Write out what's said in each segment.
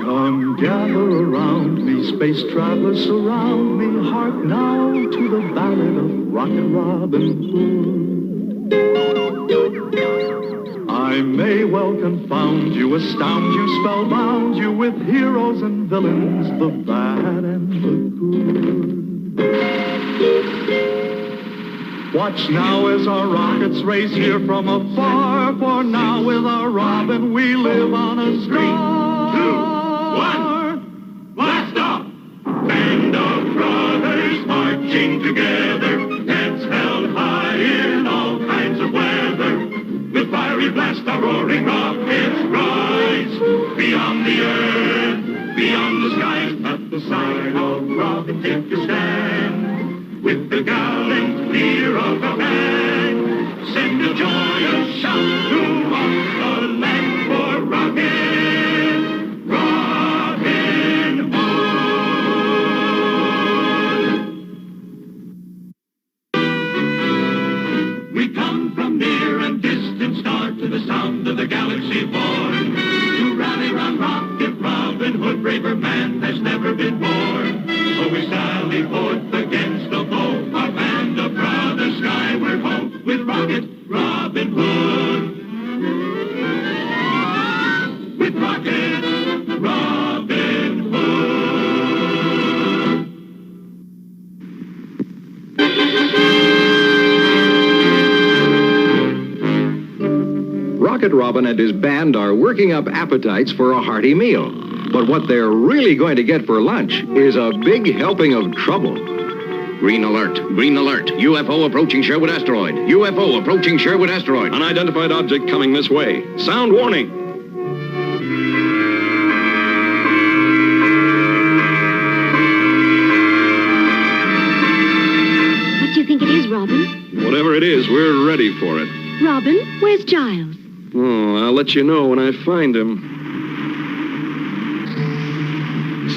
Come gather around me, space travelers surround me. Hark now to the ballad of Rocket Robin Hood. I may well confound you, astound you, spellbound you with heroes and villains, the bad and the good. Watch now as our rockets race here from afar, for now with our Robin we live on a star. 3, 2, 1, blast off! Band of brothers marching together, heads held high in all kinds of weather. With fiery blast, our roaring rockets rise beyond the earth, beyond the skies. At the side of Robotech you stand, with the gallant leader of the band. Send a joyous shout throughout the land for Robin, Robin Hood. We come from near and distant star to the sound of the galaxy born, to rally round Rocket Robin Hood, braver man has never been born. So we sally forth against the foe, our band of brothers skyward ho, with Rocket Robin Hood. With Rocket Robin Hood. Rocket Robin and his band are working up appetites for a hearty meal. But what they're really going to get for lunch is a big helping of trouble. Green alert, green alert. UFO approaching Sherwood asteroid. UFO approaching Sherwood asteroid. Unidentified object coming this way. Sound warning. What do you think it is, Robin? Whatever it is, we're ready for it. Robin, where's Giles? Oh, I'll let you know when I find him.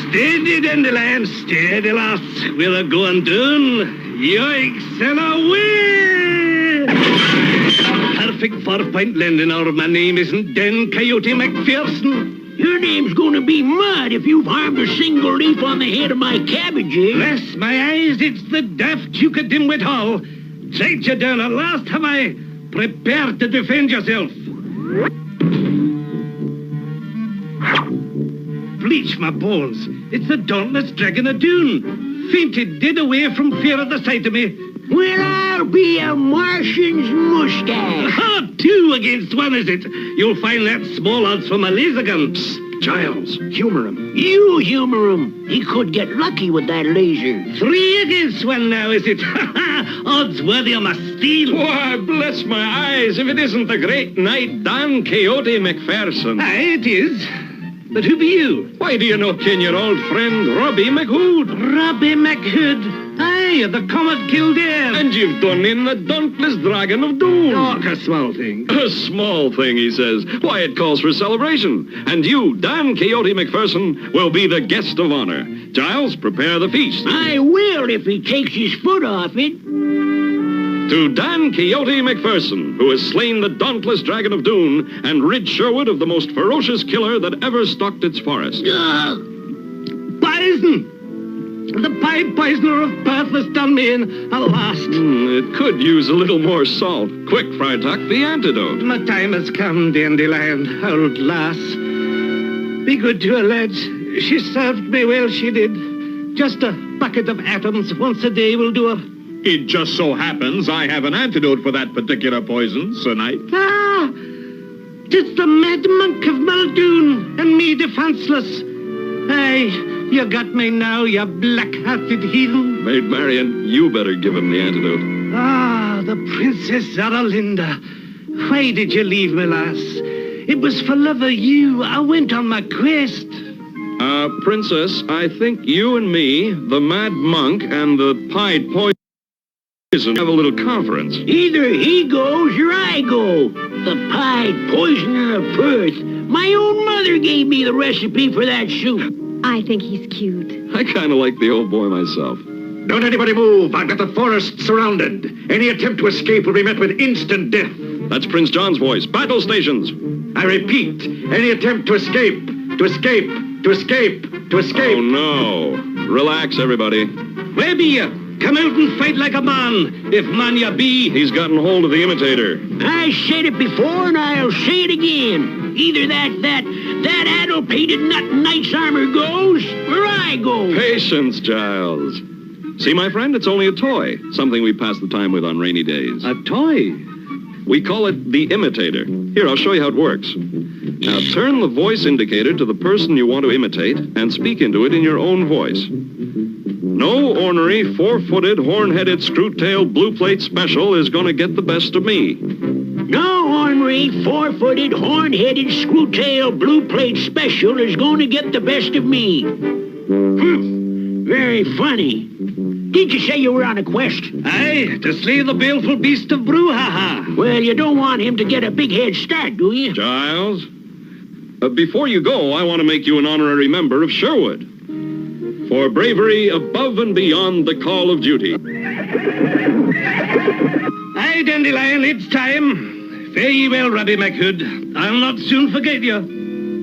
Steady, Dandelion, steady, lass. We're going down. Yikes and away! Perfect 4-point landing, or my name isn't Dan Coyote McPherson. Your name's gonna be mud if you've harmed a single leaf on the head of my cabbages. Bless my eyes, it's the daft Duke of Dimwit Hall. Sight you down at last, have I? Prepare to defend yourself. Bleach my bones. It's the dauntless dragon of Dune. Fainted dead away from fear at the sight of me. Well, I'll be a Martian's mustache. Ha! 2 against 1, is it? You'll find that small odds for my laser gun. Psst, Giles, humor him. You humor him. He could get lucky with that laser. 3 against 1 now, is it? Ha ha! Odds worthy of my steel. Why, bless my eyes, if it isn't the great knight Dan Coyote McPherson. Aye, it is. But who be you? Why do you not ken your old friend Robbie McHood? Robbie McHood. Aye, the Comet Kildare. And you've done in the dauntless dragon of doom. Oh, a small thing. A small thing, he says. Why, it calls for celebration. And you, Dan Coyote McPherson, will be the guest of honor. Giles, prepare the feast. I will if he takes his foot off it. To Dan Coyote McPherson, who has slain the dauntless dragon of Doon and rid Sherwood of the most ferocious killer that ever stalked its forest. Poison! The pied poisoner of Perth has done me in at last. It could use a little more salt. Quick, Freitag, the antidote. My time has come, Dandelion, old lass. Be good to her, lads. She served me well, she did. Just a bucket of atoms once a day will do her. It just so happens I have an antidote for that particular poison, Sir Knight. Ah! 'Tis the mad monk of Muldoon, and me defenseless. Aye, you got me now, you black-hearted heathen. Maid Marian, you better give him the antidote. Ah, the Princess Zaralinda. Why did you leave me, lass? It was for love of you I went on my quest. Princess, I think you and me, the mad monk, and the pied poison have a little conference. Either he goes or I go. The pied poisoner of Perth. My own mother gave me the recipe for that soup. I think he's cute. I kind of like the old boy myself. Don't anybody move. I've got the forest surrounded. Any attempt to escape will be met with instant death. That's Prince John's voice. Battle stations. I repeat, any attempt to escape, to escape, to escape, to escape. Oh, no. Relax, everybody. Where be you? Come out and fight like a man, if man you be. He's gotten hold of the imitator. I said it before and I'll say it again. Either that addle-pated nut in knight's armor goes, or I go. Patience, Giles. See, my friend, it's only a toy. Something we pass the time with on rainy days. A toy? We call it the imitator. Here, I'll show you how it works. Now, turn the voice indicator to the person you want to imitate and speak into it in your own voice. No ornery, four-footed, horn-headed, screw-tailed, blue-plate special is going to get the best of me. No ornery, four-footed, horn-headed, screw-tailed, blue-plate special is going to get the best of me. Very funny. Did you say you were on a quest? Aye, to slay the baleful beast of Brouhaha. Well, you don't want him to get a big head start, do you? Giles, before you go, I want to make you an honorary member of Sherwood for bravery above and beyond the call of duty. Aye, Dandelion, it's time. Fare ye well, Robbie McHood. I'll not soon forget you.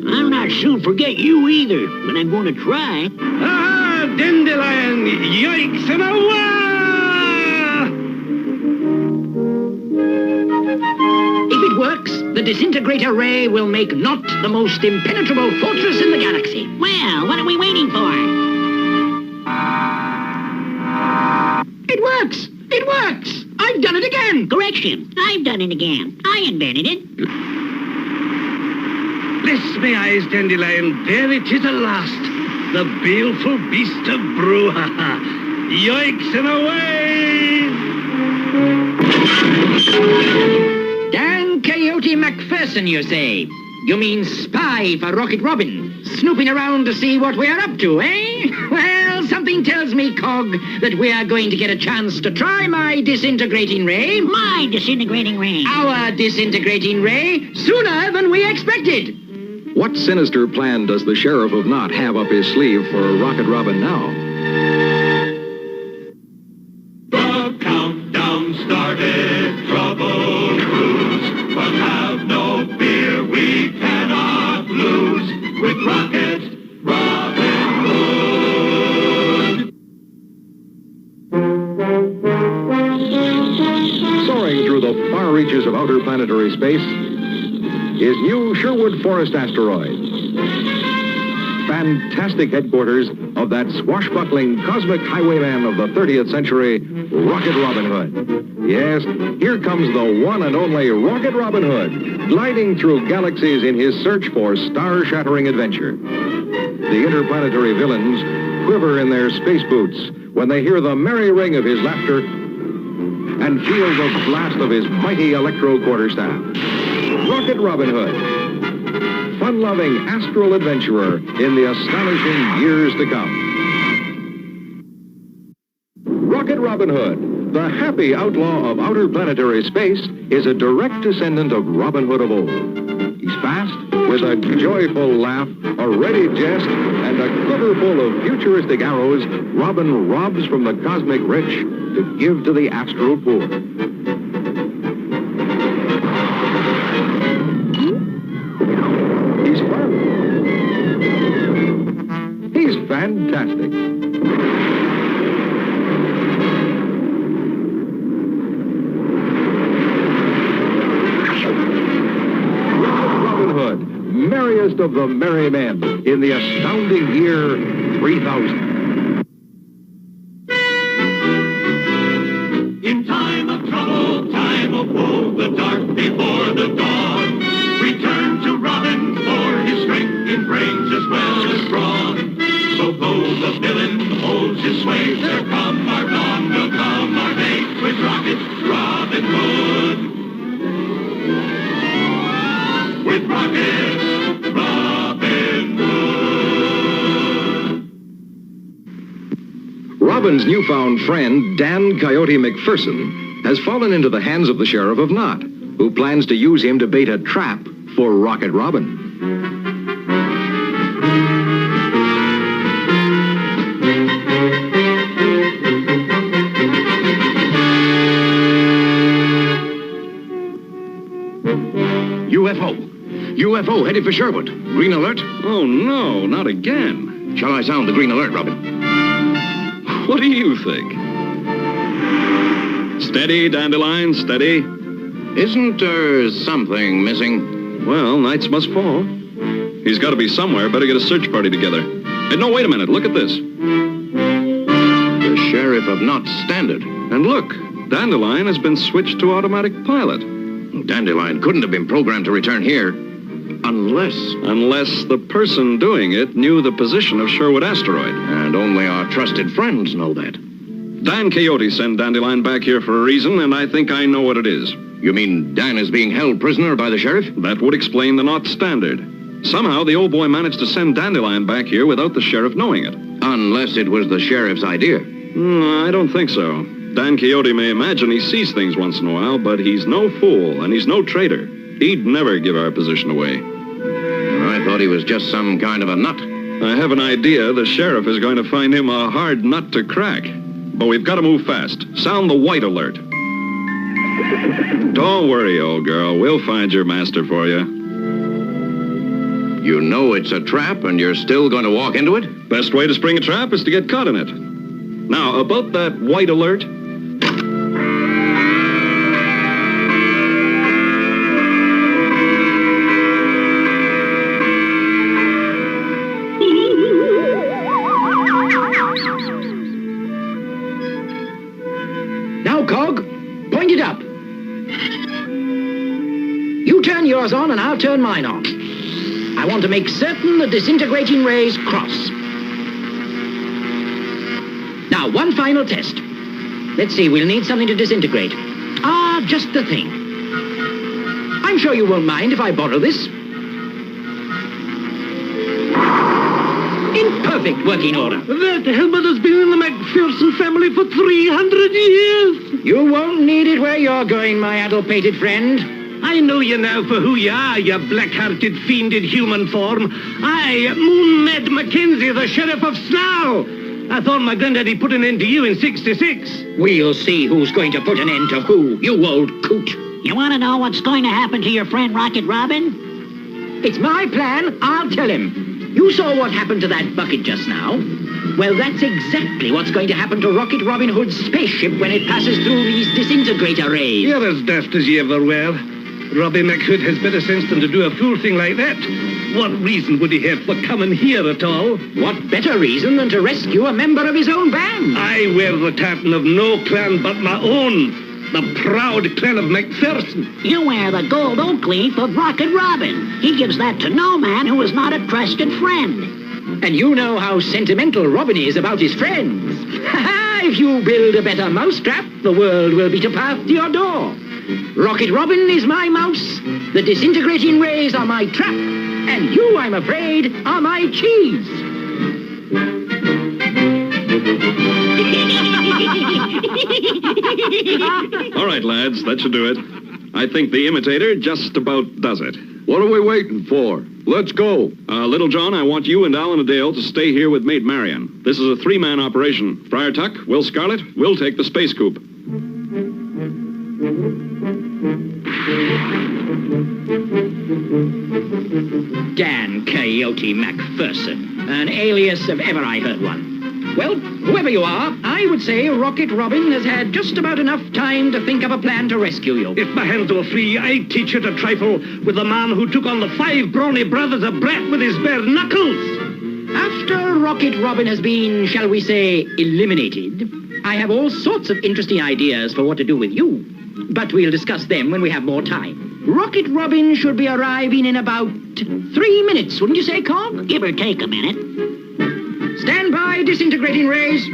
I'll not soon forget you either, but I'm going to try. Ah, Dandelion, yoicks and a wah! If it works, the disintegrator ray will make Not the most impenetrable fortress in the galaxy. Well, what are we waiting for? It works! It works! I've done it again! Correction, I've done it again. I invented it. Bless my eyes, Dandelion, there it is at last. The baleful beast of Brouhaha. Yoicks and away! Dan Coyote McPherson, you say? You mean spy for Rocket Robin? Snooping around to see what we're up to, eh? Well, something tells me, Cog, that we are going to get a chance to try my disintegrating ray. My disintegrating ray. Our disintegrating ray, sooner than we expected. What sinister plan does the Sheriff of Knot have up his sleeve for Rocket Robin now? The countdown started, trouble brews, but have no fear, we cannot lose with Rocket Robin Hood. Soaring through the far reaches of outer planetary space is new Sherwood Forest asteroid. Fantastic headquarters of that swashbuckling cosmic highwayman of the 30th century, Rocket Robin Hood. Yes, here comes the one and only Rocket Robin Hood, gliding through galaxies in his search for star-shattering adventure. The interplanetary villains quiver in their space boots when they hear the merry ring of his laughter and feel the blast of his mighty electro quarterstaff. Rocket Robin Hood, fun-loving astral adventurer in the astonishing years to come. Rocket Robin Hood, the happy outlaw of outer planetary space, is a direct descendant of Robin Hood of old. He's fast, with a joyful laugh, a ready jest, and a quiver full of futuristic arrows. Robin robs from the cosmic rich to give to the astral poor. He's fun. He's fantastic. Robin Hood, merriest of the merry men in the astounding year 3000. In time of trouble, time of woe, the dark before the dawn, return to Robin for his strength in brains as well as brawn. So though the villain holds his sway, there come our dawn, will come our day, with Rocket Robin Hood. With Rocket Robin Hood. Robin's newfound friend, Dan Coyote McPherson, has fallen into the hands of the Sheriff of Knot, who plans to use him to bait a trap for Rocket Robin. go, headed for Sherwood. Green alert? Oh, no, not again. Shall I sound the green alert, Robin? What do you think? Steady, Dandelion, steady. Isn't there something missing? Well, nights must fall. He's got to be somewhere. Better get a search party together. Hey, no, wait a minute. Look at this. The Sheriff of Knot's standard. And look, Dandelion has been switched to automatic pilot. Dandelion couldn't have been programmed to return here. Unless the person doing it knew the position of Sherwood Asteroid. And only our trusted friends know that. Dan Coyote sent Dandelion back here for a reason, and I think I know what it is. You mean Dan is being held prisoner by the Sheriff? That would explain the Knot standard. Somehow the old boy managed to send Dandelion back here without the Sheriff knowing it. Unless it was the Sheriff's idea. I don't think so. Dan Coyote may imagine he sees things once in a while, but he's no fool, and he's no traitor. He'd never give our position away. I thought he was just some kind of a nut. I have an idea the Sheriff is going to find him a hard nut to crack. But we've got to move fast. Sound the white alert. Don't worry, old girl. We'll find your master for you. You know it's a trap, and you're still going to walk into it? Best way to spring a trap is to get caught in it. Now, about that white alert... Now, Cog, point it up. You turn yours on and I'll turn mine on. I want to make certain the disintegrating rays cross. Now, one final test. Let's see, we'll need something to disintegrate. Just the thing. I'm sure you won't mind if I borrow this. In perfect working order. That helmet has been in the McPherson family for 300 years. You won't need it where you're going, my addle-pated friend. I know you now for who you are, you black-hearted fiend in human form. I, Moon Ned Mackenzie, the Sheriff of Snow. I thought my granddaddy put an end to you in 66. We'll see who's going to put an end to who, you old coot. You want to know what's going to happen to your friend Rocket Robin? It's my plan, I'll tell him. You saw what happened to that bucket just now. Well, that's exactly what's going to happen to Rocket Robin Hood's spaceship when it passes through these disintegrator rays. You're as daft as you ever were. Robbie McHood has better sense than to do a fool thing like that. What reason would he have for coming here at all? What better reason than to rescue a member of his own band? I wear the tartan of no clan but my own. The proud clan of McPherson. You wear the gold oak leaf of Rocket Robin. He gives that to no man who is not a trusted friend. And you know how sentimental Robin is about his friends. If you build a better mousetrap, the world will beat a path to your door. Rocket Robin is my mouse, the disintegrating rays are my trap, and you, I'm afraid, are my cheese. All right, lads, that should do it. I think the imitator just about does it. What are we waiting for? Let's go. Little John, I want you and Alan Adale to stay here with Maid Marian. This is a three-man operation. Friar Tuck, Will Scarlet, we'll take the space coop. Dan Coyote McPherson, an alias if ever I heard one. Well, whoever you are, I would say Rocket Robin has had just about enough time to think of a plan to rescue you. If my hands were free, I'd teach you to trifle with the man who took on the 5 brawny brothers of Brett with his bare knuckles. After Rocket Robin has been, shall we say, eliminated, I have all sorts of interesting ideas for what to do with you. But we'll discuss them when we have more time. Rocket Robin should be arriving in about 3 minutes, wouldn't you say, Cog? Give or take a minute. Stand by, disintegrating rays.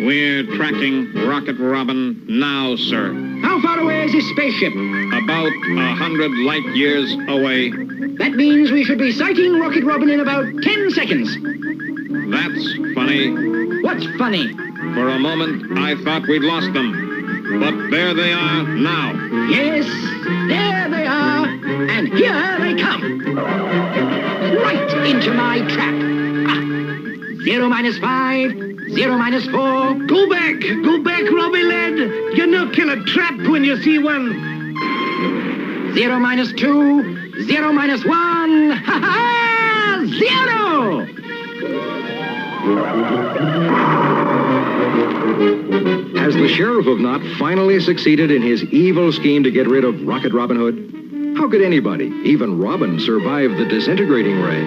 We're tracking Rocket Robin now, sir. How far away is his spaceship? About 100 light years away. That means we should be sighting Rocket Robin in about 10 seconds. That's funny. What's funny? For a moment, I thought we'd lost them. But there they are now. Yes, there they are. And here they come. Right into my trap. 0 minus 5, 0 minus 4. Go back, Robbie lad. You no kill a trap when you see one. 0 minus 2, 0 minus 1. Ha ha! 0! Has the Sheriff of Knot finally succeeded in his evil scheme to get rid of Rocket Robin Hood? How could anybody, even Robin, survive the disintegrating ray?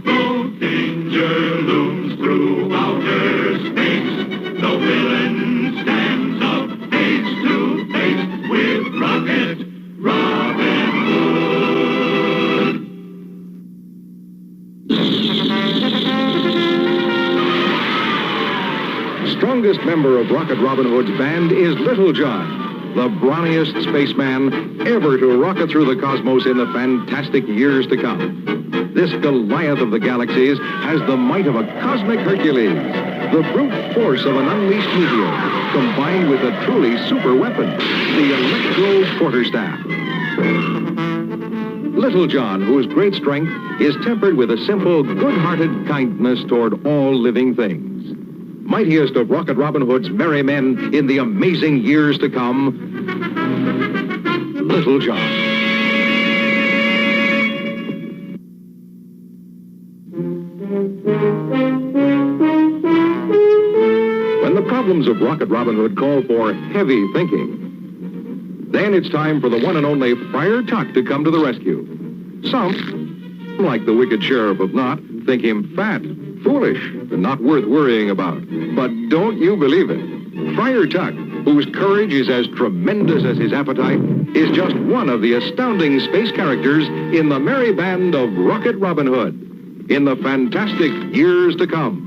No danger looms through outer space. No villain stands up face to face with Rocket Robin Hood. Strongest member of Rocket Robin Hood's band is Little John, the brawniest spaceman ever to rocket through the cosmos in the fantastic years to come. This Goliath of the galaxies has the might of a cosmic Hercules, the brute force of an unleashed meteor, combined with a truly super weapon, the electro quarterstaff. Little John, whose great strength is tempered with a simple, good-hearted kindness toward all living things. Mightiest of Rocket Robin Hood's merry men in the amazing years to come, Little John. When the problems of Rocket Robin Hood call for heavy thinking, then it's time for the one and only Friar Tuck to come to the rescue. Some, like the wicked Sheriff of Knot, think him fat, foolish, and not worth worrying about. But don't you believe it? Friar Tuck, whose courage is as tremendous as his appetite, is just one of the astounding space characters in the merry band of Rocket Robin Hood in the fantastic years to come.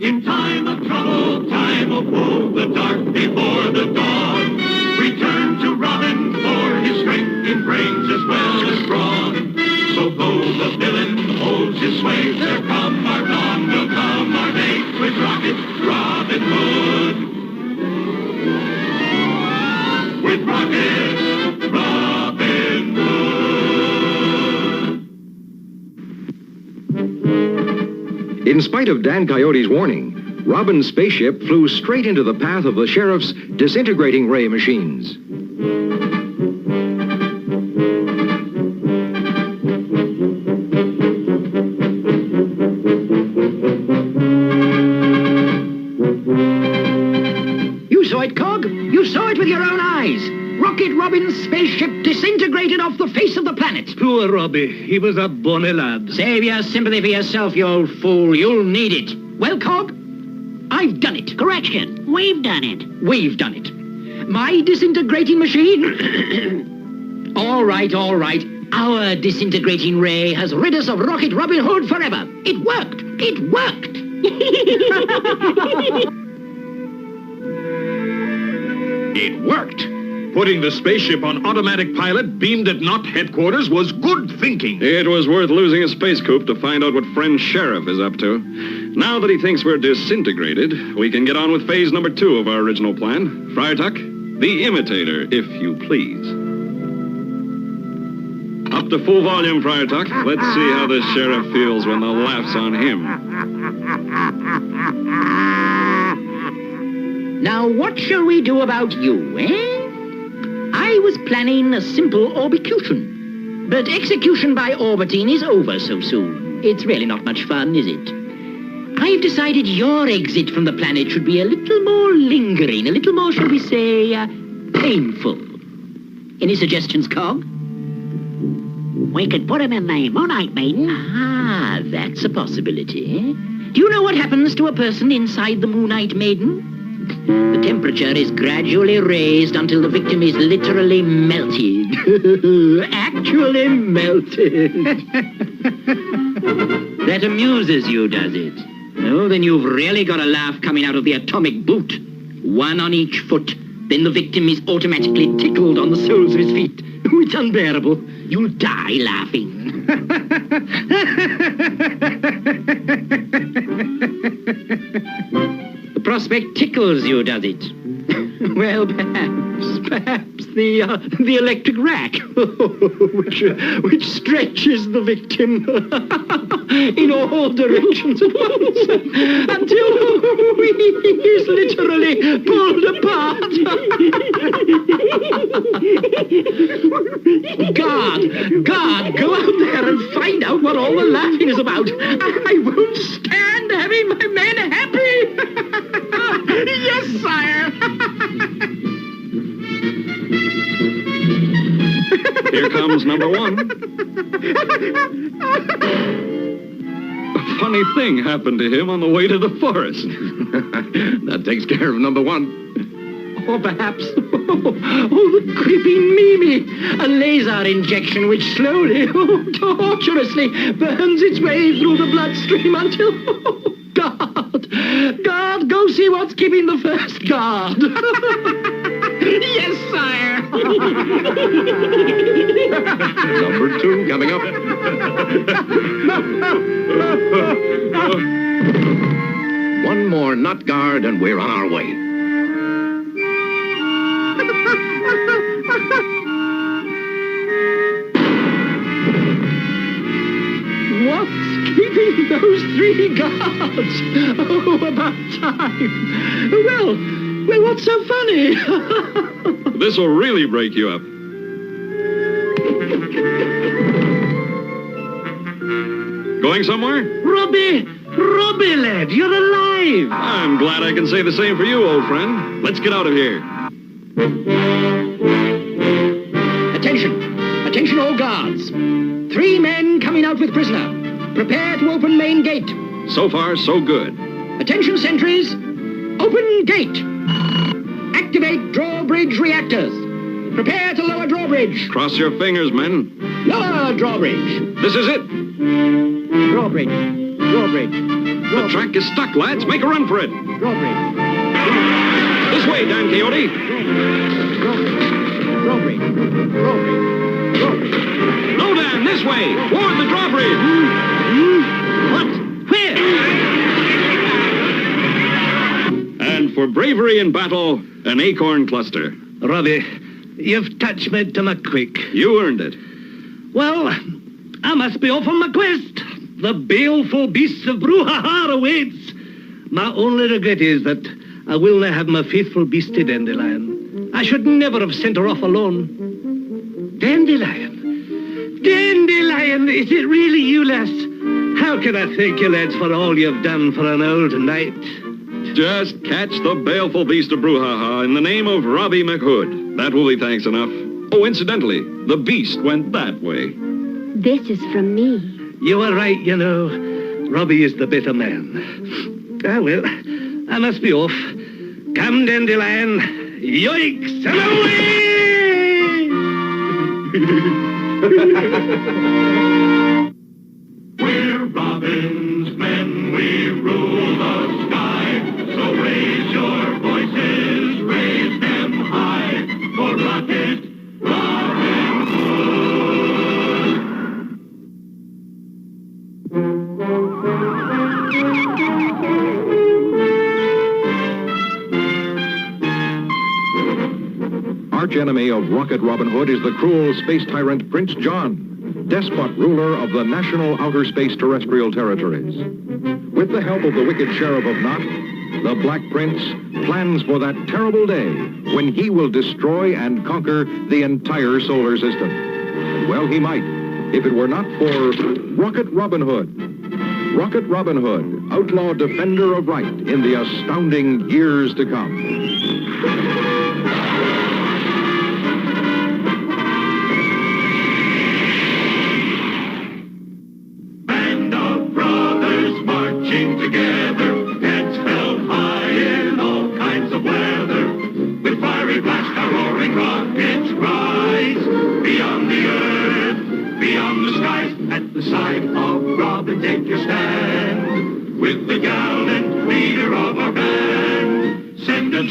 In time of trouble, time of woe, the dark before the dawn, return to Robin for his strength in brains as well as brawn. So though the villain holds his sway, there come our dawn, will come our day with Rocket Robin Hood. With Rocket Robin Hood. In spite of Dan Coyote's warning, Robin's spaceship flew straight into the path of the Sheriff's disintegrating ray machines. You saw it, Cog. You saw it with your own eyes. Rocket Robin's spaceship disintegrated off the face of the planet. Poor Robbie. He was a bonny lad. Save your sympathy for yourself, you old fool. You'll need it. Well, Cog, I've done it. Correction. We've done it. We've done it. My disintegrating machine... All right. Our disintegrating ray has rid us of Rocket Robin Hood forever. It worked. It worked. It worked. Putting the spaceship on automatic pilot beamed at Knot headquarters was good thinking. It was worth losing a space coup to find out what friend Sheriff is up to. Now that he thinks we're disintegrated, we can get on with phase number 2 of our original plan. Friar Tuck, the imitator, if you please. Up to full volume, Friar Tuck. Let's see how the Sheriff feels when the laugh's on him. Now, what shall we do about you, eh? I was planning a simple orbicution. But execution by orbiting is over so soon. It's really not much fun, is it? I've decided your exit from the planet should be a little more lingering, a little more, shall we say, painful. Any suggestions, Cog? We could put him in the Moonite Maiden. Ah, that's a possibility. Do you know what happens to a person inside the Moonite Maiden? The temperature is gradually raised until the victim is literally melted. Actually melted. That amuses you, does it? Oh, then you've really got a laugh coming out of the atomic boot. One on each foot. Then the victim is automatically tickled on the soles of his feet. Oh, it's unbearable. You'll die laughing. The prospect tickles you, does it? Well, perhaps the electric rack, which stretches the victim in all directions at once until he is literally pulled apart. Guard, go out there and find out what all the laughing is about. I won't stand having my men happy. Yes, sire. Here comes number one. A funny thing happened to him on the way to the forest. That takes care of number one. Or perhaps, the creepy Mimi, a laser injection which slowly, torturously burns its way through the bloodstream until, guard, go see what's keeping the first guard. Yes, sire. Number two coming up. One more nut guard and we're on our way. What's keeping those three guards? Oh, about time. Well, what's so funny? This will really break you up. Going somewhere? Robbie, lad, you're alive. I'm glad I can say the same for you, old friend. Let's get out of here. Attention all guards. 3 men coming out with prisoner. Prepare to open main gate. So far, so good. Attention sentries. Open gate. Activate drawbridge reactors. Prepare to lower drawbridge. Cross your fingers, men. Lower drawbridge. This is it. Drawbridge. The track is stuck, lads. Make a run for it. Drawbridge. This way, Dan Quixote. Drawbridge. No, Dan, this way. Toward the drawbridge. What? Where? And for bravery in battle, an acorn cluster. Robbie, you've touched me to my quick. You earned it. Well, I must be off on my quest. The baleful beasts of Brouhaha awaits. My only regret is that I will not have my faithful beastie Dandelion. I should never have sent her off alone. Dandelion, is it really you, lass? How can I thank you, lads, for all you've done for an old knight? Just catch the baleful beast of Brouhaha in the name of Robbie McHood. That will be thanks enough. Oh, incidentally, the beast went that way. This is from me. You are right, you know. Robbie is the better man. Ah, well, I must be off. Come, Dandelion. Yoicks and away! We're Robin's men, we rule the sky. So raise your voices, raise them high. For Rocket Robin Hood. Arch enemy of Rocket Robin Hood is the cruel space tyrant Prince John, despot ruler of the national outer space terrestrial territories. With the help of the wicked Sheriff of Knot, the Black Prince plans for that terrible day when he will destroy and conquer the entire solar system. And well, he might, if it were not for Rocket Robin Hood. Rocket Robin Hood, outlaw defender of right in the astounding years to come. Together, heads held high in all kinds of weather. With fiery blast, our roaring rockets rise. Beyond the earth, beyond the skies, at the side of Robin, take your stand. With the gallant leader of our band, send a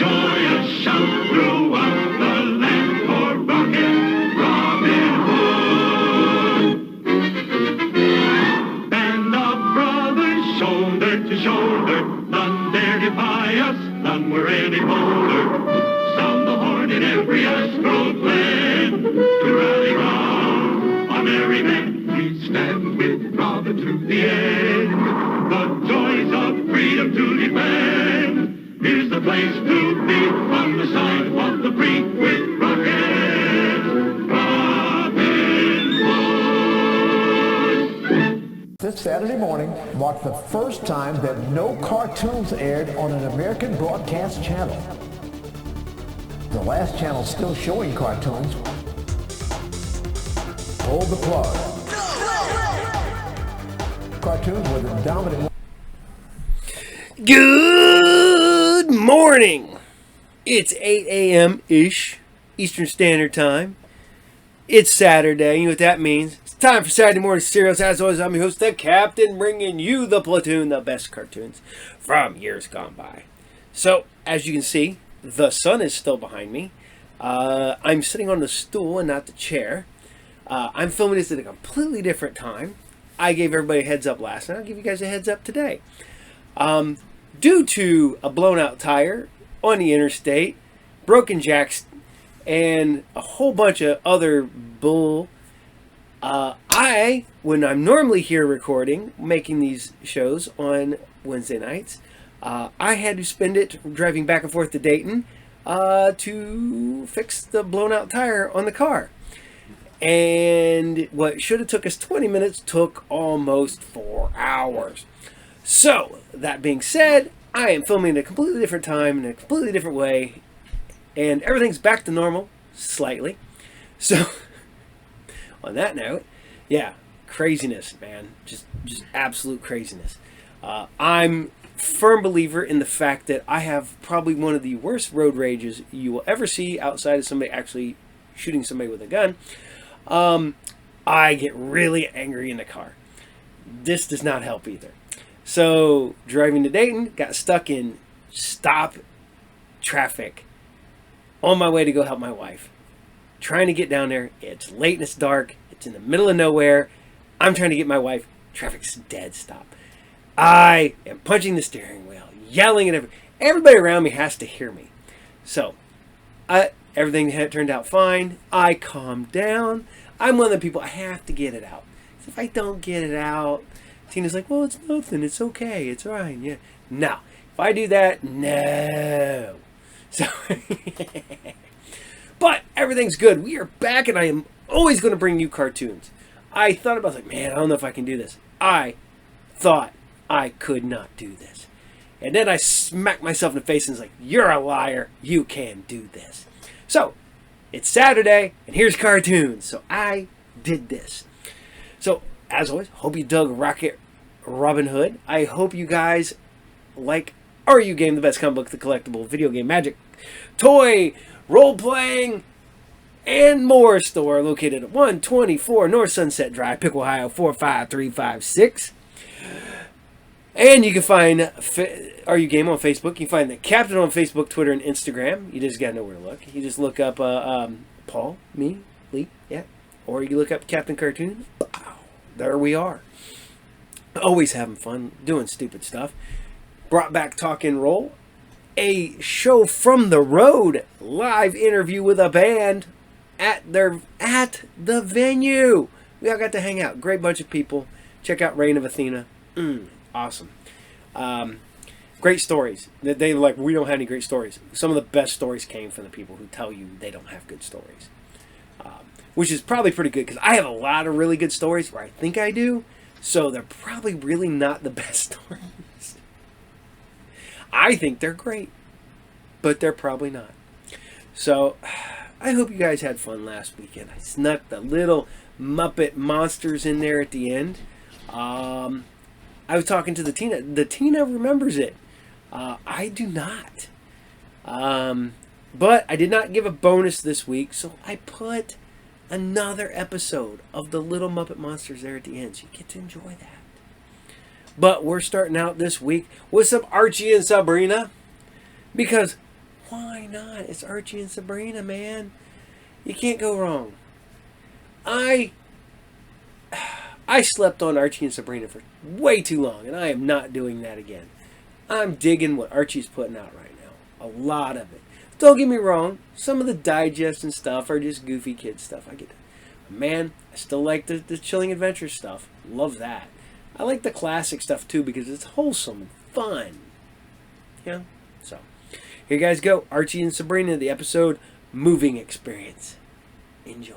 to the end. The joys of freedom to defend. Here's the place to be on the side of the free with Rocket Robin Hood. This Saturday morning marked the first time that no cartoons aired on an American broadcast channel. The last channel still showing cartoons pulled the plug. Cartoons were the dominant. Good morning. It's 8 a.m.-ish Eastern Standard Time. It's Saturday. You know what that means. It's time for Saturday Morning Serials. As always, I'm your host, the Captain, bringing you the platoon, the best cartoons from years gone by. So, as you can see, the sun is still behind me. I'm sitting on the stool and not the chair. I'm filming this at a completely different time. I gave everybody a heads up last night. I'll give you guys a heads up today. Due to a blown out tire on the interstate, broken jacks, and a whole bunch of other bull, when I'm normally here recording, making these shows on Wednesday nights, I had to spend it driving back and forth to Dayton to fix the blown out tire on the car. And what should have took us 20 minutes took almost 4 hours. So, that being said, I am filming at a completely different time, in a completely different way, and everything's back to normal, slightly. So, on that note, yeah, craziness, man. Just absolute craziness. I'm a firm believer in the fact that I have probably one of the worst road rages you will ever see outside of somebody actually shooting somebody with a gun. I get really angry in the car. This does not help either. So, driving to Dayton, got stuck in stop traffic on my way to go help my wife. Trying to get down there. It's late and it's dark. It's in the middle of nowhere. I'm trying to get my wife. Traffic's dead stop. I am punching the steering wheel, yelling at everybody around me has to hear me. So, everything had turned out fine. I calmed down. I'm one of the people, I have to get it out. So if I don't get it out, Tina's like, well, it's nothing. It's okay. It's fine. Yeah. No. If I do that, no. So, but everything's good. We are back, and I am always going to bring you cartoons. I thought about, man, I don't know if I can do this. I thought I could not do this. And then I smacked myself in the face and was like, you're a liar. You can do this. So, it's Saturday, and here's cartoons. So, I did this. So, as always, hope you dug Rocket Robin Hood. I hope you guys like RU Game, the best comic book, the collectible, video game, magic, toy, role-playing, and more store located at 124 North Sunset Drive, Pick, Ohio, 45356. And you can find RU Game on Facebook. You can find the Captain on Facebook, Twitter, and Instagram. You just got to know where to look. You just look up Paul, me, Lee, yeah. Or you look up Captain Cartoon. There we are. Always having fun, doing stupid stuff. Brought back Talk and Roll. A show from the road. Live interview with a band at the venue. We all got to hang out. Great bunch of people. Check out Reign of Athena. Awesome. Great stories. They like, we don't have any great stories. Some of the best stories came from the people who tell you they don't have good stories. Which is probably pretty good, because I have a lot of really good stories where I think I do, so they're probably really not the best stories. I think they're great, but they're probably not. So, I hope you guys had fun last weekend. I snuck the little Muppet monsters in there at the end. I was talking to the Tina. The Tina remembers it. I do not. But I did not give a bonus this week, so I put another episode of the Little Muppet Monsters there at the end, so you get to enjoy that. But we're starting out this week with some Archie and Sabrina, because why not? It's Archie and Sabrina, man. You can't go wrong. I slept on Archie and Sabrina for way too long, and I am not doing that again. I'm digging what Archie's putting out right now. A lot of it. Don't get me wrong, some of the digests and stuff are just goofy kid stuff. I get it. Man, I still like the Chilling Adventures stuff. Love that. I like the classic stuff too because it's wholesome and fun. Yeah. So, here you guys go. Archie and Sabrina, the episode Moving Experience. Enjoy.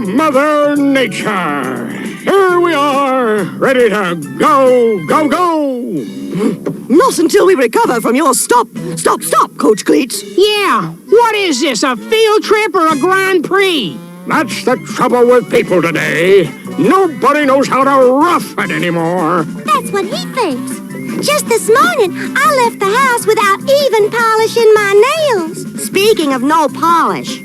Mother Nature! Here we are, ready to go, go, go! Not until we recover from your stop, Coach Cleats. Yeah, what is this, a field trip or a Grand Prix? That's the trouble with people today. Nobody knows how to rough it anymore. That's what he thinks. Just this morning, I left the house without even polishing my nails. Speaking of no polish.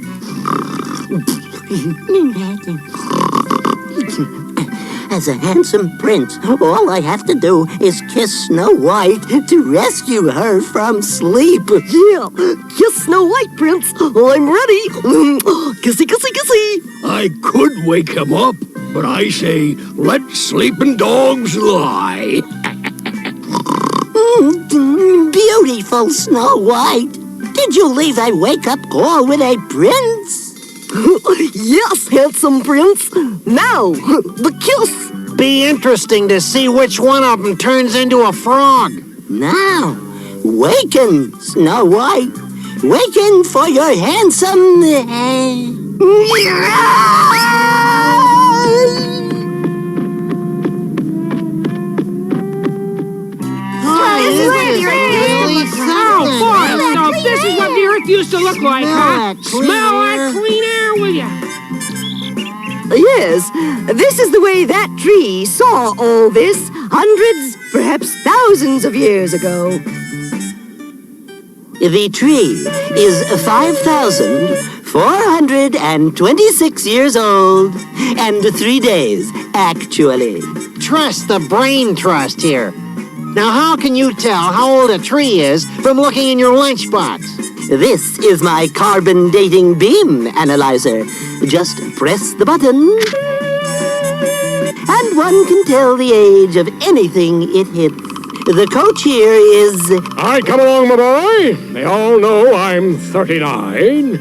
As a handsome prince, all I have to do is kiss Snow White to rescue her from sleep. Yeah, kiss Snow White, Prince. I'm ready. Kissy, kissy, kissy. I could wake him up, but I say, let sleeping dogs lie. Beautiful Snow White. Did you leave a wake-up call with a prince? Yes, handsome prince. Now, the kiss. Be interesting to see which one of them turns into a frog. Now, waken, Snow White. Waken for your handsome... So this is what the Earth used to look like, huh? Smell like clean air, will ya? Yes, this is the way that tree saw all this hundreds, perhaps thousands of years ago. The tree is 5,426 years old and 3 days, actually. Trust the brain trust here. Now, how can you tell how old a tree is from looking in your lunchbox? This is my carbon dating beam analyzer. Just press the button, and one can tell the age of anything it hits. The coach here is... All right, come along, my boy. They all know I'm 39.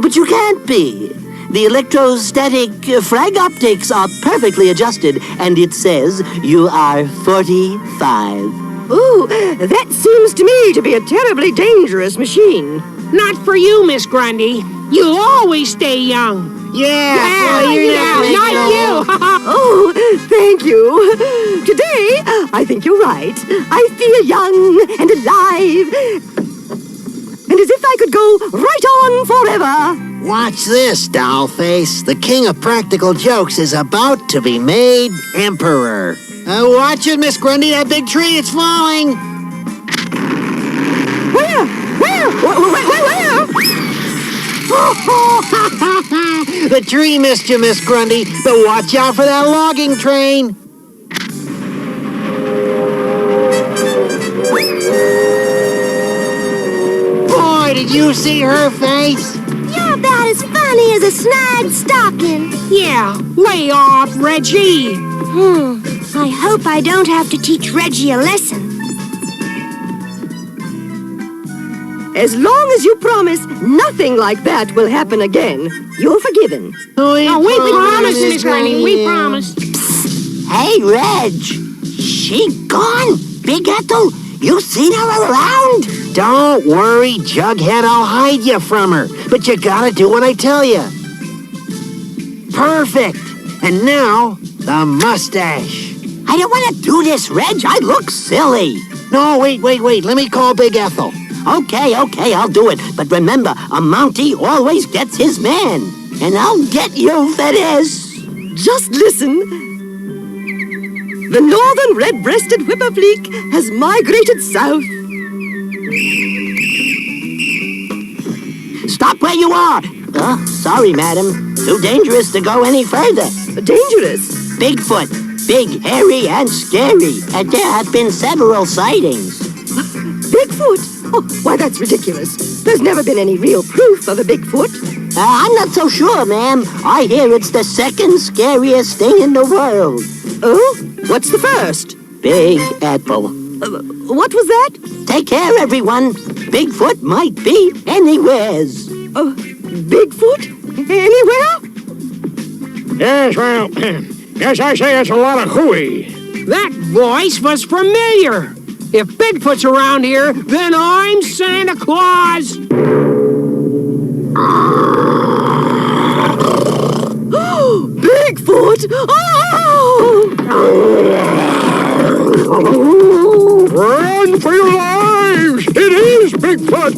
But you can't be. The electrostatic frag optics are perfectly adjusted, and it says you are 45. Ooh, that seems to me to be a terribly dangerous machine. Not for you, Miss Grundy. You'll always stay young. Yeah, not you. Oh, thank you. Today, I think you're right. I feel young and alive. And as if I could go right on forever. Watch this, dollface. The king of practical jokes is about to be made emperor. Watch it, Miss Grundy. That big tree, it's falling. Where? The tree missed you, Miss Grundy, but watch out for that logging train. Boy, did you see her face? You're about as funny as a snagged stocking. Yeah, lay off, Reggie. I hope I don't have to teach Reggie a lesson. As long as you promise nothing like that will happen again, you're forgiven. We promise, Miss Grundy, we promise. Hey, Reg. She gone. Big Ethel, you seen her around? Don't worry, Jughead, I'll hide you from her. But you gotta do what I tell you. Perfect. And now, the mustache. I don't want to do this, Reg. I look silly. No, wait. Let me call Big Ethel. Okay, I'll do it. But remember, a Mountie always gets his man. And I'll get you, Fedez. Just listen. The northern red-breasted whipperfleek has migrated south. Stop where you are. Oh, sorry, madam. Too dangerous to go any further. Dangerous? Bigfoot. Big, hairy, and scary. And there have been several sightings. Bigfoot? Oh, why, that's ridiculous. There's never been any real proof of a Bigfoot. I'm not so sure, ma'am. I hear it's the second scariest thing in the world. Oh? What's the first? Big Apple. What was that? Take care, everyone. Bigfoot might be anywheres. Bigfoot? Anywhere? Yes, well, yes, I say it's a lot of hooey. That voice was familiar. If Bigfoot's around here, then I'm Santa Claus. Bigfoot! Oh! Run for your lives! It is Bigfoot!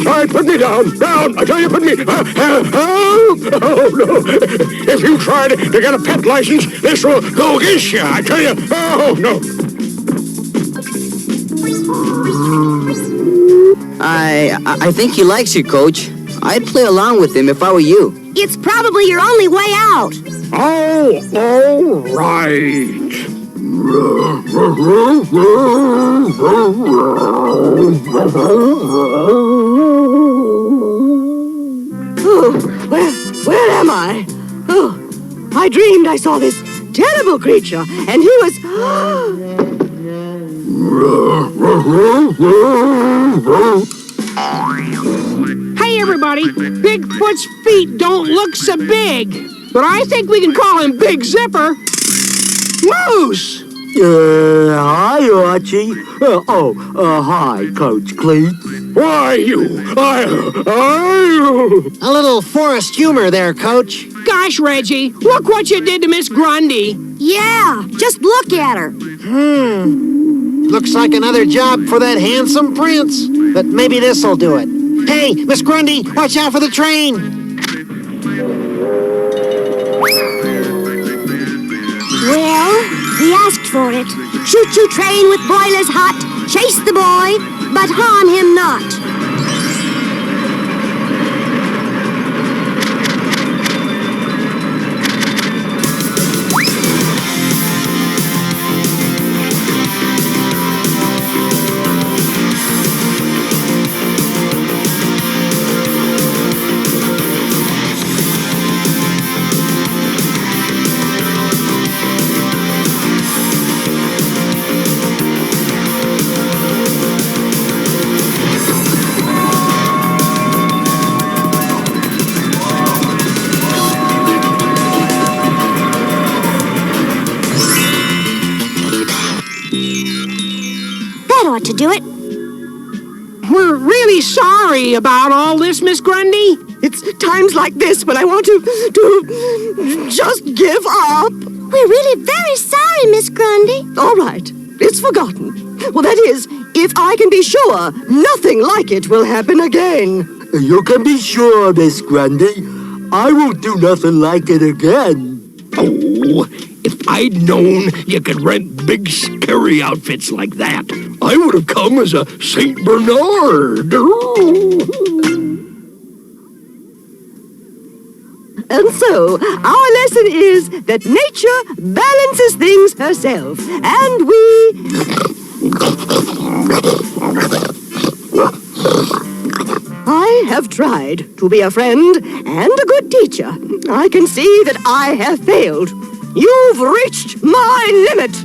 All right, put me down! Down! I tell you, put me... Oh, no! If you try to get a pet license, this will go against you, I tell you! Oh, no! I think he likes you, Coach. I'd play along with him if I were you. It's probably your only way out. Oh, all right. Oh, where am I? Oh, I dreamed I saw this terrible creature, and he was... Hey, everybody. Bigfoot's feet don't look so big, but I think we can call him Big Zipper. Moose! Hi, Archie. Hi, Coach Cleat. Why, you? A little forest humor there, Coach. Gosh, Reggie, look what you did to Miss Grundy. Yeah, just look at her. Looks like another job for that handsome prince. But maybe this'll do it. Hey, Miss Grundy, watch out for the train. Well, he asked for it. Choo-choo train with boilers hot. Chase the boy, but harm him not. To do it. We're really sorry about all this, Miss Grundy. It's times like this when I want to just give up. We're really very sorry, Miss Grundy. All right, it's forgotten. Well, that is, if I can be sure nothing like it will happen again. You can be sure, Miss Grundy. I won't do nothing like it again. Oh, if I'd known you could rent big scary outfits like that, I would have come as a Saint Bernard. And so, our lesson is that nature balances things herself, and I have tried to be a friend and a good teacher. I can see that I have failed. You've reached my limit.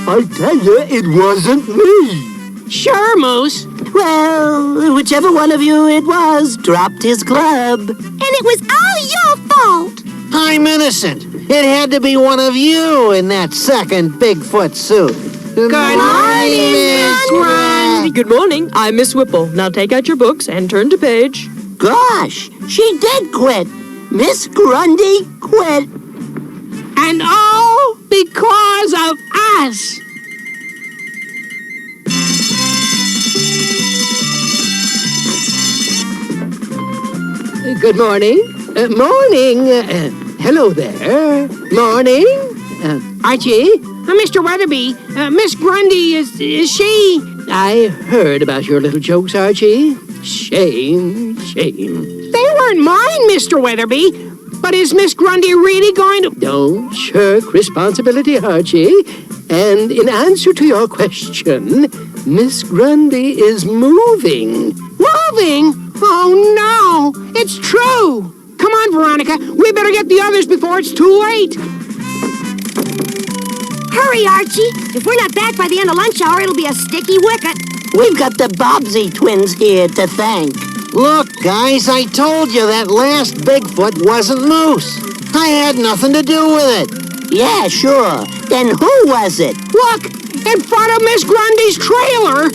I tell you, it wasn't me. Sure, Moose. Well, whichever one of you it was dropped his club. And it was all your fault. I'm innocent. It had to be one of you in that second Bigfoot suit. Good morning, Miss Grundy. Good morning. I'm Miss Whipple. Now take out your books and turn to page. Gosh, she did quit. Miss Grundy quit. And all because of us. Good morning. Morning. Hello there. Morning. Archie? Mr. Weatherby, Miss Grundy, is she? I heard about your little jokes, Archie. Shame. They weren't mine, Mr. Weatherby. But is Miss Grundy really going to... Don't shirk responsibility, Archie. And in answer to your question, Miss Grundy is moving. Moving? Oh, no. It's true. Come on, Veronica. We better get the others before it's too late. Hurry, Archie. If we're not back by the end of lunch hour, it'll be a sticky wicket. We've got the Bobbsey twins here to thank. Look, guys, I told you that last Bigfoot wasn't Moose. I had nothing to do with it. Yeah, sure. Then who was it? Look, in front of Miss Grundy's trailer.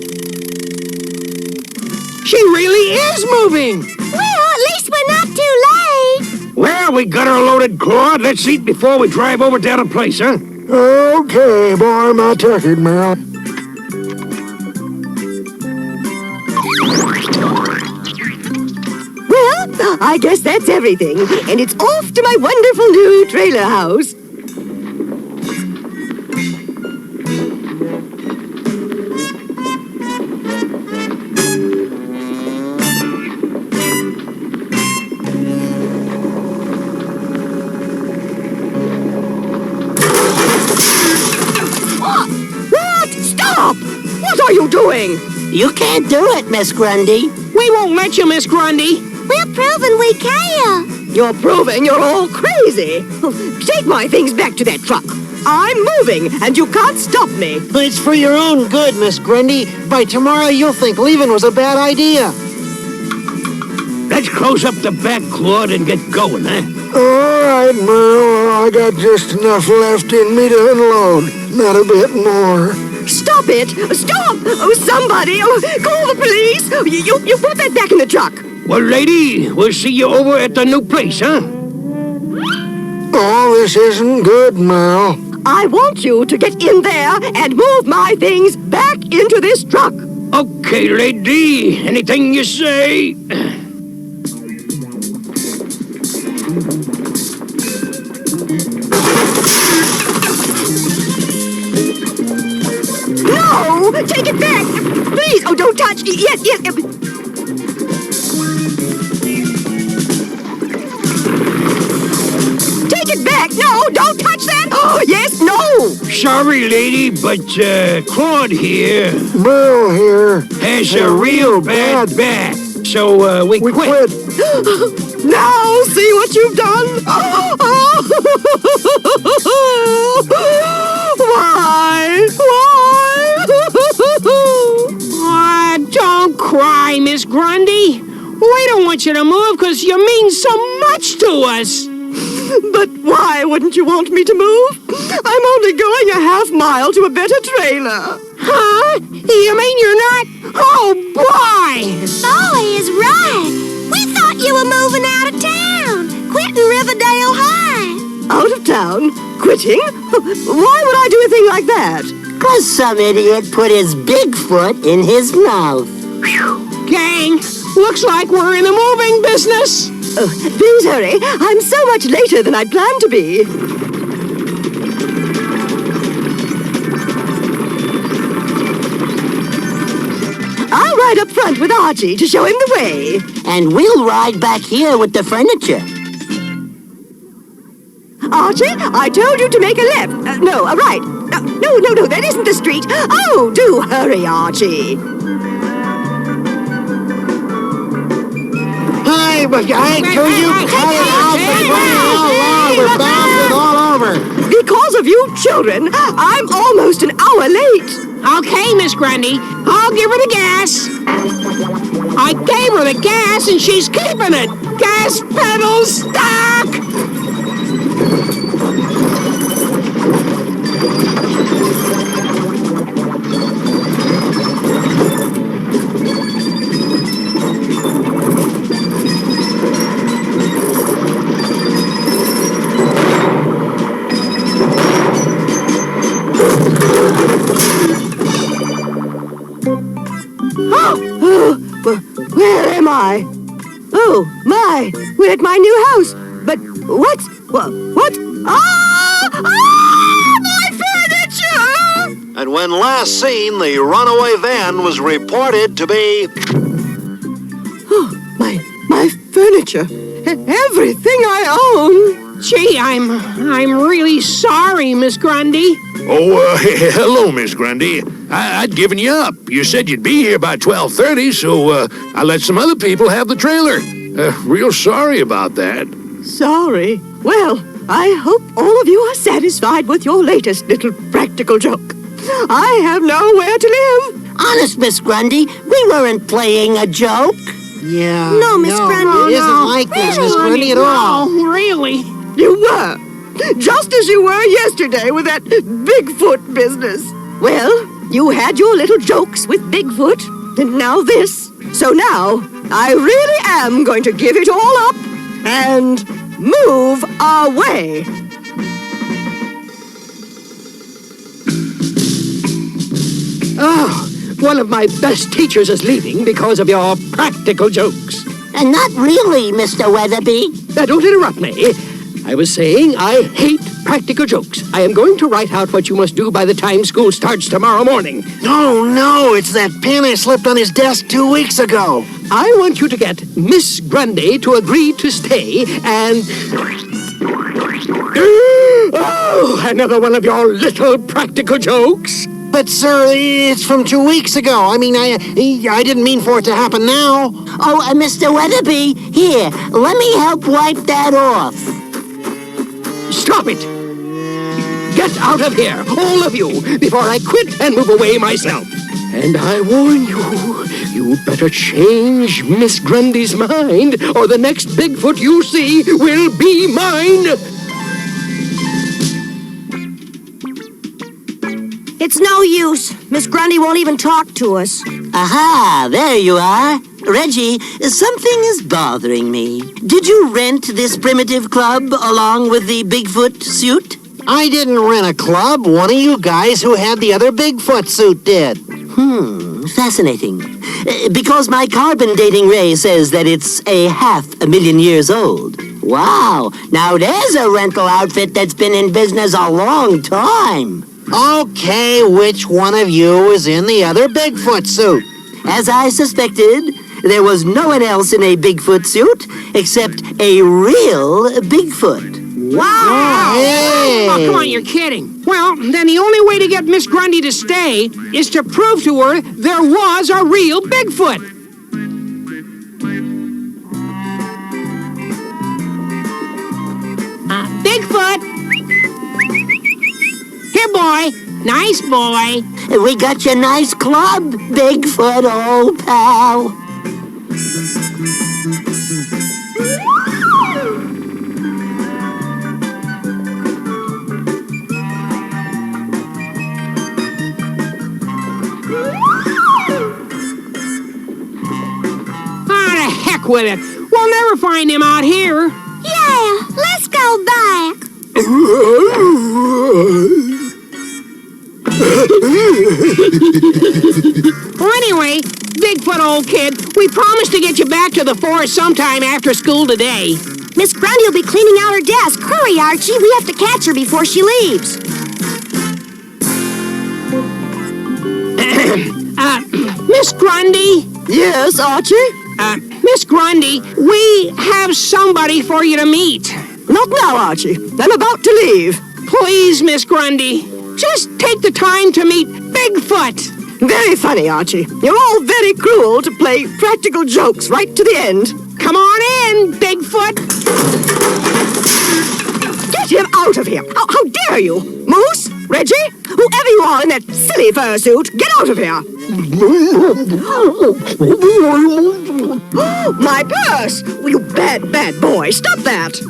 She really is moving. Well, at least we're not too late. Well, we got our loaded quad. Let's eat before we drive over to the place, huh? Okay, boy, my turkey, Merrill. Well, I guess that's everything. And it's off to my wonderful new trailer house. What are you doing? You can't do it, Miss Grundy. We won't let you, Miss Grundy. We're proving we can. You're proving you're all crazy. Take my things back to that truck. I'm moving, and you can't stop me. It's for your own good, Miss Grundy. By tomorrow, you'll think leaving was a bad idea. Let's close up the back, Claude, and get going, huh? All right, Merle. I got just enough left in me to unload. Not a bit more. Stop it! Stop! Oh, somebody! Oh, call the police! You put that back in the truck. Well, lady, we'll see you over at the new place, huh? Oh, this isn't good, Merle. I want you to get in there and move my things back into this truck. Okay, lady. Anything you say. No! Take it back! Please! Oh, don't touch! Yes. Take it back! No! Don't touch that! Oh, yes, no! Sorry, lady, but Claude here... Merle here... has a real bad back. So, we quit. Now, see what you've done? Why? Don't cry, Miss Grundy. We don't want you to move because you mean so much to us. But why wouldn't you want me to move? I'm only going a half mile to a better trailer. Huh? You mean you're not? Oh, boy! Boy is right. We thought you were moving out of town, quitting Riverdale High. Out of town? Quitting? Why would I do a thing like that? 'Cause some idiot put his Bigfoot in his mouth. Gang, looks like we're in the moving business. Please hurry. I'm so much later than I'd planned to be. I'll ride up front with Archie to show him the way. And we'll ride back here with the furniture. Archie, I told you to make a left. No, a right. No, that isn't the street. Oh, do hurry, Archie. Hey, but I told you, cut it out. We're bounded all over. Because of you children, I'm almost an hour late. Okay, Miss Grundy, I'll give her the gas. I gave her the gas and she's keeping it. Gas pedal stuck. Where am I? Oh, my! We're at my new house. But what? What? Ah! My furniture! And when last seen, the runaway van was reported to be... Oh, my furniture. Everything I own. Gee, I'm really sorry, Miss Grundy. Oh, hello, Miss Grundy. I'd given you up. You said you'd be here by 12:30, so I let some other people have the trailer. Real sorry about that. Sorry? Well, I hope all of you are satisfied with your latest little practical joke. I have nowhere to live. Honest, Miss Grundy, we weren't playing a joke. Yeah. No, Miss Grundy. It isn't like that, Miss Grundy, at all. No, really? You were. Just as you were yesterday with that Bigfoot business. Well, you had your little jokes with Bigfoot, and now this. So now, I really am going to give it all up and move away. Oh, one of my best teachers is leaving because of your practical jokes. And not really, Mr. Weatherby. Now, don't interrupt me. I was saying I hate practical jokes. I am going to write out what you must do by the time school starts tomorrow morning. No, it's that pen I slipped on his desk 2 weeks ago. I want you to get Miss Grundy to agree to stay and... Oh, another one of your little practical jokes. But, sir, it's from 2 weeks ago. I mean, I didn't mean for it to happen now. Oh, Mr. Weatherby, here, let me help wipe that off. Stop it! Get out of here, all of you, before I quit and move away myself. And I warn you, you better change Miss Grundy's mind, or the next Bigfoot you see will be mine. It's no use. Miss Grundy won't even talk to us. Aha, there you are. Reggie, something is bothering me. Did you rent this primitive club along with the Bigfoot suit? I didn't rent a club. One of you guys who had the other Bigfoot suit did. Fascinating. Because my carbon dating ray says that it's 500,000 years old. Wow, now there's a rental outfit that's been in business a long time. Okay, which one of you was in the other Bigfoot suit? As I suspected, there was no one else in a Bigfoot suit except a real Bigfoot. Wow! Hey. Oh, come on, you're kidding. Well, then the only way to get Miss Grundy to stay is to prove to her there was a real Bigfoot. Bigfoot! Here, boy. Nice boy. We got your nice club, Bigfoot, old pal. Ah, the heck with it. We'll never find him out here. Yeah, let's go back. Well, anyway, Bigfoot, old kid, we promised to get you back to the forest sometime after school today. Miss Grundy will be cleaning out her desk. Hurry, Archie. We have to catch her before she leaves. Miss Grundy? Yes, Archie? Miss Grundy, we have somebody for you to meet. Not now, Archie. I'm about to leave. Please, Miss Grundy, just take the time to meet Bigfoot. Very funny, Archie. You're all very cruel to play practical jokes right to the end. Come on in, Bigfoot. Get him out of here. How dare you? Moose? Reggie? Whoever you are in that silly fursuit, get out of here. My purse! You bad, bad boy. Stop that.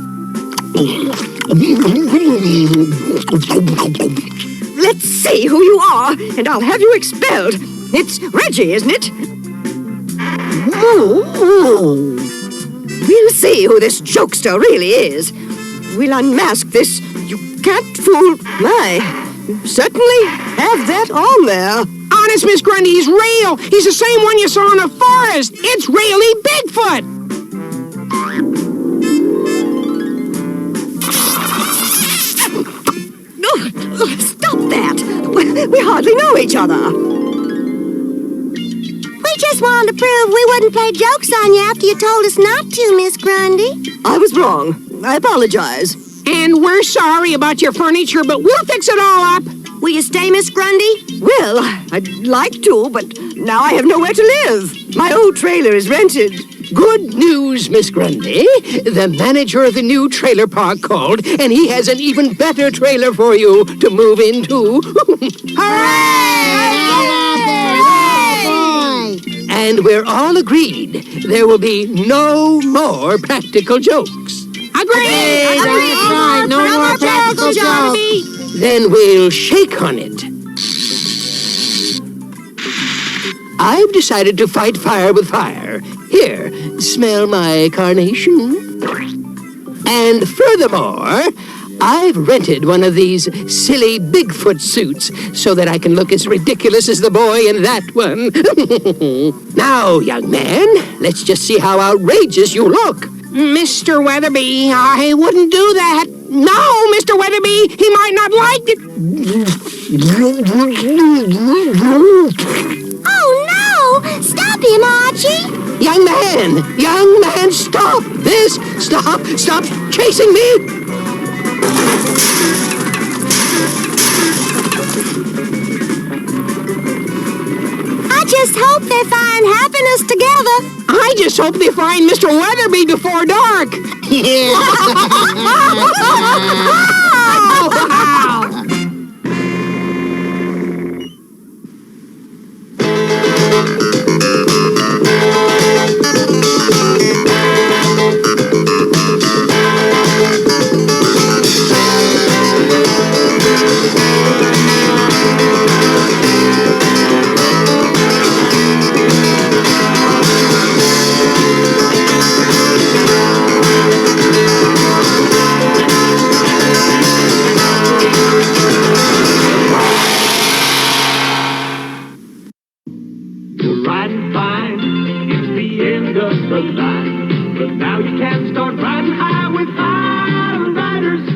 Let's see who you are, and I'll have you expelled. It's Reggie, isn't it? We'll see who this jokester really is. We'll unmask this. You can't fool my. Certainly have that on there. Honest, Miss Grundy, he's real. He's the same one you saw in the forest. It's really Bigfoot. Stop that. We hardly know each other. We just wanted to prove we wouldn't play jokes on you after you told us not to, Miss Grundy. I was wrong. I apologize. And we're sorry about your furniture, but we'll fix it all up. Will you stay, Miss Grundy? Well, I'd like to, but now I have nowhere to live. My old trailer is rented. Good news, Miss Grundy. The manager of the new trailer park called, and he has an even better trailer for you to move into. Hooray! And we're all agreed there will be no more practical jokes. Agreed! That's right. No more practical jokes. Then we'll shake on it. I've decided to fight fire with fire. Here, smell my carnation. And furthermore, I've rented one of these silly Bigfoot suits so that I can look as ridiculous as the boy in that one. Now, young man, let's just see how outrageous you look. Mr. Weatherby, I wouldn't do that. No, Mr. Weatherby, he might not like it. Oh, no! Stop him, Archie! Young man, stop this! Stop chasing me! I just hope they find happiness together. I just hope they find Mr. Weatherby before dark. Yeah.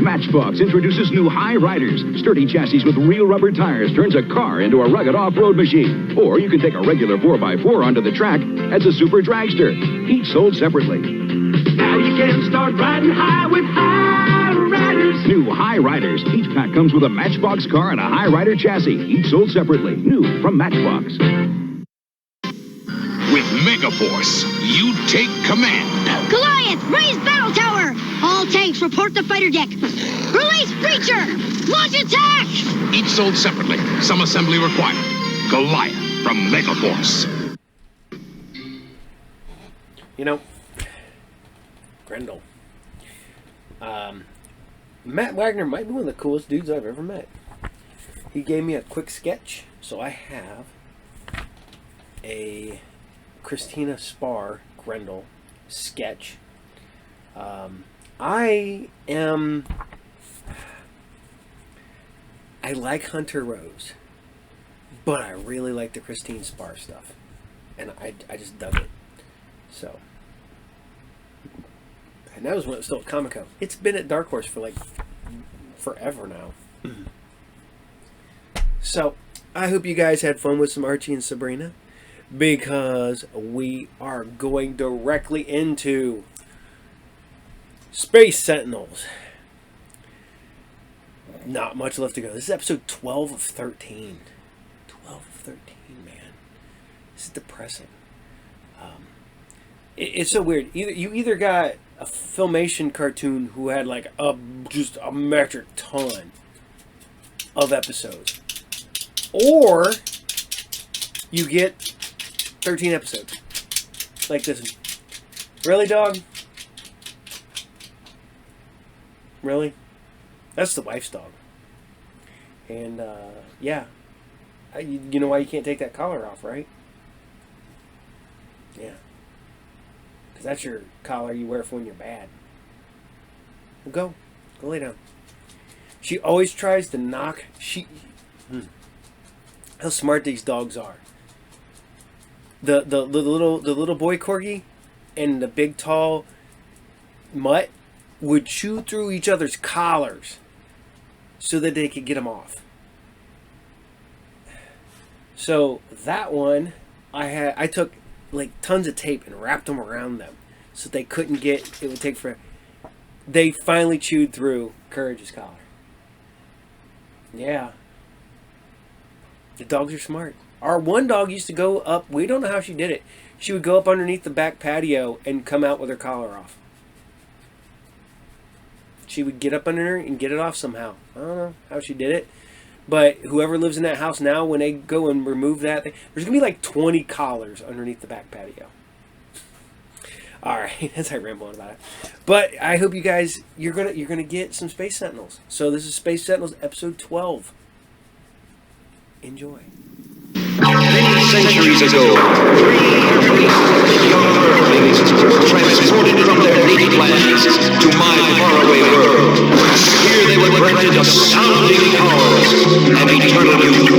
Matchbox introduces new High Riders. Sturdy chassis with real rubber tires turns a car into a rugged off-road machine. Or you can take a regular 4x4 onto the track as a super dragster. Each sold separately. Now you can start riding high with High Riders. New High Riders. Each pack comes with a Matchbox car and a High Rider chassis. Each sold separately. New from Matchbox. With Megaforce, you take command. Goliath, raise battle tower! All tanks report to fighter deck. Release breacher! Launch attack! Each sold separately. Some assembly required. Goliath from Megaforce. You know, Grendel. Matt Wagner might be one of the coolest dudes I've ever met. He gave me a quick sketch, so I have a Christina Spar Grendel sketch. I like Hunter Rose, but I really like the Christine Spar stuff, and I just dug it. So, and that was when it was still at Comic-Con. It's been at Dark Horse for like forever now. So, I hope you guys had fun with some Archie and Sabrina, because we are going directly into Space Sentinels. Not much left to go. This is episode 12 of 13. 12 of 13, man. This is depressing. It's so weird. You either got a Filmation cartoon who had like just a metric ton of episodes, or you get 13 episodes like this one. Really, dog? Really? That's the wife's dog. And yeah, you know why you can't take that collar off, right? Yeah, because that's your collar you wear for when you're bad. Well, go lay down. She always tries to knock... How smart these dogs are. The little boy corgi and the big tall mutt would chew through each other's collars so that they could get them off. So that one, I took like tons of tape and wrapped them around them so they couldn't get. It would take for. They finally chewed through Courage's collar. Yeah. The dogs are smart. Our one dog used to go up. We don't know how she did it. She would go up underneath the back patio and come out with her collar off. She would get up under her and get it off somehow. I don't know how she did it. But whoever lives in that house now, when they go and remove that thing, there's going to be like 20 collars underneath the back patio. Alright, as I ramble on about it. But I hope you guys, you're gonna get some Space Sentinels. So this is Space Sentinels episode 12. Enjoy. Many centuries ago, 3 young earthlings were transported from their native lands to my faraway world. Here they were granted astounding powers and eternal youth.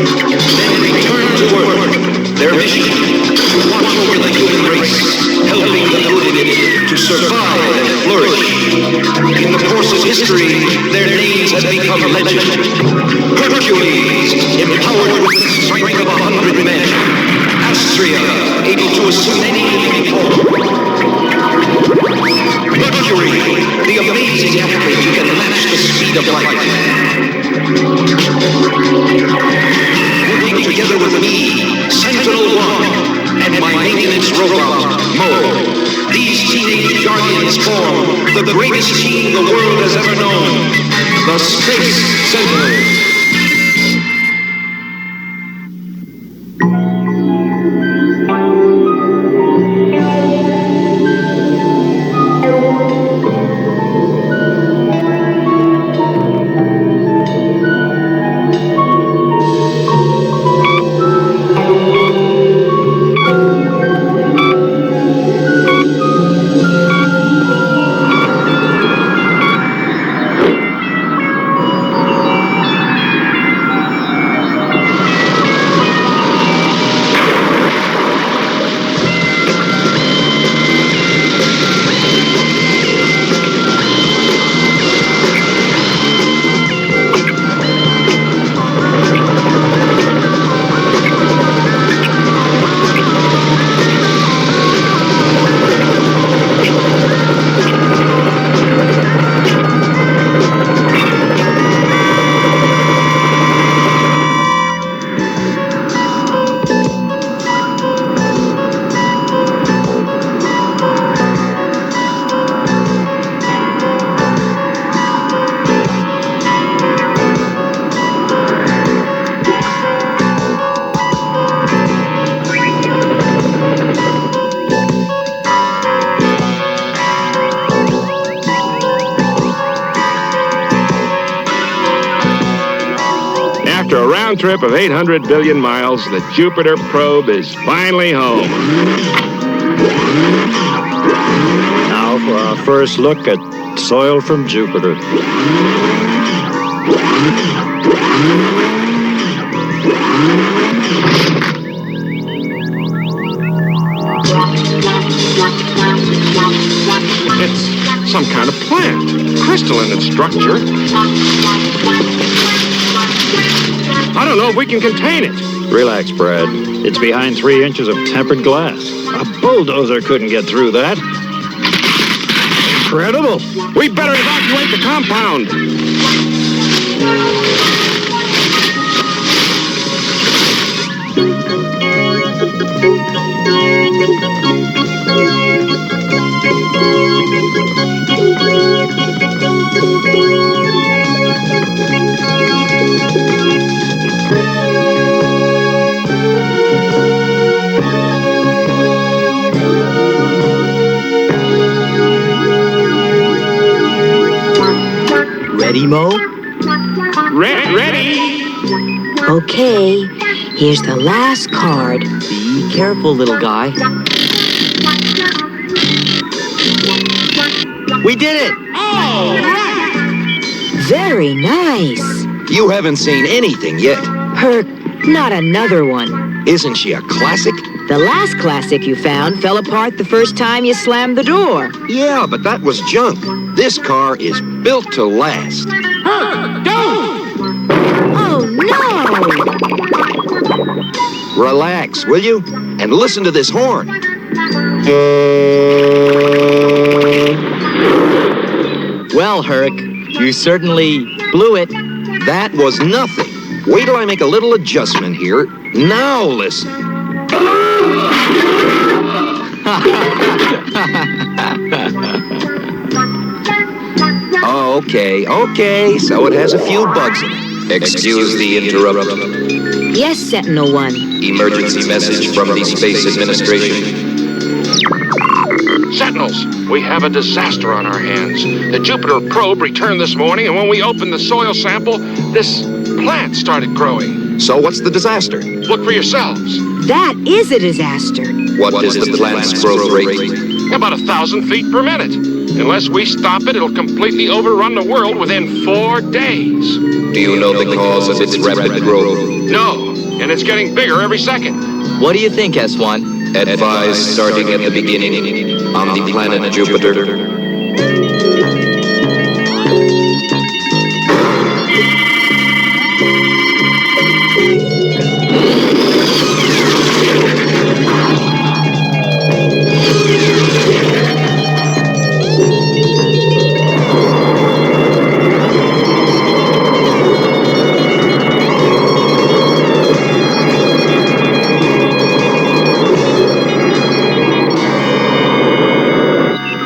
Then returned to Earth. Their mission, to watch over the human race, helping the good in it to survive and flourish. In the course of history, their names have become legend. Hercules, empowered with the strength of 100 men. Astrea, able to assume any living form. Mercury, the amazing athlete who can match the speed of light. Working together with me, Sentinel 1, and my maintenance robot, Mo. These teenage guardians form the greatest team the world has ever known, the Space Sentinels. After a round trip of 800 billion miles, the Jupiter probe is finally home. Now for our first look at soil from Jupiter. It's some kind of plant, crystalline in structure. I don't know if we can contain it. Relax, Brad. It's behind 3 inches of tempered glass. A bulldozer couldn't get through that. Incredible. We better evacuate the compound. Ready, Mo? Ready. Okay, here's the last card. Be careful, little guy. We did it! Oh! Very nice. You haven't seen anything yet. Herc, not another one. Isn't she a classic? The last classic you found fell apart the first time you slammed the door. Yeah, but that was junk. This car is built to last. Herc, don't! Oh, no! Relax, will you? And listen to this horn. Well, Herc, you certainly blew it. That was nothing. Wait till I make a little adjustment here. Now listen. Okay, so it has a few bugs in it. Excuse the interruption. Yes, Sentinel One. Emergency message from the Space Administration. Sentinels, we have a disaster on our hands. The Jupiter probe returned this morning, and when we opened the soil sample, this plant started growing. So what's the disaster? Look for yourselves. That is a disaster. What is the plant's growth rate? About 1,000 feet per minute. Unless we stop it, it'll completely overrun the world within 4 days. Do you know the cause of its rapid growth? No, and it's getting bigger every second. What do you think, S1? Advise starting at the beginning on the planet Jupiter.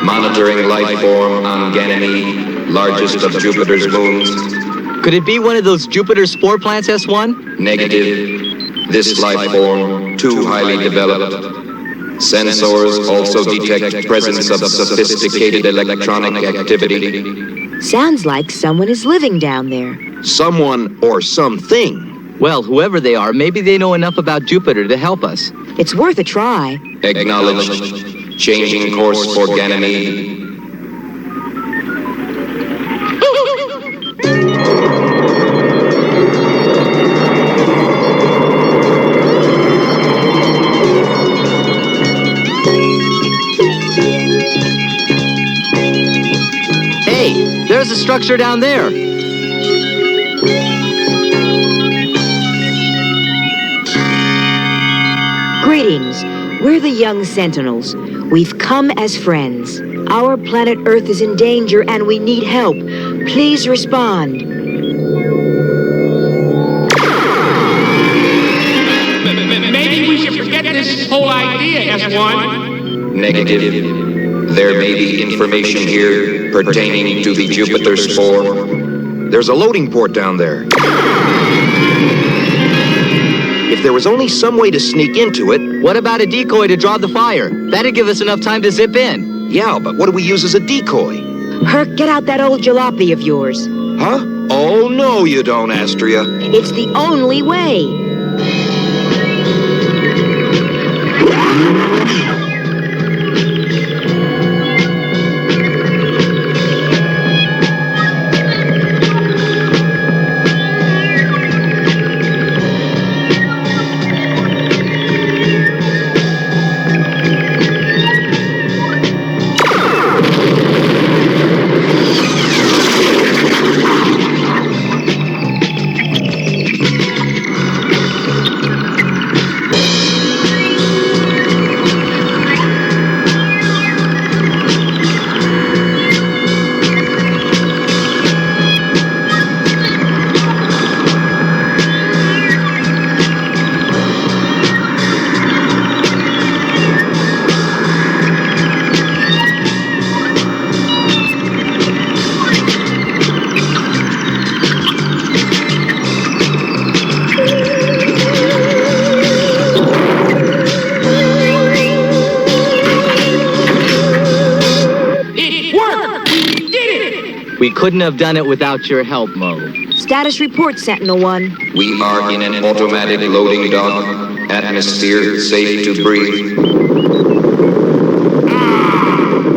Monitoring life form on Ganymede, largest of Jupiter's moons. Could it be one of those Jupiter spore plants, S1? Negative. This life form, too highly developed. Sensors also detect presence of sophisticated electronic activity. Sounds like someone is living down there. Someone or something. Well, whoever they are, maybe they know enough about Jupiter to help us. It's worth a try. Acknowledged. Changing course for Ganymede. Hey, there's a structure down there. Greetings. We're the young Sentinels. We've come as friends. Our planet Earth is in danger and we need help. Please respond. Maybe we should forget this whole idea, S1. Negative. There may be information here pertaining to the Jupiter spore. There's a loading port down there. If there was only some way to sneak into it... What about a decoy to draw the fire? That'd give us enough time to zip in. Yeah, but what do we use as a decoy? Herc, get out that old jalopy of yours. Huh? Oh, no, you don't, Astria. It's the only way. We couldn't have done it without your help, Mo. Status report, Sentinel One. We are in an automatic loading dock. Atmosphere safe to breathe.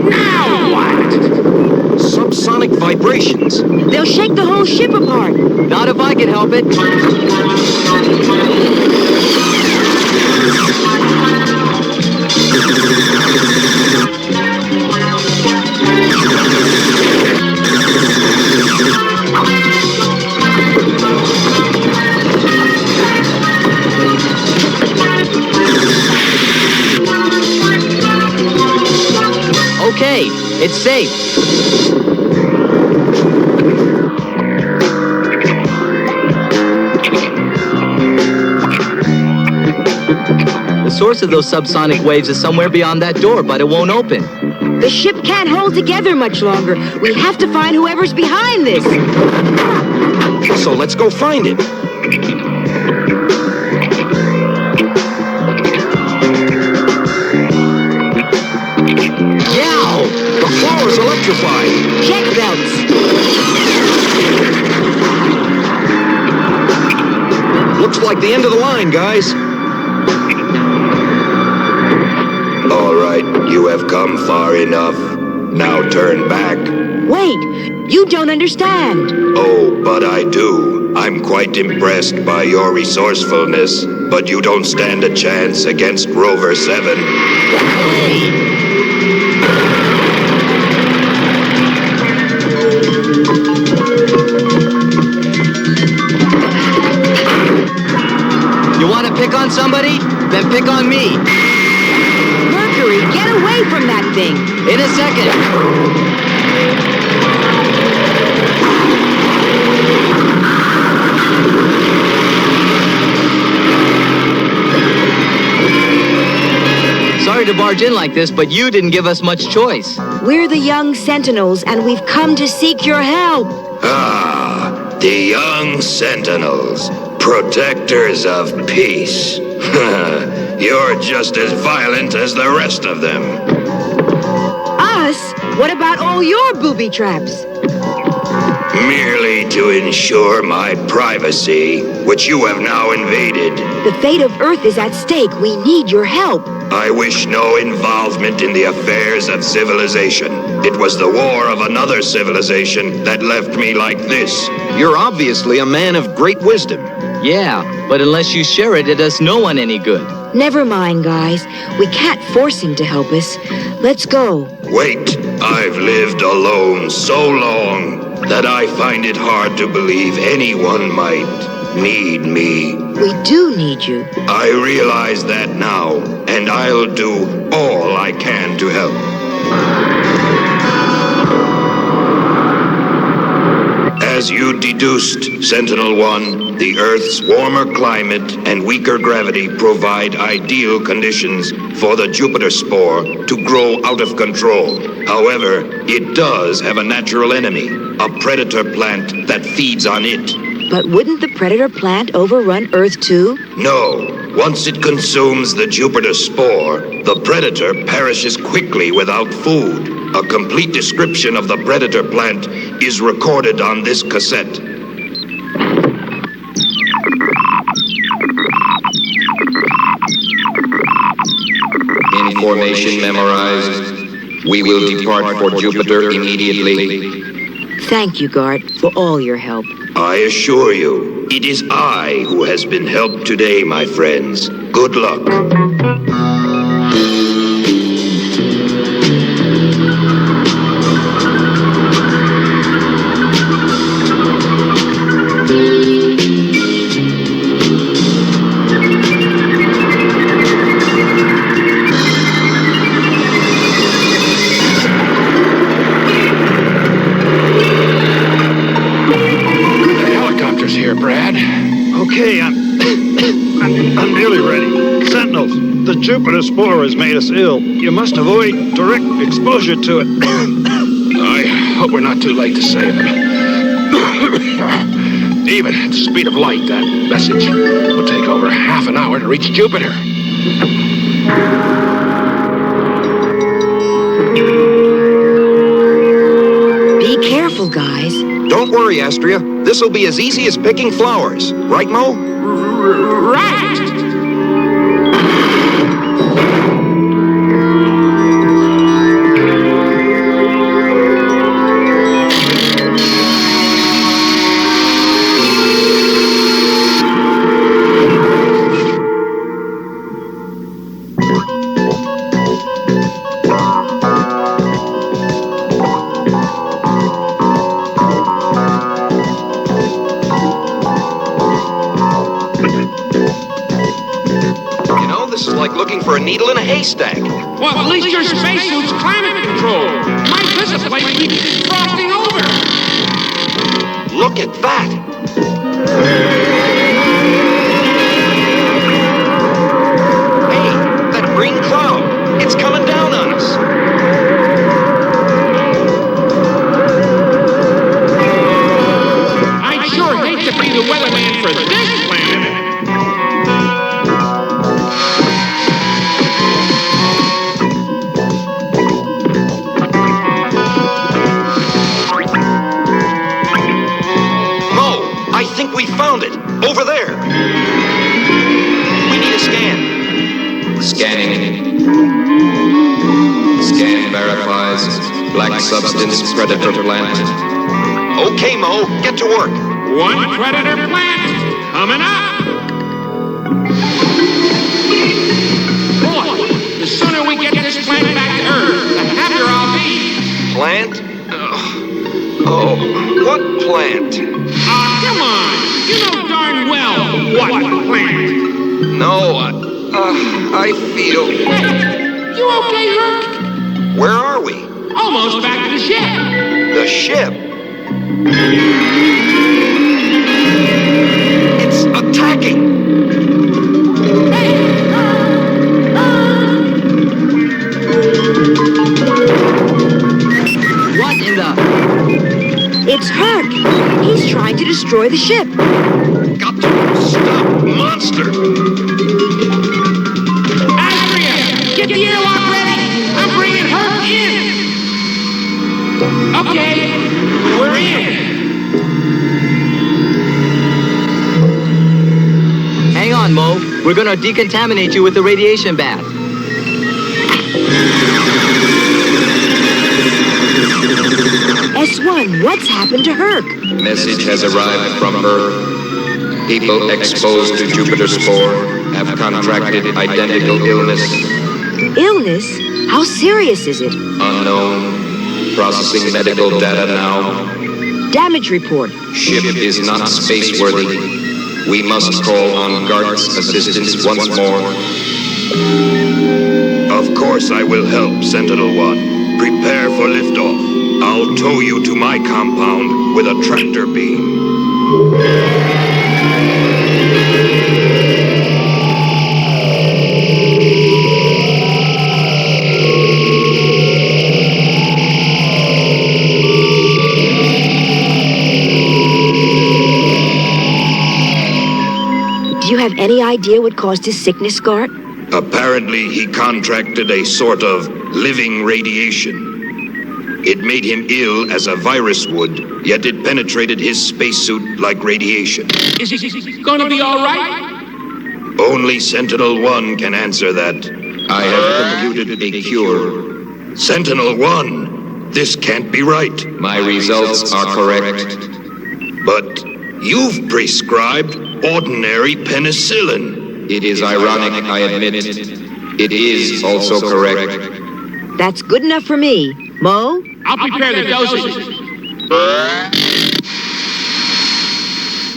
Now what? Subsonic subsonic vibrations. They'll shake the whole ship apart. Not if I can help it. Okay, it's safe. The source of those subsonic waves is somewhere beyond that door, but it won't open. The ship can't hold together much longer. We have to find whoever's behind this. So let's go find it. Yow! The floor is electrified. Check belts. Looks like the end of the line, guys. All right, you have come far enough. Now turn back. Wait, you don't understand. Oh, but I do. I'm quite impressed by your resourcefulness, but you don't stand a chance against Rover 7. You want to pick on somebody? Then pick on me. Mercury, get away from that thing. In a second. Sorry to barge in like this, but you didn't give us much choice. We're the young Sentinels, and we've come to seek your help. Ah, the young Sentinels, protectors of peace. You're just as violent as the rest of them. Us? What about all your booby traps? Merely to ensure my privacy, which you have now invaded. The fate of Earth is at stake. We need your help. I wish no involvement in the affairs of civilization. It was the war of another civilization that left me like this. You're obviously a man of great wisdom. Yeah, but unless you share it, it does no one any good. Never mind, guys. We can't force him to help us. Let's go. Wait, I've lived alone so long that I find it hard to believe anyone might need me. We do need you. I realize that now, and I'll do all I can to help. As you deduced, Sentinel-1, the Earth's warmer climate and weaker gravity provide ideal conditions for the Jupiter spore to grow out of control. However, it does have a natural enemy, a predator plant that feeds on it. But wouldn't the predator plant overrun Earth too? No. Once it consumes the Jupiter spore, the predator perishes quickly without food. A complete description of the predator plant is recorded on this cassette. Information memorized. We will depart for Jupiter immediately. Thank you, Gart, for all your help. I assure you, it is I who has been helped today, my friends. Good luck. Okay, I'm nearly ready. Sentinels, the Jupiter spore has made us ill. You must avoid direct exposure to it. I hope we're not too late to save them. Even at the speed of light, that message will take over half an hour to reach Jupiter. Be careful, guys. Don't worry, Astria. This'll be as easy as picking flowers. Right, Mo? Right! looking for a needle in a haystack. Well, at least your spacesuit's climate control. My visit place keeps frosting over. Look at that. Hey, that green cloud. It's coming down on us. I'd sure hate to be the weatherman for this planet. I think we found it. Over there. We need a scan. Scanning. Scan verifies black substance predator plant. Okay, Mo. Get to work. One predator plant coming up. Boy, the sooner we get this plant back to Earth, the happier I'll be. Plant? Oh, what plant? Come on! You know darn well what plant. No, I feel... You okay, Herc? Where are we? Almost back to the ship. The ship? It's attacking! What in the... It's Herc. He's trying to destroy the ship. Got to stop, monster! Astria, get the airlock ready. I'm bringing Herc in. Okay, we're in. Hang on, Mo. We're gonna decontaminate you with the radiation bath. S1, what's happened to Herc? Message has arrived from Earth. People exposed to Jupiter spore have contracted identical illness. Illness? How serious is it? Unknown. Processing medical data now. Damage report. Ship is not space-worthy. We must call on Gart's assistance once more. Of course I will help, Sentinel-1. Prepare for liftoff. I'll tow you to my compound with a tractor beam. Do you have any idea what caused his sickness, Gart? Apparently, he contracted a sort of living radiation. It made him ill as a virus would, yet it penetrated his spacesuit like radiation. Is he gonna be all right? Only Sentinel-1 can answer that. I have computed a cure. Sentinel-1, this can't be right. My results are correct. But you've prescribed ordinary penicillin. It is ironic, I admit. It is also correct. That's good enough for me. Mo? I'll prepare the dosage.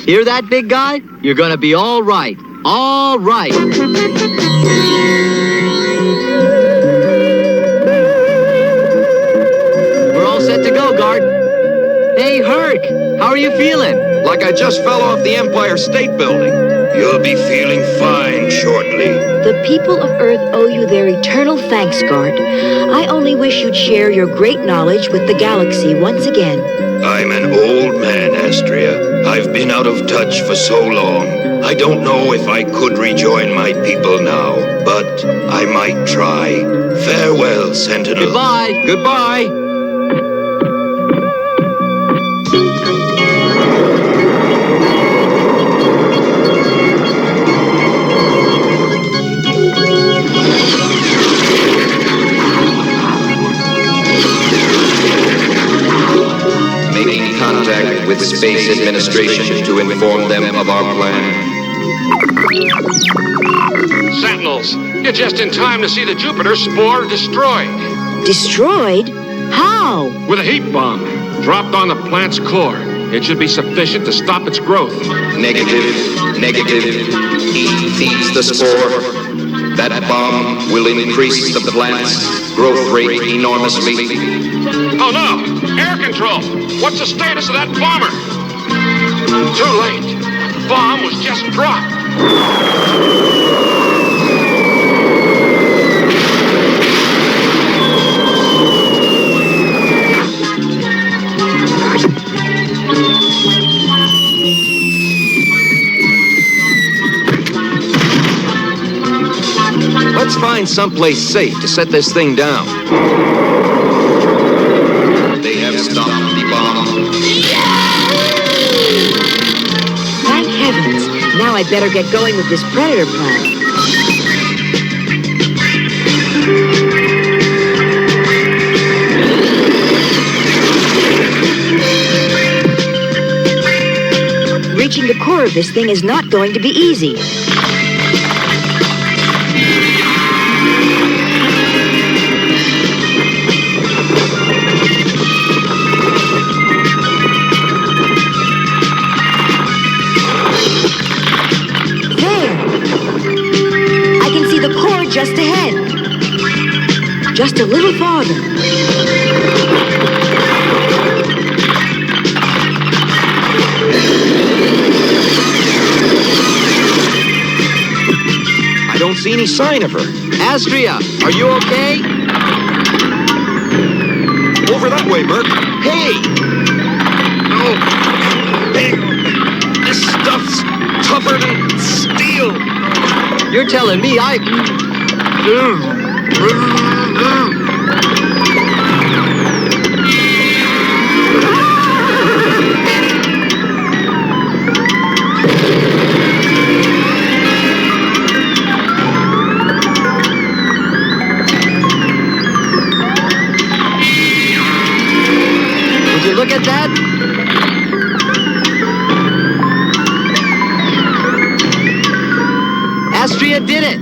Hear that, big guy? You're gonna be all right. All right. We're all set to go, Gart. Hey, Herc, how are you feeling? Like I just fell off the Empire State Building. You'll be feeling fine shortly. The people of Earth owe you their eternal thanks, Gart. I only wish you'd share your great knowledge with the galaxy once again. I'm an old man, Astria. I've been out of touch for so long. I don't know if I could rejoin my people now, but I might try. Farewell, Sentinel. Goodbye. Goodbye. With Space Administration to inform them of our plan. Sentinels, you're just in time to see the Jupiter spore destroyed. Destroyed? How? With a heat bomb dropped on the plant's core. It should be sufficient to stop its growth. Negative. Heat feeds the spore. That bomb will increase the plant's growth rate enormously. Oh no! Air control! What's the status of that bomber? Too late. The bomb was just dropped. Let's find someplace safe to set this thing down. They have stopped the bomb. Thank heavens. Now I'd better get going with this predator plan. Reaching the core of this thing is not going to be easy. Just ahead. Just a little farther. I don't see any sign of her. Astria, are you okay? Over that way, Bert. Hey! Oh! Hey! This stuff's tougher than steel! You're telling me Would you look at that? Astria did it!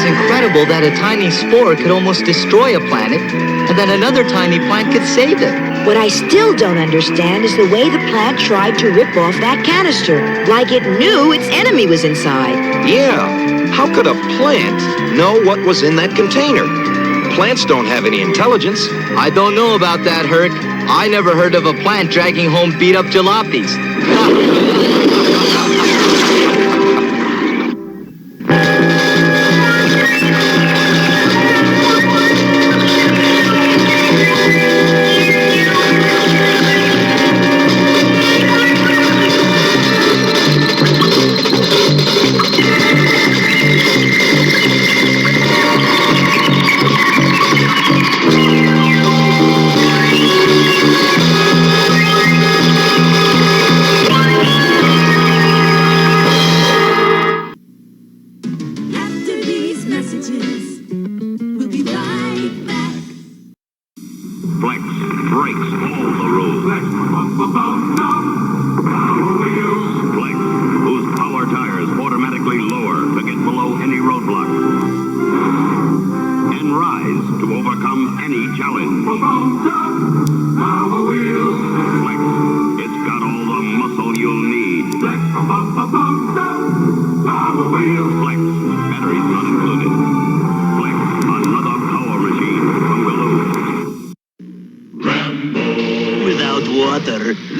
Incredible that a tiny spore could almost destroy a planet, and then another tiny plant could save it. What I still don't understand is the way the plant tried to rip off that canister, like it knew its enemy was inside. Yeah, how could a plant know what was in that container? Plants don't have any intelligence. I don't know about that, Herc. I never heard of a plant dragging home beat-up jalopies.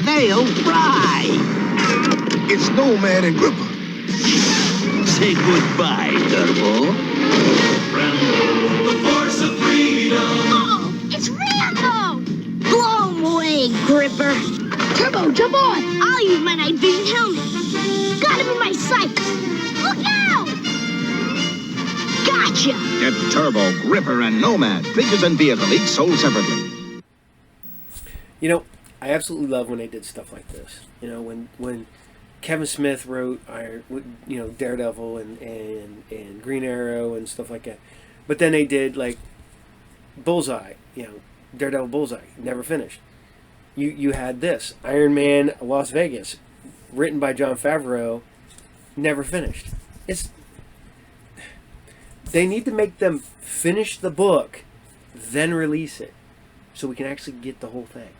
They'll fry. It's Nomad and Gripper. Say goodbye, Turbo. The force of freedom. Oh, it's Rambo! Blow him away, Gripper. Turbo, jump on. I'll use my night vision helmet. Got him in my sights. Look out! Gotcha! Get Turbo, Gripper, and Nomad. Figures and vehicle each sold separately. You know, I absolutely love when they did stuff like this. You know, when Kevin Smith wrote Daredevil and Green Arrow and stuff like that. But then they did like Bullseye, Daredevil Bullseye, never finished. You had this, Iron Man Las Vegas, written by Jon Favreau, never finished. They need to make them finish the book, then release it, so we can actually get the whole thing.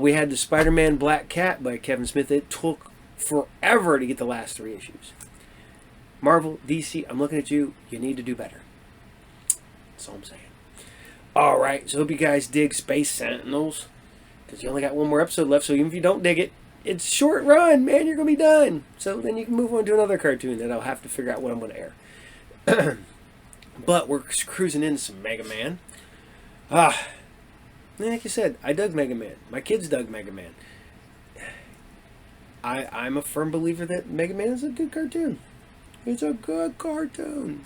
We had the Spider-Man Black Cat by Kevin Smith. It took forever to get the last 3 issues. Marvel, DC, I'm looking at you. You need to do better. That's all I'm saying. Alright, so hope you guys dig Space Sentinels. Because you only got one more episode left, so even if you don't dig it, it's a short run, man. You're going to be done. So then you can move on to another cartoon that I'll have to figure out what I'm going to air. But we're cruising into some MegaMan. Like you said, I dug MegaMan. My kids dug MegaMan. I'm a firm believer that MegaMan is a good cartoon. It's a good cartoon.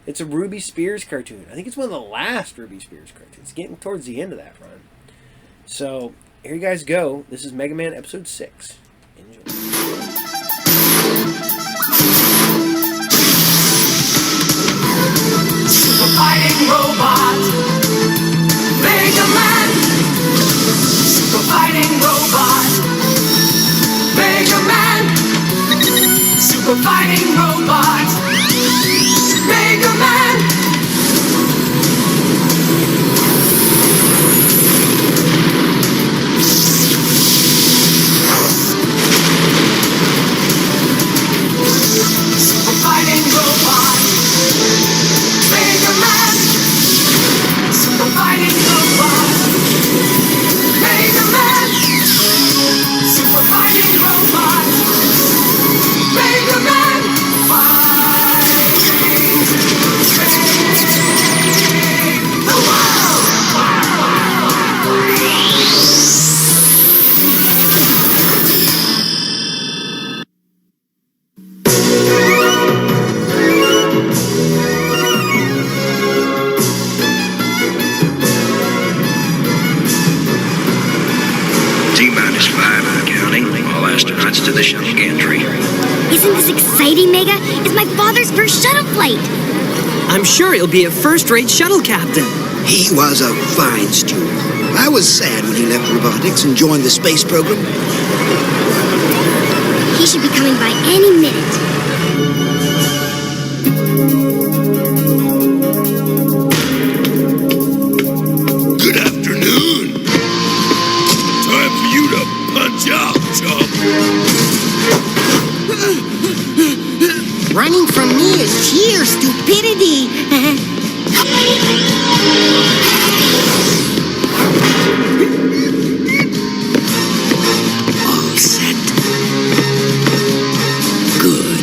It's a Ruby Spears cartoon. I think it's one of the last Ruby Spears cartoons. It's getting towards the end of that run. So, here you guys go. This is MegaMan Episode 6. Enjoy. Super fighting robot, MegaMan. Super fighting robot, MegaMan. Super fighting robot, MegaMan. Super fighting robot, MegaMan. Super fighting robot, MegaMan. Super fighting robot, MegaMan. Fighting to save the world. T-minus 5 and counting. All astronauts to the shuttle gantry. Isn't this exciting, Mega? It's my father's first shuttle flight. I'm sure he'll be a first-rate shuttle captain. He was a fine student. I was sad when he left robotics and joined the space program. He should be coming by any minute. Good afternoon. Time for you to punch out, chump. Running from me is sheer stupidity. All set. Good.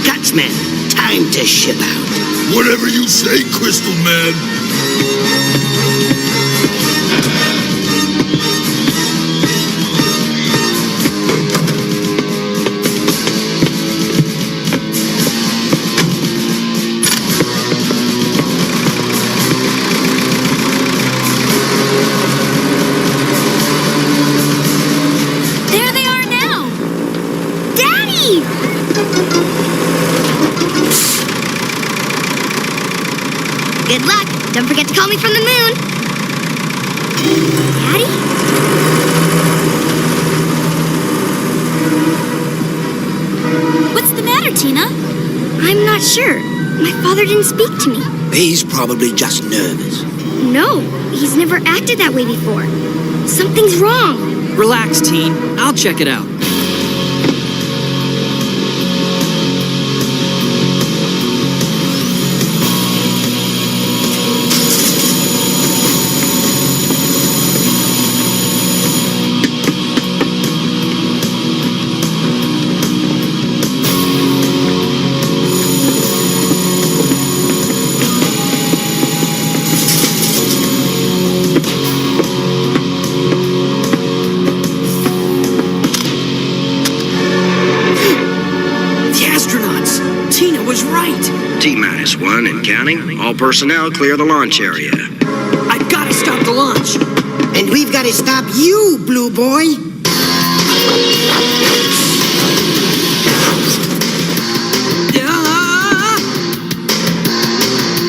Gutsman, time to ship out. Whatever you say, Crystal Man. There they are now. Daddy! Good luck. Don't forget to call me from the moon. Daddy? What's the matter, Tina? I'm not sure. My father didn't speak to me. He's probably just nervous. No, he's never acted that way before. Something's wrong. Relax, teen. I'll check it out. T-minus 1 and counting. All personnel clear the launch area. I've got to stop the launch. And we've got to stop you, Blue Boy.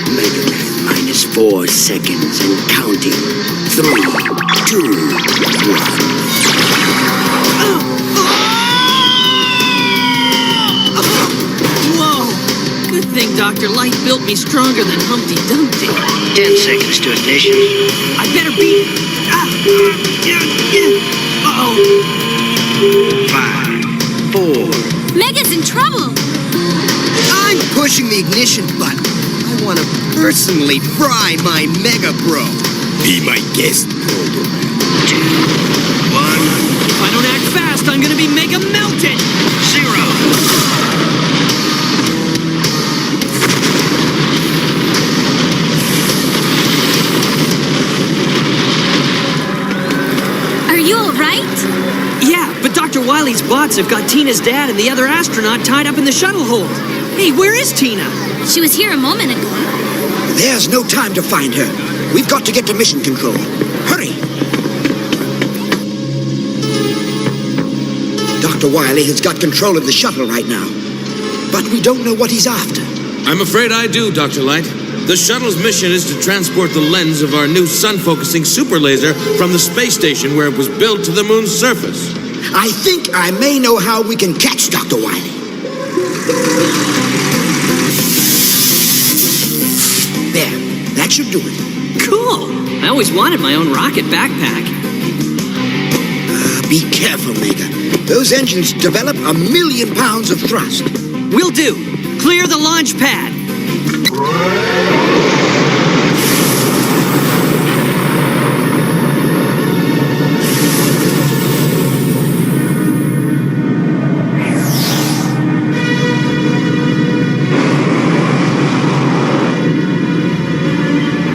MegaMan minus 4 seconds and counting. 3, 2, 1. Whoa! Good thing, Dr. Light built me stronger than Humpty Dumpty. 10 seconds to ignition. I better be... Uh-oh. 5, 4. Mega's in trouble. I'm pushing the ignition button. I want to personally fry my Mega Bro. Be my guest, Proto Man. 2, 1. If I don't act fast, I'm gonna be Mega Melted. 0. Are you all right? Yeah, but Dr. Wily's bots have got Tina's dad and the other astronaut tied up in the shuttle hold. Hey, where is Tina? She was here a moment ago. There's no time to find her. We've got to get to mission control. Hurry! Dr. Wily has got control of the shuttle right now. But we don't know what he's after. I'm afraid I do, Dr. Light. The shuttle's mission is to transport the lens of our new sun-focusing super laser from the space station where it was built to the moon's surface. I think I may know how we can catch Dr. Wily. There, that should do it. Cool. I always wanted my own rocket backpack. Be careful, Mega. Those engines develop 1,000,000 pounds of thrust. Will do. Clear the launch pad.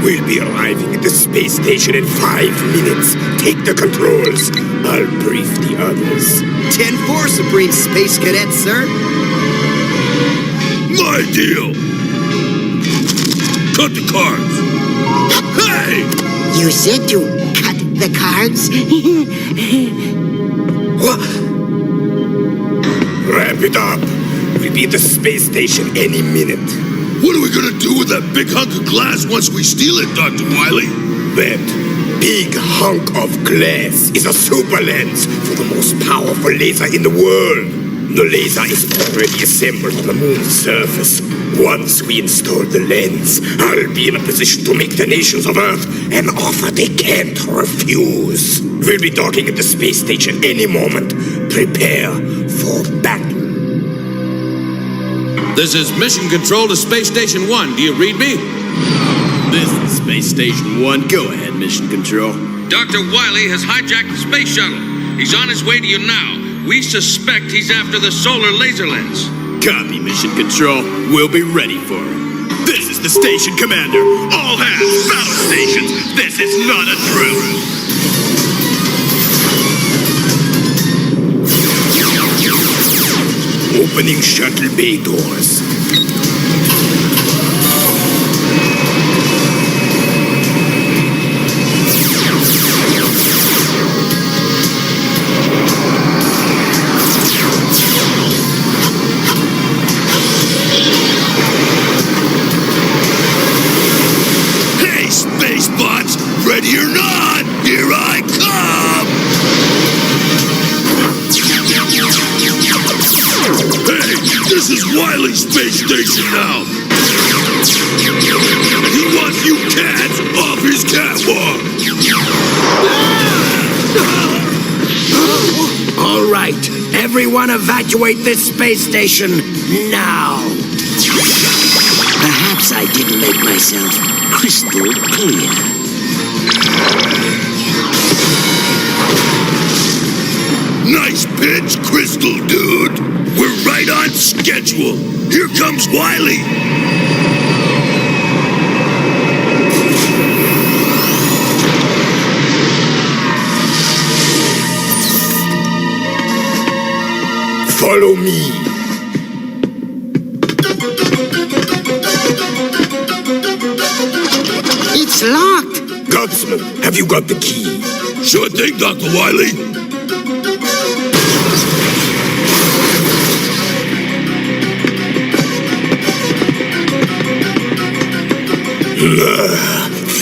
We'll be arriving at the space station in 5 minutes. Take the controls. I'll brief the others. 10-4, Supreme Space Cadet, sir. My deal. Cut the cards. Hey! You said to cut the cards? What? Wrap it up. We'll be at the space station any minute. What are we gonna do with that big hunk of glass once we steal it, Dr. Wily? That big hunk of glass is a super lens for the most powerful laser in the world. The laser is already assembled on the moon's surface. Once we install the lens, I'll be in a position to make the nations of Earth an offer they can't refuse. We'll be docking at the space station any moment. Prepare for battle. This is Mission Control to Space Station 1. Do you read me? This is Space Station 1. Go ahead, Mission Control. Dr. Wily has hijacked the space shuttle. He's on his way to you now. We suspect he's after the solar laser lens. Copy, Mission Control. We'll be ready for him. This is the station commander. All hands, battle stations. This is not a drill. Opening shuttle bay doors. Hey, space bots! Ready or not, here I come! Hey, this is Wily's space station now! He wants you cats off his catwalk! All right, everyone evacuate this space station now. Perhaps I didn't make myself crystal clear. Nice pitch, Crystal Dude! We're right on schedule! Here comes Wily! Follow me. It's locked. Gutsman, have you got the key? Sure thing, Dr. Wily.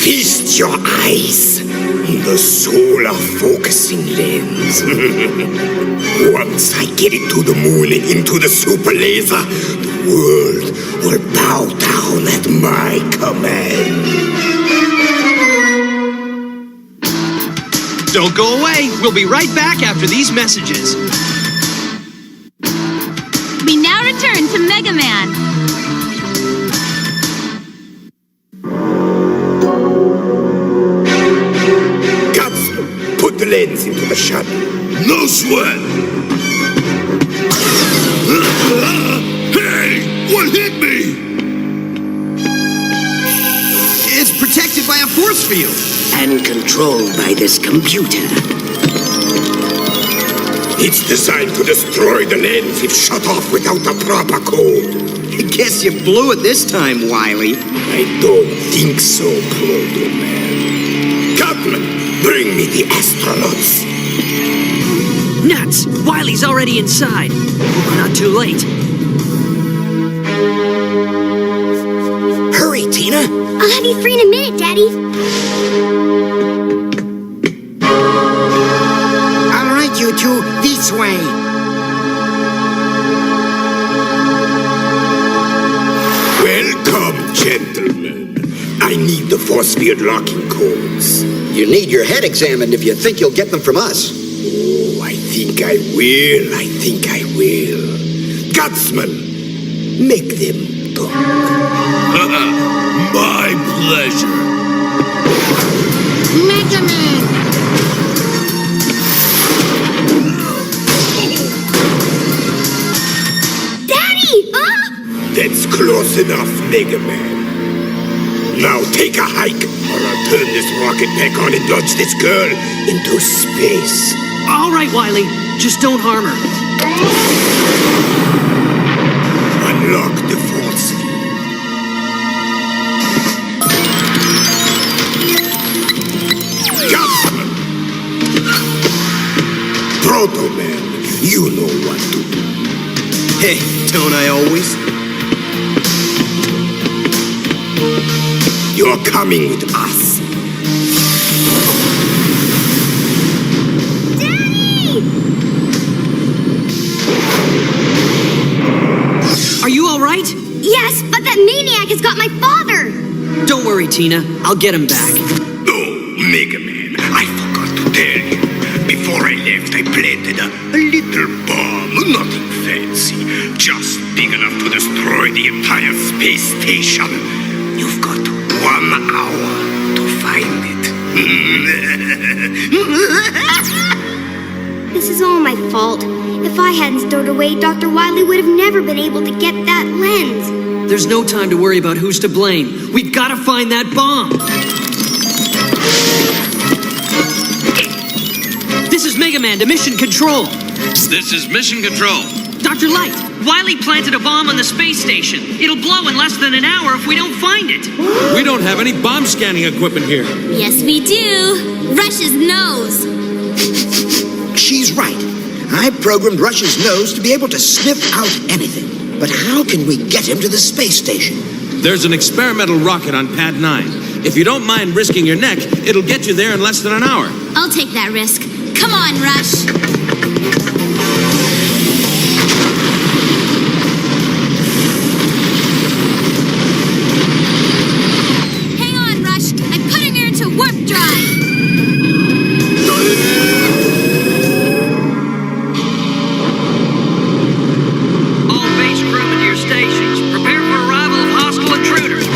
Feast your eyes on the solar focusing lens. Once I get it to the moon and into the super laser, the world will bow down at my command. Don't go away. We'll be right back after these messages. We now return to MegaMan. Put the lens into the shuttle. No sweat! Hey! What hit me? It's protected by a force field. And controlled by this computer. It's designed to destroy the lens if shut off without the proper code. Guess you blew it this time, Wily. I don't think so, Proto Man. Captain, bring me the astronauts. Nuts! Wily's already inside. We're not too late. Hurry, Tina. I'll have you free in a minute, Daddy. All right, you two, this way. Welcome, gentlemen. I need the force field locking codes. You need your head examined if you think you'll get them from us. Oh, I think I will. Gutsman, make them talk. My pleasure. MegaMan! Daddy! That's close enough, MegaMan. Now take a hike, or I'll turn this rocket back on and launch this girl into space. All right, Wily. Just don't harm her. Unlock the force field. Gutsman! Proto Man, you know what to do. Hey, don't I always? You're coming with us. Daddy! Are you all right? Yes, but that maniac has got my father! Don't worry, Tina. I'll get him back. Oh, MegaMan, I forgot to tell you. Before I left, I planted a little bomb. Nothing fancy. Just big enough to destroy the entire space station. You've got 1 hour to find it. This is all my fault. If I hadn't stowed away, Dr. Wily would have never been able to get that lens. There's no time to worry about who's to blame. We've got to find that bomb. This is MegaMan to Mission Control. This is Mission Control. Dr. Light, Wily planted a bomb on the space station. It'll blow in less than an hour if we don't find it. We don't have any bomb scanning equipment here. Yes, we do. Rush's nose. She's right. I programmed Rush's nose to be able to sniff out anything. But how can we get him to the space station? There's an experimental rocket on Pad 9. If you don't mind risking your neck, it'll get you there in less than an hour. I'll take that risk. Come on, Rush. Hang on, Rush. I'm putting her into warp drive. All base crew into your stations. Prepare for arrival of hostile intruders.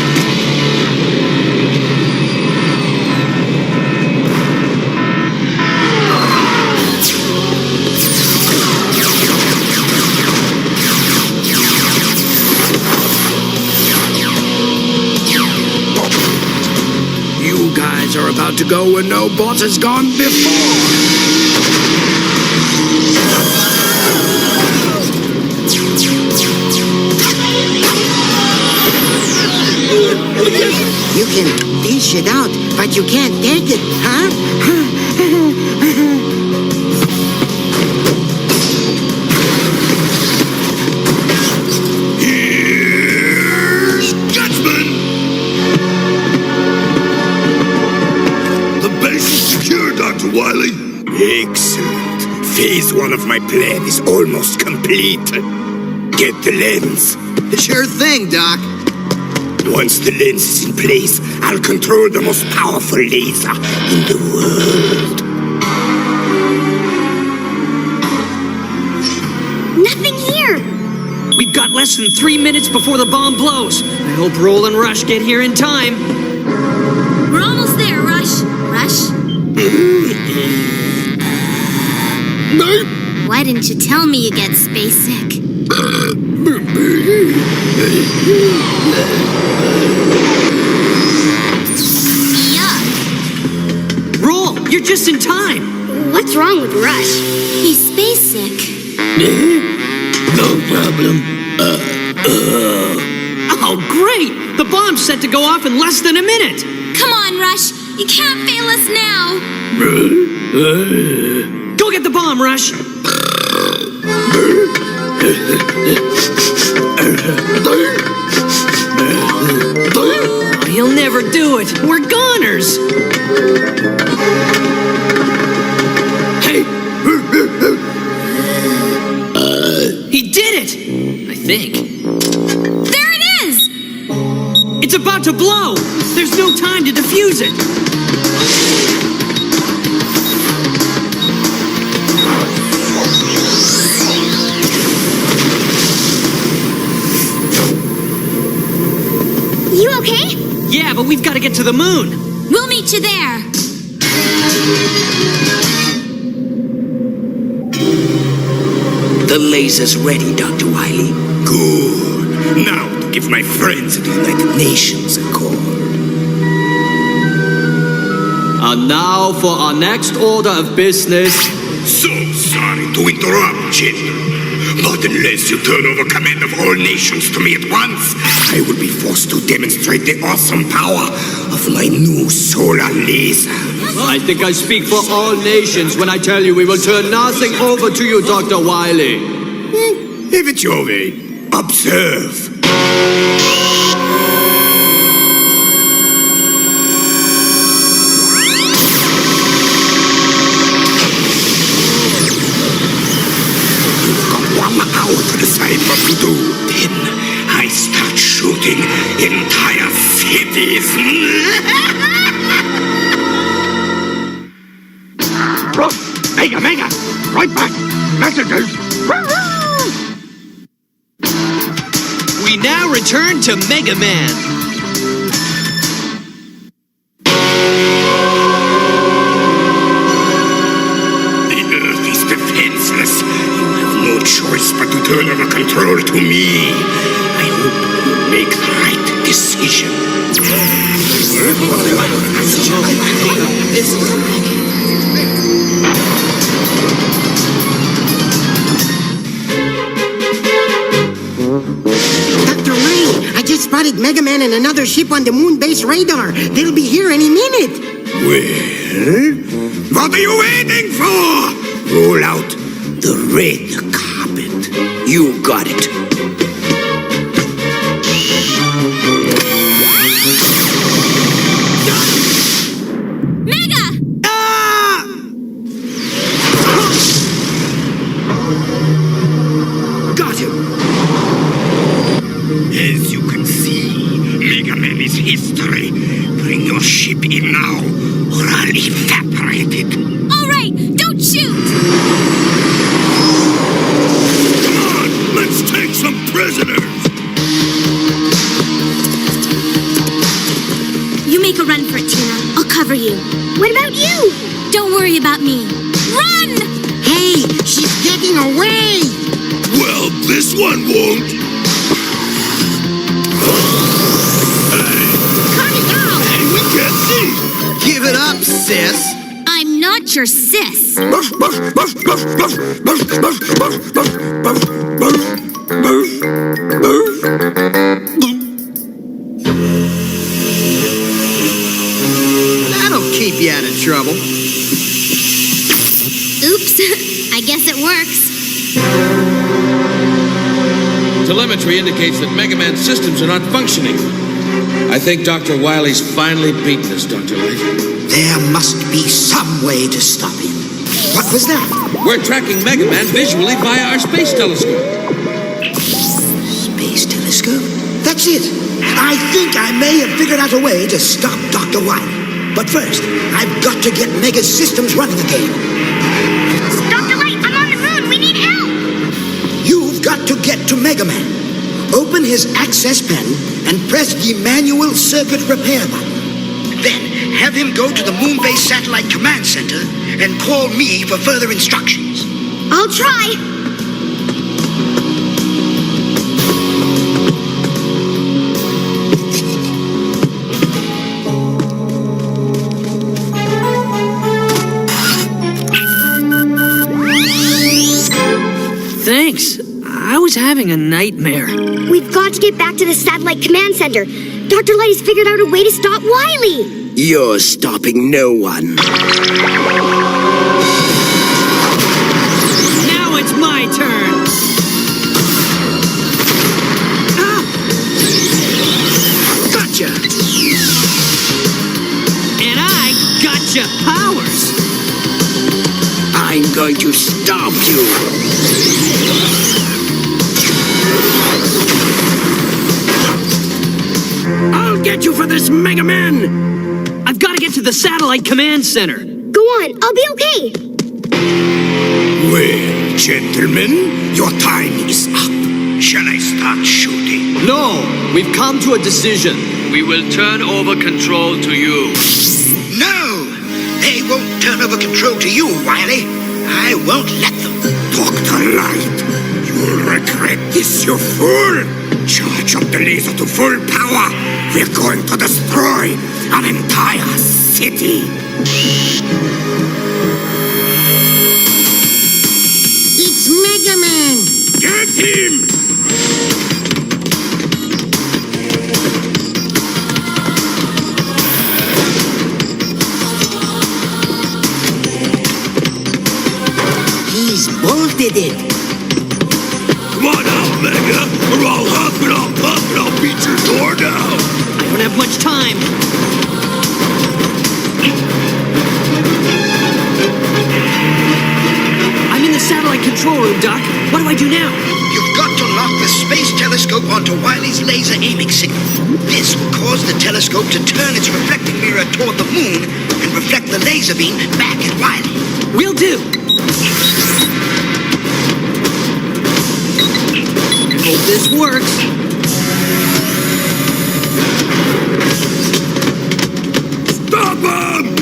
You guys are about to go where no boss has gone before. You can dish it out, but you can't take it, huh? Here's Gutsman! Wily? Excellent. Phase 1 of my plan is almost complete. Get the lens. Sure thing, Doc. Once the lens is in place, I'll control the most powerful laser in the world. Nothing here. We've got less than 3 minutes before the bomb blows. I hope Roll and Rush get here in time. We're almost there, Rush. Rush? Why didn't you tell me you get space sick? Yuck. Roll, you're just in time. What's wrong with Rush? He's space sick. No problem. Oh, great! The bomb's set to go off in less than a minute. Come on, Rush. You can't fail us now. Go get the bomb, Rush. Oh, he'll never do it. We're goners. Hey! He did it! I think. There it is! It's about to blow! There's no time to defuse it! You okay? Yeah, but we've got to get to the moon. We'll meet you there. The laser's ready, Dr. Wily. Good. Now to give my friends at the United Nations a call. And now for our next order of business. So sorry to interrupt, General. But unless you turn over command of all nations to me at once, I will be forced to demonstrate the awesome power of my new solar laser. I think I speak for all nations when I tell you we will turn nothing over to you, Dr. Wily. If it's your way, observe. To the side for Platoon. Then I start shooting entire cities. Mega! Right back! Messages! We now return to MegaMan. No choice but to turn over control to me. I hope you make the right decision. Dr. Wily, I just spotted MegaMan and another ship on the moon base radar. They'll be here any minute. Well, what are you waiting for? Roll out the red carpet. You got it. Mega! Ah! Got him. As you can see, MegaMan is history. Bring your ship in now, or I'll evaporate it. All right, don't shoot! Let's take some prisoners! You make a run for it, Tina. I'll cover you. What about you? Don't worry about me. Run! Hey, she's getting away! Well, this one won't. Cut it out! Hey, we can't see! Give it up, sis. I'm not your sis. That'll keep you out of trouble. Oops. I guess it works. Telemetry indicates that MegaMan's systems are not functioning. I think Dr. Wily's finally beaten us, Dr. Light. There must be some way to stop him. What was that? We're tracking MegaMan visually via our space telescope. Space telescope? That's it. I think I may have figured out a way to stop Dr. Wily. But first, I've got to get Mega's systems running again. Dr. Light, I'm on the moon. We need help. You've got to get to MegaMan. Open his access panel and press the manual circuit repair button. Then have him go to the Moon-based satellite command center and call me for further instructions. I'll try. Thanks. I was having a nightmare. We've got to get back to the satellite command center. Dr. Light has figured out a way to stop Wily. You're stopping no one. Now it's my turn. Ah! Gotcha. And I gotcha powers. I'm going to stop you. I'll get you for this, MegaMan! I've got to get to the satellite command center. Go on, I'll be okay. Well, gentlemen, your time is up. Shall I start shooting? No, we've come to a decision. We will turn over control to you. No! They won't turn over control to you, Wily. I won't let them. Dr. Light, you'll regret this, you fool! Charge up the laser to full power! We're going to destroy an entire city! It's MegaMan! Get him! He's bolted it. Come on out, Mega, or I'll huff and I'll puff and I'll beat your door down. I don't have much time. I'm in the satellite control room, Doc. What do I do now? You've got to lock the space telescope onto Wily's laser aiming signal. This will cause the telescope to turn its reflecting mirror toward the moon and reflect the laser beam back at Wily. Will do. Hope this works. Stop him!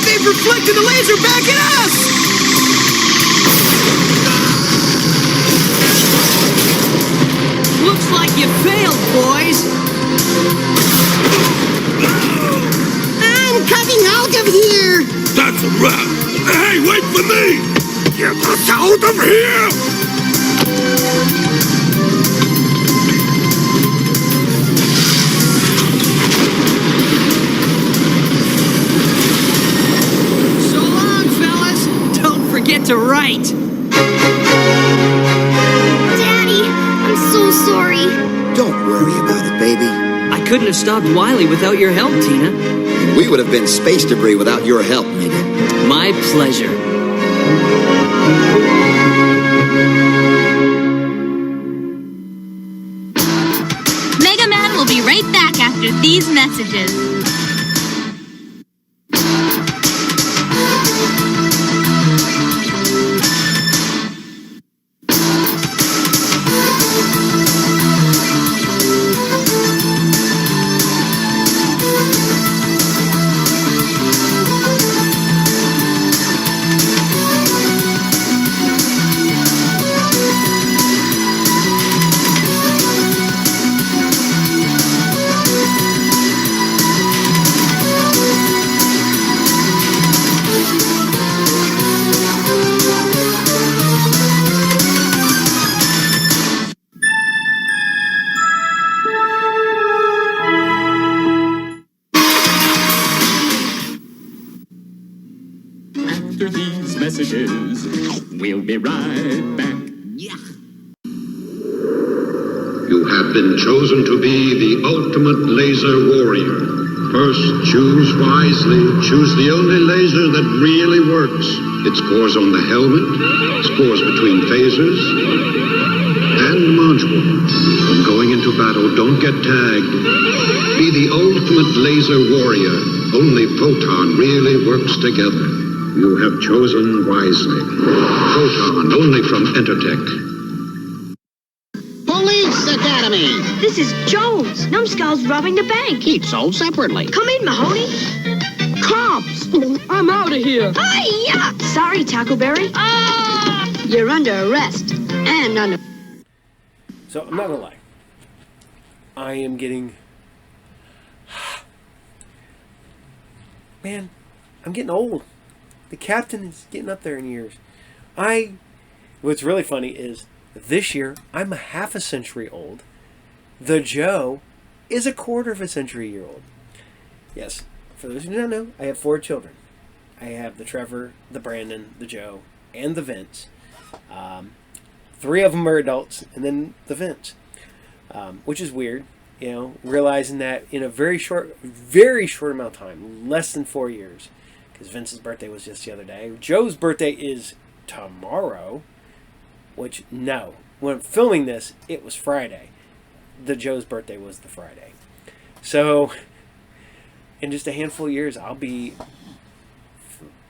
They've reflected the laser back at us! Looks like you failed, boys. I'm coming out of here! That's a wrap. Hey, wait for me! Get us out of here! So long, fellas. Don't forget to write. Daddy, I'm so sorry. Don't worry about it, baby. I couldn't have stopped Wily without your help, Tina. And we would have been space debris without your help, Mega. My pleasure. MegaMan will be right back after these messages. after these messages. We'll be right back. You have been chosen to be the ultimate laser warrior. First, choose wisely. Choose the only laser that really works. It scores on the helmet, scores between phasers, and module. When going into battle, don't get tagged. Be the ultimate laser warrior. Only Photon really works together. You have chosen wisely. Photon, only from Entertech. Police Academy! This is Jones. Numbskull's robbing the bank. Each sold separately. Come in, Mahoney. Cops! I'm out of here. Hi-ya! Sorry, Tackleberry. You're under arrest. And under... So, I'm not gonna lie. I am getting... Man, I'm getting old. The captain is getting up there in years. What's really funny is, this year, I'm a half a century old. The Joe is a quarter of a century year old. Yes, for those who do not know, I have 4 children. I have the Trevor, the Brandon, the Joe, and the Vince. 3 of them are adults, and then the Vince. Which is weird, you know, realizing that in a very short amount of time, less than 4 years, because Vince's birthday was just the other day. Joe's birthday is tomorrow. Which, no. When I'm filming this, it was Friday. The Joe's birthday was the Friday. So, in just a handful of years, I'll be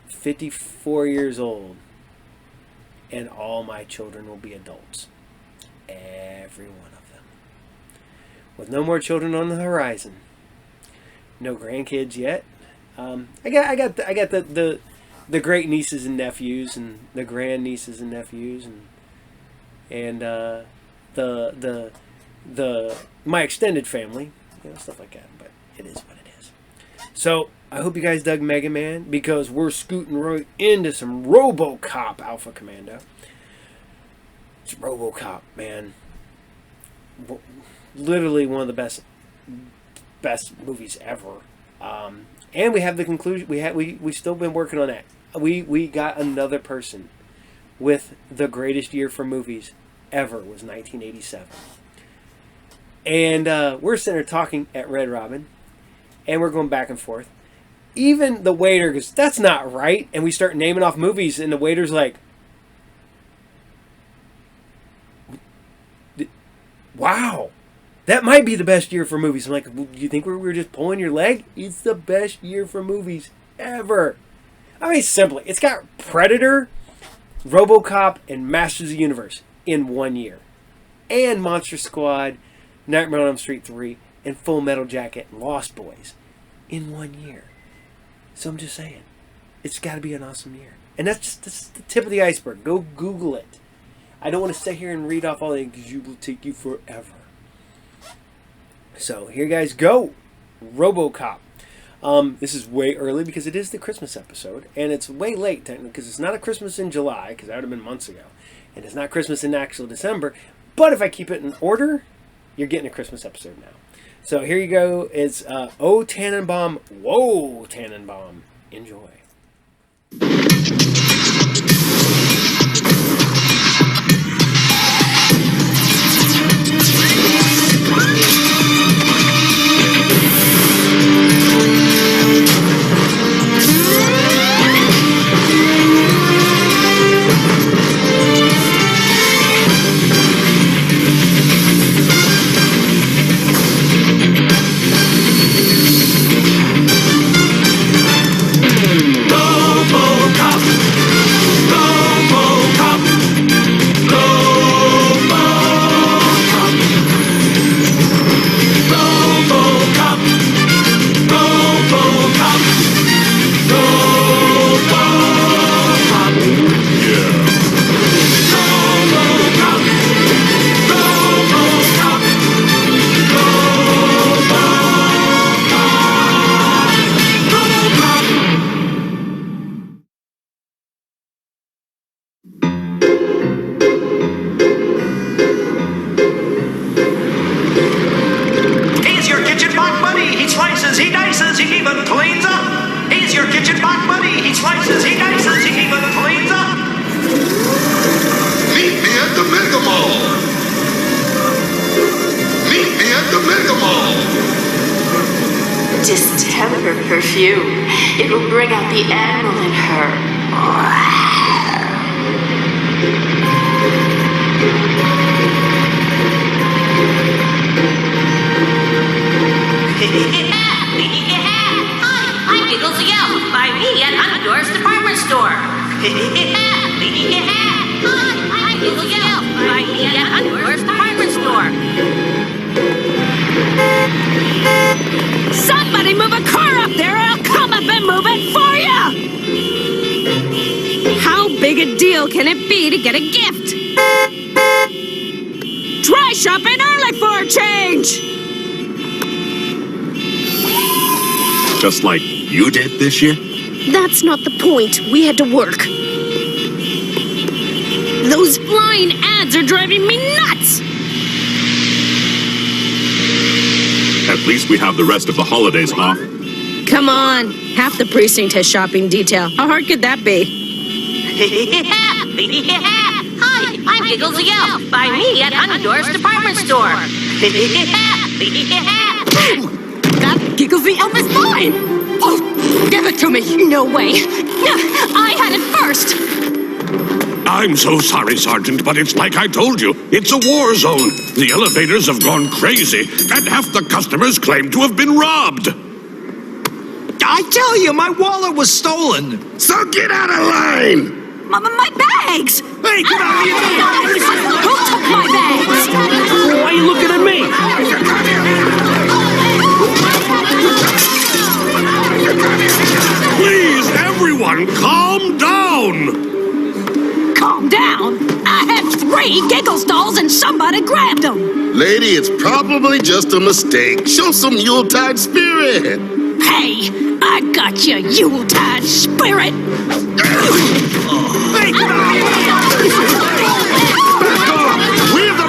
54 years old. And all my children will be adults. Every one of them. With no more children on the horizon. No grandkids yet. I got the great nieces and nephews, and the grand nieces and nephews, and my extended family, you know, stuff like that. But it is what it is. So I hope you guys dug MegaMan, because we're scooting right into some RoboCop Alpha Commando. It's RoboCop, man. Literally one of the best movies ever. And we have the conclusion. We still been working on that. We got another person with the greatest year for movies ever was 1987. And we're sitting there talking at Red Robin, and we're going back and forth. Even the waiter goes, "That's not right." And we start naming off movies, and the waiter's like, "Wow, that might be the best year for movies." I'm like, "Do you think we were just pulling your leg?" It's the best year for movies ever. I mean, simply, it's got Predator, RoboCop, and Masters of the Universe in 1 year. And Monster Squad, Nightmare on Elm Street 3, and Full Metal Jacket and Lost Boys in 1 year. So I'm just saying, it's got to be an awesome year. And that's the tip of the iceberg. Go Google it. I don't want to sit here and read off all that, because it will take you forever. So here you guys go. RoboCop. This is way early because it is the Christmas episode, and it's way late technically because it's not a Christmas in July, because that would have been months ago, and it's not Christmas in actual December. But if I keep it in order, you're getting a Christmas episode now. So here you go. It's Oh Tannenbaum, Whoa Tannenbaum. Enjoy. He even cleans up. He's your kitchen pot buddy. He slices, he dices, he distemper perfume. It will bring out the animal in her. I'm Giggles the Elf. Buy me at Undoor's department store. I'm Giggles the Elf. Buy me at Undoor's department store. Somebody move a car up there, or I'll come up and move it for you! How big a deal can it be to get a gift? Try shopping early for a change! Just like you did this year? That's not the point. We had to work. Those flying ads are driving me nuts! At least we have the rest of the holidays off. Come on. Half the precinct has shopping detail. How hard could that be? Hi, I'm Giggles the Elf. Buy me at Undoor's department store. That Giggles the Elf is mine! Oh, give it to me! No way! I had it first! I'm so sorry, Sergeant, but it's like I told you. It's a war zone. The elevators have gone crazy, and half the customers claim to have been robbed. I tell you, my wallet was stolen. So get out of line! My bags! Hey, get out of here! Who took my bags? Why are you looking at me? Please, everyone, calm down! Calm down! I had 3 giggle stalls and somebody grabbed them! Lady, it's probably just a mistake. Show some Yuletide spirit. Hey, I got your Yuletide spirit! Hey, get out! Back off! We're the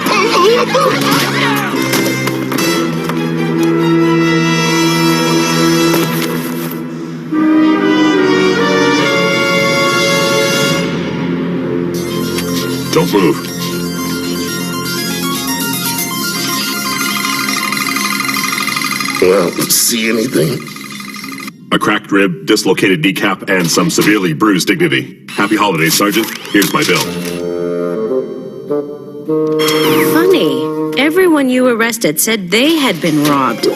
Don't move. Well, see anything? A cracked rib, dislocated kneecap, and some severely bruised dignity. Happy holidays, Sergeant. Here's my bill. Funny. Everyone you arrested said they had been robbed.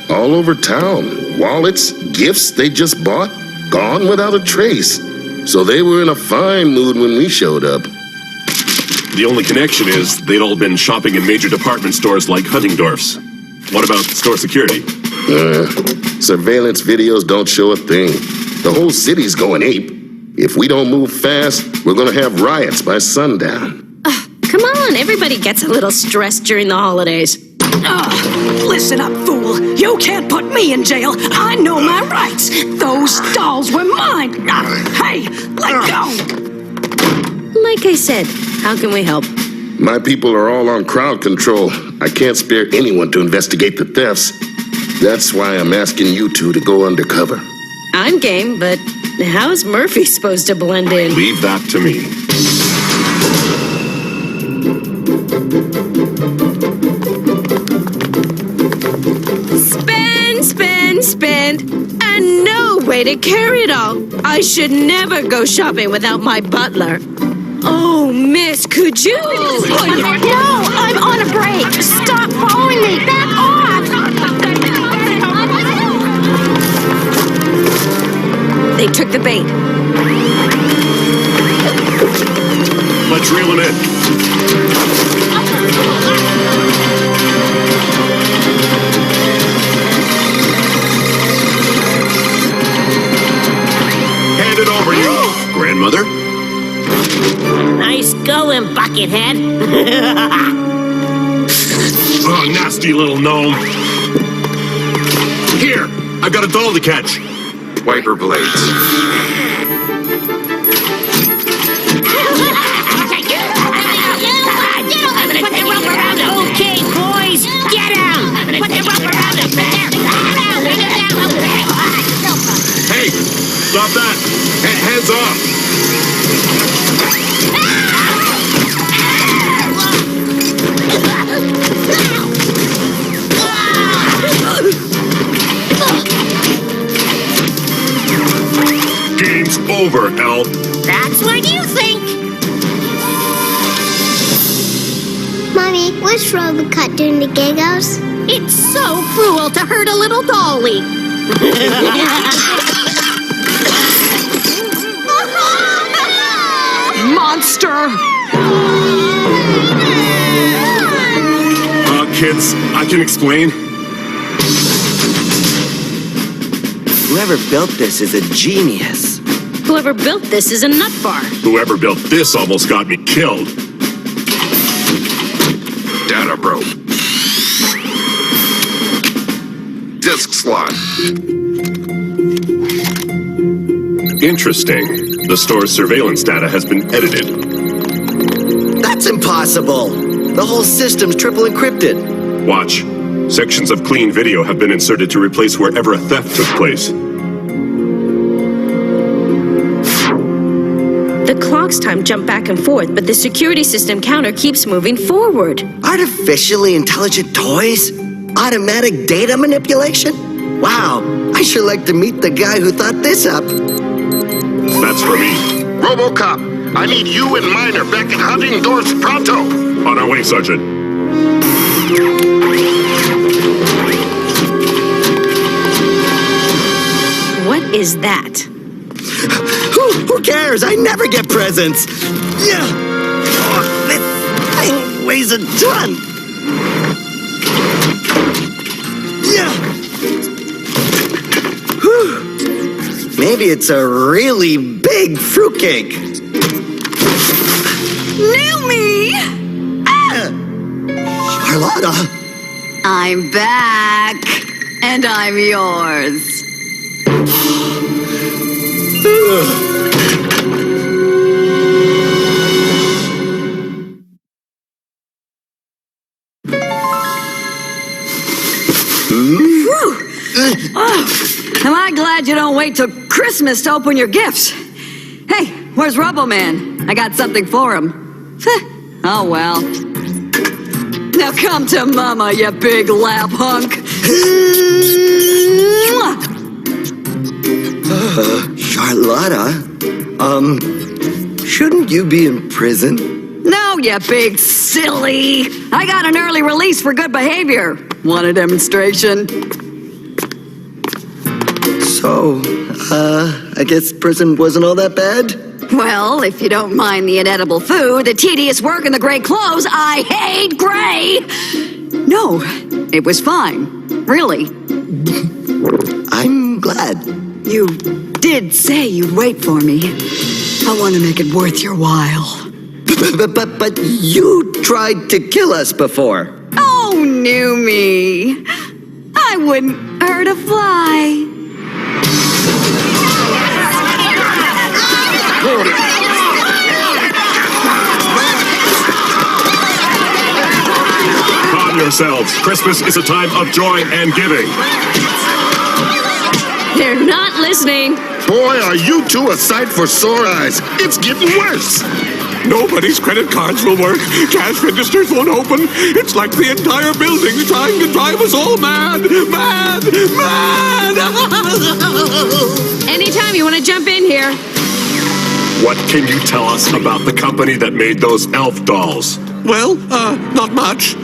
All over town. Wallets, gifts they just bought, gone without a trace. So they were in a fine mood when we showed up. The only connection is they'd all been shopping in major department stores like Huntingdorf's. What about store security? Surveillance videos don't show a thing. The whole city's going ape. If we don't move fast, we're gonna have riots by sundown. Come on, everybody gets a little stressed during the holidays. Listen up, fool. You can't put me in jail. I know my rights. Those stalls were mine. Hey, let go. Like I said, how can we help? My people are all on crowd control. I can't spare anyone to investigate the thefts. That's why I'm asking you two to go undercover. I'm game, but how's Murphy supposed to blend in? Leave that to me. Spend, and no way to carry it all. I should never go shopping without my butler. Oh, miss, could you? No, I'm on a break. Stop following me. Back off. They took the bait. Let's reel him in. Hand it over, you grandmother. Nice going, Buckethead. Oh, nasty little gnome. Here, I've got a doll to catch. Wiper blades. Okay, boys, get him! Put the rope around him! Hey, stop that! Hands off! It's over, Elf. That's what you think. Mommy, what's RoboCop doing to Giggles? It's so cruel to hurt a little dolly. Monster! Kids, I can explain. Whoever built this is a genius. Whoever built this is a nut bar. Whoever built this almost got me killed. Data broke. Disk slot. Interesting. The store's surveillance data has been edited. That's impossible. The whole system's triple encrypted. Watch. Sections of clean video have been inserted to replace wherever a theft took place. The clock's time jumped back and forth, but the security system counter keeps moving forward. Artificially intelligent toys? Automatic data manipulation? Wow, I sure like to meet the guy who thought this up. That's for me. RoboCop, I need you and Miner back at Huntingdorf pronto. On our way, Sergeant. What is that? Who cares? I never get presents. Yeah. Oh, this thing weighs a ton. Yeah. Whew. Maybe it's a really big fruitcake. Nail me! Charlotta. I'm back, and I'm yours. Am I glad you don't wait till Christmas to open your gifts? Hey, where's RoboMan? I got something for him. Oh, well. Now come to Mama, you big lap hunk. Charlotta? Shouldn't you be in prison? No, you big silly. I got an early release for good behavior. Want a demonstration? So, I guess prison wasn't all that bad? Well, if you don't mind the inedible food, the tedious work, and the gray clothes, I hate gray! No, it was fine. Really. I'm glad. You did say you'd wait for me. I want to make it worth your while. But you tried to kill us before. Oh, new me. I wouldn't hurt a fly. Calm yourselves. Christmas is a time of joy and giving. They're not listening. Boy, are you two a sight for sore eyes. It's getting worse. Nobody's credit cards will work. Cash registers won't open. It's like the entire building's trying to drive us all mad. Mad! Mad! Anytime you want to jump in here. What can you tell us about the company that made those elf dolls? Well, not much.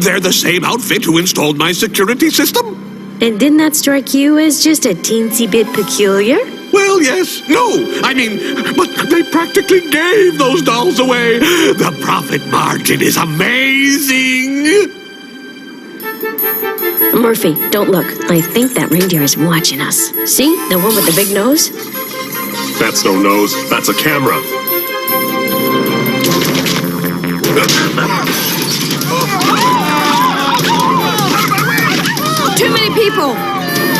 They're the same outfit who installed my security system. And didn't that strike you as just a teensy bit peculiar? Well, yes. No. I mean, but they practically gave those dolls away. The profit margin is amazing. Murphy, don't look. I think that reindeer is watching us. See? The one with the big nose? That's no nose. That's a camera. Too many people.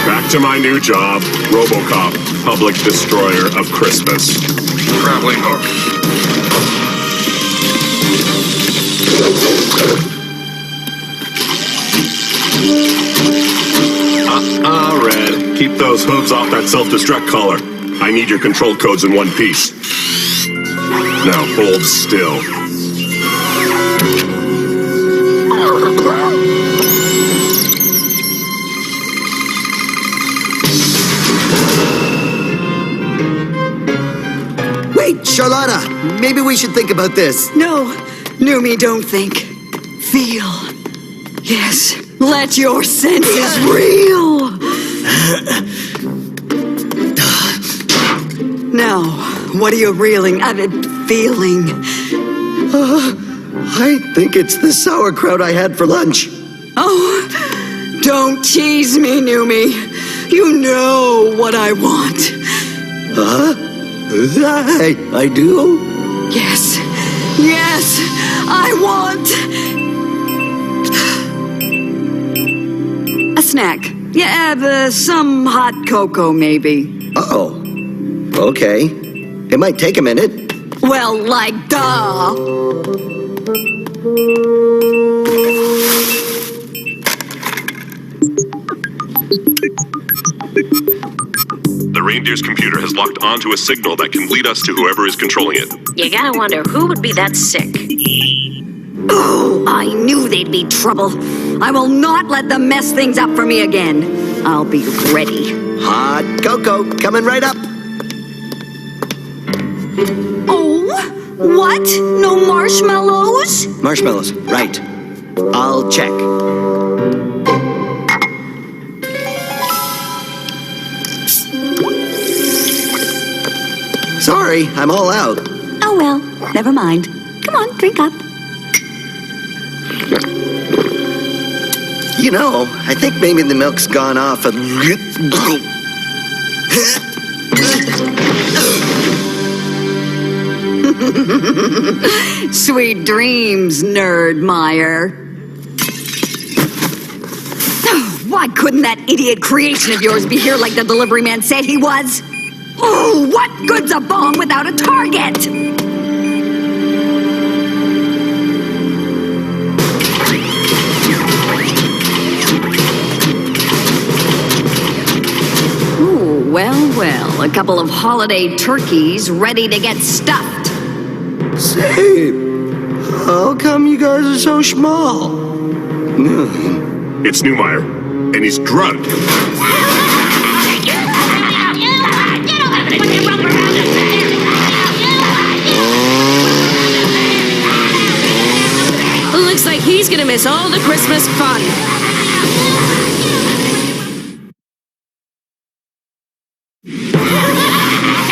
Back to my new job, RoboCop, public destroyer of Christmas. Traveling hook. Red. Keep those hooves off that self-destruct collar. I need your control codes in one piece. Now hold still. Charlotta, maybe we should think about this. No, Numi, don't think. Feel. Yes, let your senses reel. Now, what are you reeling? Feeling? I think it's the sauerkraut I had for lunch. Oh, don't tease me, Numi. You know what I want. I do? Yes, I want a snack. Yeah, some hot cocoa, maybe. Oh, okay. It might take a minute. Well, like, duh. The reindeer's computer has locked onto a signal that can lead us to whoever is controlling it. You gotta wonder who would be that sick. Oh, I knew they'd be trouble. I will not let them mess things up for me again. I'll be ready. Hot cocoa coming right up. Oh, what? No marshmallows? Marshmallows, right. I'll check. Sorry, I'm all out. Oh, well, never mind. Come on, drink up. You know, I think maybe the milk's gone off a little. Sweet dreams, Nerd Meyer. Why couldn't that idiot creation of yours be here like the delivery man said he was? Oh, what good's a bomb without a target? Ooh, well, a couple of holiday turkeys ready to get stuffed. Say, how come you guys are so small? It's Newmeyer, and he's drugged. Looks like he's gonna miss all the Christmas fun.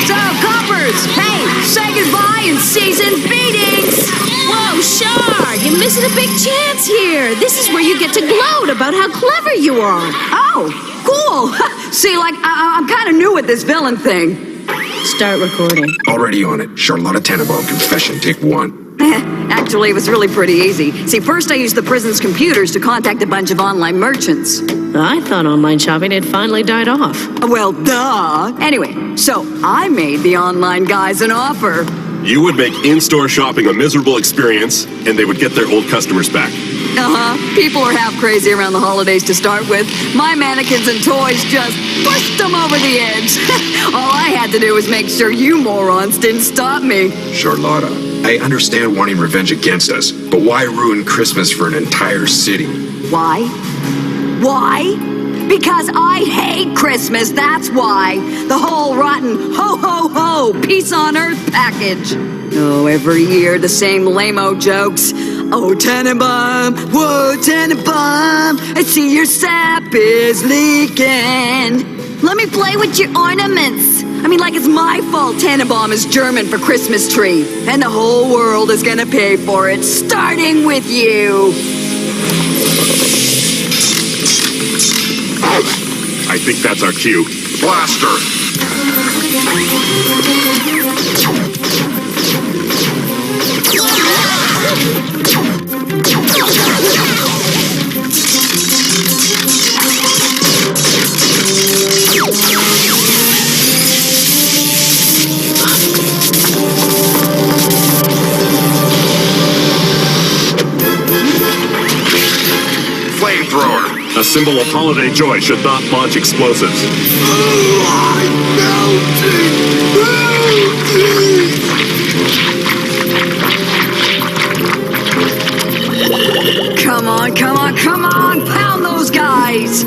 So, coppers, hey, say goodbye and season beatings! Whoa, Char, you're missing a big chance here. This is where you get to gloat about how clever you are. Oh, cool. See, like, I'm kind of new at this villain thing. Start recording. Already on it. Charlotta Tannenbaum, confession, take 1. Actually, it was really pretty easy. See, first I used the prison's computers to contact a bunch of online merchants. I thought online shopping had finally died off. Well, duh. Anyway, so I made the online guys an offer. You would make in-store shopping a miserable experience, and they would get their old customers back. People are half crazy around the holidays to start with. My mannequins and toys just pushed them over the edge. All I had to do was make sure you morons didn't stop me. Charlotta, I understand wanting revenge against us, but why ruin Christmas for an entire city? Why? Why? Because I hate Christmas, that's why. The whole rotten ho-ho-ho, peace on earth package. Oh, every year the same lame-o jokes. Oh, Tannenbaum, whoa, Tannenbaum, I see your sap is leaking. Let me play with your ornaments. I mean, like it's my fault Tannenbaum is German for Christmas tree. And the whole world is gonna pay for it, starting with you. I think that's our cue. Blaster! Flamethrower! A symbol of holiday joy should not launch explosives. Come on, come on, come on! Pound those guys!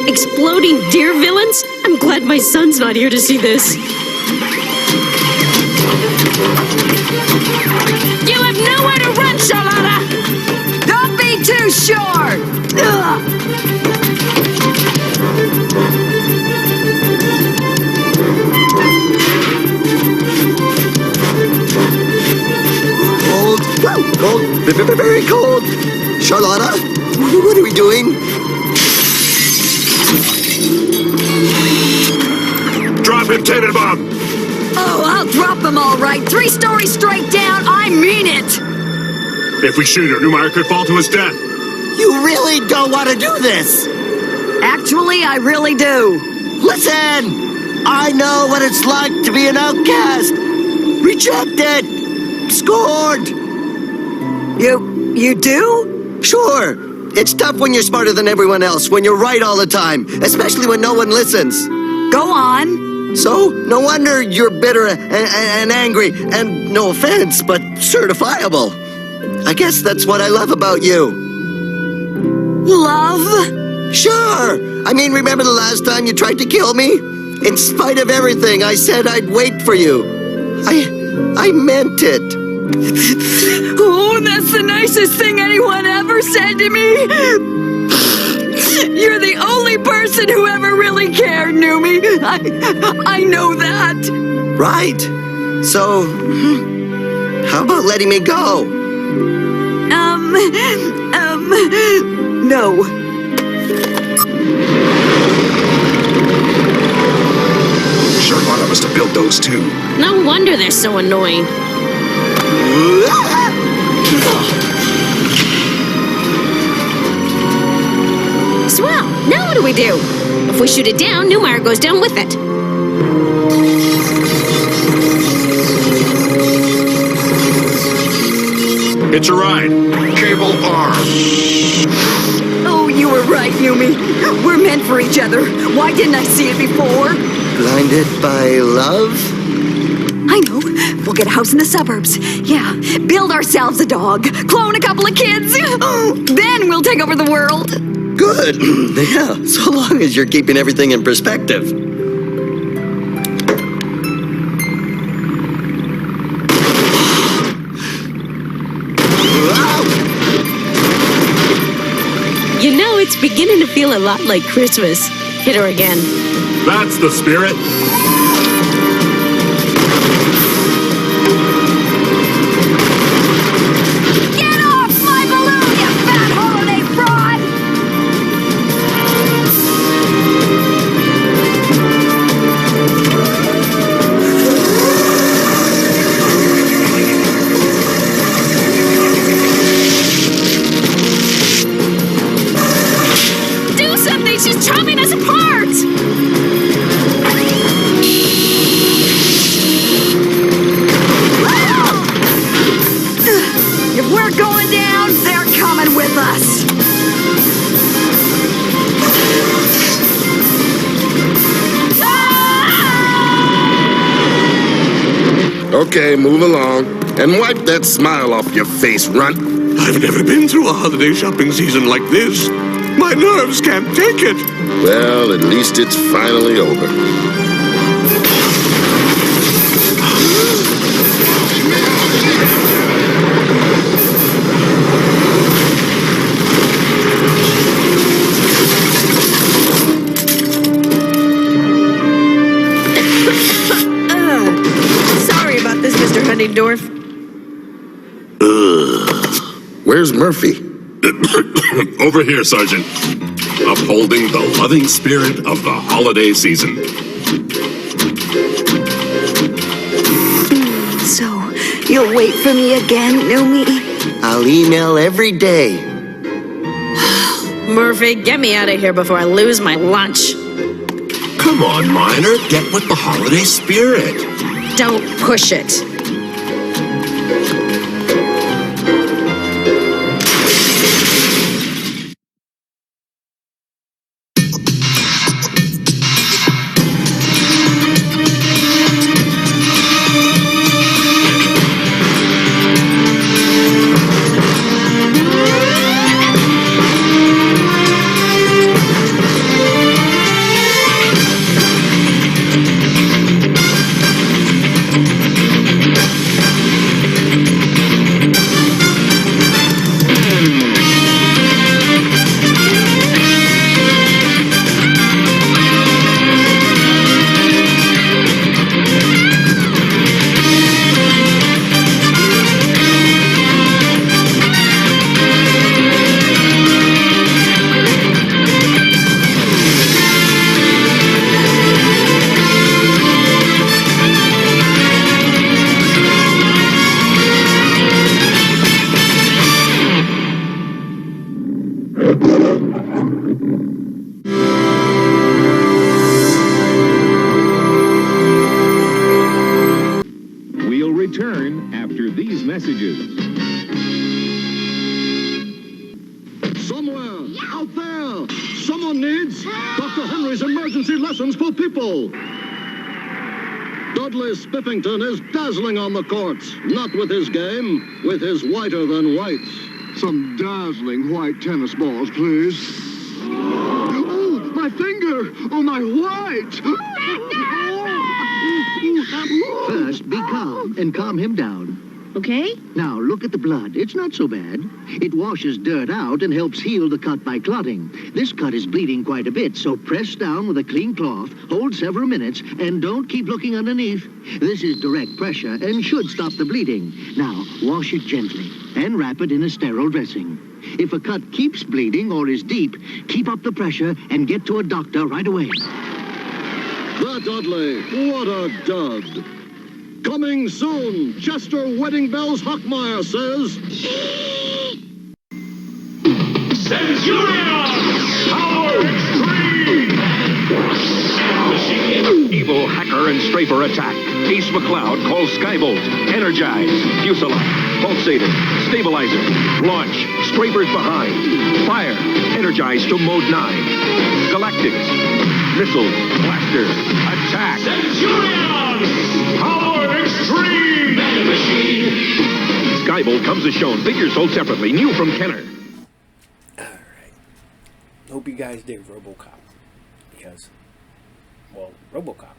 Exploding my son's not here to see this. You have nowhere to run, Charlotta! Don't be too sure! Ugh. Cold. Cold. Very cold. Charlotta, what are we doing? Drop him, Tenenbaum! Oh, I'll drop them all right. 3 stories straight down. I mean it. If we shoot her, Newmeyer could fall to his death. You really don't want to do this. Actually, I really do. Listen, I know what it's like to be an outcast. Rejected. Scored. You do? Sure. It's tough when you're smarter than everyone else, when you're right all the time, especially when no one listens. Go on. So, no wonder you're bitter and angry, and no offense, but certifiable. I guess that's what I love about you. Love? Sure. I mean, remember the last time you tried to kill me? In spite of everything, I said I'd wait for you. I meant it. Oh, that's the nicest thing anyone ever said to me. You're the only person who ever really cared, Numi. I know that. Right. So, how about letting me go? No. Charlotta must have built those too. No wonder they're so annoying. Swell. Now what do we do? If we shoot it down, Newmeyer goes down with it. Hitch a ride. Cable arm. Oh, you were right, Yumi. We're meant for each other. Why didn't I see it before? Blinded by love? I know. We'll get a house in the suburbs. Yeah. Build ourselves a dog. Clone a couple of kids. Then we'll take over the world. Good. Yeah, so long as you're keeping everything in perspective. You know, it's beginning to feel a lot like Christmas. Hit her again. That's the spirit. Get off my balloon, you fat holiday fraud! Do something! She's chopping us apart! If we're going down, they're coming with us. Okay, move along. And wipe that smile off your face, runt. I've never been through a holiday shopping season like this. My nerves can't take it. Well, at least it's finally over. Sorry about this, Mr. Huntingdorf. Where's Murphy? Over here, Sergeant. Upholding the loving spirit of the holiday season. So, you'll wait for me again, Numi? I'll email every day. Murphy, get me out of here before I lose my lunch. Come on, Miner. Get with the holiday spirit. Don't push it. Out there! Someone needs Dr. Henry's emergency lessons for people. Dudley Spiffington is dazzling on the courts. Not with his game, with his whiter than whites. Some dazzling white tennis balls, please. Oh, my finger! Oh, my white! First, be calm and calm him down. Okay? Now, look at the blood. It's not so bad. It washes dirt out and helps heal the cut by clotting. This cut is bleeding quite a bit, so press down with a clean cloth, hold several minutes, and don't keep looking underneath. This is direct pressure and should stop the bleeding. Now, wash it gently and wrap it in a sterile dressing. If a cut keeps bleeding or is deep, keep up the pressure and get to a doctor right away. The Dudley, what a dud. Coming soon, Chester Wedding Bells Hockmeyer says... Centurion! Power Extreme! Evil hacker and strafer attack. Ace McCloud calls Skybolt. Energize. Fusillade. Pulsator. Stabilizer. Launch. Strafers behind. Fire. Energize to mode 9. Galactics. Missiles. Blasters. Attack. Centurion! Power Extreme! Mega Machine! Skybolt comes as shown. Figures sold separately. New from Kenner. Alright. Hope you guys dig RoboCop. Because, well, RoboCop.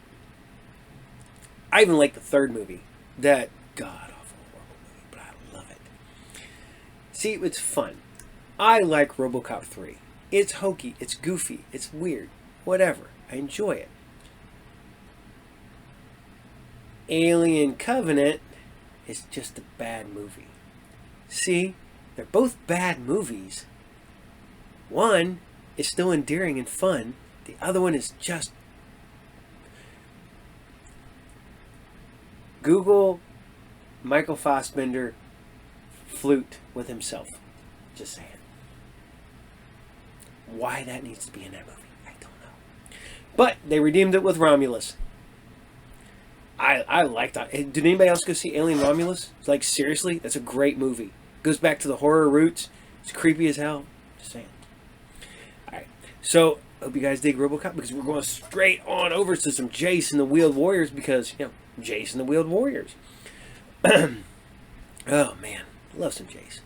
I even like the third movie. That god-awful horrible movie, but I love it. See, it's fun. I like RoboCop 3. It's hokey, it's goofy, it's weird, whatever. I enjoy it. Alien Covenant is just a bad movie. See, they're both bad movies. One is still endearing and fun. The other one is just... Google Michael Fassbender flute with himself. Just saying. Why that needs to be in that movie, I don't know. But they redeemed it with Romulus. I like that. Did anybody else go see Alien Romulus? Like, seriously? That's a great movie. Goes back to the horror roots. It's creepy as hell. Just saying. Alright. So, hope you guys dig RoboCop, because we're going straight on over to some Jayce and the Wheeled Warriors, because, you know, Jayce and the Wheeled Warriors. Oh, man. Love some Jayce.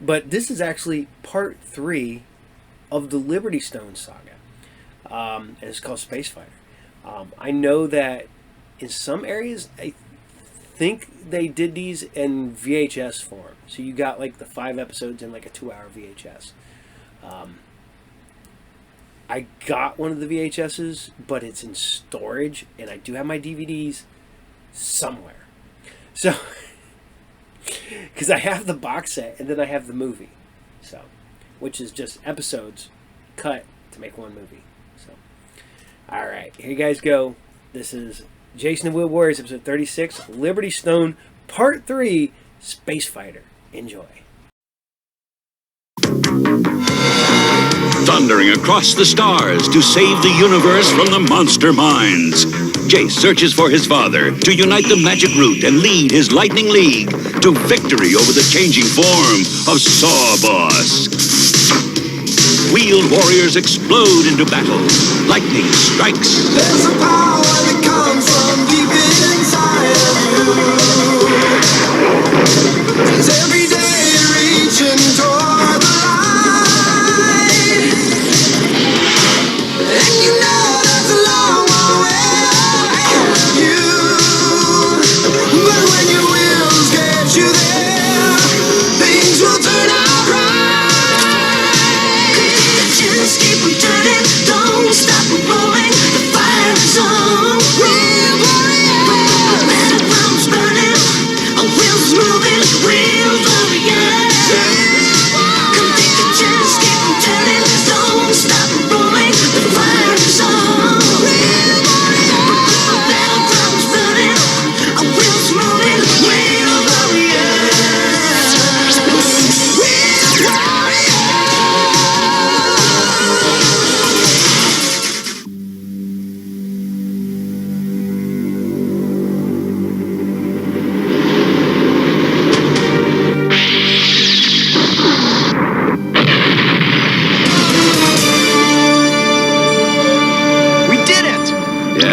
But this is actually part 3 of the Liberty Stone saga. And it's called Space Fighter. I know that in some areas, I think they did these in VHS form. So you got like the 5 episodes in like a 2-hour VHS. I got one of the VHSs, but it's in storage, and I do have my DVDs somewhere. So, because I have the box set, and then I have the movie. So, which is just episodes cut to make one movie. So, alright, here you guys go. This is Jayce and the Wheeled Warriors, episode 36, Liberty Stone, part 3, Space Fighter. Enjoy. Thundering across the stars to save the universe from the monster minds. Jayce searches for his father to unite the magic root and lead his Lightning League to victory over the changing form of Sawboss. Wheeled warriors explode into battle. Lightning strikes. There's a power that comes from deep inside of you. It's every day reaching toward the light. And you know that's a long way ahead of you. But when your wheels get you there, things will turn out right. Just keep on turning, don't stop rolling. The fire is on. Wheeled warrior, the metal drums burning, a wheels moving, wheels.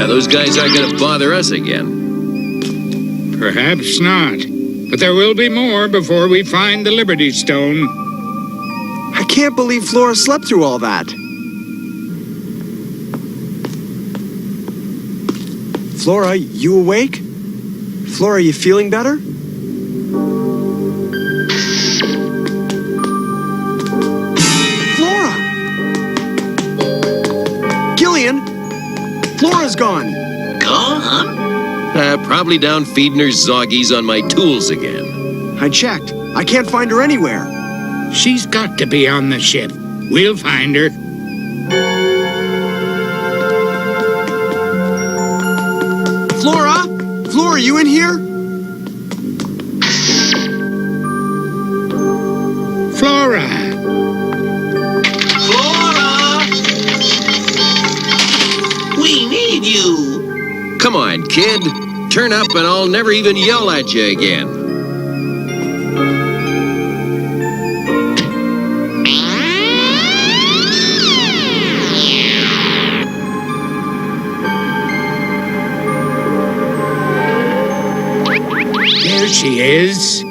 Yeah, those guys aren't gonna bother us again. Perhaps not. But there will be more before we find the Liberty Stone. I can't believe Flora slept through all that. Flora, you awake? Flora, you feeling better? Flora! Gillian! Flora's gone! Gone? Probably down feeding her zoggies on my tools again. I checked. I can't find her anywhere. She's got to be on the ship. We'll find her. Flora? Flora, you in here? Flora! Flora! We need you! Come on, kid. Turn up and I'll never even yell at you again. There she is.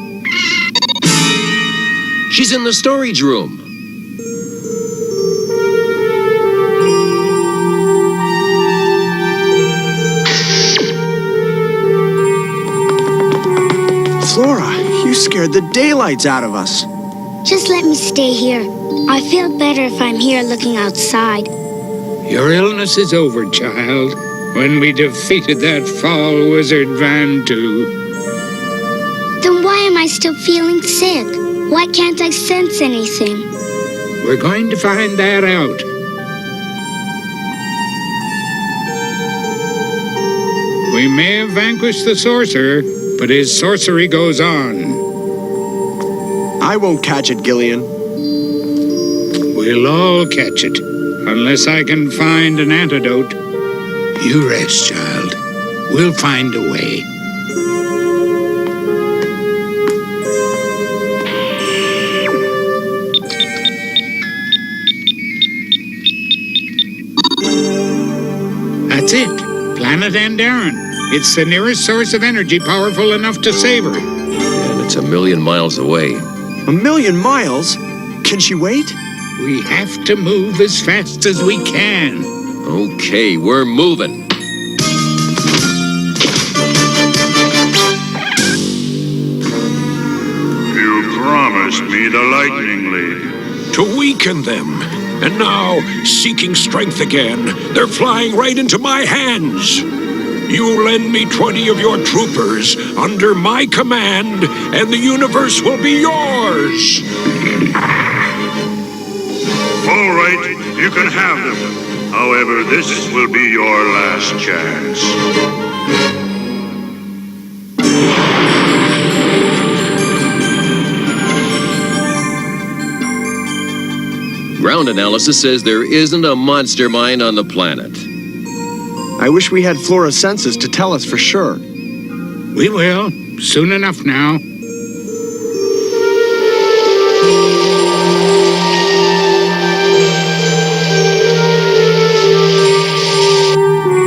She's in the storage room. Flora, you scared the daylights out of us. Just let me stay here. I feel better if I'm here looking outside. Your illness is over, child. When we defeated that foul wizard Vantu. Then why am I still feeling sick? Why can't I sense anything? We're going to find that out. We may have vanquished the sorcerer, but his sorcery goes on. I won't catch it, Gillian. We'll all catch it, unless I can find an antidote. You rest, child. We'll find a way. That's it. Planet Andaran. It's the nearest source of energy powerful enough to save her. And it's 1,000,000 miles away. 1,000,000 miles? Can she wait? We have to move as fast as we can. Okay, we're moving. You promised me the Lightning League. To weaken them. And now, seeking strength again, they're flying right into my hands. You lend me 20 of your troopers under my command, and the universe will be yours. All right, you can have them. However, this will be your last chance. Ground analysis says there isn't a monster mine on the planet. I wish we had Flora's senses to tell us for sure. We will. Soon enough now.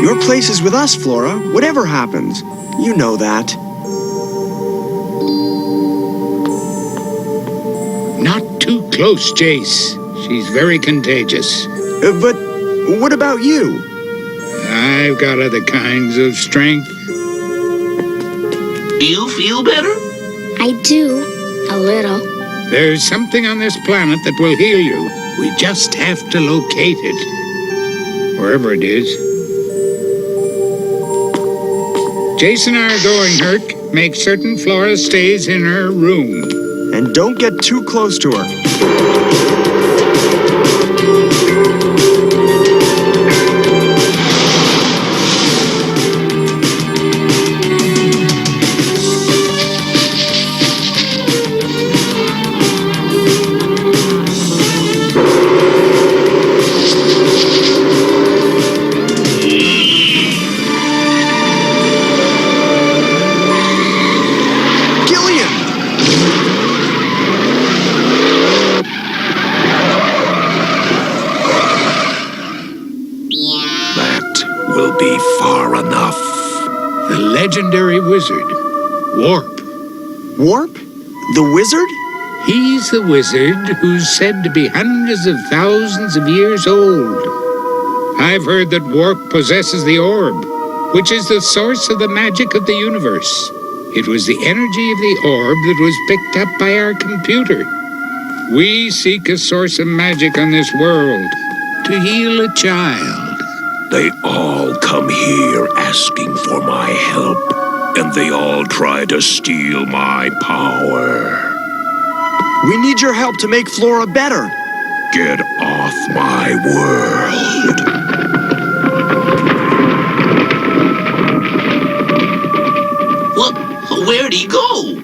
Your place is with us, Flora. Whatever happens. You know that. Not too close, Jayce. She's very contagious. But what about you? I've got other kinds of strength. Do you feel better? I do. A little. There's something on this planet that will heal you. We just have to locate it. Wherever it is. Jayce and I are going, Herc. Make certain Flora stays in her room. And don't get too close to her. will be far enough. The legendary wizard, Warp. Warp? The wizard? He's the wizard who's said to be hundreds of thousands of years old. I've heard that Warp possesses the orb, which is the source of the magic of the universe. It was the energy of the orb that was picked up by our computer. We seek a source of magic on this world to heal a child. They all come here asking for my help, and they all try to steal my power. We need your help to make Flora better. Get off my world. Where'd he go?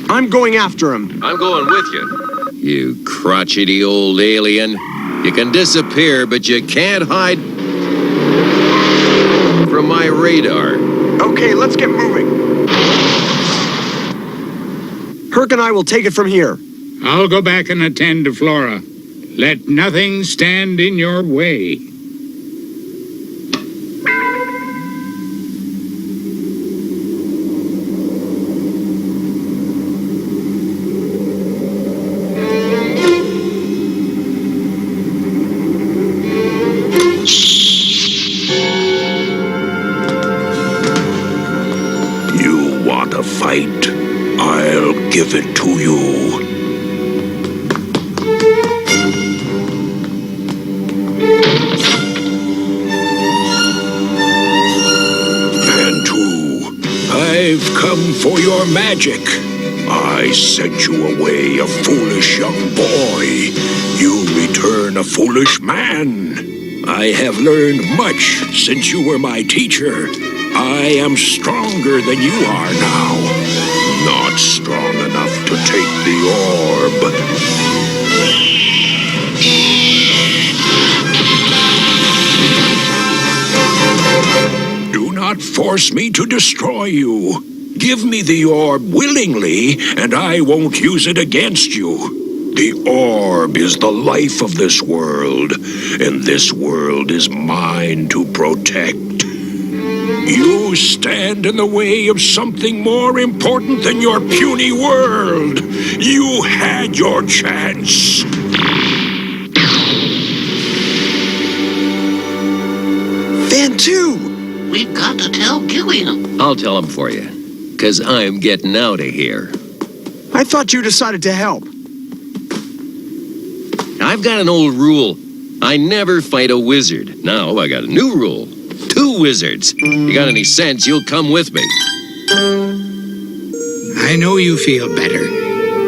I'm going after him. I'm going with you. You crotchety old alien. You can disappear, but you can't hide from my radar. Okay, let's get moving. Herc and I will take it from here. I'll go back and attend to Flora. Let nothing stand in your way. You want a fight? I'll give it to you. I've come for your magic. I sent you away a foolish young boy. You return a foolish man. I have learned much since you were my teacher. I am stronger than you are now. Not strong enough to take the orb. Do not force me to destroy you. Give me the orb willingly, and I won't use it against you. The orb is the life of this world, and this world is mine to protect. You stand in the way of something more important than your puny world. You had your chance. Bantu! We've got to tell Gillian. I'll tell him for you, because I'm getting out of here. I thought you decided to help. I've got an old rule. I never fight a wizard. Now I got a new rule. 2 wizards. You got any sense, you'll come with me. I know you feel better,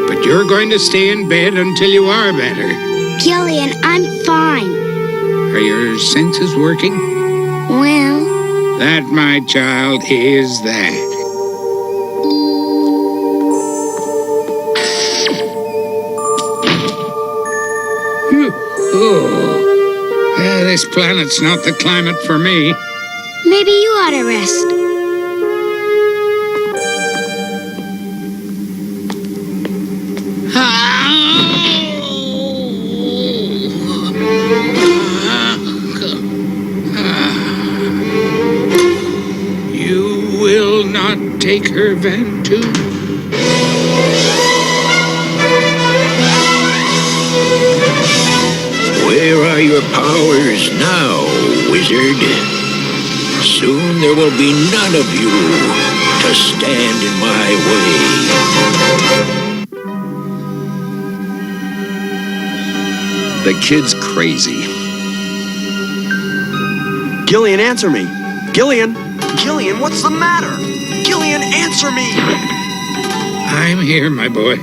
but you're going to stay in bed until you are better. Gillian, I'm fine. Are your senses working? Well... That, my child, is that. This planet's not the climate for me. Maybe you ought to rest. You will not take her, Bantu. Where are your powers now, wizard? Soon there will be none of you to stand in my way. The kid's crazy. Gillian, answer me. Gillian! Gillian, what's the matter? Gillian, answer me! I'm here, my boy.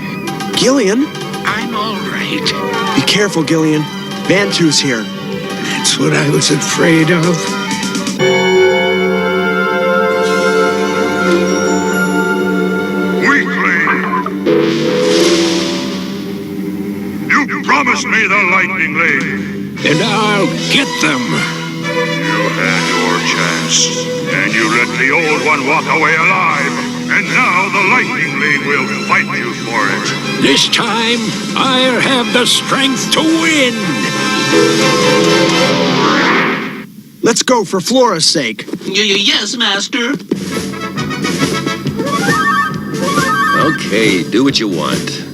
Gillian? I'm all right. Be careful, Gillian. Bantu's here. That's what I was afraid of. You promised me the lightning league. And I'll get them. You had your chance, and you let the old one walk away alive. And now the lightning league will fight you for it. This time, I'll have the strength to win. Let's go for Flora's sake. Yes, Master. Okay, do what you want.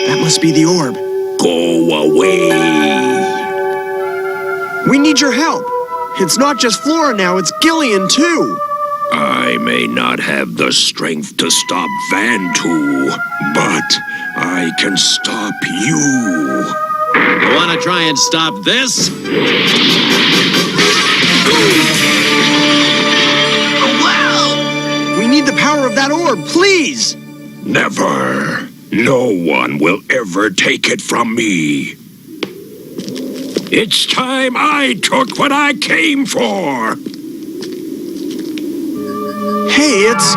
That must be the orb. Go away. We need your help. It's not just Flora now, it's Gillian too. I may not have the strength to stop Vantu, but I can stop you. You want to try and stop this? We need the power of that orb, please! Never. No one will ever take it from me. It's time I took what I came for. Hey, it's...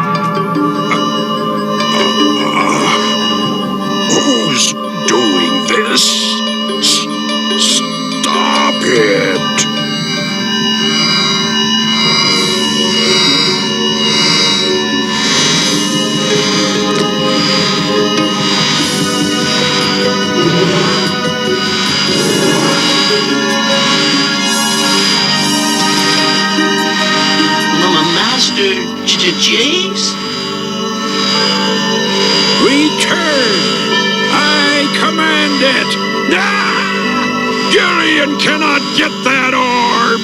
Who's doing this? Stop it. Master Jayce? Return! I command it! Ah! Gillian cannot get that orb!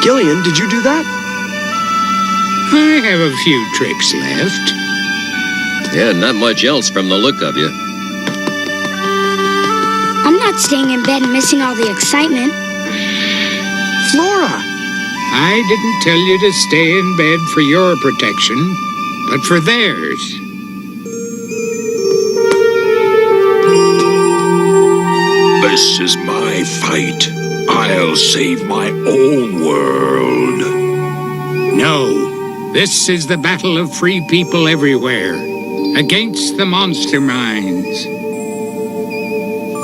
Gillian, did you do that? I have a few tricks left. Yeah, not much else from the look of you. I'm not staying in bed and missing all the excitement. Flora! I didn't tell you to stay in bed for your protection, but for theirs. This is my fight. I'll save my own world. No, this is the battle of free people everywhere, against the monster minds.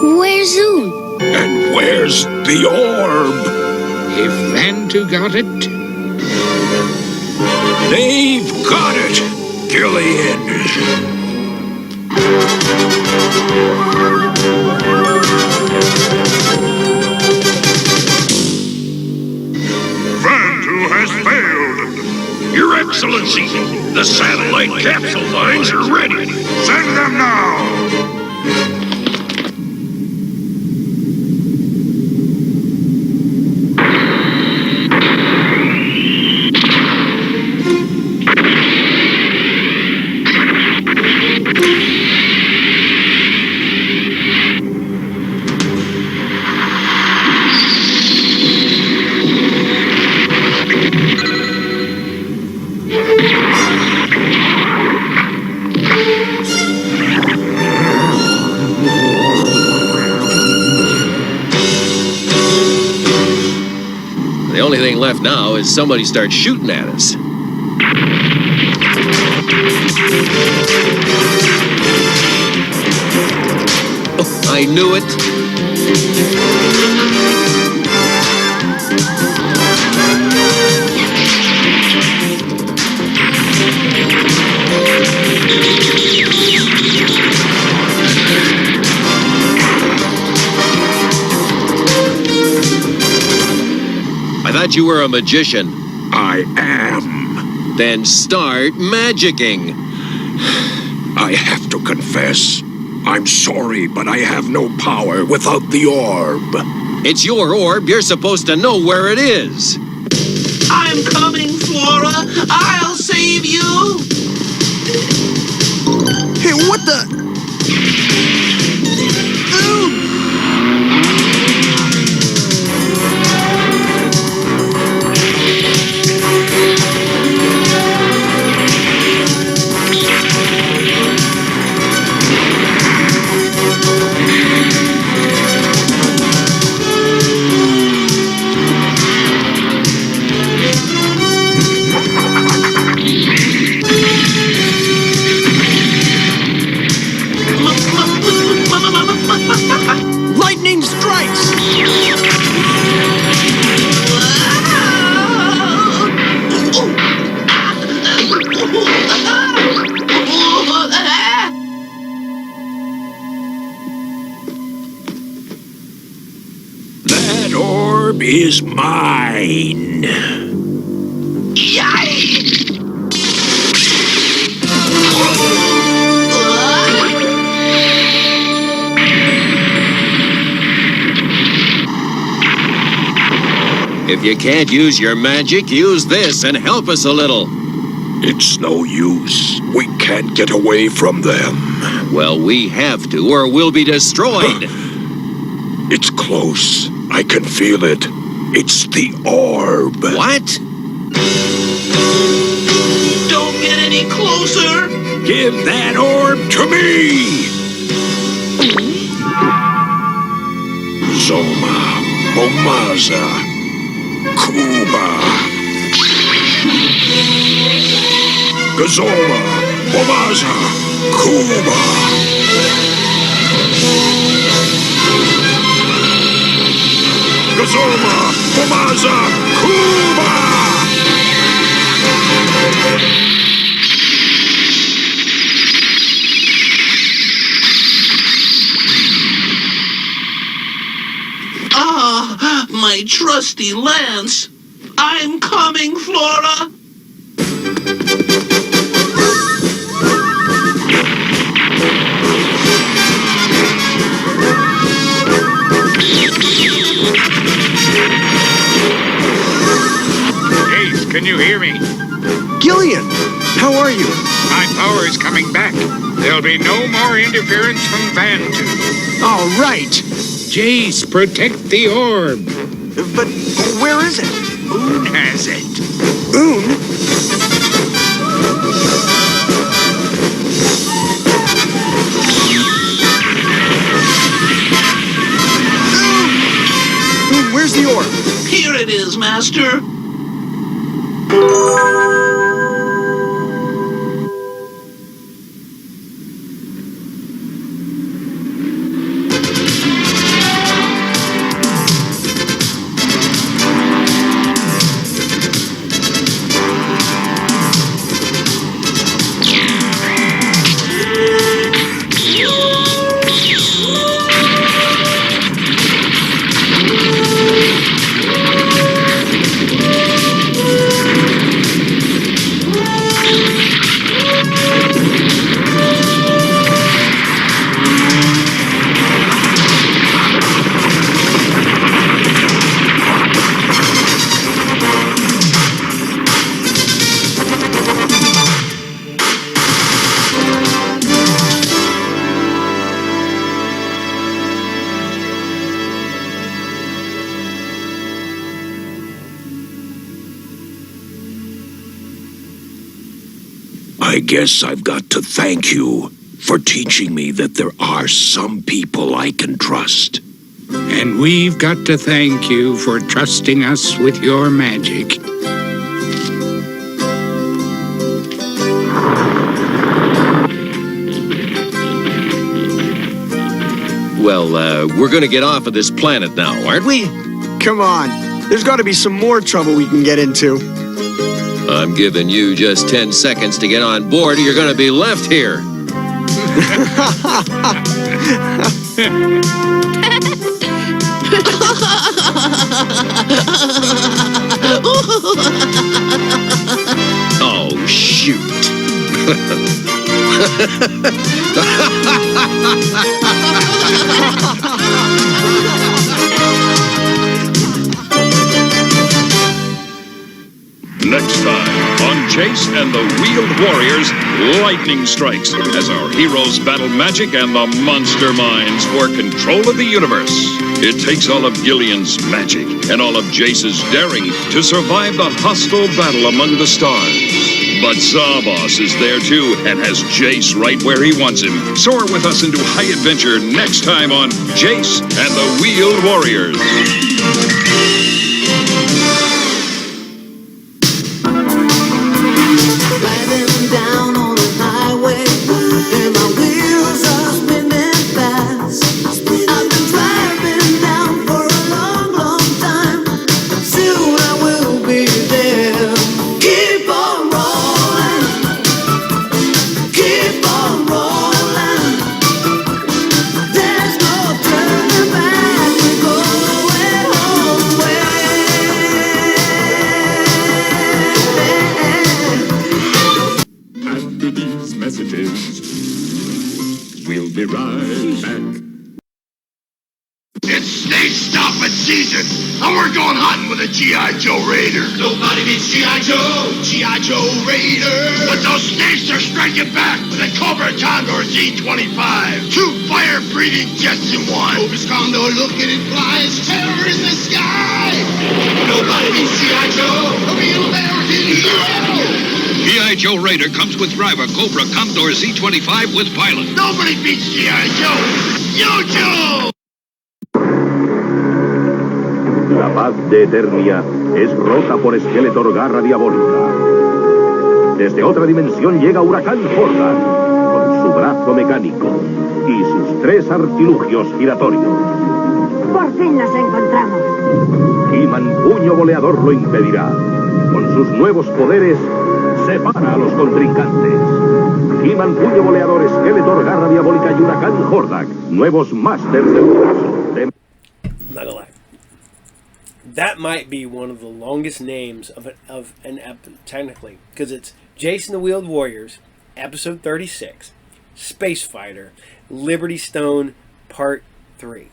Where's Zoon? And where's the orb? If Vantu got it, They've got it, Gillian. Vantu has failed. Your Excellency, the satellite capsule lines are ready. Send them now. The only thing left now is somebody starts shooting at us. Oh, I knew it. I thought you were a magician. I am. Then start magicking. I have to confess. I'm sorry, but I have no power without the orb. It's your orb. You're supposed to know where it is. I'm coming, Flora. I'll save you. Hey, what the... is mine. If you can't use your magic, use this and help us a little. It's no use. We can't get away from them. Well, we have to, or we'll be destroyed. It's close. I can feel it. It's the orb. What? Don't get any closer. Give that orb to me! Zoma, Bomaza, Kuba. Gazoma, Bomaza, Kuba. Gazoma, Bomaza, Kuba. Ah, my trusty lance. I'm coming, Flora. Jayce, can you hear me? Gillian, how are you? My power is coming back. There'll be no more interference from Van 2. All right. Jayce, protect the orb. But where is it? Oon has it. Oon? Oon, where's the orb? Here it is, Master. I guess I've got to thank you for teaching me that there are some people I can trust. And we've got to thank you for trusting us with your magic. Well, we're gonna get off of this planet now, aren't we? Come on. There's got to be some more trouble we can get into. I'm giving you just 10 seconds to get on board or you're gonna be left here. Oh, shoot. Next time on Jayce and the Wheeled Warriors, lightning strikes as our heroes battle magic and the monster minds for control of the universe. It takes all of Gillian's magic and all of Jayce's daring to survive the hostile battle among the stars. But Sawboss is there too and has Jayce right where he wants him. Soar with us into high adventure next time on Jayce and the Wheeled Warriors. Down on the highway, and my wheels are spinning fast. I've been driving down for a long, long time. Soon I will be there. Keep on rolling, keep on rolling. There's no turning back. We're going home. yes it is. We'll be right back. It's snake stopping season, and we're going hunting with the G.I. Joe Raiders. Nobody beats G.I. Joe, G.I. Joe Raiders. But those snakes are striking back with a Cobra Condor Z-25. 2 fire-breathing jets in one. Cobra's Condor, look at it flies. Terror in the sky. Nobody beats G.I. Joe, a real American hero. G.I. Joe Raider comes with driver Cobra Condor Z-25 with pilot. Nobody beats G.I. Joe. Yo, Joe! La paz de Eternia es rota por Skeletor Garra Diabólica. Desde otra dimensión llega Huracán Hordak, con su brazo mecánico y sus 3 artilugios giratorios. Por fin nos encontramos. He-Man Puño Voleador lo impedirá. Con sus nuevos poderes, separa a los contrincantes. He-Man Puño Voleador, Skeletor Garra Diabólica y Huracán Hordak, nuevos Masters del Universo. Not gonna lie. That might be one of the longest names of an episode, technically, because it's Jayce and the Wheeled Warriors, episode 36, Space Fighter, Liberty Stone, part 3.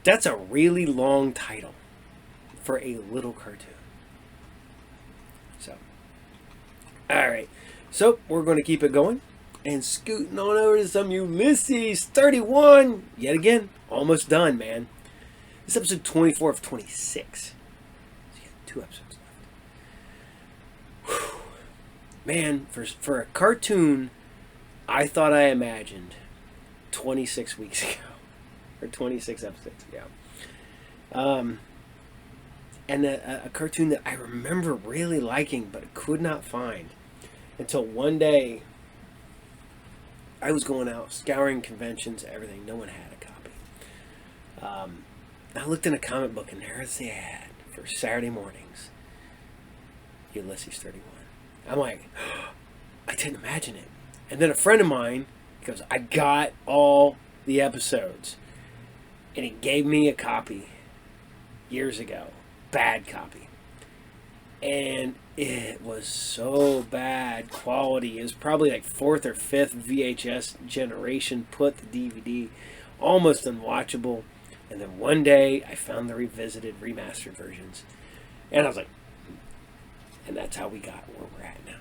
That's a really long title for a little cartoon. So, alright. So, we're going to keep it going and scooting on over to some Ulysses 31. Yet again, almost done, man. This is episode 24 of 26. So you got 2 episodes left. Whew. Man, for a cartoon, I thought I imagined 26 weeks ago. Or 26 episodes ago. And a cartoon that I remember really liking but could not find. Until one day, I was going out, scouring conventions, everything. No one had a copy. I looked in a comic book, and there's the ad for Saturday mornings. Ulysses 31. I'm like, oh, I didn't imagine it. And then a friend of mine goes, I got all the episodes. And he gave me a copy years ago. Bad copy. And it was so bad quality. It was probably like 4th or 5th VHS generation. Put the DVD. Almost unwatchable. And then one day, I found the revisited, remastered versions. And I was like, and that's how we got where we're at now.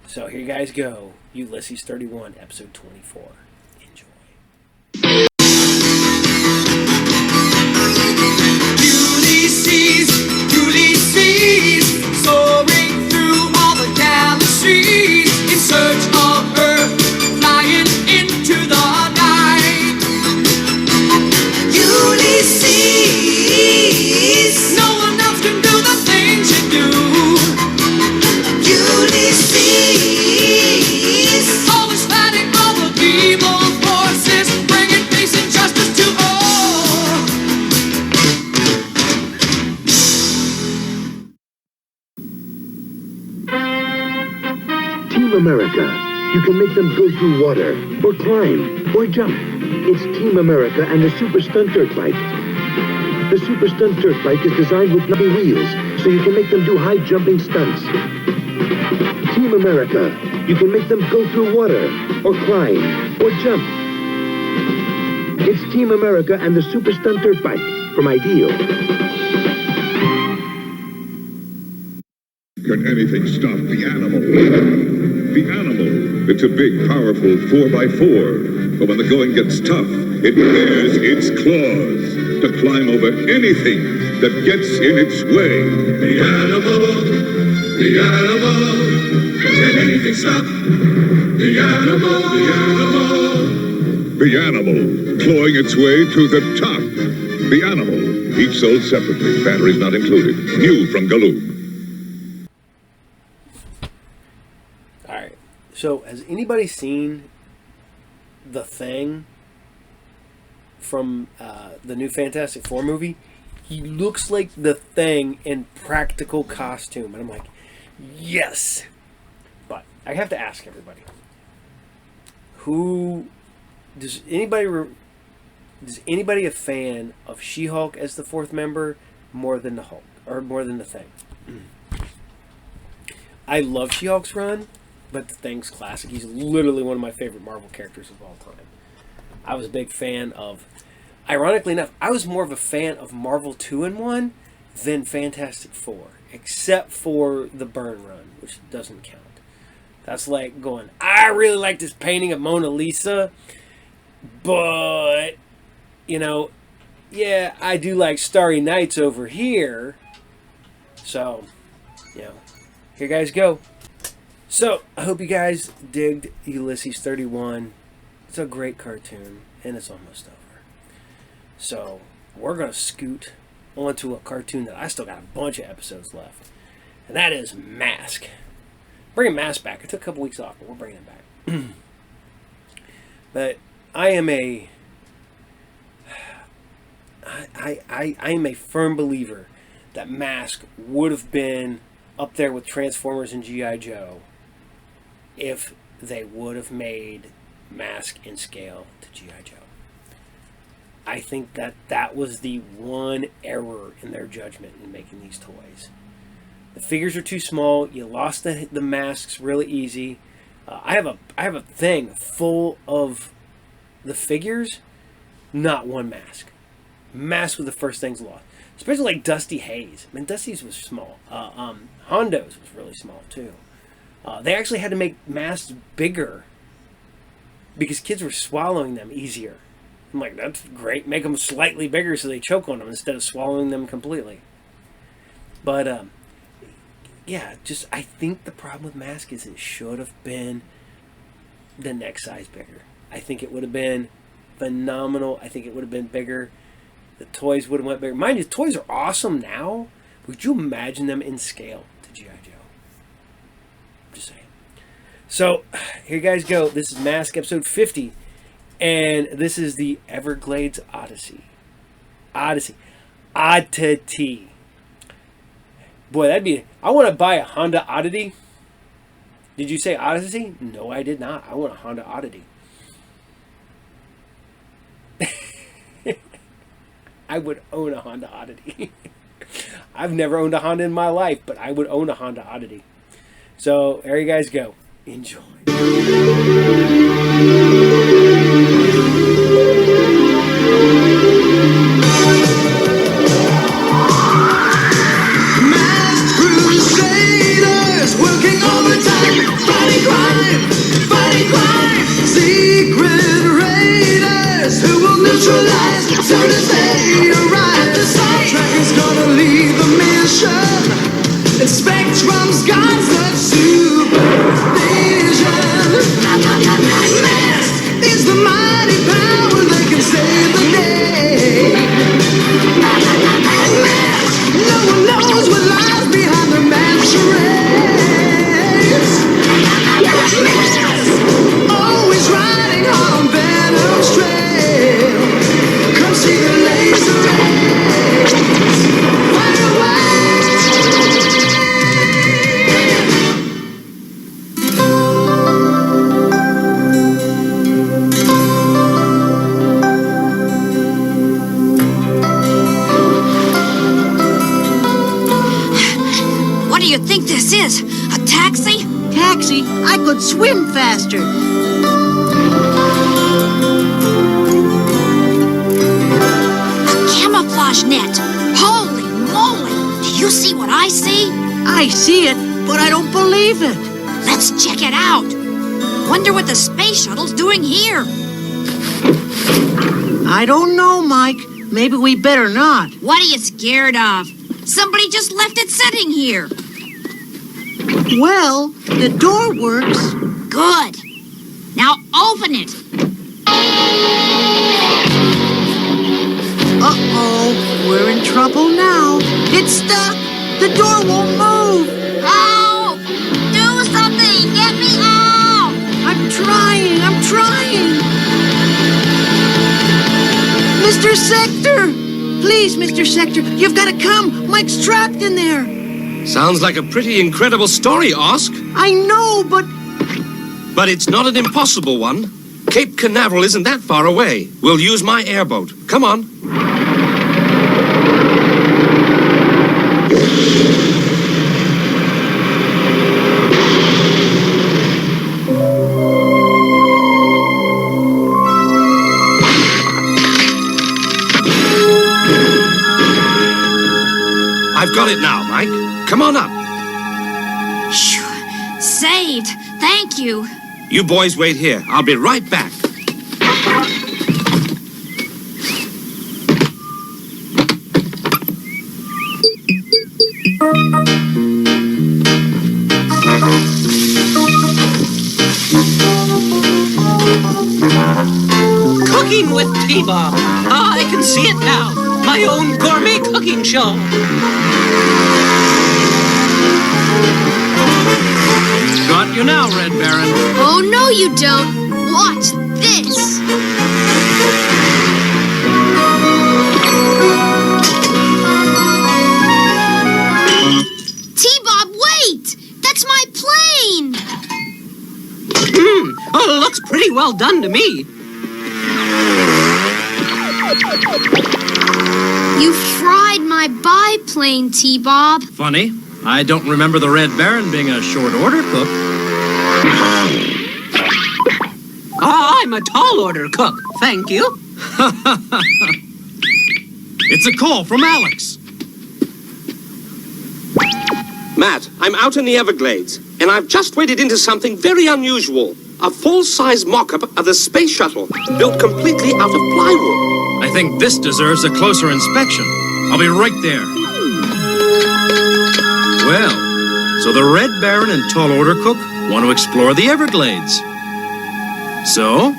So here you guys go. Ulysses 31, episode 24. Enjoy. Ulysses, Ulysses, soaring through all the galaxies, in search of Earth, flying into the night. Ulysses, no one else can do the things you do. Ulysses, always fighting all the evil forces, bringing peace and justice to all. Team America. You can make them go through water, or climb, or jump. It's Team America and the Super Stunt Dirt Bike. The Super Stunt Dirt Bike is designed with knobby wheels, so you can make them do high jumping stunts. Team America. You can make them go through water, or climb, or jump. It's Team America and the Super Stunt Dirt Bike from Ideal. Can anything stop the animal? The animal. It's a big, powerful 4x4. But when the going gets tough, it bares its claws to climb over anything that gets in its way. The animal. The animal. Can anything stop the animal? The animal. The animal. Clawing its way to the top. The animal. Each sold separately. Batteries not included. New from Galoob. So, has anybody seen The Thing from the new Fantastic Four movie? He looks like The Thing in practical costume. And I'm like, yes! But I have to ask everybody. Does anybody a fan of She-Hulk as the 4th member more than the Hulk? Or more than The Thing? I love She-Hulk's run. but the Thing's classic. He's literally one of my favorite Marvel characters of all time. I was a big fan of... Ironically enough, I was more of a fan of Marvel 2-in-1 than Fantastic Four, except for the Byrne run, which doesn't count. That's like going, I really like this painting of Mona Lisa, but, you know, yeah, I do like Starry Nights over here. So, you know, here you guys go. So, I hope you guys digged Ulysses 31. It's a great cartoon, and it's almost over. So, we're going to scoot onto a cartoon that I still got a bunch of episodes left. And that is Mask. Bringing Mask back. I took a couple weeks off, but we're bringing it back. But I am a... I am a firm believer that Mask would have been up there with Transformers and G.I. Joe if they would have made Mask in scale to G.I. Joe. I think that that was the one error in their judgment in making these toys. The figures are too small. You lost the masks really easy. I have a thing full of the figures, not one mask. Mask was the first things lost. Especially like Dusty Hayes. I mean, Dusty's was small. Hondo's was really small too. They actually had to make masks bigger because kids were swallowing them easier. I'm like, that's great. Make them slightly bigger so they choke on them instead of swallowing them completely. But, yeah, just, I think the problem with Mask is it should have been the next size bigger. I think it would have been phenomenal. I think it would have been bigger. The toys would have went bigger. Mind you, the toys are awesome now. Would you imagine them in scale to G.I. Joe? Just saying. So, here you guys go. This is Mask episode 50. And this is the Everglades Odyssey. Odyssey. Oddity. Boy, that'd be... I want to buy a Honda Oddity. Did you say Odyssey? No, I did not. I want a Honda Oddity. I would own a Honda Oddity. I've never owned a Honda in my life, but I would own a Honda Oddity. So, there you guys go. Enjoy. Neutralized as soon as they arrive. The soundtrack is gonna lead the mission, and Spectrum's got such supervision. Mask is the mighty power that can save the day. Mask, no one knows what lies behind the masquerades. Mask, always riding on Venom's trail. Come see the laser rays. Fire away. What do you think this is? A taxi? Taxi? I could swim faster. Camouflage net. Holy moly! Do you see what I see? I see it, but I don't believe it. Let's check it out. Wonder what the space shuttle's doing here. I don't know, Mike. Maybe we better not. What are you scared of? Somebody just left it sitting here. Well, the door works. Good. Now open it. Uh-oh, we're in trouble now. It's stuck. The door won't move. Help! Do something! Get me out! I'm trying. Mr. Sector! Please, Mr. Sector, you've got to come. Mike's trapped in there. Sounds like a pretty incredible story, Osk. I know, but... But it's not an impossible one. Cape Canaveral isn't that far away. We'll use my airboat. Come on. Come on up. Phew. Saved. Thank you. You boys wait here. I'll be right back. Cooking with T-Bob. Ah, I can see it now. My own gourmet cooking show. Got you now, Red Baron. Oh, no, you don't. Watch this. T-Bob, wait! That's my plane! Oh, it looks pretty well done to me. You fried my biplane, T-Bob. Funny. I don't remember the Red Baron being a short order cook. Ah, I'm a tall order cook. Thank you. It's a call from Alex. Matt, I'm out in the Everglades, and I've just waded into something very unusual. A full-size mock-up of the space shuttle, built completely out of plywood. I think this deserves a closer inspection. I'll be right there. Well, so the Red Baron and Tall Order Cook want to explore the Everglades. So,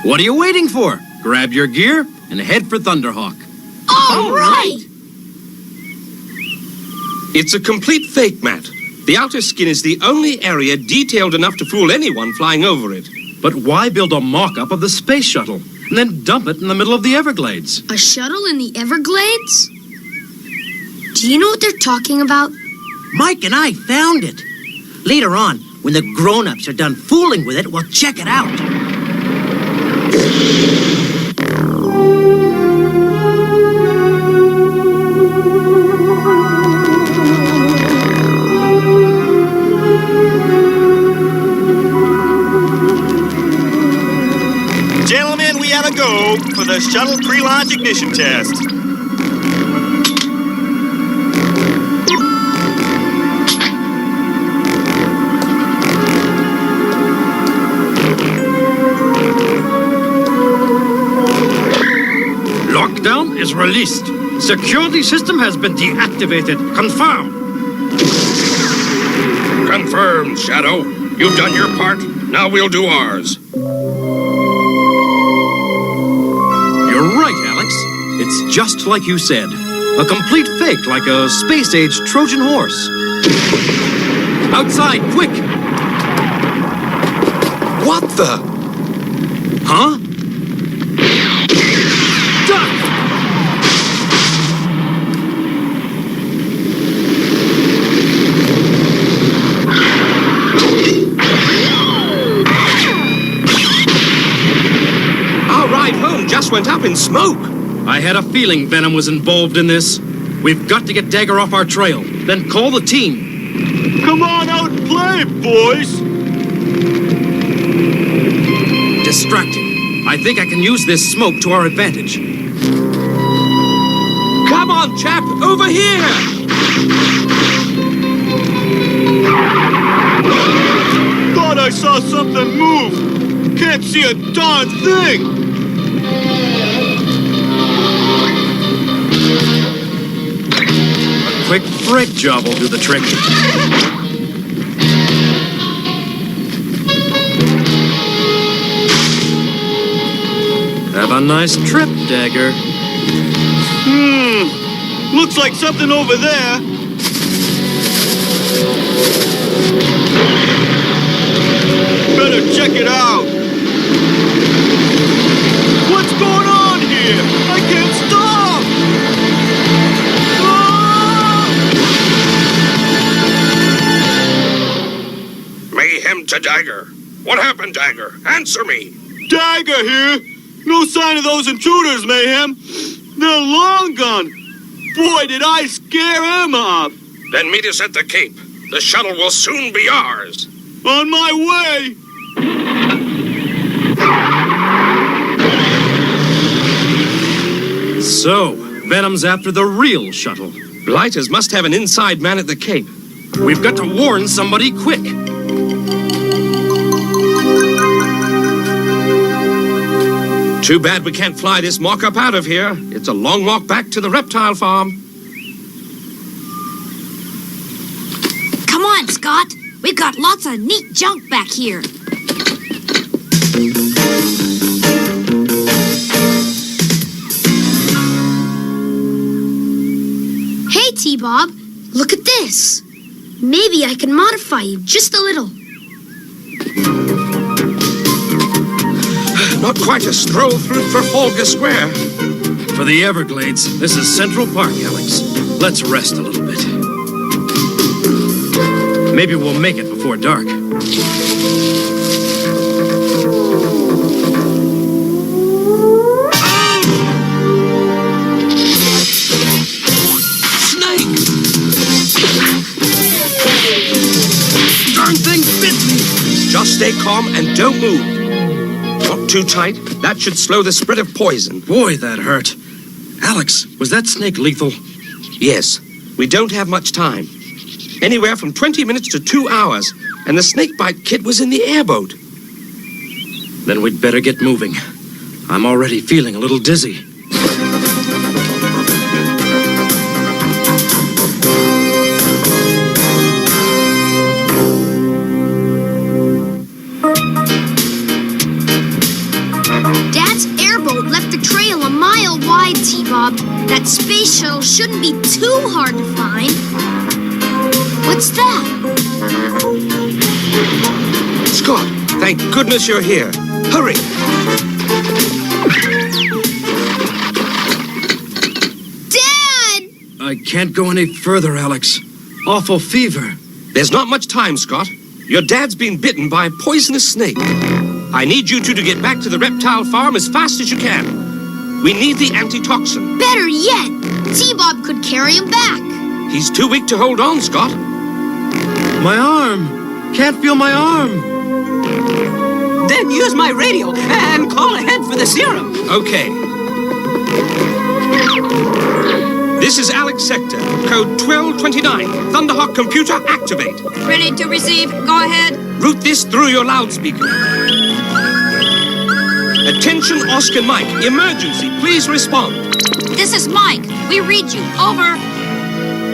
what are you waiting for? Grab your gear and head for Thunderhawk. All right! It's a complete fake, Matt. The outer skin is the only area detailed enough to fool anyone flying over it. But why build a mock-up of the space shuttle and then dump it in the middle of the Everglades? A shuttle in the Everglades? Do you know what they're talking about? Mike and I found it. Later on, when the grown-ups are done fooling with it, we'll check it out. Gentlemen, we gotta go for the shuttle pre-launch ignition test. Lockdown is released. Security system has been deactivated. Confirm. Confirmed, Shadow. You've done your part. Now we'll do ours. You're right, Alex. It's just like you said. A complete fake, like a space-age Trojan horse. Outside, quick! What the? Huh? Duck! Our ride home just went up in smoke. I had a feeling Venom was involved in this. We've got to get Dagger off our trail, then call the team. Come on out and play, boys! Distracting. I think I can use this smoke to our advantage. Come on, chap, over here! Thought I saw something move. Can't see a darn thing. A quick brake job will do the trick. Have a nice trip, Dagger. Looks like something over there. Better check it out. What's going on here? I can't stop. Mayhem to Dagger. What happened, Dagger? Answer me. Dagger here. No sign of those intruders, Mayhem. They're long gone. Boy, did I scare him off. Then meet us at the Cape. The shuttle will soon be ours. On my way. So, Venom's after the real shuttle. Blighters must have an inside man at the Cape. We've got to warn somebody quick. Too bad we can't fly this mock-up out of here. It's a long walk back to the reptile farm. Come on, Scott. We've got lots of neat junk back here. Hey, T-Bob. Look at this. Maybe I can modify you just a little. Not quite a stroll through Trafalgar Square. For the Everglades, this is Central Park, Alex. Let's rest a little bit. Maybe we'll make it before dark. Snake! Darn thing bit me! Just stay calm and don't move. Not too tight. That should slow the spread of poison. Boy, that hurt. Alex, was that snake lethal? Yes. We don't have much time. Anywhere from 20 minutes to 2 hours. And the snakebite kit was in the airboat. Then we'd better get moving. I'm already feeling a little dizzy. T-Bob. That space shuttle shouldn't be too hard to find. What's that? Scott, thank goodness you're here. Hurry! Dad! I can't go any further, Alex. Awful fever. There's not much time, Scott. Your dad's been bitten by a poisonous snake. I need you two to get back to the reptile farm as fast as you can. We need the antitoxin. Better yet, T-Bob could carry him back. He's too weak to hold on, Scott. My arm. Can't feel my arm. Then use my radio and call ahead for the serum. Okay. This is Alex Sector, code 1229. Thunderhawk computer, activate. Ready to receive. Go ahead. Route this through your loudspeaker. Attention, Oscar and Mike. Emergency. Please respond. This is Mike. We read you. Over.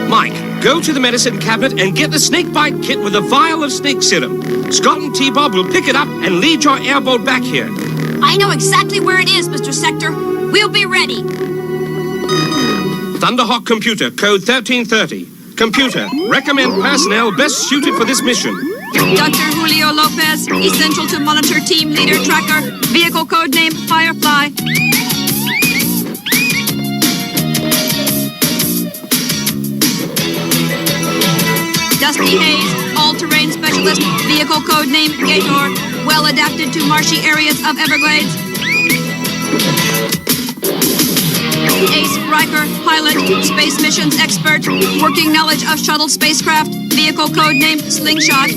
Mike, go to the medicine cabinet and get the snakebite kit with a vial of snake serum. Scott and T-Bob will pick it up and lead your airboat back here. I know exactly where it is, Mr. Sector. We'll be ready. Thunderhawk computer, code 1330. Computer, recommend personnel best suited for this mission. Dr. Julio Lopez, essential to monitor team leader tracker. Vehicle code name Firefly. Dusty Hayes, all-terrain specialist. Vehicle code name Gator. Well adapted to marshy areas of Everglades. Ace Riker, pilot, space missions expert. Working knowledge of shuttle spacecraft. Vehicle code name Slingshot.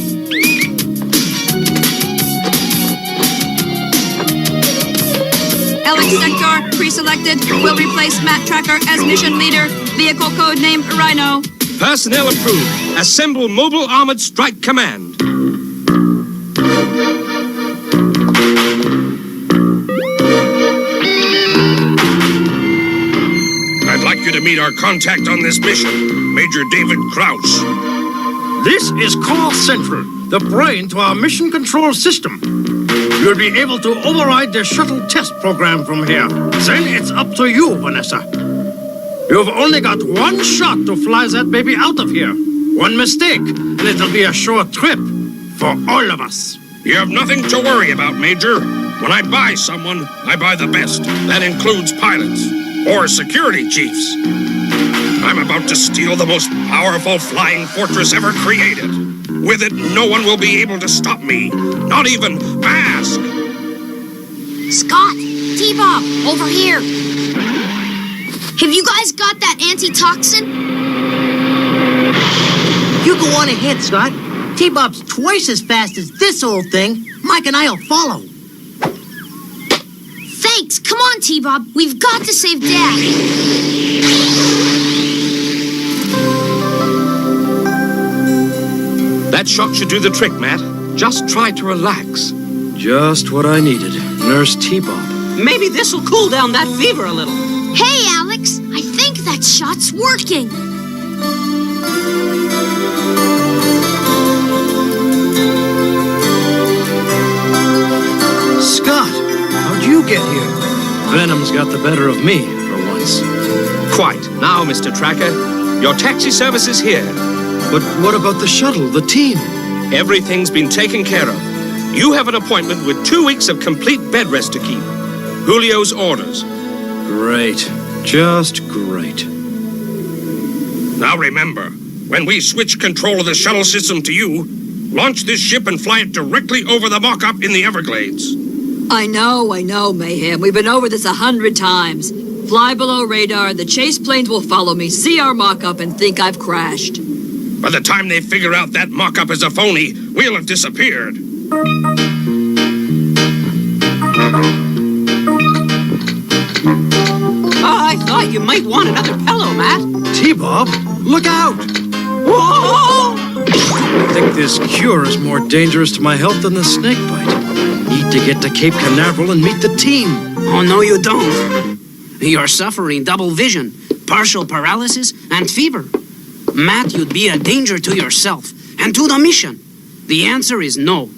Alex Sector, pre-selected, will replace Matt Tracker as mission leader. Vehicle code name Rhino. Personnel approved. Assemble Mobile Armored Strike Command. I'd like you to meet our contact on this mission, Major David Krause. This is Call Central, the brain to our mission control system. You'll be able to override the shuttle test program from here. Then it's up to you, Vanessa. You've only got one shot to fly that baby out of here. One mistake, and it'll be a short trip for all of us. You have nothing to worry about, Major. When I buy someone, I buy the best. That includes pilots or security chiefs. I'm about to steal the most powerful flying fortress ever created. With it, no one will be able to stop me. Not even Mask. Scott, T-Bob, over here. Have you guys got that antitoxin? You go on ahead, Scott. T-Bob's twice as fast as this old thing. Mike and I'll follow. Thanks. Come on, T-Bob. We've got to save Dad. That shot should do the trick, Matt. Just try to relax. Just what I needed. Nurse T-Bob. Maybe this'll cool down that fever a little. Hey, Alex, I think that shot's working. Scott, how'd you get here? Venom's got the better of me, for once. Quite. Now, Mr. Tracker, your taxi service is here. But what about the shuttle, the team? Everything's been taken care of. You have an appointment with 2 weeks of complete bed rest to keep. Julio's orders. Great. Just great. Now remember, when we switch control of the shuttle system to you, launch this ship and fly it directly over the mock-up in the Everglades. I know, Mayhem. We've been over this 100 times. Fly below radar, the chase planes will follow me, see our mock-up, and think I've crashed. By the time they figure out that mock-up is a phony, we'll have disappeared. I thought you might want another pillow, Matt. T-Bob, look out! Whoa! I think this cure is more dangerous to my health than the snake bite. Need to get to Cape Canaveral and meet the team. Oh, no, you don't. You're suffering double vision, partial paralysis, and fever. Matt, you'd be a danger to yourself and to the mission. The answer is no.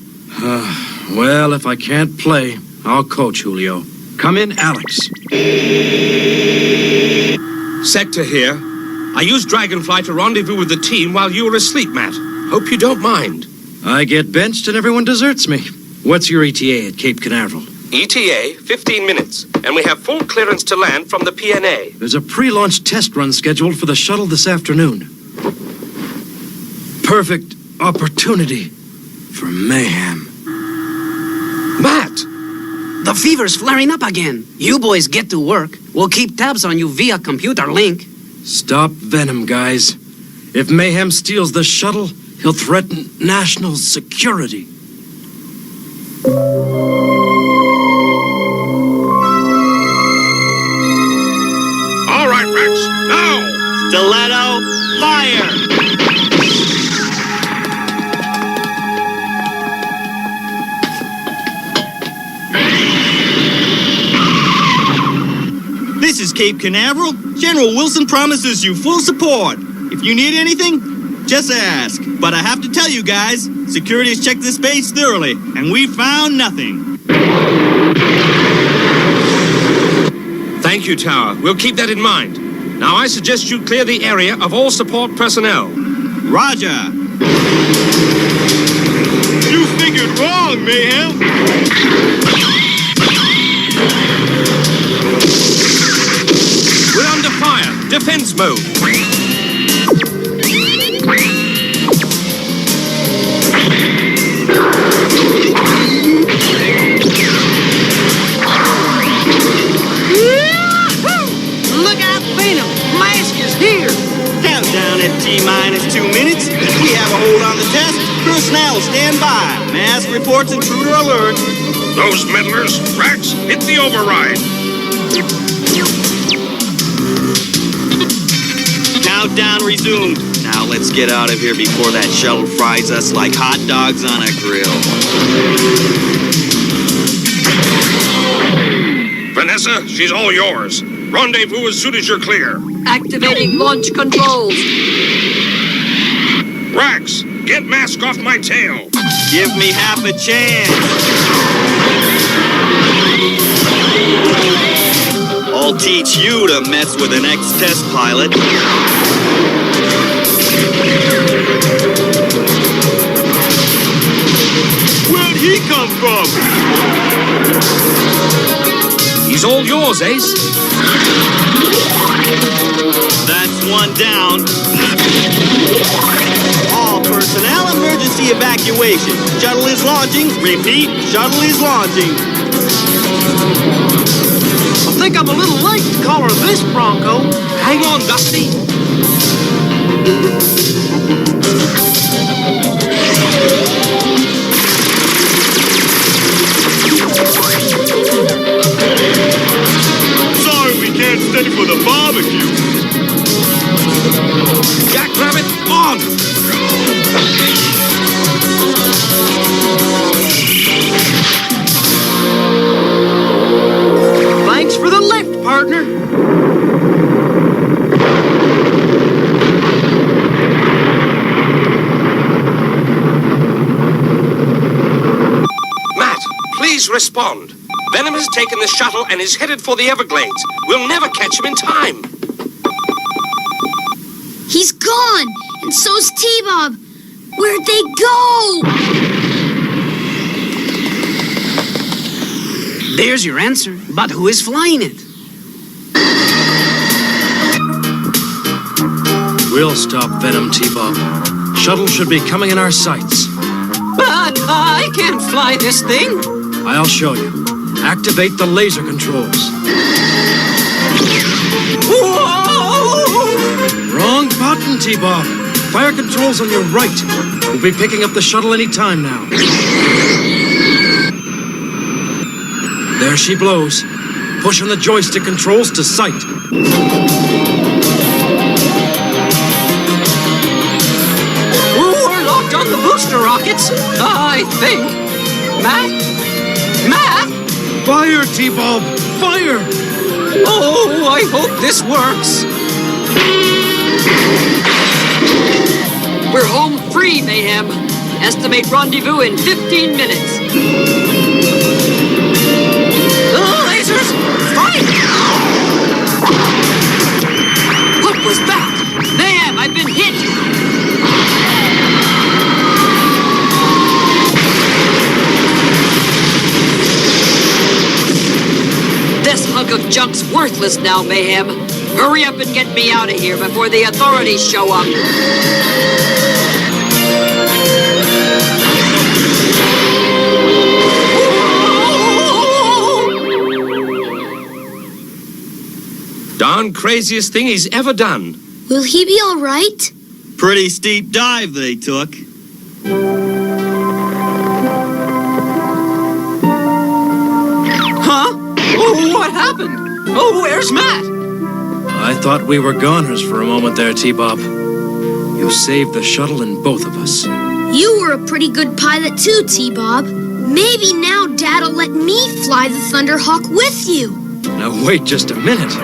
Well, if I can't play, I'll coach, Julio. Come in, Alex. Sector here. I used Dragonfly to rendezvous with the team while you were asleep, Matt. Hope you don't mind. I get benched and everyone deserts me. What's your ETA at Cape Canaveral? ETA, 15 minutes, and we have full clearance to land from the PNA. There's a pre-launch test run scheduled for the shuttle this afternoon. Perfect opportunity for mayhem. Matt! The fever's flaring up again. You boys get to work. We'll keep tabs on you via computer link. Stop Venom, guys. If Mayhem steals the shuttle, he'll threaten national security. All right, Rex, now! Stiletto, fire! This is Cape Canaveral. General Wilson promises you full support. If you need anything, just ask. But I have to tell you guys, security has checked this base thoroughly, and we found nothing. Thank you, Tower. We'll keep that in mind. Now I suggest you clear the area of all support personnel. Roger. You figured wrong, Mayhem. We're under fire. Defense mode. Look out, Venom! Mask is here! Countdown at T-minus 2 minutes. We have a hold on the test. Personnel stand by. Mass reports intruder alert. Those meddlers, Rex, hit the override. Countdown resumed. Now let's get out of here before that shuttle fries us like hot dogs on a grill. Vanessa, she's all yours. Rendezvous as soon as you're clear. Activating launch controls. Rex, get Mask off my tail. Give me half a chance. I'll teach you to mess with an ex-test pilot. Where'd he come from? He's all yours, Ace. That's one down. All personnel, emergency evacuation. Shuttle is launching. Repeat, shuttle is launching. I think I'm a little late to collar this Bronco. Hang on, Dusty. Sorry we can't study for the barbecue. Jackrabbit on! Please respond. Venom has taken the shuttle and is headed for the Everglades. We'll never catch him in time. He's gone, and so's T-Bob. Where'd they go? There's your answer. But who is flying it? We'll stop Venom, T-Bob. Shuttle should be coming in our sights. But I can't fly this thing. I'll show you. Activate the laser controls. Whoa! Wrong button, T-Bob. Fire controls on your right. We'll be picking up the shuttle any time now. There she blows. Pushing the joystick controls to sight. We're locked on the booster rockets, I think. Matt? Fire, T-Bob! Fire! Oh, I hope this works. We're home free, Mayhem. Estimate rendezvous in 15 minutes. Lasers, fight! What was that? Mayhem, I've been hit. This hunk of junk's worthless now, Mayhem. Hurry up and get me out of here before the authorities show up. Darn craziest thing he's ever done. Will he be all right? Pretty steep dive they took. Huh? Oh, what happened? Oh, where's Matt? I thought we were goners for a moment there, T-Bob. You saved the shuttle and both of us. You were a pretty good pilot too, T-Bob. Maybe now Dad'll let me fly the Thunderhawk with you. Now wait just a minute.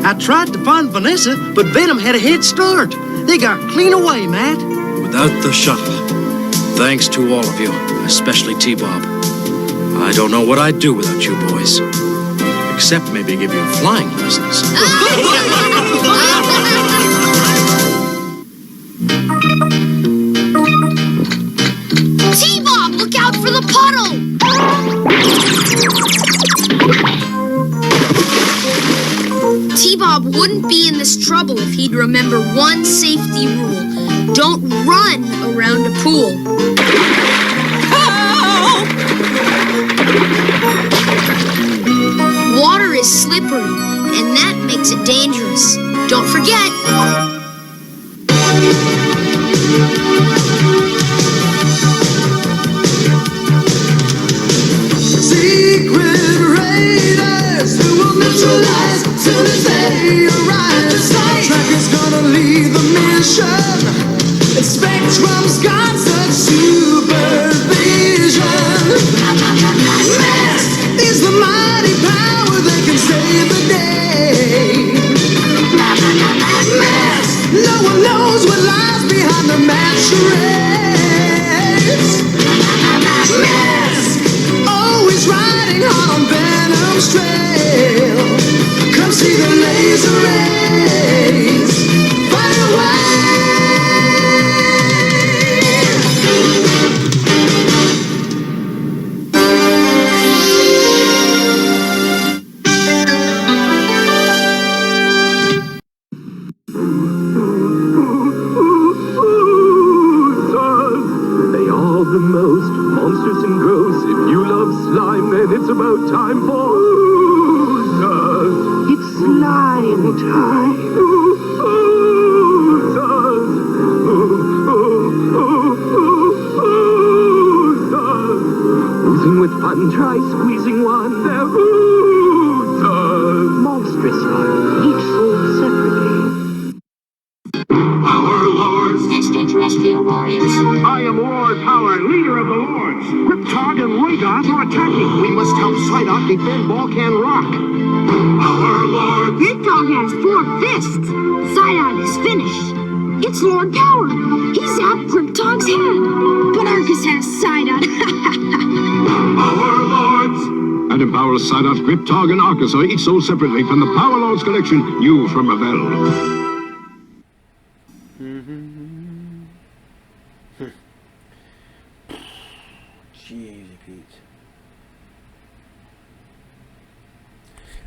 I tried to find Vanessa, but Venom had a head start. They got clean away, Matt. Without the shuttle. Thanks to all of you, especially T-Bob. I don't know what I'd do without you boys. Except maybe give you flying lessons. T-Bob, look out for the puddle! T-Bob wouldn't be in this trouble if he'd remember one safety rule. Don't run around a pool. Help! Water is slippery, and that makes it dangerous. Don't forget. Secret raiders who will neutralize soon as they arrive to sight. Tracker's gonna lead the mission. And Spectrum's got such supervision. Mask is the mighty power that can save the day. Mask, no one knows what lies behind the mad charades. Mask, always riding hard on Venom's trail. Come see the laser rays fly away. They are the most monstrous and gross. If you love slime, then it's about time for oozers. It's slime time. Oozers. Oozers. Oozing with fun, try squeezing one. They're oozers. Monstrous fun, each sold separately. Our lords, extraterrestrial warriors. I am Lord Power, leader of the Lords. Riptog and Roygoth are attacking. We must help Psyduck defend Balkan Rock. Our lords. Riptog has 4 fists. Psyduck is finished. It's Lord Power. He's out Riptog's head. But Arcus has Psyduck. Prowl, Sadat, Griptog, and Arcus are each sold separately from the Power Lords collection, new from Ravel. Jeez, Pete.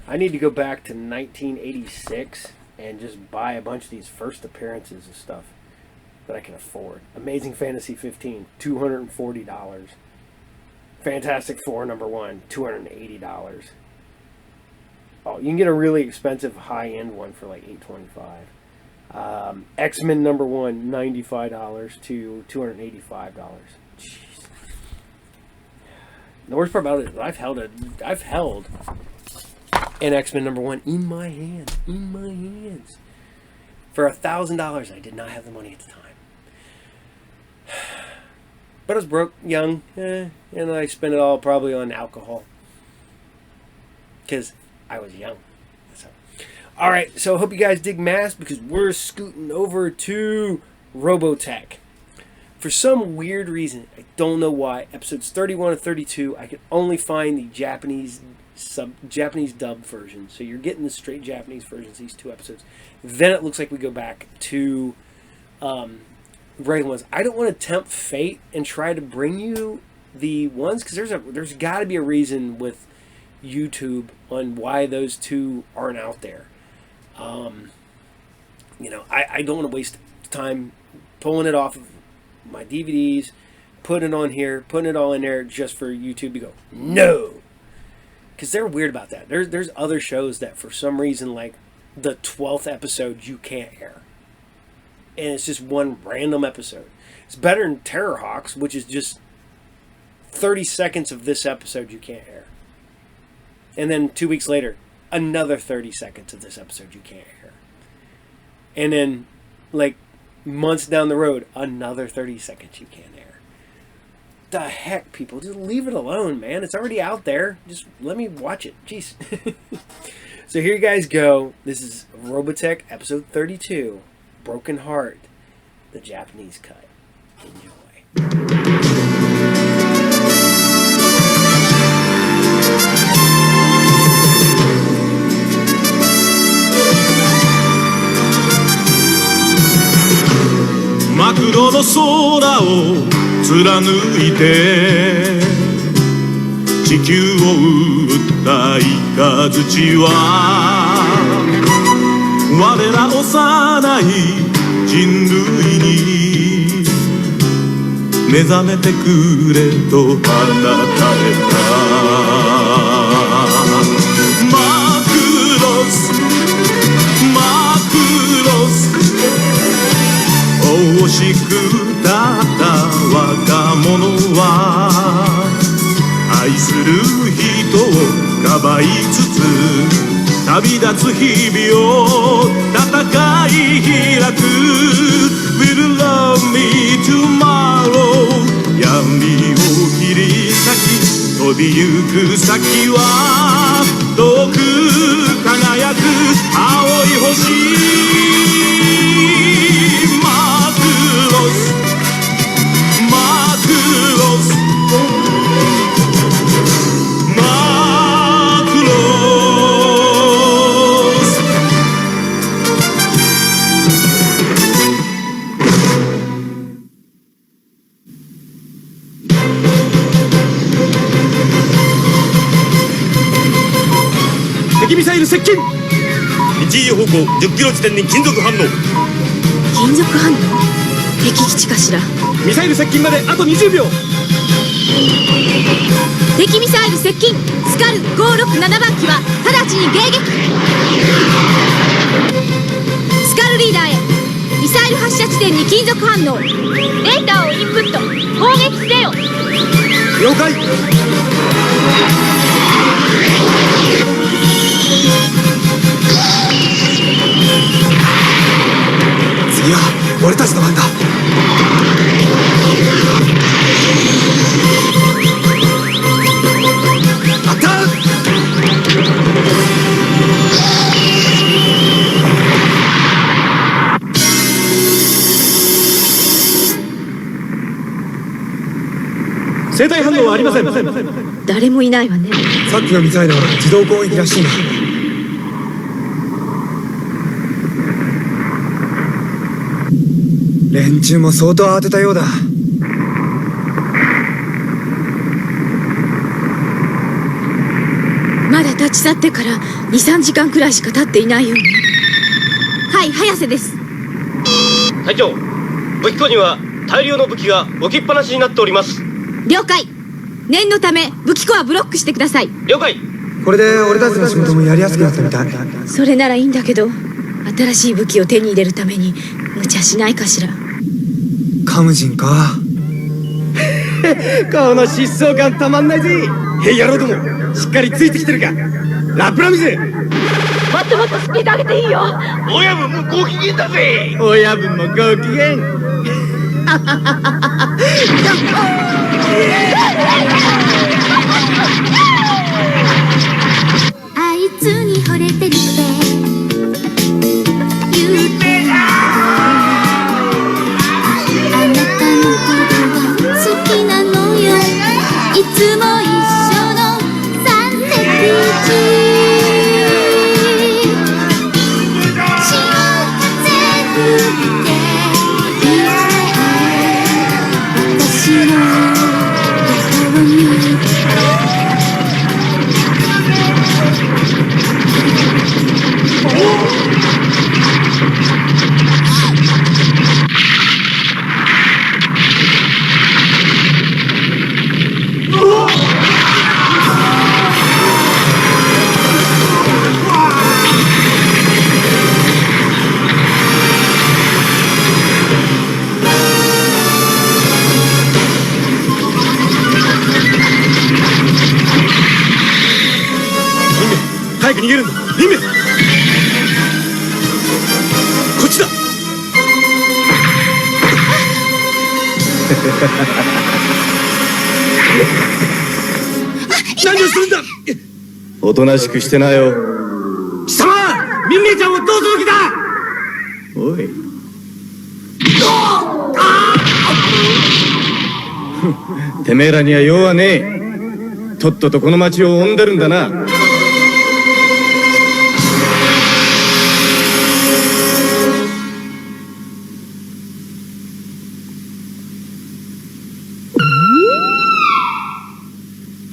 I need to go back to 1986 and just buy a bunch of these first appearances of stuff that I can afford. Amazing Fantasy 15, $240. Fantastic Four #1, $280. Oh, you can get a really expensive high-end one for like $825. X-Men #1, $95 to $285. Jeez. The worst part about it is I've held an X-Men #1 in my hands, for $1,000. I did not have the money at the time, but I was broke, young, and I spent it all probably on alcohol because I was young. So, all right, so I hope you guys dig Mask, because we're scooting over to Robotech. For some weird reason, I don't know why, episodes 31 and 32, I could only find the Japanese dub version. So you're getting the straight Japanese versions, these 2 episodes. Then it looks like we go back to regular ones. I don't want to tempt fate and try to bring you the ones, because there's got to be a reason with YouTube on why those 2 aren't out there. You know, I don't want to waste time pulling it off of my DVDs, putting it on here, putting it all in there just for YouTube to go, no! Because they're weird about that. There's other shows that for some reason, like the 12th episode, you can't air. And it's just one random episode. It's better than Terrorhawks, which is just 30 seconds of this episode you can't air. And then 2 weeks later, another 30 seconds of this episode you can't air. And then, like, months down the road, another 30 seconds you can't air. The heck, people? Just leave it alone, man. It's already out there. Just let me watch it. Jeez. So here you guys go. This is Robotech episode 32, Broken Heart, the Japanese cut. Enjoy. マクロの空を貫いて地球を撃った雷は我ら幼い人類に目覚めてくれと放たれたマクロスマクロス惜しくたった若者は愛する人をかばいつつ旅立つ日々を戦い開く Will you love me tomorrow 闇を切り裂き飛びゆく先は遠く輝く青い星敵ミサイル接近1方向10キロ地点に金属反応金属反応敵基地かしらミサイル接近まであと20秒敵ミサイル接近スカル567番機は直ちに迎撃スカルリーダーへミサイル発射地点に金属反応データをインプット攻撃せよ了解次は俺たちの番だアタック生体反応はありません。誰もいないわね。さっきのミサイルは自動攻撃らしいな。連中も相当当てたようだ。まだ立ち去ってから2、3時間くらいしか経っていないように。はい、早瀬です。隊長、武器庫には大量の武器が置きっぱなしになっております。了解。念のため武器庫はブロックしてください。了解。これで俺たちの仕事もやりやすくなったみたい。それならいいんだけど、新しい武器を手に入れるために無茶しないかしら。カムジンか。この疾走感たまんないぜ。ヘイヤローども、しっかりついてきてるか。ラプラミズ、もっともっとスピード上げていいよ。親分もご機嫌だぜ。親分もご機嫌。あいつに惚れてるって言ってあなたのことが好きなのよ。いつも一緒のサンデージ幸せふって言って私の横に早く逃げるんだ。リンメ、こっちだ。何をするんだ。おとなしくしてなよ。貴様、ミンメイちゃんをどうする気だ。おい。てめえらには用はねえ。とっととこの町を追んでるんだな。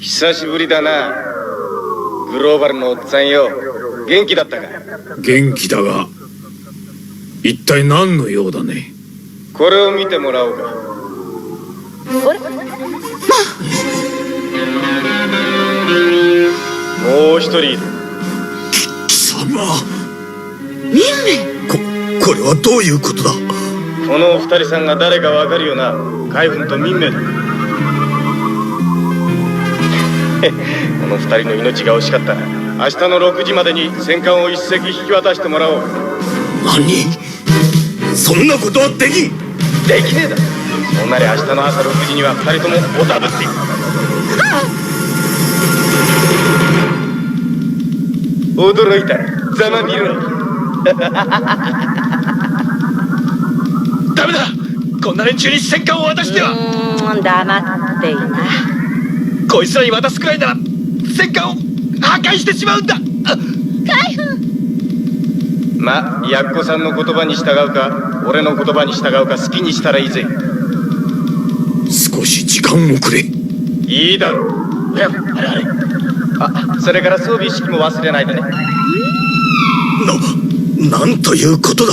久しぶりだな、グローバルのおっさんよ。元気だったか。元気だが、一体何の用だね。これを見てもらおうか。もう一人いる。貴様。ミンメ。これはどういうことだ。このお二人さんが誰かわかるよな。海軍と民名だ。この二人の命が惜しかったな。明日の6時までに戦艦を一隻引き渡してもらおう。何？そんなことはできん。できねえだ。そうなり明日の朝6時には二人ともおたぶって驚いた。ざま見ろ。ダメだ。こんな連中に戦艦を渡しては。黙っていな。こいつらに渡すくらいなら戦艦を破壊してしまうんだ。海軍。まあ、ヤッコさんの言葉に従うか俺の言葉に従うか好きにしたらいいぜ。少し時間をくれ。いいだろう。あ、それから装備意識も忘れないでね。なんということだ。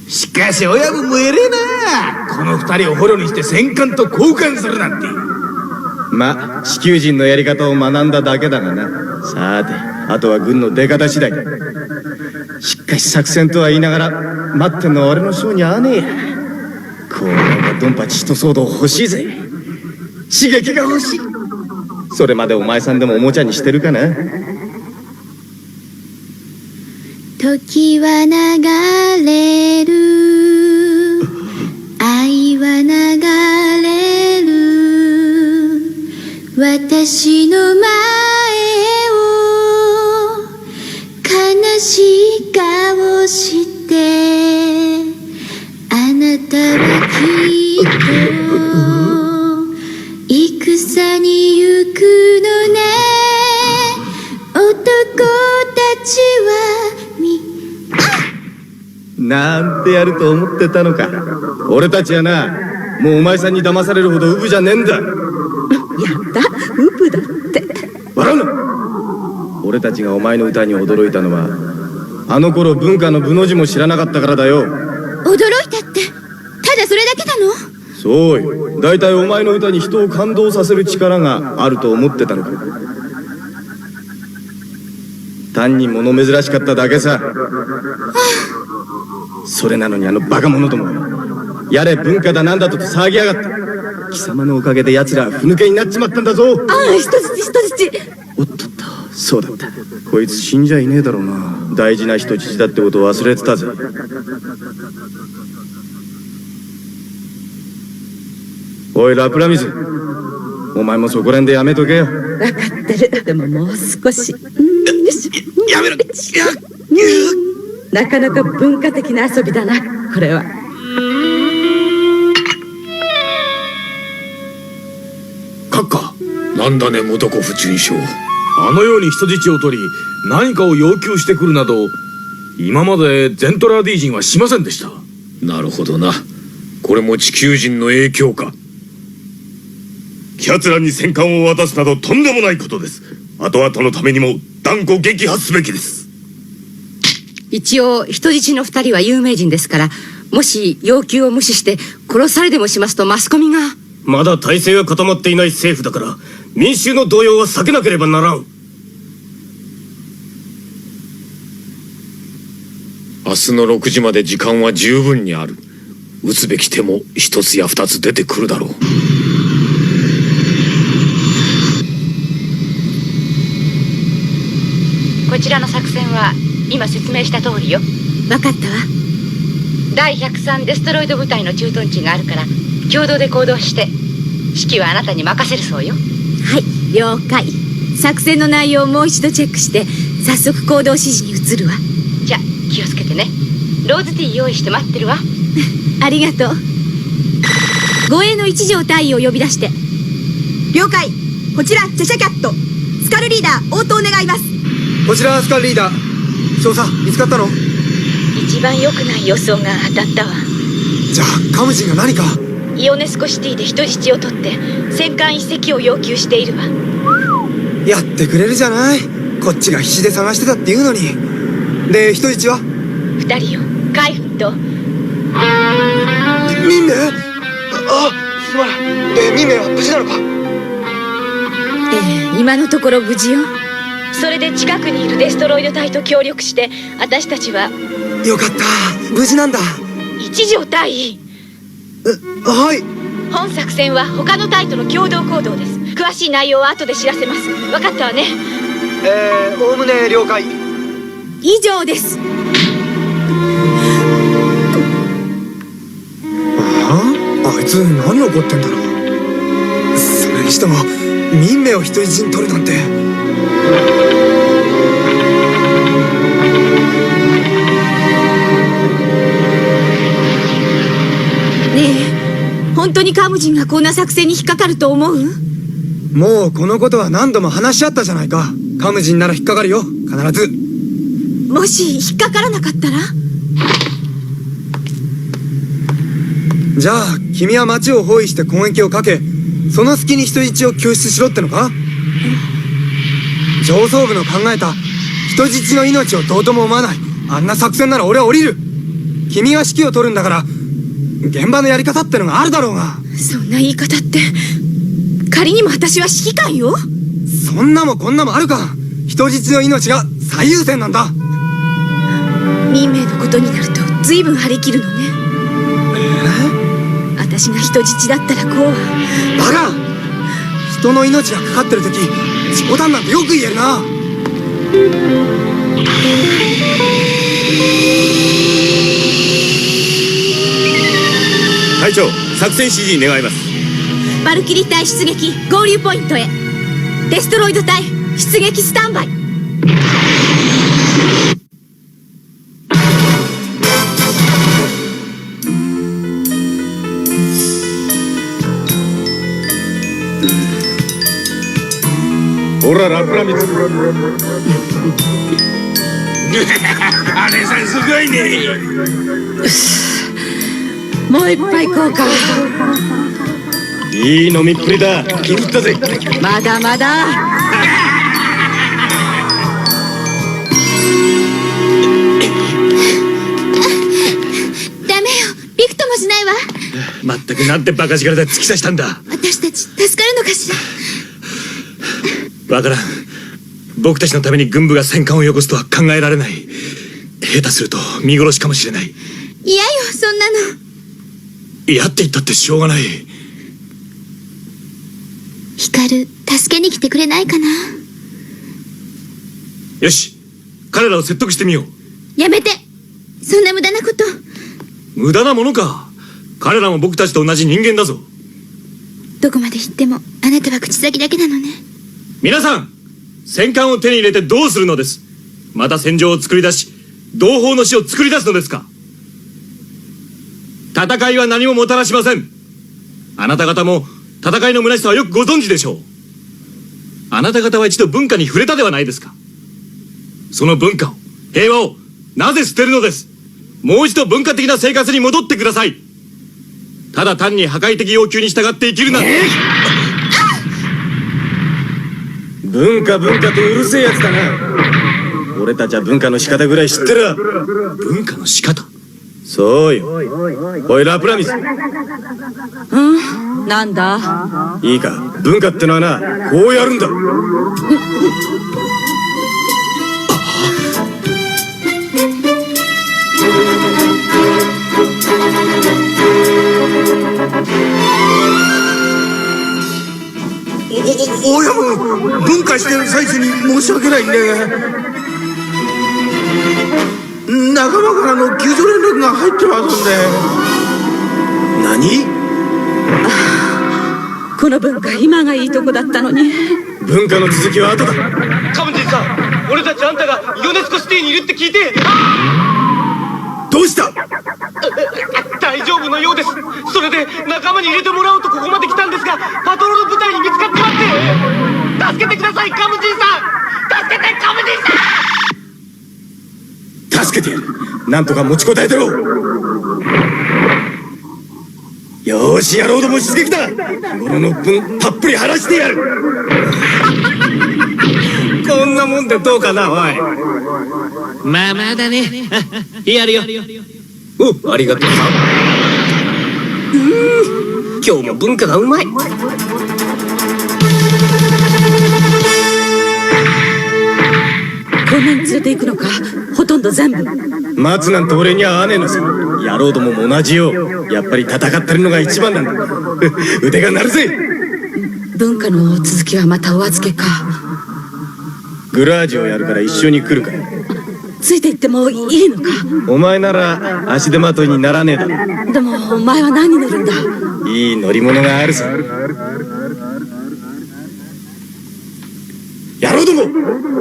しかし親分も偉えな。この二人を捕虜にして戦艦と交換するなんて。まあ、地球人のやり方を学んだだけだがな。さて、あとは軍の出方次第だ。しかし作戦とは言いながら待ってんのは俺の性に合わねえや。こうなんかドンパチ一騒動欲しいぜ。刺激が欲しい。それまでお前さんでもおもちゃにしてるかな。時は流れる、愛は流れる、私の前を悲ししい顔してあなたはきっと戦に行くのね。男たちはなんてやると思ってたのか。俺たちはな、もうお前さんに騙されるほどウブじゃねえんだ。やったウブだって笑うな。俺たちがお前の歌に驚いたのはあの頃文化の部の字も知らなかったからだよ。驚いたってただそれだけなの？そうよ。だいたいお前の歌に人を感動させる力があると思ってたのか。単に物珍しかっただけさ。それなのにあのバカ者どもやれ文化だなんだと騒ぎやがった。貴様のおかげで奴らはふぬけになっちまったんだぞ。ああ、人質おっとっと、そうだった。こいつ死んじゃいねえだろうな。大事な人質だってことを忘れてたぜ。おいラプラミズ、お前もそこらんでやめとけよ。分かってる。でももう少し。やめろ。なかなか文化的な遊びだなこれは。閣下、なんだねモトコフ准将。あのように人質を取り何かを要求してくるなど今までゼントラー D 人はしませんでした。なるほどな。これも地球人の影響か。奴らに戦艦を渡すなどとんでもないことです。後々のためにも断固撃破すべきです。一応人質の2人は有名人ですから、もし要求を無視して殺されでもしますとマスコミが。まだ体制が固まっていない政府だから民衆の動揺は避けなければならん。明日の6時まで時間は十分にある。撃つべき手も1つや2つ出てくるだろう。こちらの作戦は今説明した通りよ。分かったわ。第103デストロイド部隊の駐屯地があるから共同で行動して、指揮はあなたに任せるそうよ。はい、了解。作戦の内容をもう一度チェックして早速行動指示に移るわ。じゃ気をつけてね。ローズティー用意して待ってるわ。ありがとう。護衛の一条大尉を呼び出して。了解。こちらチェシャキャット、スカルリーダー応答願います。こちらスカルリーダー、少佐見つかったの？一番良くない予想が当たったわ。じゃあカムジンが何か。イオネスコシティで人質を取って戦艦1隻を要求しているわ。やってくれるじゃない。こっちが必死で探してたっていうのに。で人質は2人よ。海軍と民名。あ、すまない。で民名は無事なのか？今のところ無事よ。それで近くにいるデストロイド隊と協力して私たちは。よかった、無事なんだ。一条大尉。はい。本作戦は他の隊との共同行動です。詳しい内容は後で知らせます。分かったわね。おおむね了解。以上です。あいつ何怒ってんだろう。それにしても民名を人質に取るなんて。ねえ、本当にカムジンがこんな作戦に引っかかると思う？もうこのことは何度も話し合ったじゃないか。カムジンなら引っかかるよ、必ず。もし引っかからなかったら？じゃあ君は町を包囲して攻撃をかけ、その隙に人質を救出しろってのか？上層部の考えた人質の命をどうとも思わないあんな作戦なら俺は降りる。君が指揮を取るんだから現場のやり方ってのがあるだろうが。そんな言い方って。仮にも私は指揮官よ。そんなもこんなもあるか。人質の命が最優先なんだ。民名のことになると随分張り切るのね。私が人質だったらこうは。バカ！人の命がかかってる時冗談なんてよく言えるな。隊長、作戦指示願います。バルキリー隊出撃、合流ポイントへ。デストロイド隊出撃スタンバイ。ほらラプラミツ。姉さんすごいね。もう一杯行こうか。いい飲みっぷりだ。気に入ったぜ。まだまだ。ダメよ、びくともしないわ。まったくなんてバカ力で突き刺したんだ。私たち助かるのかしら。わからん。僕たちのために軍部が戦艦をよこすとは考えられない。下手すると見殺しかもしれない。嫌よ、そんなの。嫌って言ったってしょうがない。ヒカル、助けに来てくれないかな。よし、彼らを説得してみよう。やめて、そんな無駄なこと。無駄なものか。彼らも僕たちと同じ人間だぞ。どこまで行ってもあなたは口先だけなのね。皆さん、戦艦を手に入れてどうするのです。また戦場を作り出し、同胞の死を作り出すのですか。戦いは何ももたらしません。あなた方も戦いの虚しさはよくご存知でしょう。あなた方は一度文化に触れたではないですか。その文化を、平和をなぜ捨てるのです。もう一度文化的な生活に戻ってください。ただ単に破壊的要求に従って生きるなんて。文化とうるせえやつだな。俺たちは文化の仕方ぐらい知ってる。文化の仕方。そうよ。おいラプラミス。なんだ。いいか、文化ってのはな、こうやるんだ。親分、分解してる最中に申し訳ないんだが、仲間からの救助連絡が入ってますんで。何？この文化、今がいいとこだったのに。文化の続きは後だ。カムジンさん、俺たちあんたがヨネスコシティにいるって聞いて。どうした？大丈夫のようです。それで仲間に入れてもらおうとここまで来たんですが、パトロール部隊に見つかってまって。助けてください、カムジンさん。助けて、カムジンさん。助けてやる。なんとか持ちこたえてろ。よーし、野郎ども出撃だ。日頃の分たっぷり晴らしてやる。こんなもんでどうかな、おい。まあまあだね。やるよ。お、ありがとうさ。今日も文化がうまい。こんなに連れて行くのか。ほとんど全部。待つなんて俺には合わねえのさ。野郎どもも同じよ。やっぱり戦ってるのが一番なんだ。腕が鳴るぜ。文化の続きはまたお預けか。グラージュをやるから一緒に来るか。ついて行ってもいいのか。お前なら足手まといにならねえだろ。でもお前は何に乗るんだ。いい乗り物があるさ。野郎ども、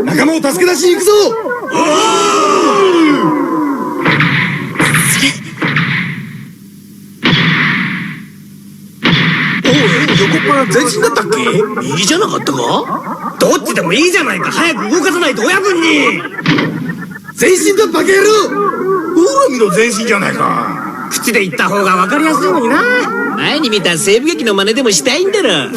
仲間を助け出しに行くぞ。横っ腹全身だったっけ？いいじゃなかったか？どっちでもいいじゃないか。早く動かさないと親分に。全身だバカ野郎。オロミの全身じゃないか。口で言った方が分かりやすいのにな。前に見た西部劇の真似でもしたいんだろ。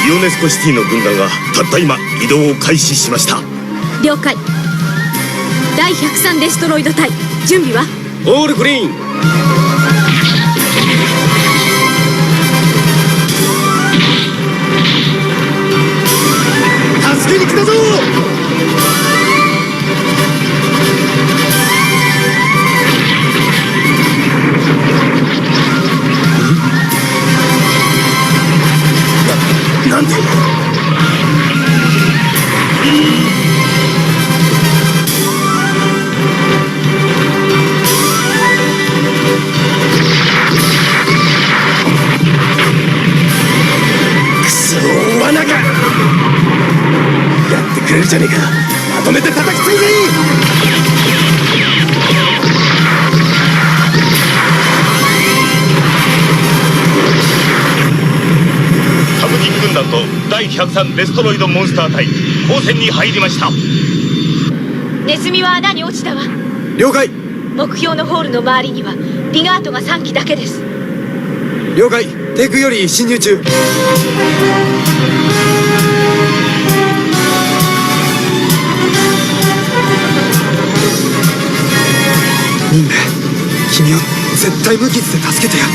ヨネスコシティの軍団がたった今移動を開始しました。了解。第103デストロイド隊、準備は？オールグリーン。助けに来たぞ。なんで？くそー、罠か。やってくれるじゃねえか。まとめて叩きついでいい。団と第103デストロイドモンスター隊交戦に入りました。ネズミは穴に落ちたわ。了解。目標のホールの周りにはリガートが3機だけです。了解。低空より侵入中。ミンメ、君を絶対無傷で助けてやる。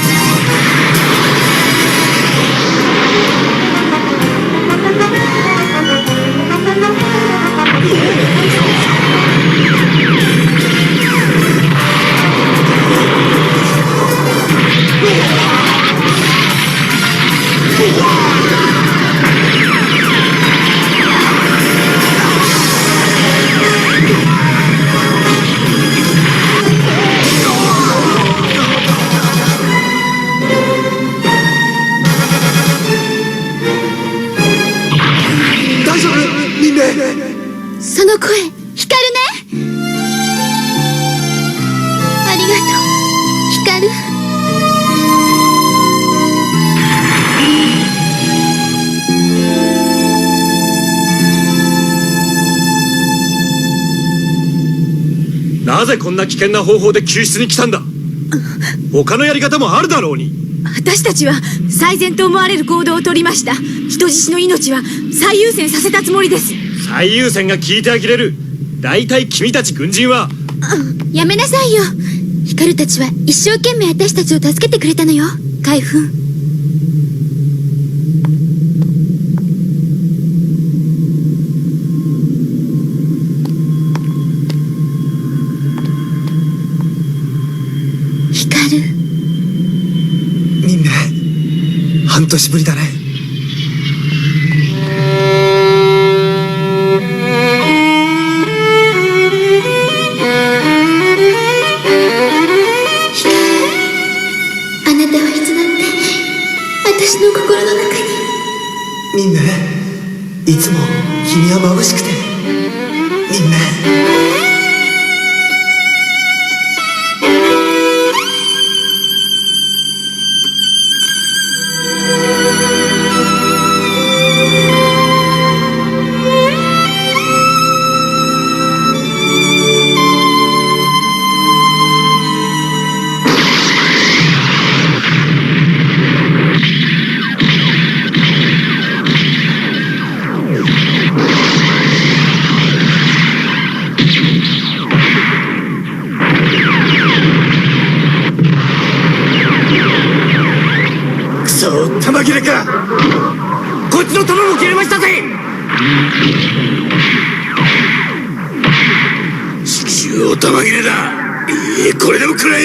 その声、光るね。ありがとう、光る。なぜこんな危険な方法で救出に来たんだ。他のやり方もあるだろうに。私たちは最善と思われる行動を取りました。人質の命は最優先させたつもりです。最優先が聞いてあきれる。大体君たち軍人は。やめなさいよ。光たちは一生懸命私たちを助けてくれたのよ、海軍。光。ミンメ、半年ぶりだね。ミンメ、いつも君は眩しくて。ミンメ。玉切れか。こっちの玉も切れましたぜ。中央玉切れだ。これでもくらい。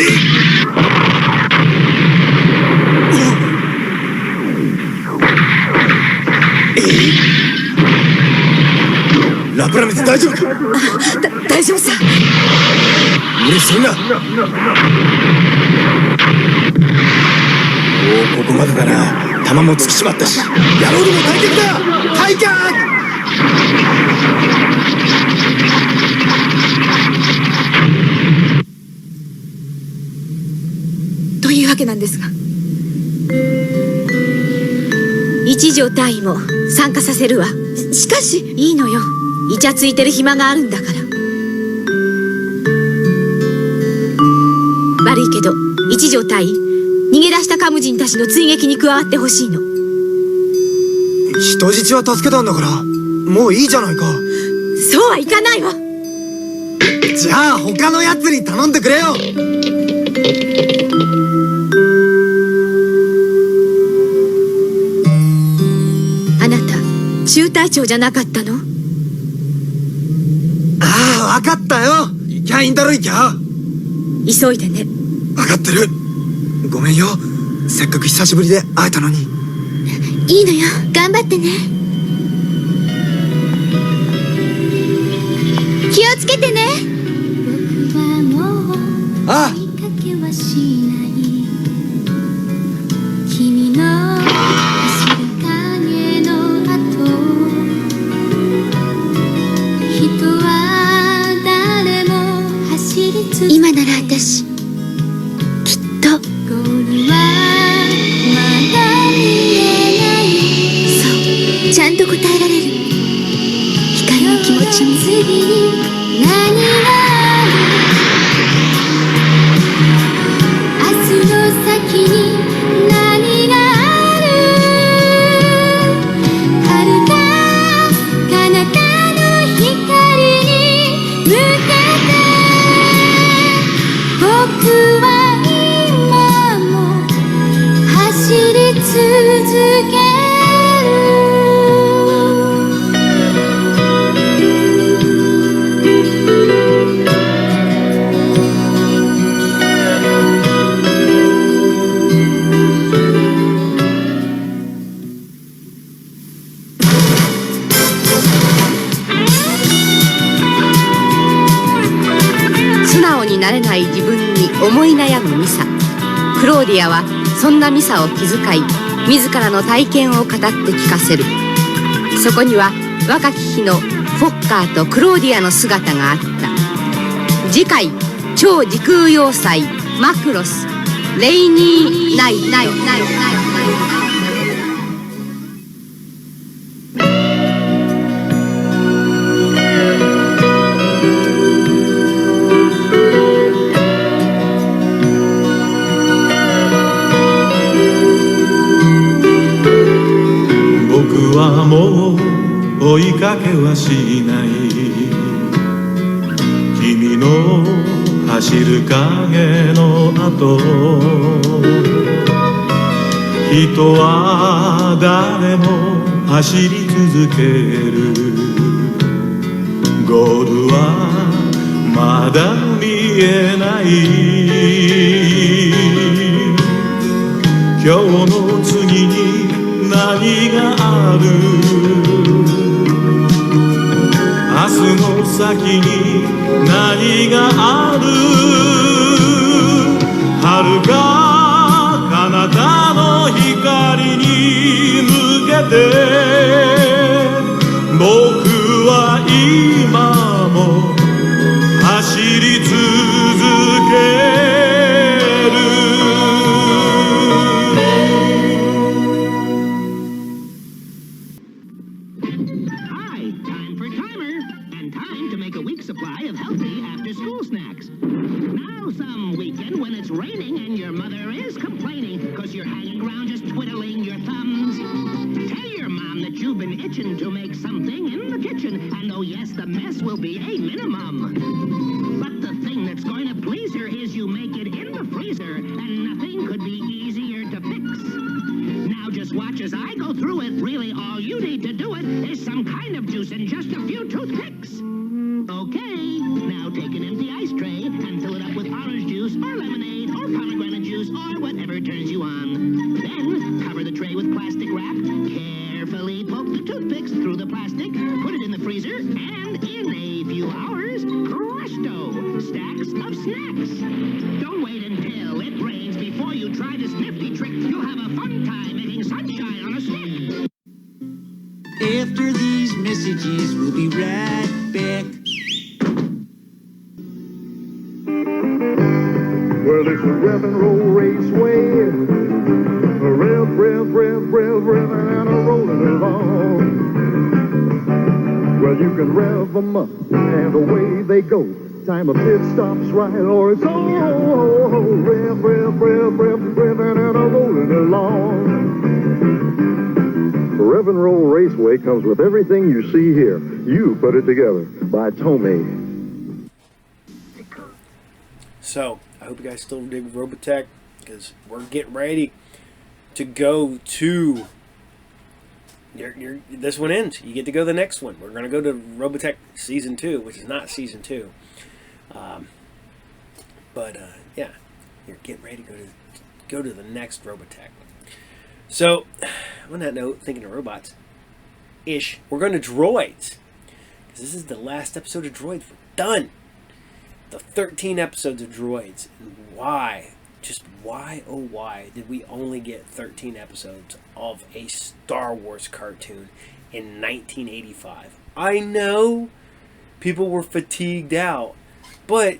ラプラメス大丈夫か。大丈夫さ。無理するな。ここまでだな。弾も尽きちまったし、野郎ども退却だ。退却。というわけなんですが、一条隊員も参加させるわ。しかしいいのよ、イチャついてる暇があるんだから。悪いけど一条隊員、逃げ出したカムジンたちの追撃に加わってほしいの。人質は助けたんだからもういいじゃないか。そうはいかないわ。じゃあ他のやつに頼んでくれよ。あなた中隊長じゃなかったの？ああ、分かったよ。行きゃいいんだろ。行きゃ。急いでね。分かってる。ごめんよ、せっかく久しぶりで会えたのに。いいのよ、頑張ってね。気をつけてね。ああ。今なら私きっとそうちゃんと答えられる。光の気持ちに。次に何がある？明日の先に何がある？遥か彼方の光に向けて僕は今も走り続ける。素直になれない自分に思い悩むミサ。クローディアはそんなミサを気遣い、自らの体験を語って聞かせる。そこには若き日のフォッカーとクローディアの姿があった。次回、超時空要塞マクロスレイニーナイト。僕はもう追いかけはしない。君の走る影の後、人は誰も走り続ける。ゴールはまだ見えない。今日の次に何がある？明日の先に何がある？遥か彼方の光に向けて僕は今も走り続ける。To make something in the kitchen, and oh yes, the mess will be a minimum. But the thing that's going to please her is you make it in the freezer, and nothing could be easier to fix. Now just watch as I go through it. Really, all you need to do it is some kind of juice and just a few toothpicks. Okay, now take an empty ice tray and fill it up with orange juice or lemonade or pomegranate juice or whatever turns you on. Then cover the tray with plastic wrap. Carefully poke the toothpicks through the plastic, put it in the freezer, and in a few hours, presto, stacks of snacks. Don't wait until it rains before you try this nifty trick. You'll have a fun time making sunshine on a stick. After these messages, we'll be right back. Well, it's a rev and roll raceway. A rev, revving and a rolling along. Well, you can rev them up and away they go. Time a pit stops right or it's on. Rev, revving and a rolling along. Rev and Roll Raceway comes with everything you see here. You put it together by Tomei. So, I hope you guys still dig Robotech, because we're getting ready to go to... this one ends. You get to go to the next one. We're going to go to Robotech Season 2, which is not Season 2. Yeah, you're getting ready to go to the next Robotech. So, on that note, thinking of robots-ish, we're going to Droids. Because this is the last episode of Droids. We're done. The 13 episodes of Droids. And why? Just why, oh why, did we only get 13 episodes of a Star Wars cartoon in 1985? I know people were fatigued out, but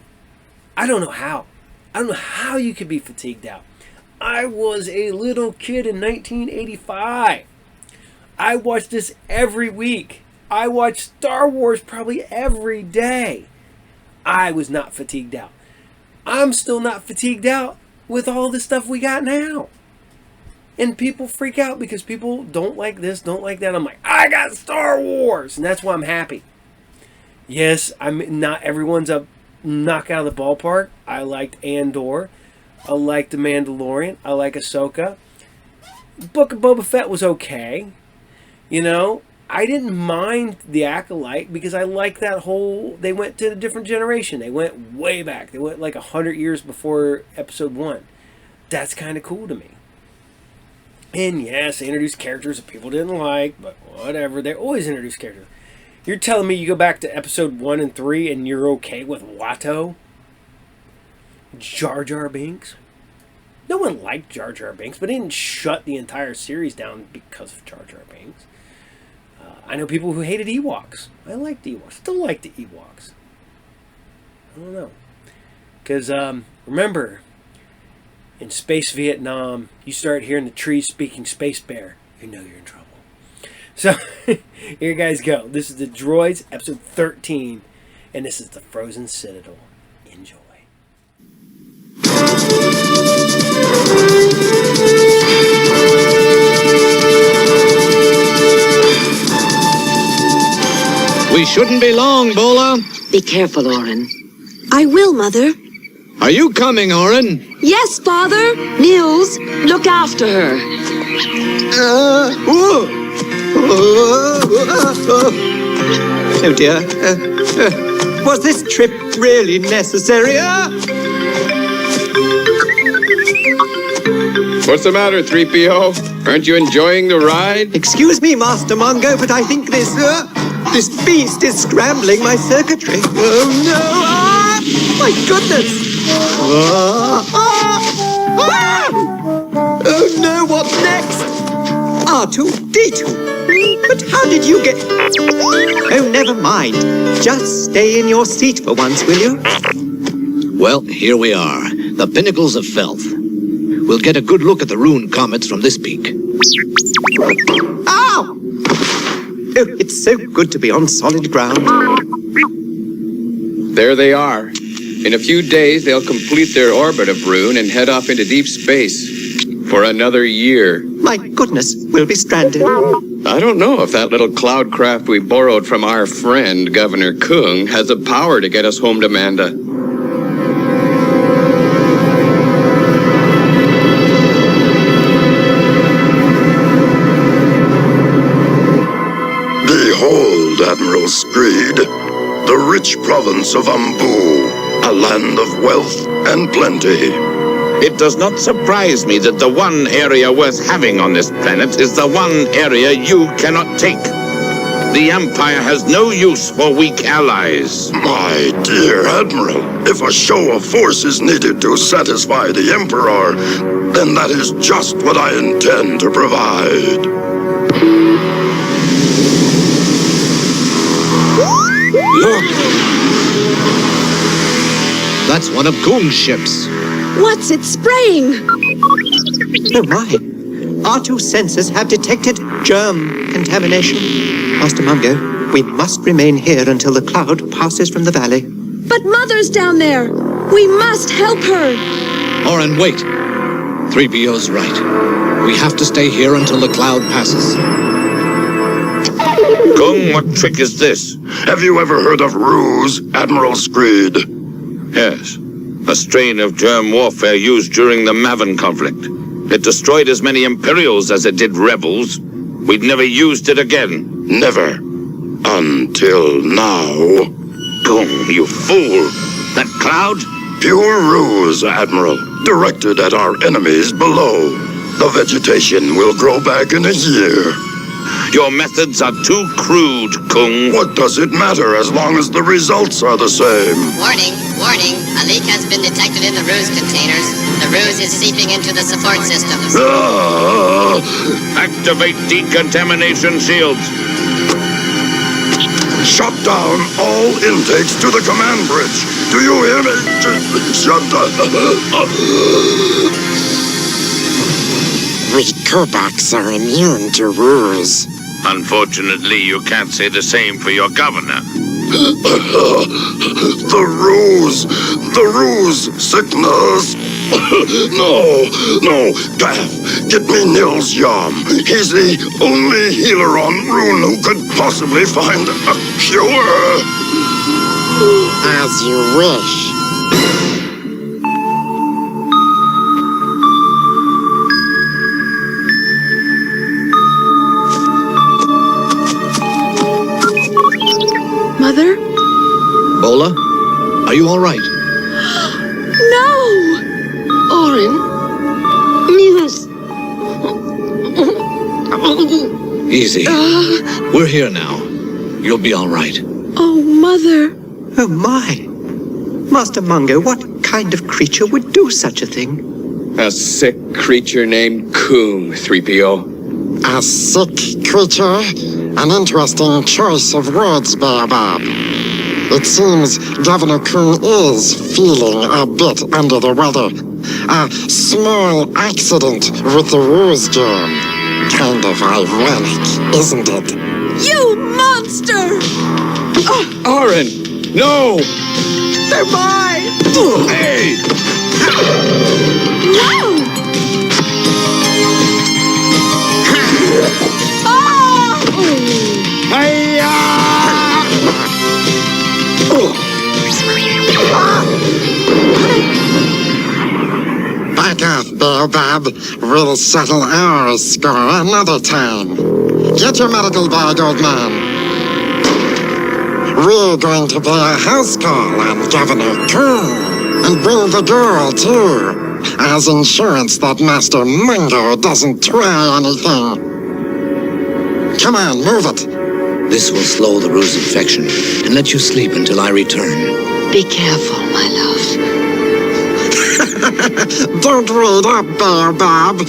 I don't know how. I don't know how you could be fatigued out. I was a little kid in 1985. I watch this every week. I watch Star Wars probably every day. I was not fatigued out. I'm still not fatigued out with all the stuff we got now. And people freak out because people don't like this, don't like that. I'm like, I got Star Wars! And that's why I'm happy. Yes, I'm not everyone's a knockout of the ballpark. I liked Andor. I liked The Mandalorian. I like Ahsoka. Book of Boba Fett was okay. You know, I didn't mind The Acolyte because I like that whole... They went to a different generation. They went way back. They went like 100 years before Episode 1. That's kind of cool to me. And yes, they introduced characters that people didn't like, but whatever. They always introduce characters. You're telling me you go back to Episode 1 and 3 and you're okay with Watto? Jar Jar Binks? No one liked Jar Jar Binks, but they didn't shut the entire series down because of Jar Jar Binks. I know people who hated Ewoks. I liked Ewoks. Still like the Ewoks. I don't know. Because, remember, in Space Vietnam, you start hearing the trees speaking Space Bear. You know you're in trouble. So, here you guys go. This is the Droids, episode 13. And this is the Frozen Citadel. Enjoy. We shouldn't be long, Bola. Be careful, Oren. I will, Mother. Are you coming, Oren? Yes, Father. Nils, look after her. Oh dear. Was this trip really necessary? What's the matter, 3PO? Aren't you enjoying the ride? Excuse me, Master Mongo, but I think this beast is scrambling my circuitry. Oh no! Ah! My goodness! Oh no, what next? R2-D2. But how did you get... Oh, never mind. Just stay in your seat for once, will you? Well, here we are. The pinnacles of Felth. We'll get a good look at the Rune comets from this peak. Ow! Oh, it's so good to be on solid ground. There they are. In a few days, they'll complete their orbit of Rune and head off into deep space for another year. My goodness, we'll be stranded. I don't know if that little cloud craft we borrowed from our friend, Governor Kung, has the power to get us home to Manda. Behold, Admiral Screed, the rich province of Ambu, a land of wealth and plenty. It does not surprise me that the one area worth having on this planet is the one area you cannot take. The Empire has no use for weak allies. My dear Admiral, if a show of force is needed to satisfy the Emperor, then that is just what I intend to provide. Look! That's one of Kung's ships. What's it spraying? Oh my. R2 sensors have detected germ contamination. Master Mungo, we must remain here until the cloud passes from the valley. But Mother's down there. We must help her. Oren, wait. 3PO's right. We have to stay here until the cloud passes. Kung, what trick is this? Have you ever heard of ruse, Admiral Screed? Yes. A strain of germ warfare used during the Maven conflict. It destroyed as many Imperials as it did rebels. We'd never used it again. Never. Until now. Kung, you fool. That cloud? Pure ruse, Admiral. Directed at our enemies below. The vegetation will grow back in a year. Your methods are too crude, Kung. What does it matter as long as the results are the same? Warning, warning. A leak has been detected in the ruse containers. The ruse is seeping into the support systems. Activate decontamination shields. Shut down all intakes to the command bridge. Do you hear me? Shut down. We Kobaks are immune to ruse. Unfortunately, you can't say the same for your governor. The ruse, sickness. No, Gaff, get me Nils Yam. He's the only healer on Rune who could possibly find a cure. As you wish. Mother? Bola, are you all right? No! Orin? Muse? Easy. We're here now. You'll be all right. Oh, Mother. Oh, my. Master Mungo, what kind of creature would do such a thing? A sick creature named Coom, 3PO. A sick creature? An interesting choice of words, Baobab. It seems Governor Coon is feeling a bit under the weather. A small accident with the ruse germ. Kind of ironic, isn't it? You monster! Orin! No! They're mine! Hey! No! Back off, Baobab. We'll settle our score another time. Get your medical bag, old man. We're going to pay a house call on Governor Coon. And bring the girl, too. As insurance that Master Mungo doesn't try anything. Come on, move it. This will slow the ruse infection and let you sleep until I return. Be careful, my love. Don't read up, Baobab.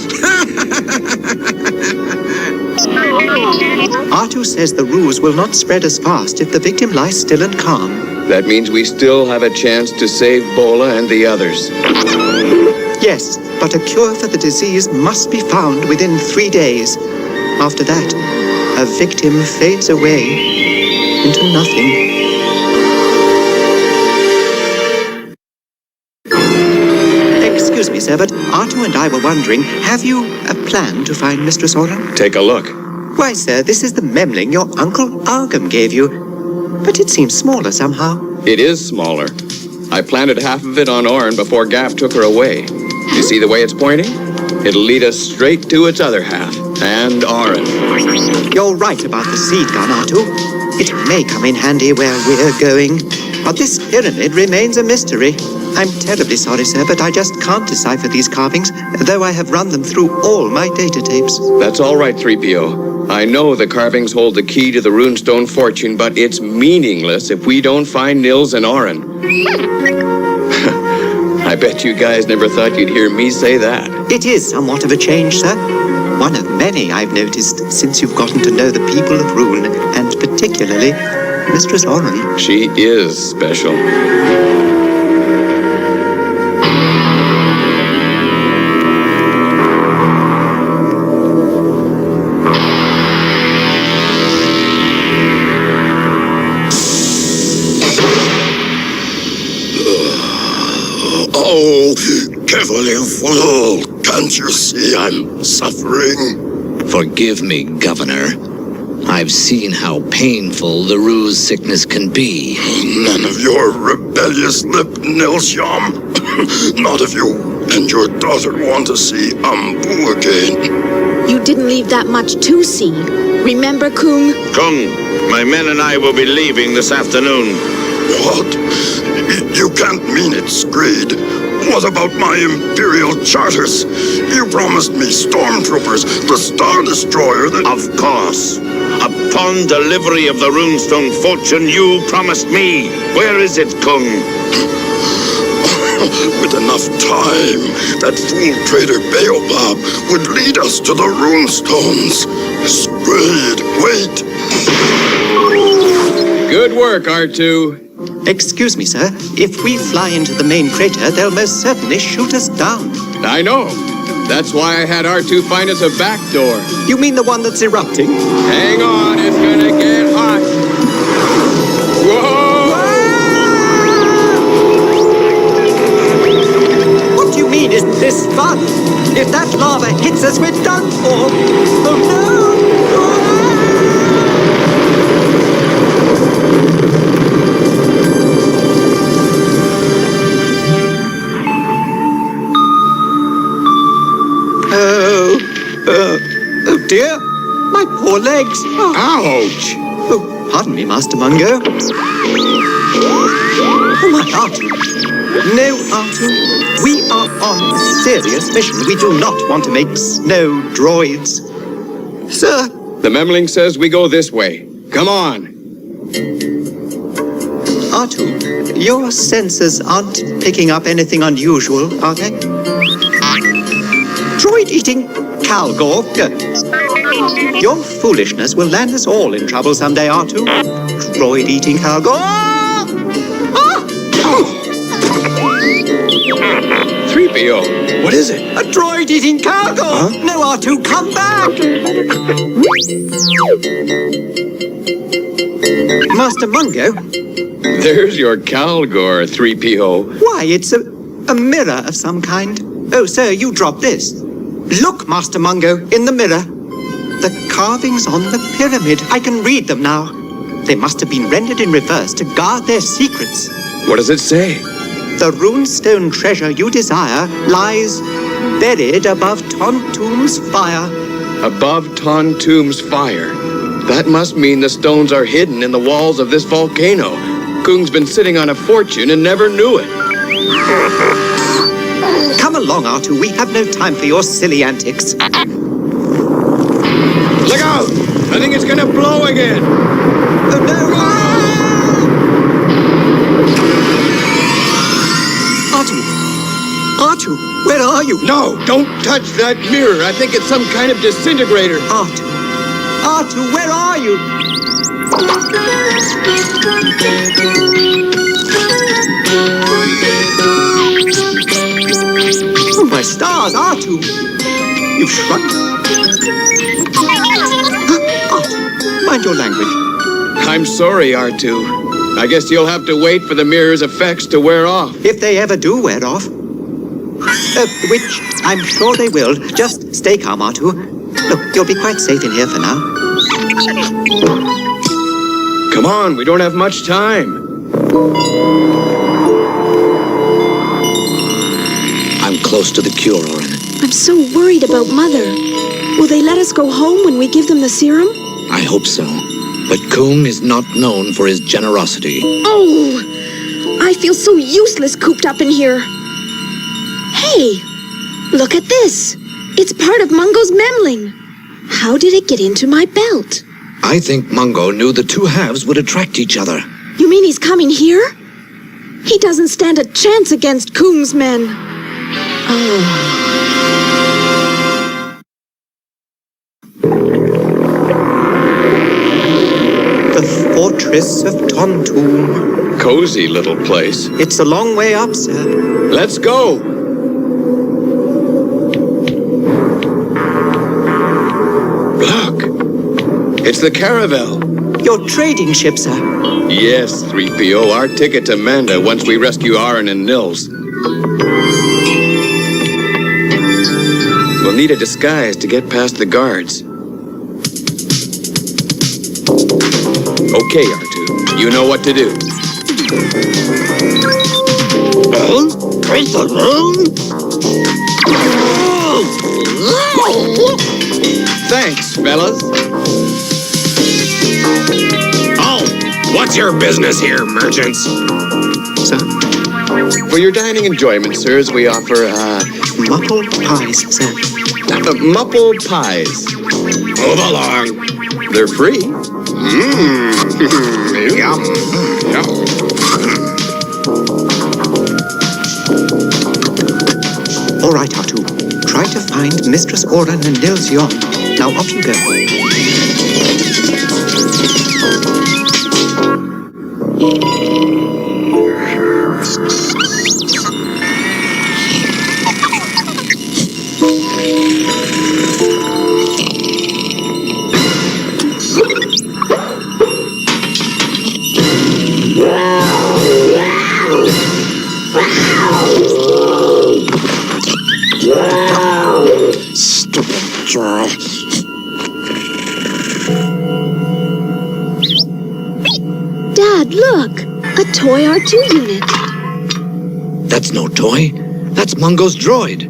R2 says the ruse will not spread as fast if the victim lies still and calm. That means we still have a chance to save Bola and the others. Yes, but a cure for the disease must be found within 3 days. After that, a victim fades away into nothing. Excuse me, sir, but R2 and I were wondering, have you a plan to find Mistress Oran? Take a look. Why, sir, this is the memling your Uncle Argam gave you. But it seems smaller somehow. It is smaller. I planted half of it on Orin before Gaff took her away. You see the way it's pointing? It'll lead us straight to its other half, and Orin. You're right about the seed gun, R2. It may come in handy where we're going. But this pyramid remains a mystery. I'm terribly sorry, sir, but I just can't decipher these carvings, though I have run them through all my data tapes. That's all right, 3PO. I know the carvings hold the key to the runestone fortune, but it's meaningless if we don't find Nils and Orin. I bet you guys never thought you'd hear me say that. It is somewhat of a change, sir. One of many I've noticed since you've gotten to know the people of Rune, and particularly Mistress Oran. She is special. Oh, Cavalier Fool, can't you see I'm suffering? Forgive me, Governor. I've seen how painful the ruse sickness can be. None of your rebellious lip, Nilsham. Not if you and your daughter want to see Ambu again. You didn't leave that much to see. Remember, Kung? Kung, my men and I will be leaving this afternoon. What? You can't mean it, Screed. What about my Imperial charters? You promised me stormtroopers, the Star Destroyer that... Of course. Upon delivery of the runestone fortune, you promised me. Where is it, Kung? With enough time, that fool trader Baobab would lead us to the runestones. Screed, wait. Good work, R2. Excuse me, sir. If we fly into the main crater, they'll most certainly shoot us down. I know. That's why I had R2 find us a back door. You mean the one that's erupting? Hang on, it's gonna get hot. Whoa! What do you mean, isn't this fun? If that lava hits us, we're done for. Oh no! Oh dear, my poor legs. Oh. Ouch! Oh, pardon me, Master Mungo. Oh, my Artu. No, Artu. We are on a serious mission. We do not want to make snow droids. Sir. The memling says we go this way. Come on. Artu, your sensors aren't picking up anything unusual, are they? Droid-eating Calgor. Your foolishness will land us all in trouble someday, Artu. Droid-eating Calgor. Ah! 3PO, what is it? A droid-eating Calgor! Huh? No, R2, come back! Master Mungo? There's your Calgor, 3PO. Why, it's a mirror of some kind. Oh, sir, you dropped this. Look, Master Mungo, in the mirror. The carvings on the pyramid. I can read them now. They must have been rendered in reverse to guard their secrets. What does it say? The runestone treasure you desire lies buried above Tontoom's fire. Above Tontoom's fire. That must mean the stones are hidden in the walls of this volcano. Kung's been sitting on a fortune and never knew it. Come along, Artu. We have no time for your silly antics. Look out! I think it's gonna blow again. Oh, no! Artu, where are you? No, don't touch that mirror. I think it's some kind of disintegrator. Artu, where are you? Oh, my stars, Artu! You've shrunk. Artu, mind your language. I'm sorry, R2. I guess you'll have to wait for the mirror's effects to wear off. If they ever do wear off. Which I'm sure they will. Just stay calm, Artu. Look, you'll be quite safe in here for now. Come on, we don't have much time. I'm close to the cure, Orin. I'm so worried about Mother. Will they let us go home when we give them the serum? I hope so. But Kung is not known for his generosity. Oh! I feel so useless cooped up in here. Hey! Look at this! It's part of Mungo's memling. How did it get into my belt? I think Mungo knew the two halves would attract each other. You mean he's coming here? He doesn't stand a chance against Kung's men. Oh. The fortress of Tontoom. Cozy little place. It's a long way up, sir. Let's go! Look! It's the Caravel. Your trading ship, sir. Yes, 3PO, our ticket to Manda once we rescue Aaron and Nils. We'll need a disguise to get past the guards. Okay, R2, you know what to do. Thanks, fellas. Oh, what's your business here, merchants? Sir? For your dining enjoyment, sirs, we offer, Muppet pies, sir. Muppet pies. Move along. They're free. Yum. Yum. All right, Artu. Try to find Mistress Oran and Nils Yon. Now off you go. But look, a toy R2 unit. That's no toy. That's Mungo's droid.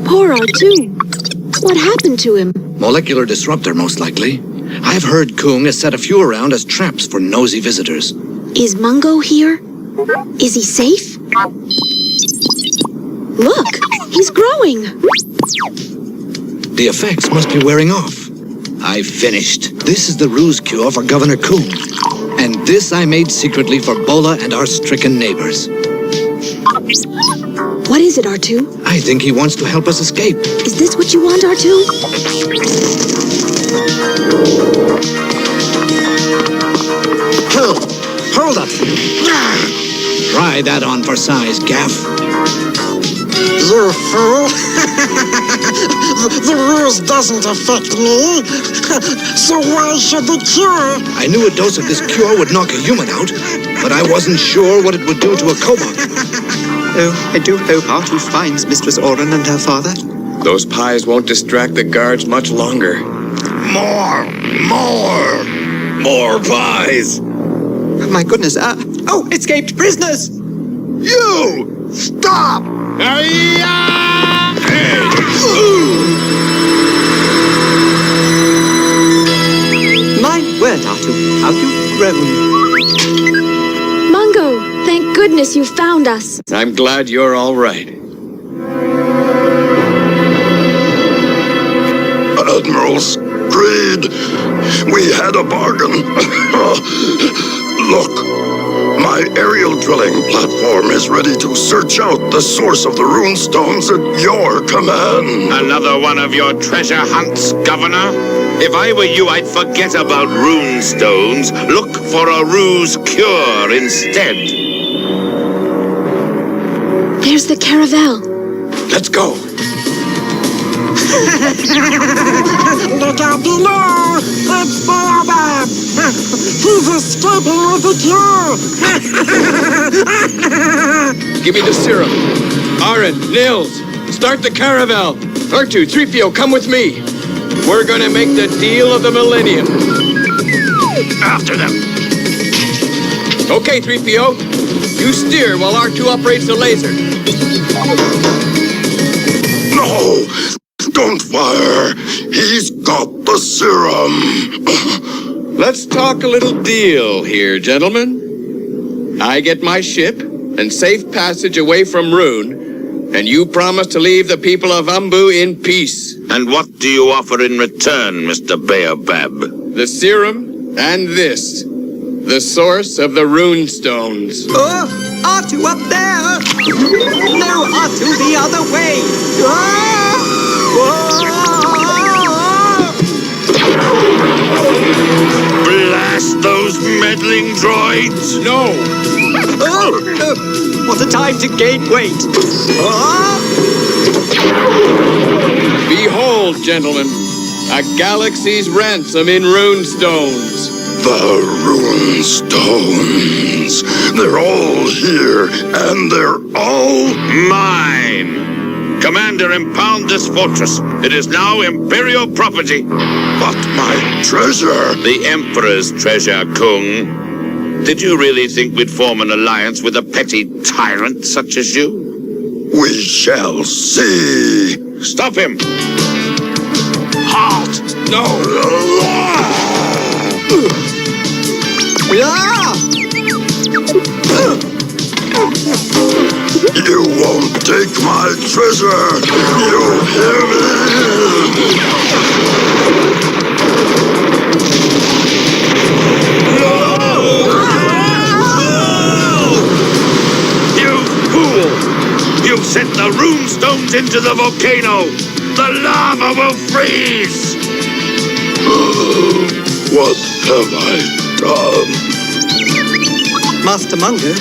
Poor R2. What happened to him? Molecular disruptor, most likely. I've heard Kung has set a few around as traps for nosy visitors. Is Mungo here? Is he safe? Look, he's growing. The effects must be wearing off. I've finished. This is the ruse cure for Governor Kung. And this I made secretly for Bola and our stricken neighbors. What is it, R2? I think he wants to help us escape. Is this what you want, R2? Hold up. Try that on for size, Gaff. You fool! The ruse doesn't affect me. So why should the cure? I knew a dose of this cure would knock a human out, but I wasn't sure what it would do to a Cobot. Oh, I do hope R2 finds Mistress Orin and her father. Those pies won't distract the guards much longer. More pies! My goodness, escaped prisoners! You! Stop! My word, R2, how you've grown. Mungo, thank goodness you found us. I'm glad you're all right. Admirals, greed. We had a bargain. Look, my aerial drilling platform is ready to search out the source of the runestones at your command. Another one of your treasure hunts, Governor? If I were you, I'd forget about rune stones. Look for a ruse cure instead. There's the caravel. Let's go. Look out below! It's Baobab! He's escaping with the cure! Give me the serum. Aaron, Nils, start the caravel. R2, 3PO, come with me. We're gonna make the deal of the millennium. After them. Okay, 3PO. You steer while R2 operates the laser. No! Don't fire! He's got the serum! Let's talk a little deal here, gentlemen. I get my ship and safe passage away from Rune, and you promise to leave the people of Umbu in peace. And what do you offer in return, Mr. Baobab? The serum and this. The source of the rune stones. Oh, R2 up there! No, R2 the other way! Blast those meddling droids! No! What a time to gain weight! Behold, gentlemen, a galaxy's ransom in rune stones. The rune stones. They're all here, and they're all mine. Commander, impound this fortress. It is now Imperial property. But my treasure... The Emperor's treasure, Kung. Did you really think we'd form an alliance with a petty tyrant such as you? We shall see. Stop him! Halt! No! You won't take my treasure! You hear me? You fool! You've sent the rune stones into the volcano! The lava will freeze! What have I done? Master Mungo,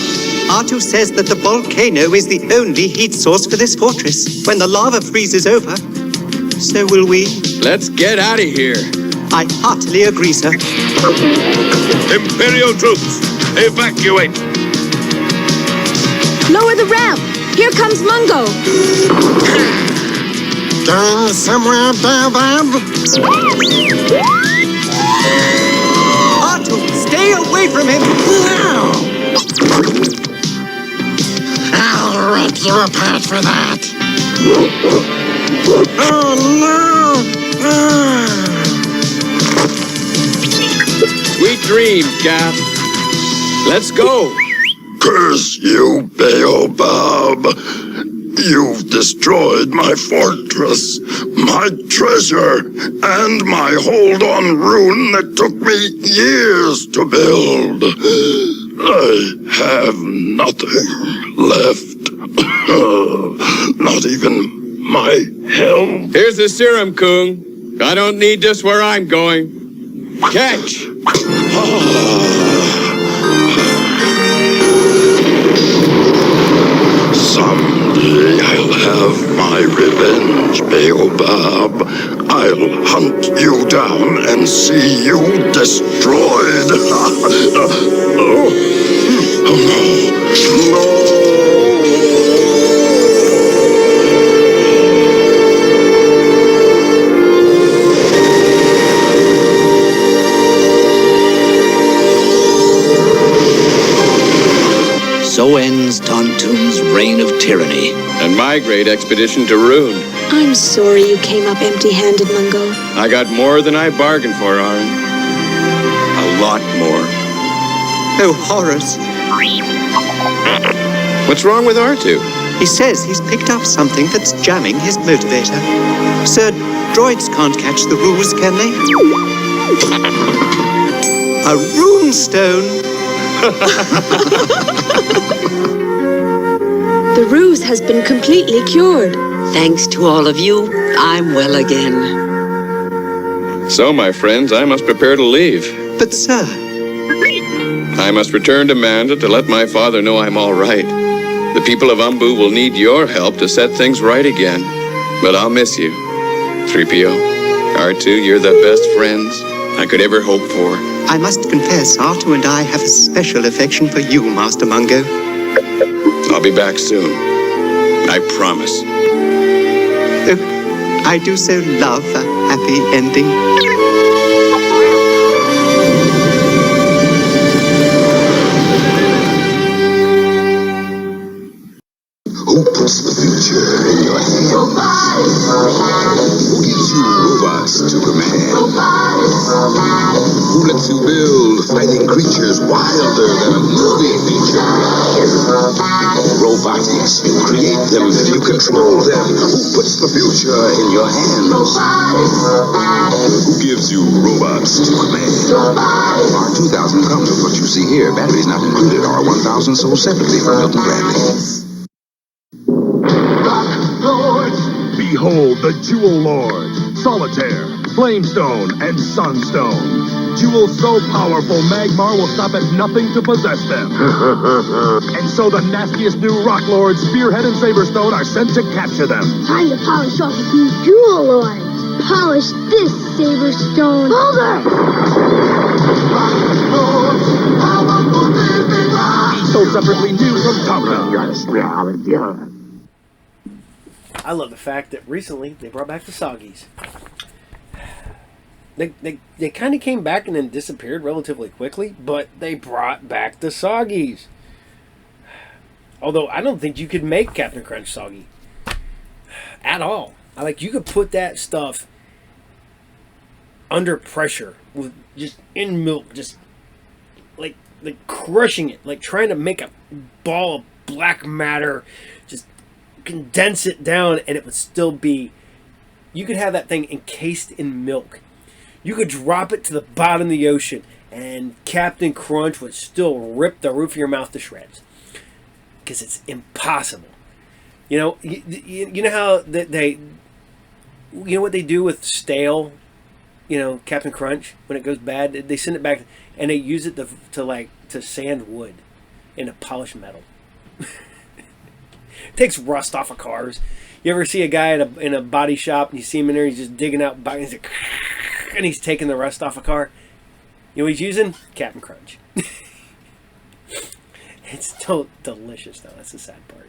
R2 says that the volcano is the only heat source for this fortress. When the lava freezes over, so will we. Let's get out of here. I heartily agree, sir. Imperial troops, evacuate! Lower the ramp! Here comes Mungo! Going somewhere, Baobab? R2, stay for that. Oh no! Sweet dreams, Cap. Let's go. Curse you, Baobab. You've destroyed my fortress, my treasure, and my hold-on rune that took me years to build. I have nothing left. Not even my helm. Here's the serum, Kung. I don't need this where I'm going. Catch! Someday I'll have my revenge, Baobab. I'll hunt you down and see you destroyed. Oh no! So ends Tontoon's reign of tyranny. And my great expedition to Rune. I'm sorry you came up empty-handed, Mungo. I got more than I bargained for, Arn. A lot more. Oh, Horace. What's wrong with R2? He says he's picked up something that's jamming his motivator. Sir, droids can't catch the ruse, can they? A rune stone. The ruse has been completely cured. Thanks to all of you, I'm well again. So, my friends, I must prepare to leave. But, sir... I must return to Manda to let my father know I'm all right. The people of Umbu will need your help to set things right again. But I'll miss you. 3PO, R2, you're the best friends I could ever hope for. I must confess, R2 and I have a special affection for you, Master Mungo. I'll be back soon. I promise. Oh, I do so love a happy ending. Who puts the future in your hands? Who gives you robots to command? Who lets you build fighting creatures wilder than a movie feature? Robotics, you create them, you control them. Who puts the future in your hands? Who gives you robots to command? R2000 comes with what you see here. Batteries not included. R1000 sold separately from Milton Bradley. Behold the Jewel Lords, Solitaire, Flamestone, and Sunstone. Jewels so powerful, Magmar will stop at nothing to possess them. And so the nastiest new Rock Lords, Spearhead and Saberstone, are sent to capture them. Time to polish off these Jewel Lords. Polish this Saberstone. Hold her! Each sold separately, new from Tonga. I love the fact that recently they brought back the Soggies. They kind of came back and then disappeared relatively quickly, but they brought back the Soggies. Although I don't think you could make Captain Crunch soggy at all. You could put that stuff under pressure with just in milk, just like crushing it, like trying to make a ball of black matter, just condense it down, and it would still be. You could have that thing encased in milk. You could drop it to the bottom of the ocean, and Captain Crunch would still rip the roof of your mouth to shreds. Because it's impossible. You know, you know how they, you know what they do with stale, Captain Crunch when it goes bad? They send it back and they use it to sand wood and to polish metal. Takes rust off of cars. You ever see a guy in a body shop and you see him in there, he's just digging out bodies and he's taking the rust off a car? You know what he's using? Captain Crunch. It's still delicious though, that's the sad part.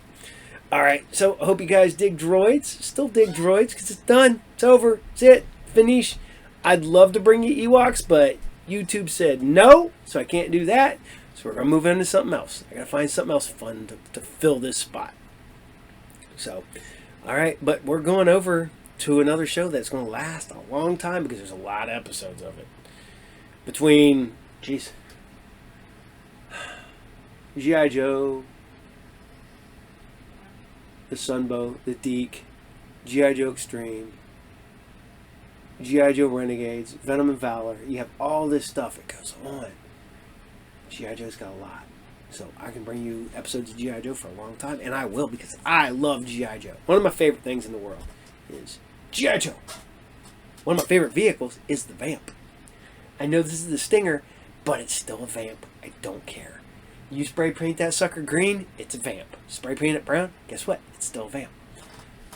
Alright, so I hope you guys dig Droids. Still dig Droids because it's done. It's over. It's it. Finish. I'd love to bring you Ewoks, but YouTube said no, so I can't do that. So we're going to move on to something else. I got to find something else fun to fill this spot. So, all right, but we're going over to another show that's going to last a long time because there's a lot of episodes of it. Between, jeez, G.I. Joe, the Sunbow, the Deke, G.I. Joe Extreme, G.I. Joe Renegades, Venom and Valor. You have all this stuff that goes on. G.I. Joe's got a lot. So I can bring you episodes of G.I. Joe for a long time, and I will because I love G.I. Joe. One of my favorite things in the world is G.I. Joe. One of my favorite vehicles is the Vamp. I know this is the Stinger, but it's still a Vamp. I don't care. You spray paint that sucker green, it's a Vamp. Spray paint it brown, guess what? It's still a Vamp.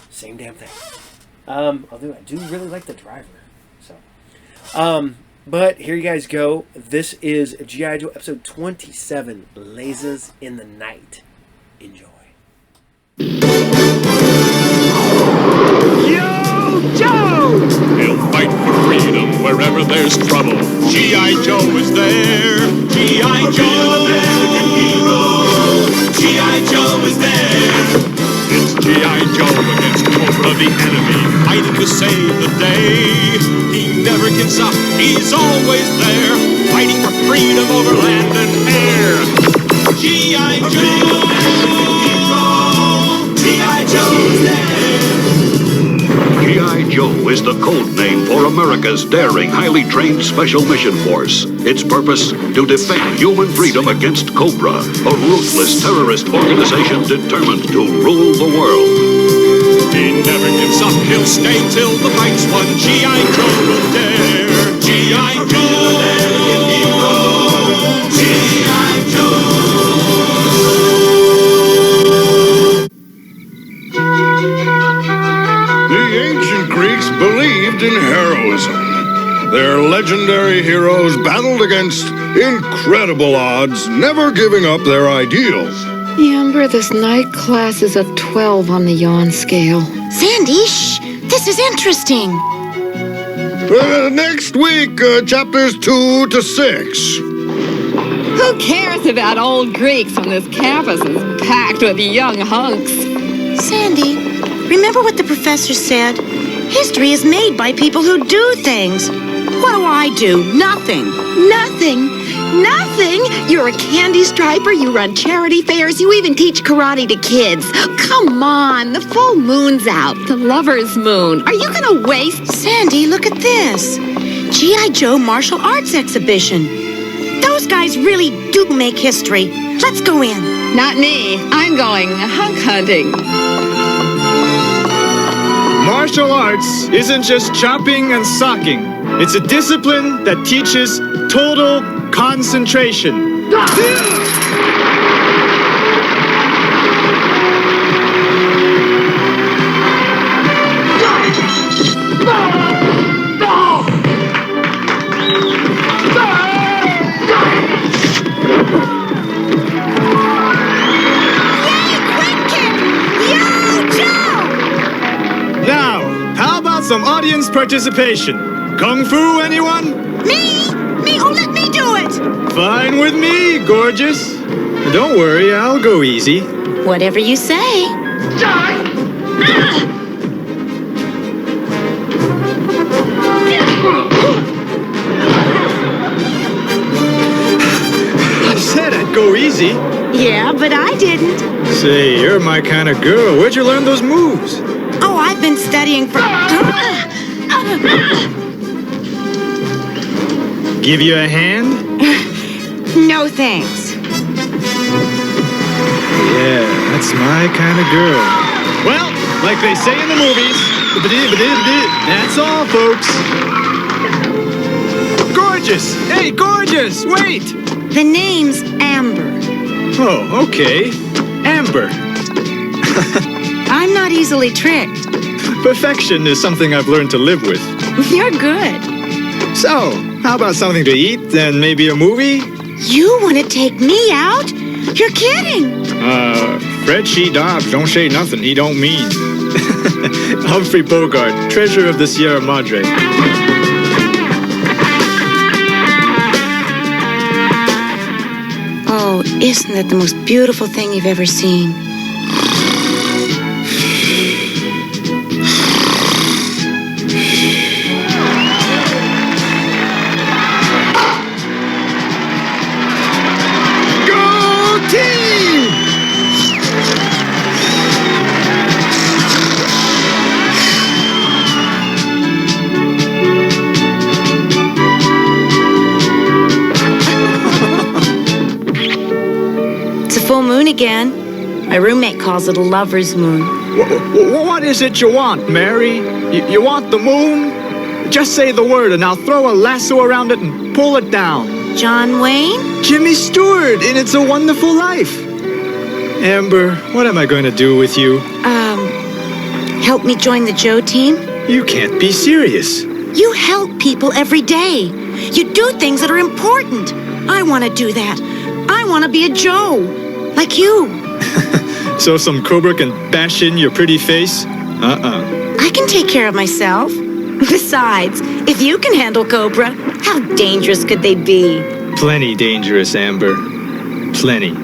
Same damn thing. Although I do really like the driver. So, but here you guys go. This is G.I. Joe episode 27, Lasers in the Night. Enjoy. Yo, Joe! He'll fight for freedom wherever there's trouble. G.I. Joe is there. G.I. Joe, American hero. G.I. Joe is there. It's G.I. Joe against Cobra the enemy, fighting to save the day. He never gives up, he's always there, fighting for freedom over land and air. G.I. Joe! G.I. Joe's there! G.I. Joe is the code name for America's daring, highly trained Special Mission Force. Its purpose, to defend human freedom against Cobra, a ruthless terrorist organization determined to rule the world. He never gives up, he'll stay till the fight's won. G.I. Joe will dare. G.I. Joe, American hero. G.I. The ancient Greeks believed in heroism. Their legendary heroes battled against incredible odds, never giving up their ideals. Amber, this night class is a 12 on the yawn scale. Sandy, shh! This is interesting. Next week, chapters 2 to 6. Who cares about old Greeks when this campus is packed with young hunks? Sandy, remember what the professor said? History is made by people who do things. What do? Nothing. Nothing? Nothing? You're a candy striper, you run charity fairs, you even teach karate to kids. Come on, the full moon's out. The lover's moon. Are you gonna waste? Sandy, look at this. G.I. Joe Martial Arts Exhibition. Those guys really do make history. Let's go in. Not me. I'm going hunk hunting. Martial arts isn't just chopping and socking. It's a discipline that teaches total concentration. Now, how about some audience participation? Kung Fu, anyone? Me? Oh, let me do it! Fine with me, gorgeous. Don't worry, I'll go easy. Whatever you say. I said I'd go easy. Yeah, but I didn't. Say, you're my kind of girl. Where'd you learn those moves? Oh, I've been studying for... Give you a hand? No thanks. Yeah, that's my kind of girl. Well, like they say in the movies, that's all, folks. Gorgeous! Hey, gorgeous! Wait! The name's Amber. Oh, okay. Amber. I'm not easily tricked. Perfection is something I've learned to live with. You're good. So, how about something to eat and maybe a movie? You want to take me out? You're kidding. Fred She-Dog don't say nothing he don't mean. Humphrey Bogart, treasure of the Sierra Madre. Oh, isn't that the most beautiful thing you've ever seen? again. My roommate calls it a lover's moon. What is it you want, Mary? You want the moon? Just say the word and I'll throw a lasso around it and pull it down. John Wayne? Jimmy Stewart in It's a Wonderful Life. Amber, what am I going to do with you? Help me join the Joe team? You can't be serious. You help people every day. You do things that are important. I want to do that. I want to be a Joe. Like you. So some cobra can bash in your pretty face? I can take care of myself. Besides, if you can handle cobra, how dangerous could they be? Plenty dangerous, Amber. Plenty.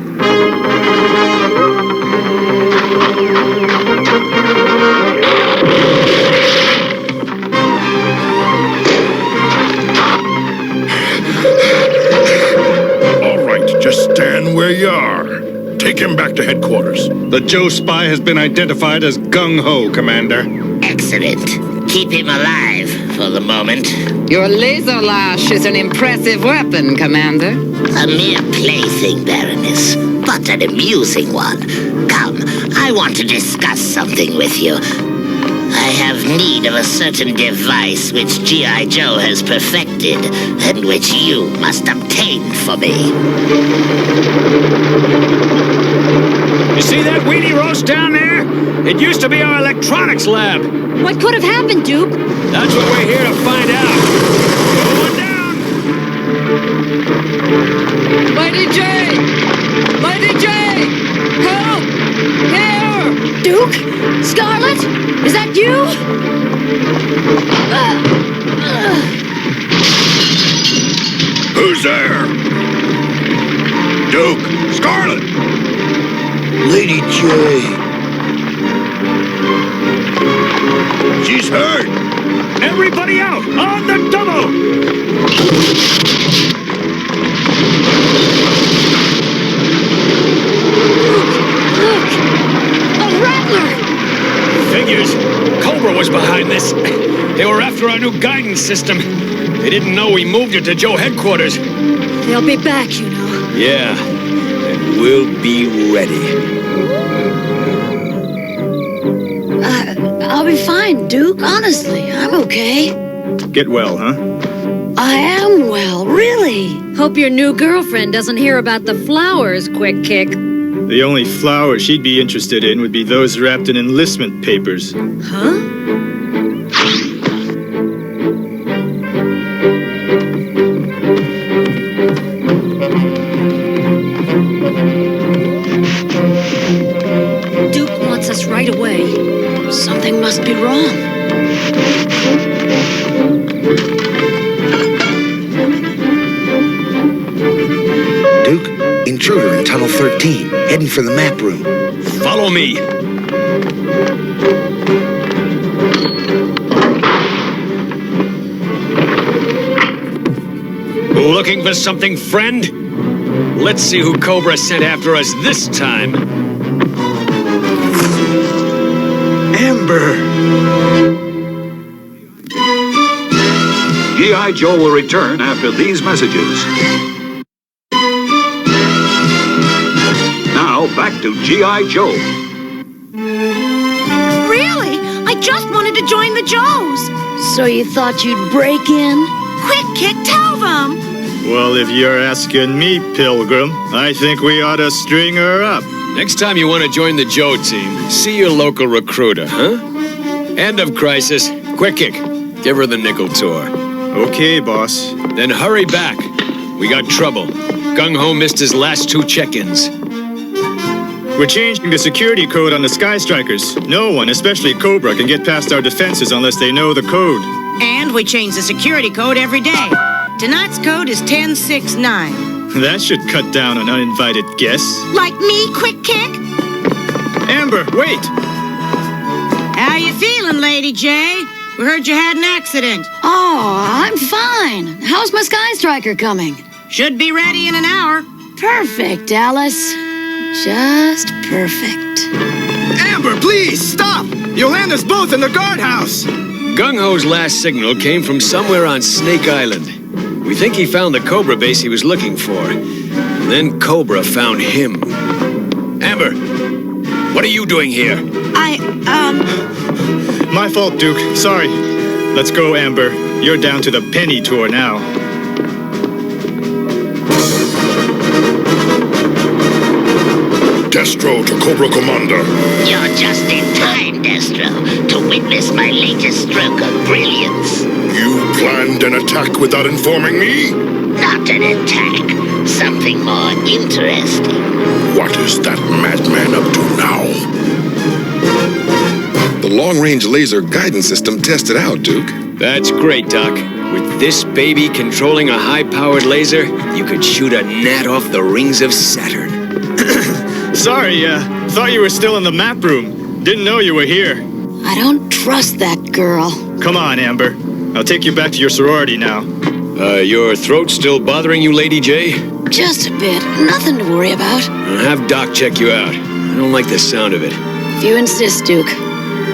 All right, just stand where you are. Take him back to headquarters. The Joe spy has been identified as Gung-Ho, Commander. Excellent. Keep him alive for the moment. Your laser lash is an impressive weapon, Commander. A mere plaything, Baroness, but an amusing one. Come, I want to discuss something with you. I have need of a certain device which G.I. Joe has perfected, and which you must obtain for me. You see that weenie roast down there? It used to be our electronics lab. What could have happened, Duke? That's what we're here to find out. Going down! Mighty J! Mighty J! Help! Here! Duke? Scarlet? Is that you? Who's there? Duke, Scarlet! Lady J. She's hurt! Everybody out! On the double! Look! A rattler! Figures. Cobra was behind this. They were after our new guidance system. They didn't know we moved it to Joe headquarters. They'll be back, you know. Yeah, and we'll be ready. I'll be fine, Duke. Honestly, I'm okay. Get well, huh? I am well, really. Hope your new girlfriend doesn't hear about the flowers, Quick Kick. The only flower she'd be interested in would be those wrapped in enlistment papers. Huh? Duke wants us right away. Something must be wrong. Duke, intruder in Tunnel 13, heading for the map room. Follow me. Looking for something, friend? Let's see who Cobra sent after us this time. Amber! G.I. Joe will return after these messages. Now, back to G.I. Joe. Really? I just wanted to join the Joes. So you thought you'd break in? Quick, Kick, tell them. Well, if you're asking me, Pilgrim, I think we ought to string her up. Next time you want to join the Joe team, see your local recruiter, huh? End of crisis. Quick Kick. Give her the nickel tour. Okay, boss. Then hurry back. We got trouble. Gung-Ho missed his last 2 check-ins. We're changing the security code on the Sky Strikers. No one, especially Cobra, can get past our defenses unless they know the code. And we change the security code every day. Tonight's code is 1069. That should cut down on uninvited guests. Like me, Quick Kick? Amber, wait! How you feeling, Lady J? We heard you had an accident. Oh, I'm fine. How's my Sky Striker coming? Should be ready in an hour. Perfect, Alice. Just perfect. Amber, please, stop! You'll land us both in the guardhouse! Gung-Ho's last signal came from somewhere on Snake Island. We think he found the Cobra base he was looking for. Then Cobra found him. Amber, what are you doing here? My fault, Duke. Sorry. Let's go, Amber. You're down to the penny tour now. Destro to Cobra Commander. You're just in time, Destro, to witness my latest stroke of brilliance. You planned an attack without informing me? Not an attack. Something more interesting. What is that madman up to now? The long-range laser guidance system tested out, Duke. That's great, Doc. With this baby controlling a high-powered laser, you could shoot a gnat off the rings of Saturn. Sorry, thought you were still in the map room. Didn't know you were here. I don't trust that girl. Come on, Amber. I'll take you back to your sorority now. Your throat still bothering you, Lady J? Just a bit. Nothing to worry about. Have Doc check you out. I don't like the sound of it. If you insist, Duke.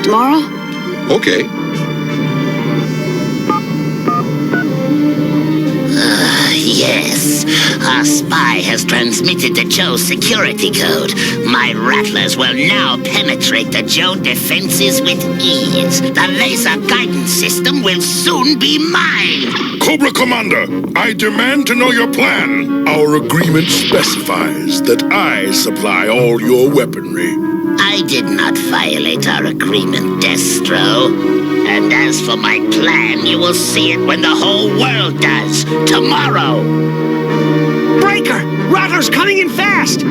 Tomorrow? Okay. Yes. Our spy has transmitted the Joe security code. My rattlers will now penetrate the Joe defenses with ease. The laser guidance system will soon be mine. Cobra Commander, I demand to know your plan. Our agreement specifies that I supply all your weaponry. I did not violate our agreement, Destro. And as for my plan, you will see it when the whole world does. Tomorrow. Breaker! Rattler's coming in fast!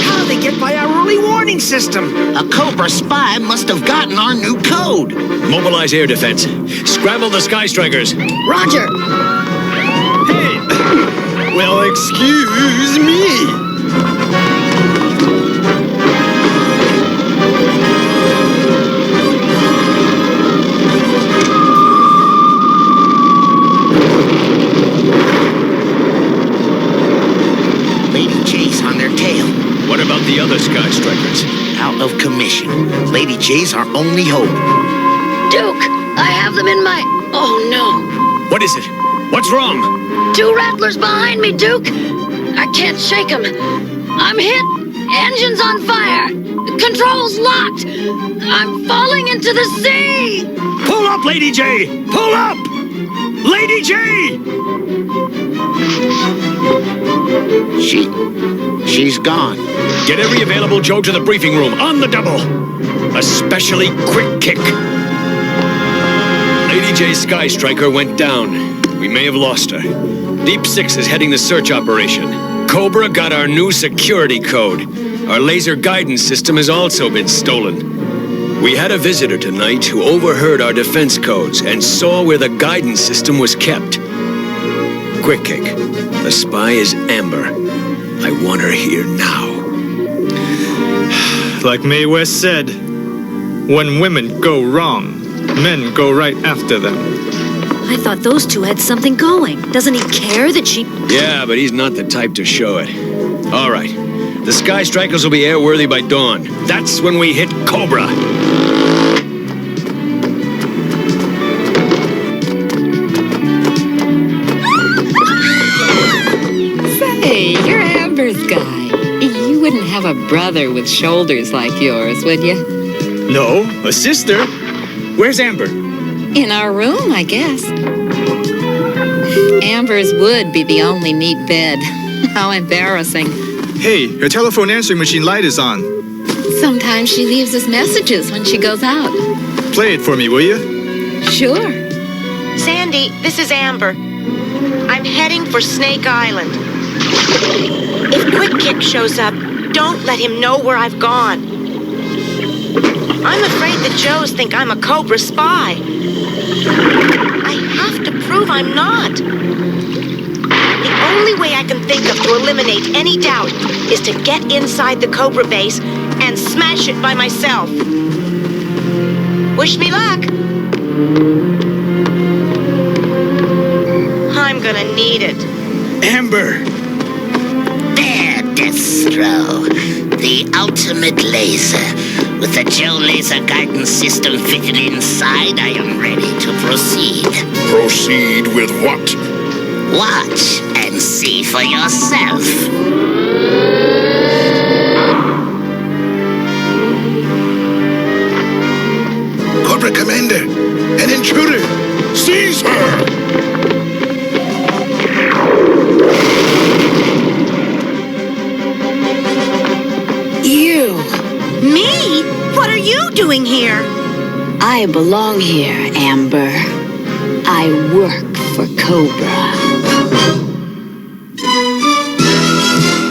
How did they get by our early warning system? A Cobra spy must have gotten our new code. Mobilize air defense. Scramble the Sky Strikers. Roger! Hey! Well, excuse me! What about the other Sky Strikers? Out of commission. Lady J's our only hope. Duke, I have them in my... Oh, no. What is it? What's wrong? 2 rattlers behind me, Duke. I can't shake them. I'm hit. Engines on fire. Controls locked. I'm falling into the sea. Pull up, Lady J! Pull up! Lady J! She's gone. Get every available Joe to the briefing room, on the double. Especially Quick Kick. Lady J's Sky Striker went down. We may have lost her. Deep Six is heading the search operation. Cobra got our new security code. Our laser guidance system has also been stolen. We had a visitor tonight who overheard our defense codes and saw where the guidance system was kept. Quick Kick. The spy is Amber. I want her here now. Like Mae West said, when women go wrong, men go right after them. I thought those 2 had something going. Doesn't he care that she... Yeah, but he's not the type to show it. All right. The Sky Strikers will be airworthy by dawn. That's when we hit Cobra. Say, you're Amber's guy. You wouldn't have a brother with shoulders like yours, would you? No, a sister. Where's Amber? In our room, I guess. Amber's would be the only neat bed. How embarrassing. Hey, her telephone answering machine light is on. Sometimes she leaves us messages when she goes out. Play it for me, will you? Sure. Sandy, this is Amber. I'm heading for Snake Island. If Quick Kick shows up, don't let him know where I've gone. I'm afraid the Joes think I'm a Cobra spy. I have to prove I'm not. The only way I can think of to eliminate any doubt is to get inside the Cobra base and smash it by myself. Wish me luck. I'm gonna need it. Amber! There, Destro. The ultimate laser. With the Joe laser guidance system fitted inside, I am ready to proceed. Proceed with what? Watch and see for yourself. Mercury! Seize her! You. Me? What are you doing here? I belong here, Amber. I work for Cobra.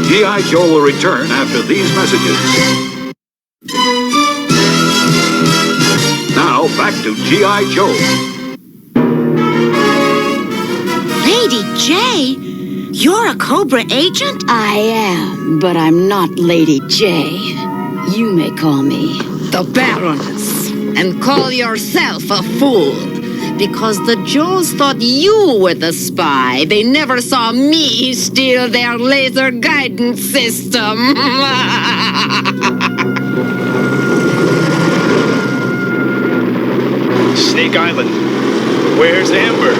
G.I. Joe will return after these messages. Now, back to G.I. Joe. Lady J? You're a Cobra agent? I am, but I'm not Lady J. You may call me the Baroness, and call yourself a fool. Because the Joes thought you were the spy. They never saw me steal their laser guidance system. Snake Island. Where's Amber?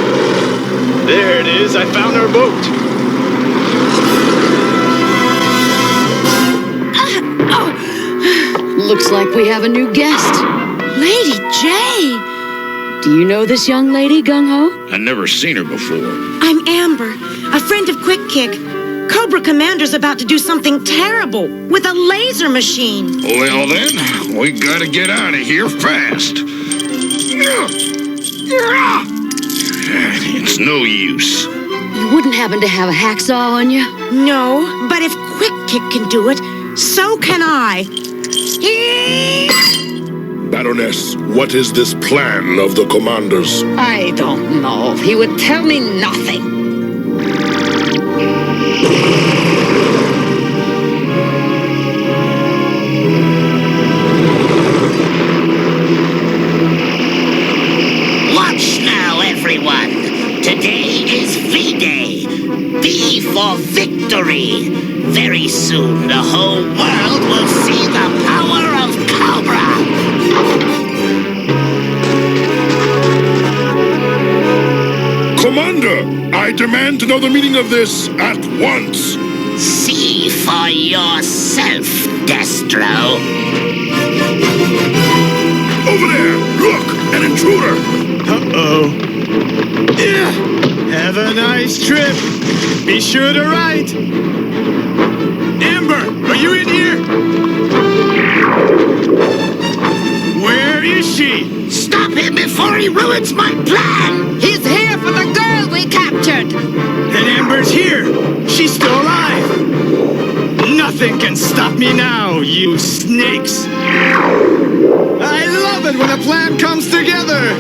There it is. I found our boat. Looks like we have a new guest. Lady J! Do you know this young lady, Gung-Ho? I've never seen her before. I'm Amber, a friend of Quick Kick. Cobra Commander's about to do something terrible with a laser machine. Well then, we gotta get out of here fast. It's no use. You wouldn't happen to have a hacksaw on you? No, but if Quick Kick can do it, so can I. Baroness, what is this plan of the commanders? I don't know. He would tell me nothing. Watch now, everyone. Today is V-Day. V for victory. Very soon, the whole world will see the power of Cobra. Commander, I demand to know the meaning of this at once. See for yourself, Destro. Over there, look, an intruder. Uh-oh. Yeah. Have a nice trip. Be sure to write. Amber, are you in here? Where is she? Stop him before he ruins my plan! He's here for the girl we captured! Then Amber's here. She's still alive. Nothing can stop me now, you snakes. I love it when a plan comes together.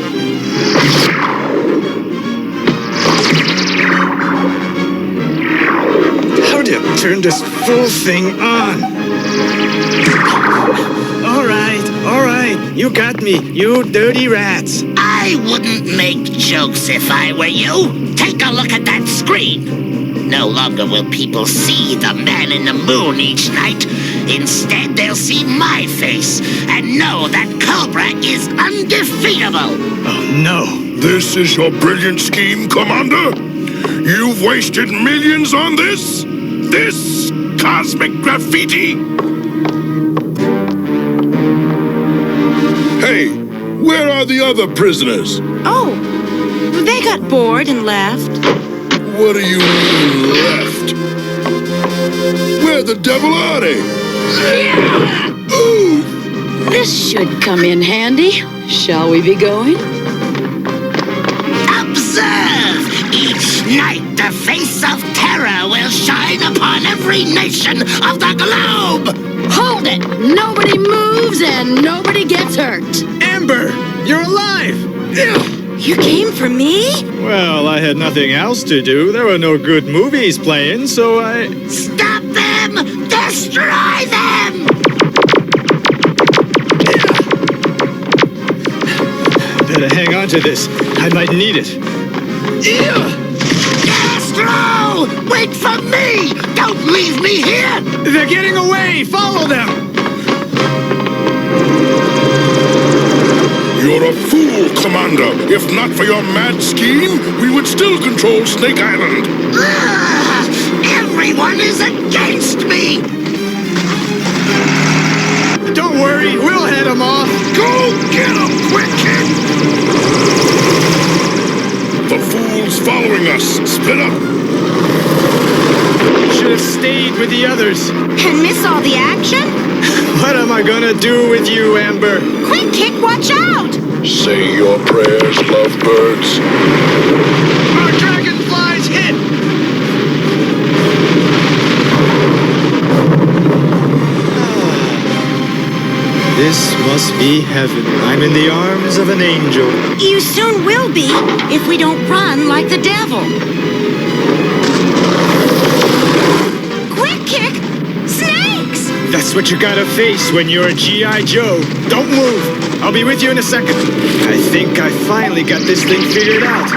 How do you turn this fool thing on? All right, you got me, you dirty rats. I wouldn't make jokes if I were you. Take a look at that screen. No longer will people see the man in the moon each night. Instead, they'll see my face and know that Cobra is undefeatable. Oh, no. This is your brilliant scheme, Commander? You've wasted millions on this? This cosmic graffiti? Hey, where are the other prisoners? Oh, they got bored and left. What do you mean, left? Where the devil are they? Ooh! This should come in handy. Shall we be going? Observe! Each night the face of terror will shine upon every nation of the globe! Hold it! Nobody moves and nobody gets hurt. Amber, you're alive! You came for me? Well, I had nothing else to do. There were no good movies playing, so I... Stop them! Destroy them! Better hang on to this. I might need it. Destro! Wait for me! Don't leave me here! They're getting away! Follow them! You're a fool, Commander. If not for your mad scheme, we would still control Snake Island. Everyone is against me! Don't Don't worry, we'll head him off. Go get him, quick kid! The fool's following us. Split up. Should have stayed with the others. And miss all the action? What am I gonna do with you, Amber? Quick Kick, watch out! Say your prayers, lovebirds. Our dragonfly's hit! This must be heaven. I'm in the arms of an angel. You soon will be, if we don't run like the devil. Quick Kick! Snakes! That's what you gotta face when you're a G.I. Joe. Don't move. I'll be with you in a second. I think I finally got this thing figured out.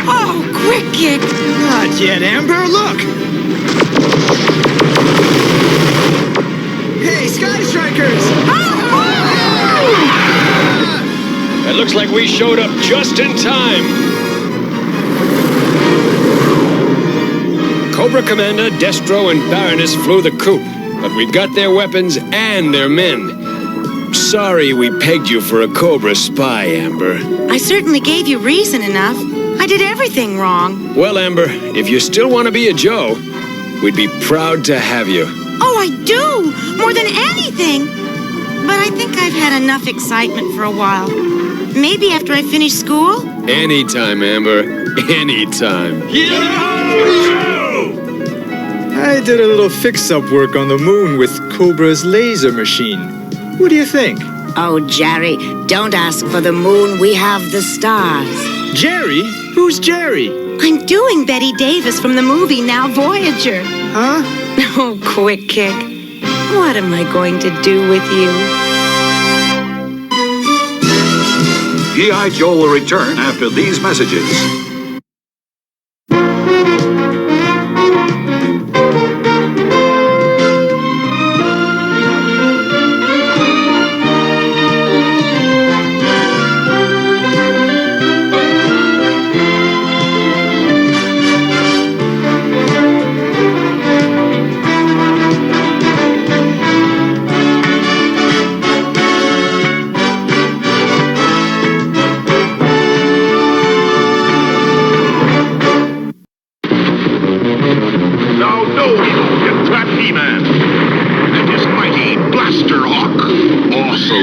Oh, Quick Kick! Not yet, Amber. Look! Hey, Sky Strikers! It looks like we showed up just in time. Cobra Commander, Destro, and Baroness flew the coop, but we got their weapons and their men. Sorry we pegged you for a Cobra spy, Amber. I certainly gave you reason enough. I did everything wrong. Well, Amber, if you still want to be a Joe, we'd be proud to have you. Oh, I do! More than anything! But I think I've had enough excitement for a while. Maybe after I finish school? Anytime, Amber. Anytime. I did a little fix-up work on the moon with Cobra's laser machine. What do you think? Oh, Jerry, don't ask for the moon. We have the stars. Jerry? Who's Jerry? I'm doing Betty Davis from the movie Now Voyager. Huh? Oh, Quick Kick. What am I going to do with you? G.I. Joe will return after these messages.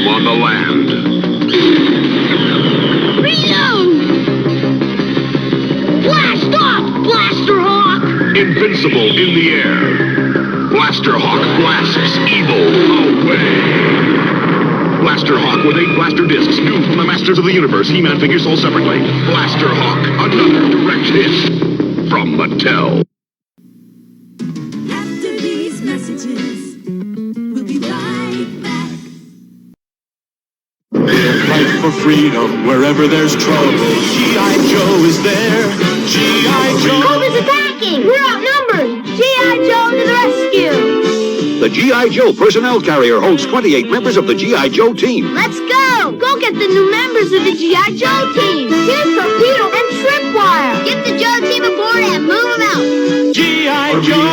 On the land. Reload! Blast off, Blaster Hawk! Invincible in the air. Blaster Hawk blasts evil away. Blaster Hawk with 8 blaster discs, new from the Masters of the Universe. He-Man figures sold separately. Blaster Hawk, another direct hit from Mattel. After these messages, we'll be right back. Fight for freedom wherever there's trouble. G.I. Joe is there. G.I. Joe. Cobra's attacking! We're outnumbered! G.I. Joe to the rescue! The G.I. Joe personnel carrier holds 28 members of the G.I. Joe team. Let's go! Go get the new members of the G.I. Joe team! Here's Torpedo and Tripwire! Get the Joe team aboard and move them out! G.I. Joe!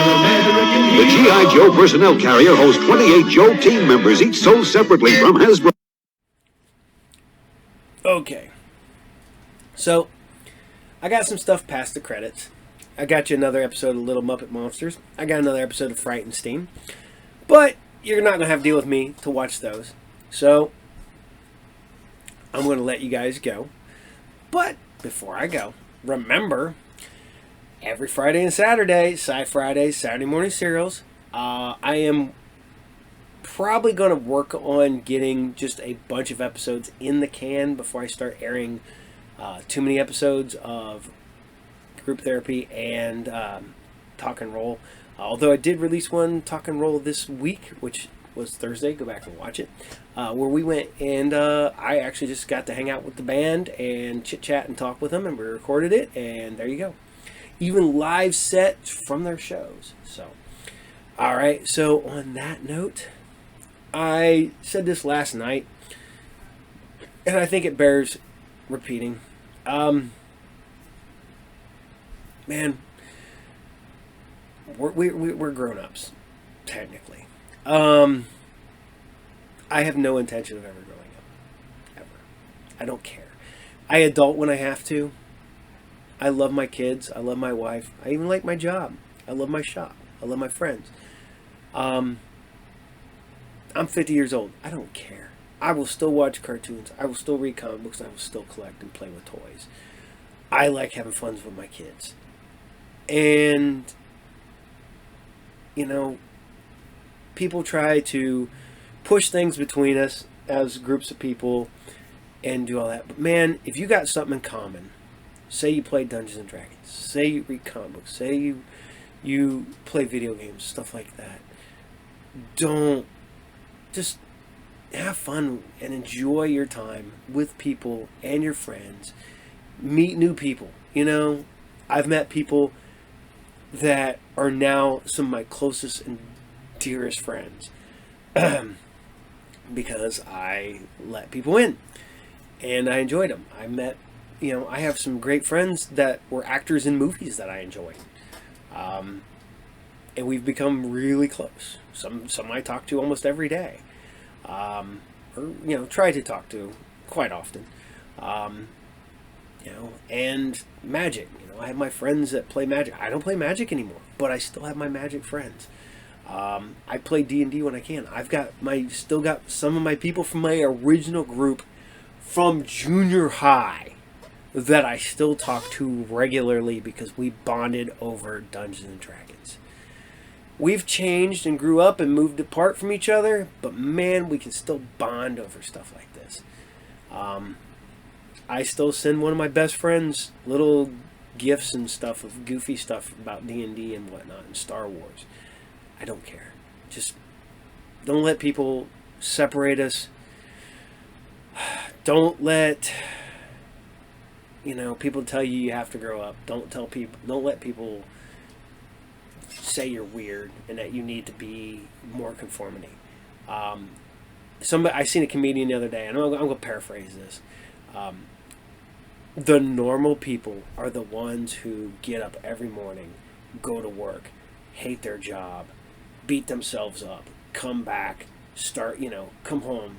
The G.I. Joe personnel carrier holds 28 Joe team members, each sold separately from Hasbro. Okay. So, I got some stuff past the credits. I got you another episode of Little Muppet Monsters. I got another episode of Frightenstein. But you're not going to have to deal with me to watch those. So, I'm going to let you guys go. But, before I go, remember, every Friday and Saturday, Sci-Fridays, Saturday Morning Serials, I am probably going to work on getting just a bunch of episodes in the can before I start airing too many episodes of Group Therapy and Talk and Roll. Although I did release one Talk and Roll this week, which was Thursday. Go back and watch it. Where we went and I actually just got to hang out with the band and chit-chat and talk with them, and we recorded it, and there you go. Even live set from their shows. So, alright, so on that note, I said this last night, and I think it bears repeating. Man, we're grown-ups, technically. I have no intention of ever growing up. Ever. I don't care. I adult when I have to. I love my kids. I love my wife. I even like my job. I love my shop. I love my friends. I'm 50 years old. I don't care. I will still watch cartoons. I will still read comic books. I will still collect and play with toys. I like having fun with my kids. And, you know, people try to push things between us as groups of people and do all that. But man, if you got something in common, say you play Dungeons and Dragons, say you read comic books, say you play video games, stuff like that, don't just have fun and enjoy your time with people and your friends. Meet new people. You know, I've met people that are now some of my closest and dearest friends because I let people in and I enjoyed them. I met, you know, I have some great friends that were actors in movies that I enjoyed. And we've become really close. Some I talk to almost every day. Or, you know, try to talk to quite often. You know, and Magic. You know, I have my friends that play Magic. I don't play Magic anymore, but I still have my Magic friends. I play D&D when I can. Still got some of my people from my original group from junior high that I still talk to regularly because we bonded over Dungeons and Dragons. We've changed and grew up and moved apart from each other, but man, we can still bond over stuff like this. I still send one of my best friends little gifts and stuff of goofy stuff about D&D and whatnot and Star Wars. I don't care. Just don't let people separate us. Don't let, you know, people tell you have to grow up. Don't let people say you're weird and that you need to be more conformity. I seen a comedian the other day, and I'm going to paraphrase this. The normal people are the ones who get up every morning, go to work, hate their job, beat themselves up, come back, come home,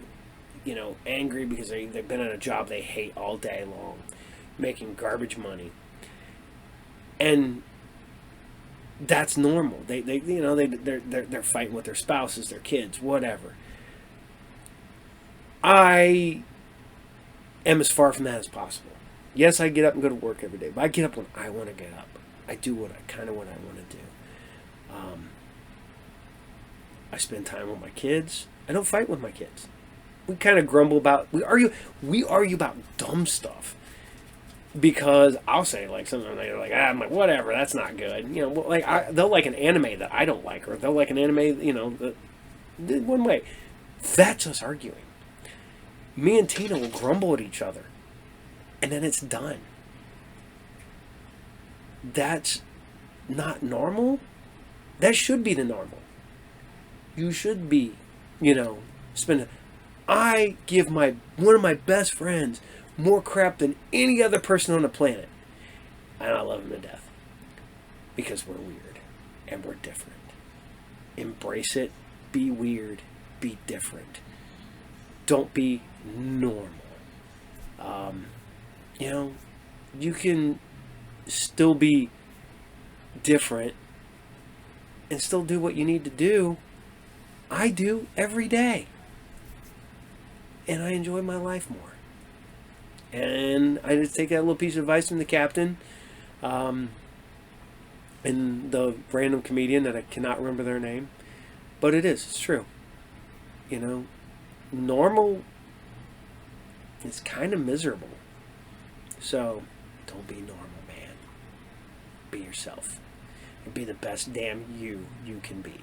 angry because they've been on a job they hate all day long, making garbage money. And that's normal. They're fighting with their spouses, their kids, whatever. I am as far from that as possible. Yes, I get up and go to work every day, but I get up when I want to get up. I do what I want to do. I spend time with my kids. I don't fight with my kids. We kind of grumble about, we argue about dumb stuff. Because I'll say like something they're like, I'm like, whatever, that's not good. They'll like an anime that I don't like, or they'll like an anime, one way. That's us arguing. Me and Tina will grumble at each other, and then it's done. That's not normal. That should be the normal. You should be, I give one of my best friends more crap than any other person on the planet. And I love him to death. Because we're weird. And we're different. Embrace it. Be weird. Be different. Don't be normal. You can still be different and still do what you need to do. I do every day. And I enjoy my life more. And I just take that little piece of advice from the captain and the random comedian that I cannot remember their name. But it's true. Normal is kind of miserable. So, don't be normal, man. Be yourself. And be the best damn you can be.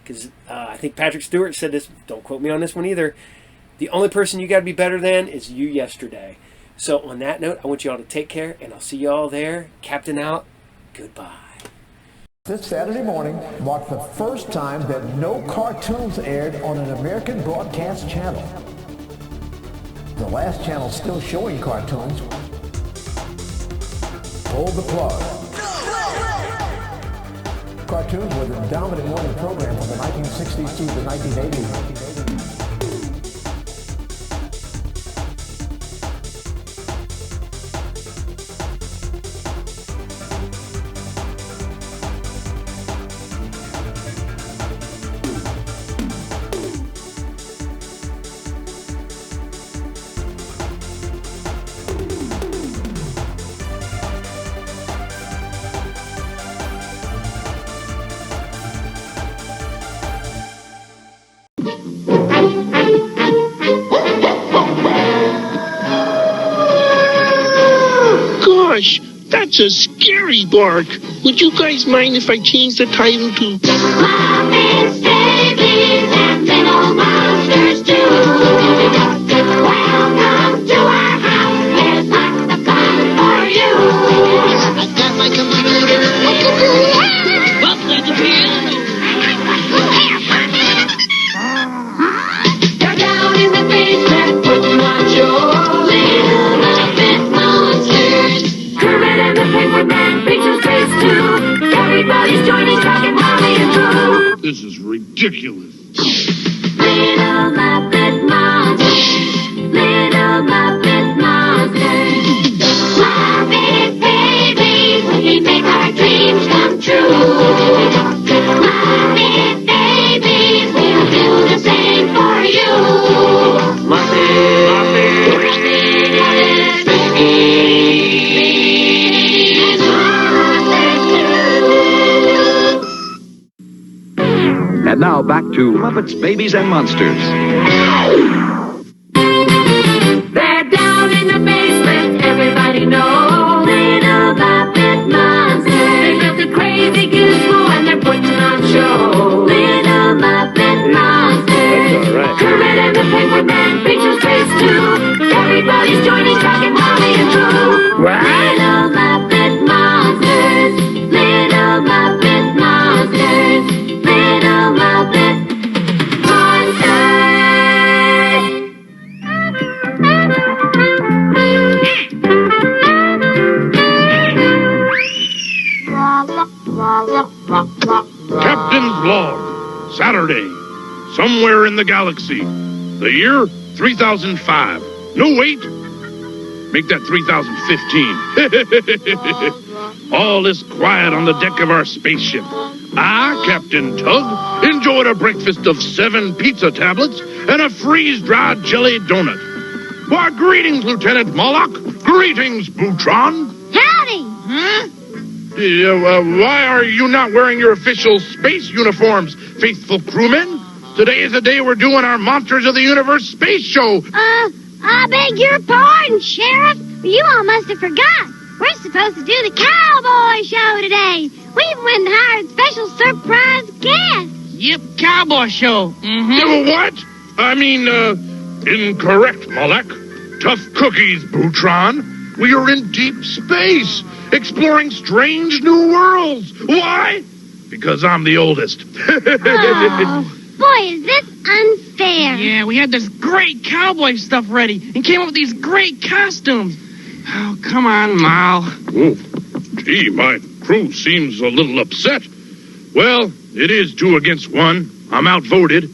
Because I think Patrick Stewart said this, don't quote me on this one either, the only person you got to be better than is you yesterday. So on that note, I want you all to take care, and I'll see you all there. Captain out. Goodbye. This Saturday morning marked the first time that no cartoons aired on an American broadcast channel. The last channel still showing cartoons pulled the plug. Cartoons were the dominant morning program from the 1960s through the 1980s. Gosh, that's a scary bark. Would you guys mind if I change the title to Muppets, babies, and little monsters too? Welcome to our house. There's lots of fun for you. I've got my computer. Well, that's a piano. They're down in the basement putting on shows. Little Muppet monsters. Kermit and the Penguin features Jayce too. Everybody's joining Jack and Molly and Boo. This is ridiculous. Little Muppet monsters. Little Muppet monsters. Muppet babies, we make our dreams come true. Muppet babies, we'll do the same for you. Muppet babies, And now back to Muppets, Babies, and Monsters. they're down in the basement, everybody knows. Little Muppet monsters. They built a crazy gizmo and they're putting on show. Little Muppet monsters. That's all right. Kermit and the Penguin Man features Jayce too. Everybody's joining Jack and Molly and Boo. Little Muppet monsters. Little Muppet monsters. Little Muppet Captain's log. Saturday. Somewhere in the galaxy. The year 3005. No, wait. Make that 3015. All is quiet on the deck of our spaceship. I, Captain Tug, enjoyed a breakfast of 7 pizza tablets and a freeze-dried jelly donut. Why, greetings, Lieutenant Moloch. Greetings, Boutron. Howdy! Huh? Why are you not wearing your official space uniforms, faithful crewmen? Today is the day we're doing our Monsters of the Universe space show. I beg your pardon, Sheriff. You all must have forgot. We're supposed to do the cowboy show today. We even went and hired special surprise guests. Yep, cowboy show. What? I mean, incorrect, Moloch. Tough cookies, Boutron. We are in deep space, exploring strange new worlds. Why? Because I'm the oldest. Oh, boy, is this unfair. Yeah, we had this great cowboy stuff ready and came up with these great costumes. Oh, come on, Mal. Oh, gee, my crew seems a little upset. Well, it is 2 against 1. I'm outvoted.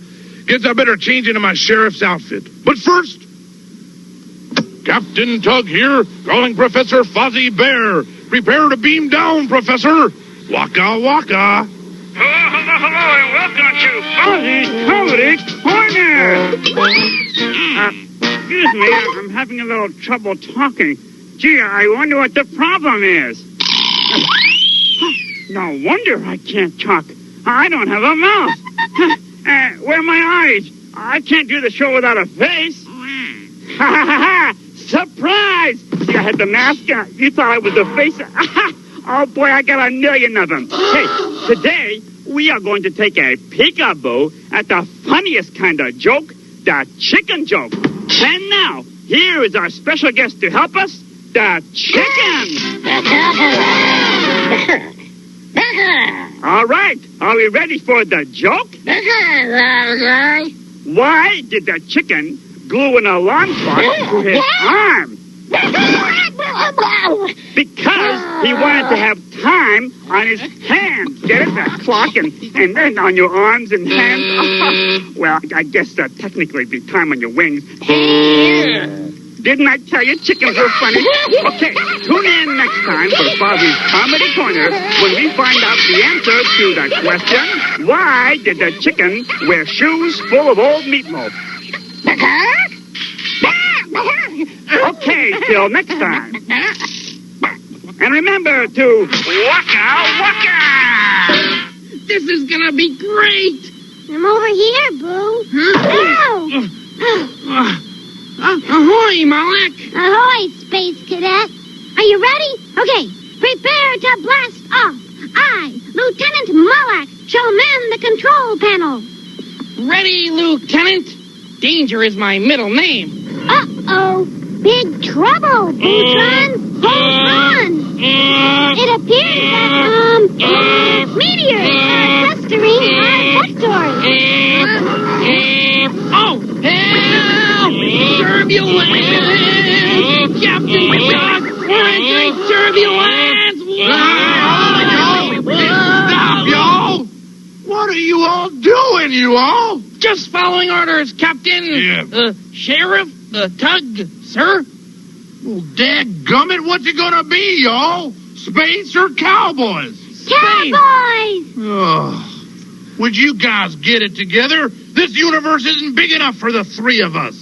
Guess I better change into my sheriff's outfit. But first, Captain Tug here, calling Professor Fozzie Bear. Prepare to beam down, Professor. Waka waka. Hello, and welcome to Fozzie's Comedy Corner. Excuse me, I'm having a little trouble talking. Gee, I wonder what the problem is. No wonder I can't talk. I don't have a mouth. Where are my eyes? I can't do the show without a face. Ha ha ha ha! Surprise! See, I had the mask on. You thought I was the face. Oh boy, I got a million of them. Hey, today we are going to take a peekaboo at the funniest kind of joke, the chicken joke. And now, here is our special guest to help us, the chicken. All right, are we ready for the joke? Why did the chicken glue an alarm clock to his arm? Because he wanted to have time on his hands. Get it? That clock and then on your arms and hands. Well, I guess technically it'd be time on your wings. Didn't I tell you chickens were funny? Okay, tune in next time for Bobby's Comedy Corner when we find out the answer to the question, why did the chicken wear shoes full of old meatloaf? Okay, till next time. And remember to waka waka! This is gonna be great! I'm over here, Boo. Huh? Ahoy, Malak! Ahoy, Space Cadet. Are you ready? Okay, prepare to blast off. I, Lieutenant Malak, shall man the control panel. Ready, Lieutenant. Danger is my middle name. Uh-oh. Big trouble, Bootron. Hold on. It appears that, meteors are clustering our sectors. Oh, help! Turbulence! Captain Shock, we're entering turbulence! Stop, y'all! What are you all doing, you all? Just following orders, Captain. Yeah. Sheriff, Tug, sir. Well, dadgummit, what's it gonna be, y'all? Space or cowboys? Cowboys! Oh, would you guys get it together? This universe isn't big enough for the three of us.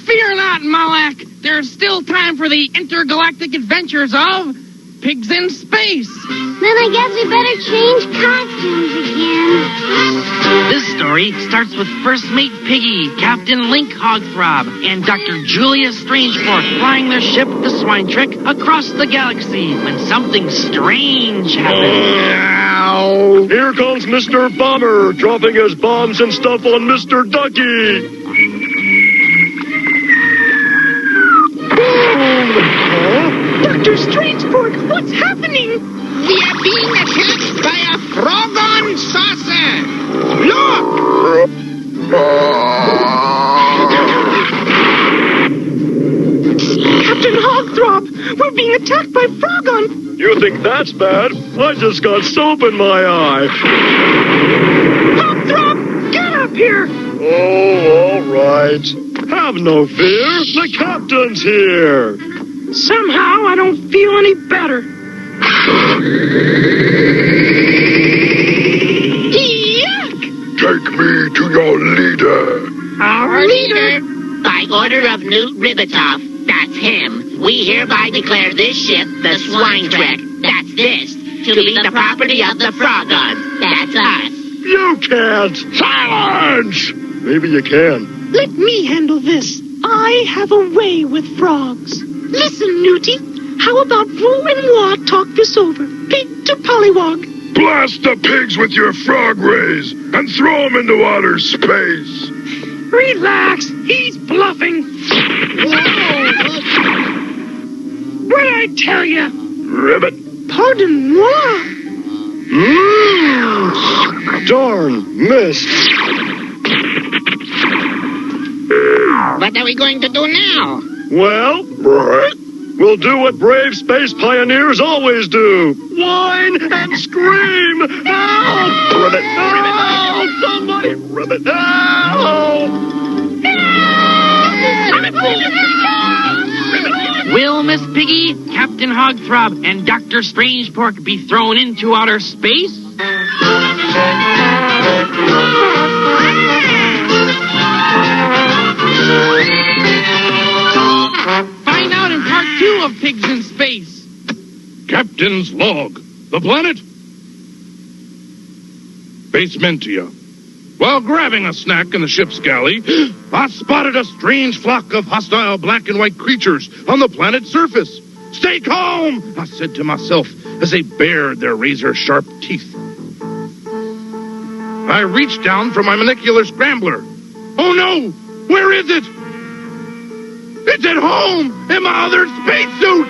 Fear not, Malak. There's still time for the intergalactic adventures of Pigs in Space. Then I guess we better change costumes again. This story starts with First Mate Piggy, Captain Link Hogthrob, and Dr. Julia Strangefork flying their ship, the Swine Trek, across the galaxy when something strange happens. Here comes Mr. Bomber, dropping his bombs and stuff on Mr. Ducky. Dr. Strangefork, what's happening? We are being attacked by a Frogon saucer! Look! Captain Hogthrob, we're being attacked by Frogon! You think that's bad? I just got soap in my eye. Hogthrob, get up here! Oh, all right. Have no fear. The captain's here. Somehow I don't feel any better. Yuck! Take me to your leader. Our leader? By order of Newt Ribitoff, that's him, we hereby declare this ship, the Swine Trek, that's this, to be the property of the Frogon, that's us. You can't. Silence! Maybe you can. Let me handle this. I have a way with frogs. Listen, Newty. How about Wu and Wa talk this over? Pig to Pollywog. Blast the pigs with your frog rays and throw them into outer space. Relax. He's bluffing. What'd I tell you? Ribbit. Pardon moi. Darn, missed. What are we going to do now? Well, we'll do what brave space pioneers always do. Whine and scream. Help! Ribbit. Help! Somebody, Ribbit. Help! Will Miss Piggy, Captain Hogthrob, and Dr. Strangepork be thrown into outer space? Find out in part 2 of Pigs in Space. Captain's log. The planet? Basementia. While grabbing a snack in the ship's galley, I spotted a strange flock of hostile black and white creatures on the planet's surface. Stay calm, I said to myself as they bared their razor-sharp teeth. I reached down for my molecular scrambler. Oh no! Where is it? It's at home! In my other spacesuit!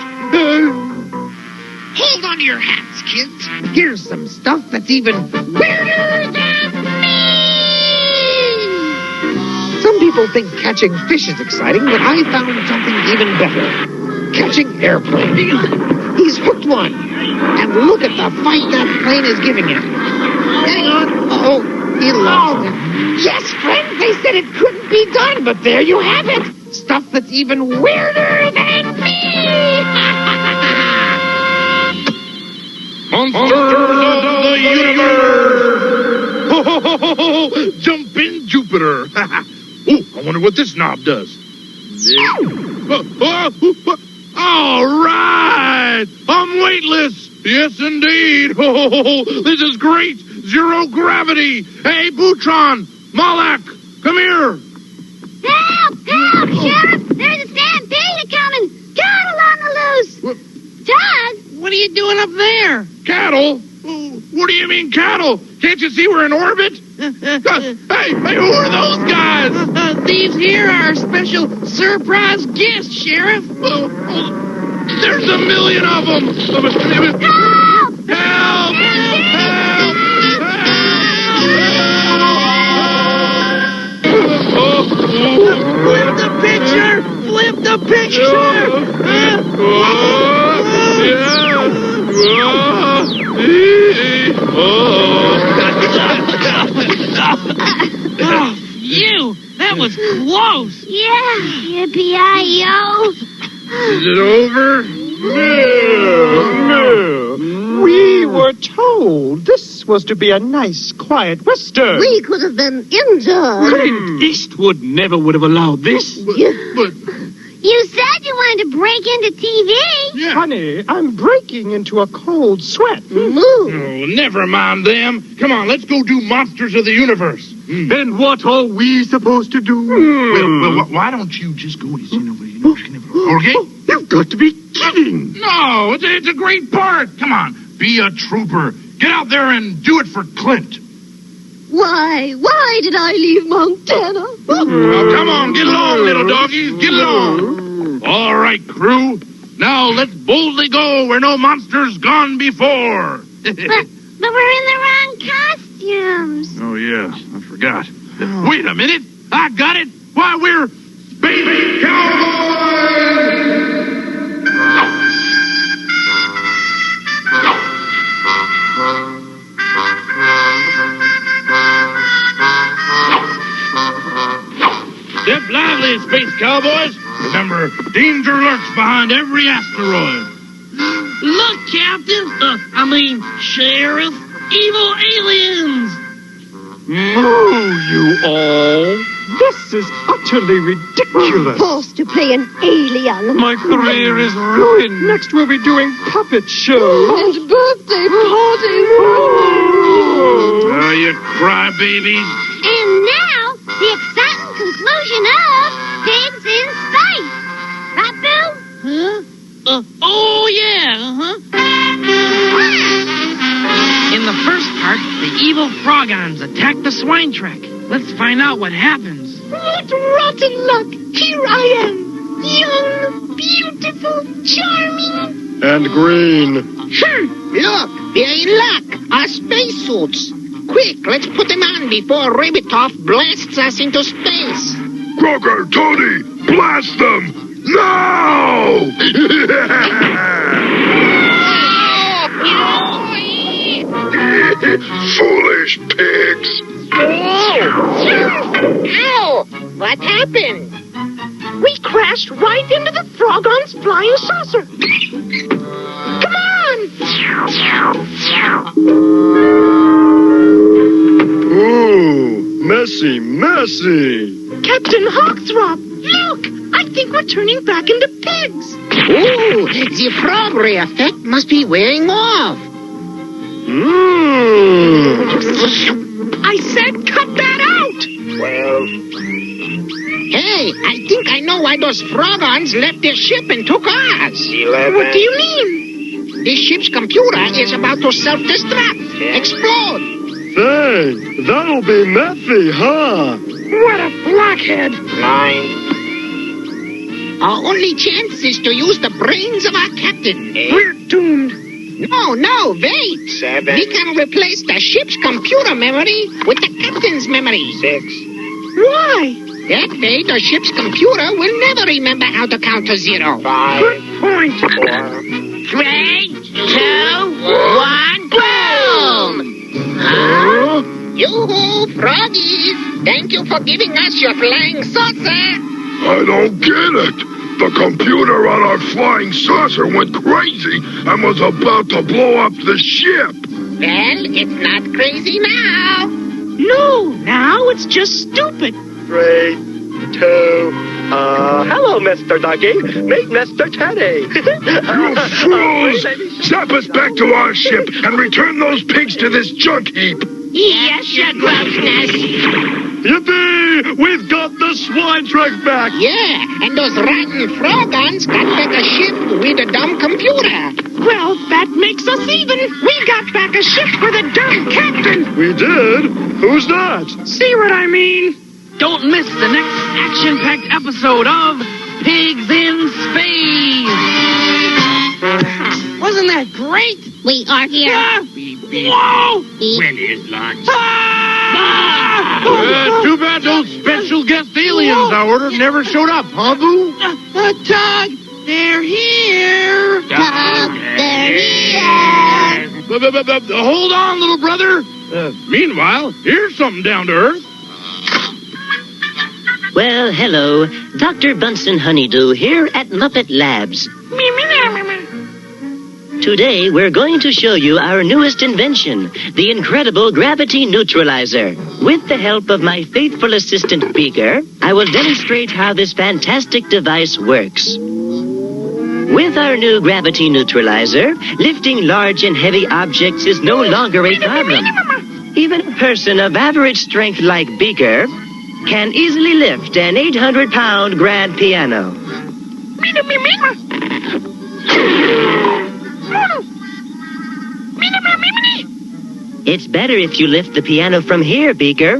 Hold on to your hats, kids. Here's some stuff that's even weirder than me! Some people think catching fish is exciting, but I found something even better. Catching airplanes. He's hooked one. And look at the fight that plane is giving him. Hang on. Uh-oh, he lost it. Yes, friend, they said it couldn't be done, but there you have it. Stuff that's even weirder than me. Monsters of the Universe! Ho, ho, ho, ho, ho. Jump in, Jupiter! Ooh, I wonder what this knob does. All right! I'm weightless! Yes, indeed! Ho, ho, ho. This is great! Zero gravity! Hey, Boutron! Malak! Come here! Help! Help! Sheriff! There's a stampede coming! Cattle on the loose! Doug! What are you doing up there? Cattle? What do you mean cattle? Can't you see we're in orbit? Hey, who are those guys? These here are special surprise gifts, Sheriff. There's a million of them. Help! Help! Flip the picture! Flip the picture! Oh, you! That was close! Yeah, yippee-yi-yo! Is it over? No. We were told this was to be a nice, quiet western. We could have been injured. Clint Eastwood never would have allowed this. But You said you wanted to break into TV. yeah. Honey, I'm breaking into a cold sweat. Move. Oh, never mind them. Come on, let's go do Monsters of the Universe. And what are we supposed to do? Well, why don't you just go easy over here? Okay? You've got to be kidding. No, it's a great part. Come on, be a trooper. Get out there and do it for Clint. Why did I leave Montana? Oh, come on, get along, little doggies. Get along. All right, crew. Now let's boldly go where no monster's gone before. But we're in the wrong costumes. Oh, yeah, I forgot. Wait a minute. I got it. Why, we're Space Cowboys! Step lively, Space Cowboys. Remember, danger lurks behind every asteroid. Look, Captain! Sheriff! Evil aliens! Moo, you all. This is utterly ridiculous. Forced to play an alien. My career is ruined. Next we'll be doing puppet shows. And birthday parties. You crybabies. And now, the exciting conclusion of Pigs in Space. Right, Bill? Oh, yeah, In the first part, the evil Frogons attack the swine trek. Let's find out what happens. What rotten luck. Here I am. Young, beautiful, charming. And green. Look, they're in luck. Our spacesuits. Quick, let's put them on before Robotech blasts us into space. Crocker, Tony, blast them! No! Foolish pigs! Ow! What happened? We crashed right into the Frogon's flying saucer. Come on! Ooh, messy. Captain Hawkthrob, look! I think we're turning back into pigs. Ooh, the frog ray effect must be wearing off. I said cut that out! Well... Hey, I think I know why those Frogons left their ship and took ours. 11. What do you mean? This ship's computer is about to self-destruct. Explode. Say, that'll be messy, huh? What a blockhead! 9. Our only chance is to use the brains of our captain. 8. We're doomed. No, wait. 7. We can replace the ship's computer memory with the captain's memory. 6. Why? That way, the ship's computer will never remember how to count to 0. Good point. 3, 2, 1, boom! Huh? Yoo-hoo, froggies! Thank you for giving us your flying saucer! I don't get it. The computer on our flying saucer went crazy and was about to blow up the ship. Well, it's not crazy now. No, now it's just stupid. 3, 2, hello, Mr. Dougie. Meet Mr. Teddy. You fools! Snap us back to our ship and return those pigs to this junk heap. Yes, your grossness. Yippee! We've got the swine trek back. Yeah, and those rotten frogons got back a ship with a dumb computer. Well, that makes us even. We got back a ship with a dumb captain. We did? Who's that? See what I mean? Don't miss the next action-packed episode of Pigs in Space. Wasn't that great? We are here. Whoa! When is lunch? Too bad those special guest aliens I ordered never showed up, huh, Boo? Tug, they're here. Tug, they're here. Hold on, little brother. Meanwhile, here's something down to earth. Well, hello. Dr. Bunsen Honeydew here at Muppet Labs. Today, we're going to show you our newest invention, the incredible gravity neutralizer. With the help of my faithful assistant, Beaker, I will demonstrate how this fantastic device works. With our new gravity neutralizer, lifting large and heavy objects is no longer a problem. Even a person of average strength like Beaker can easily lift an 800-pound grand piano. It's better if you lift the piano from here, Beaker.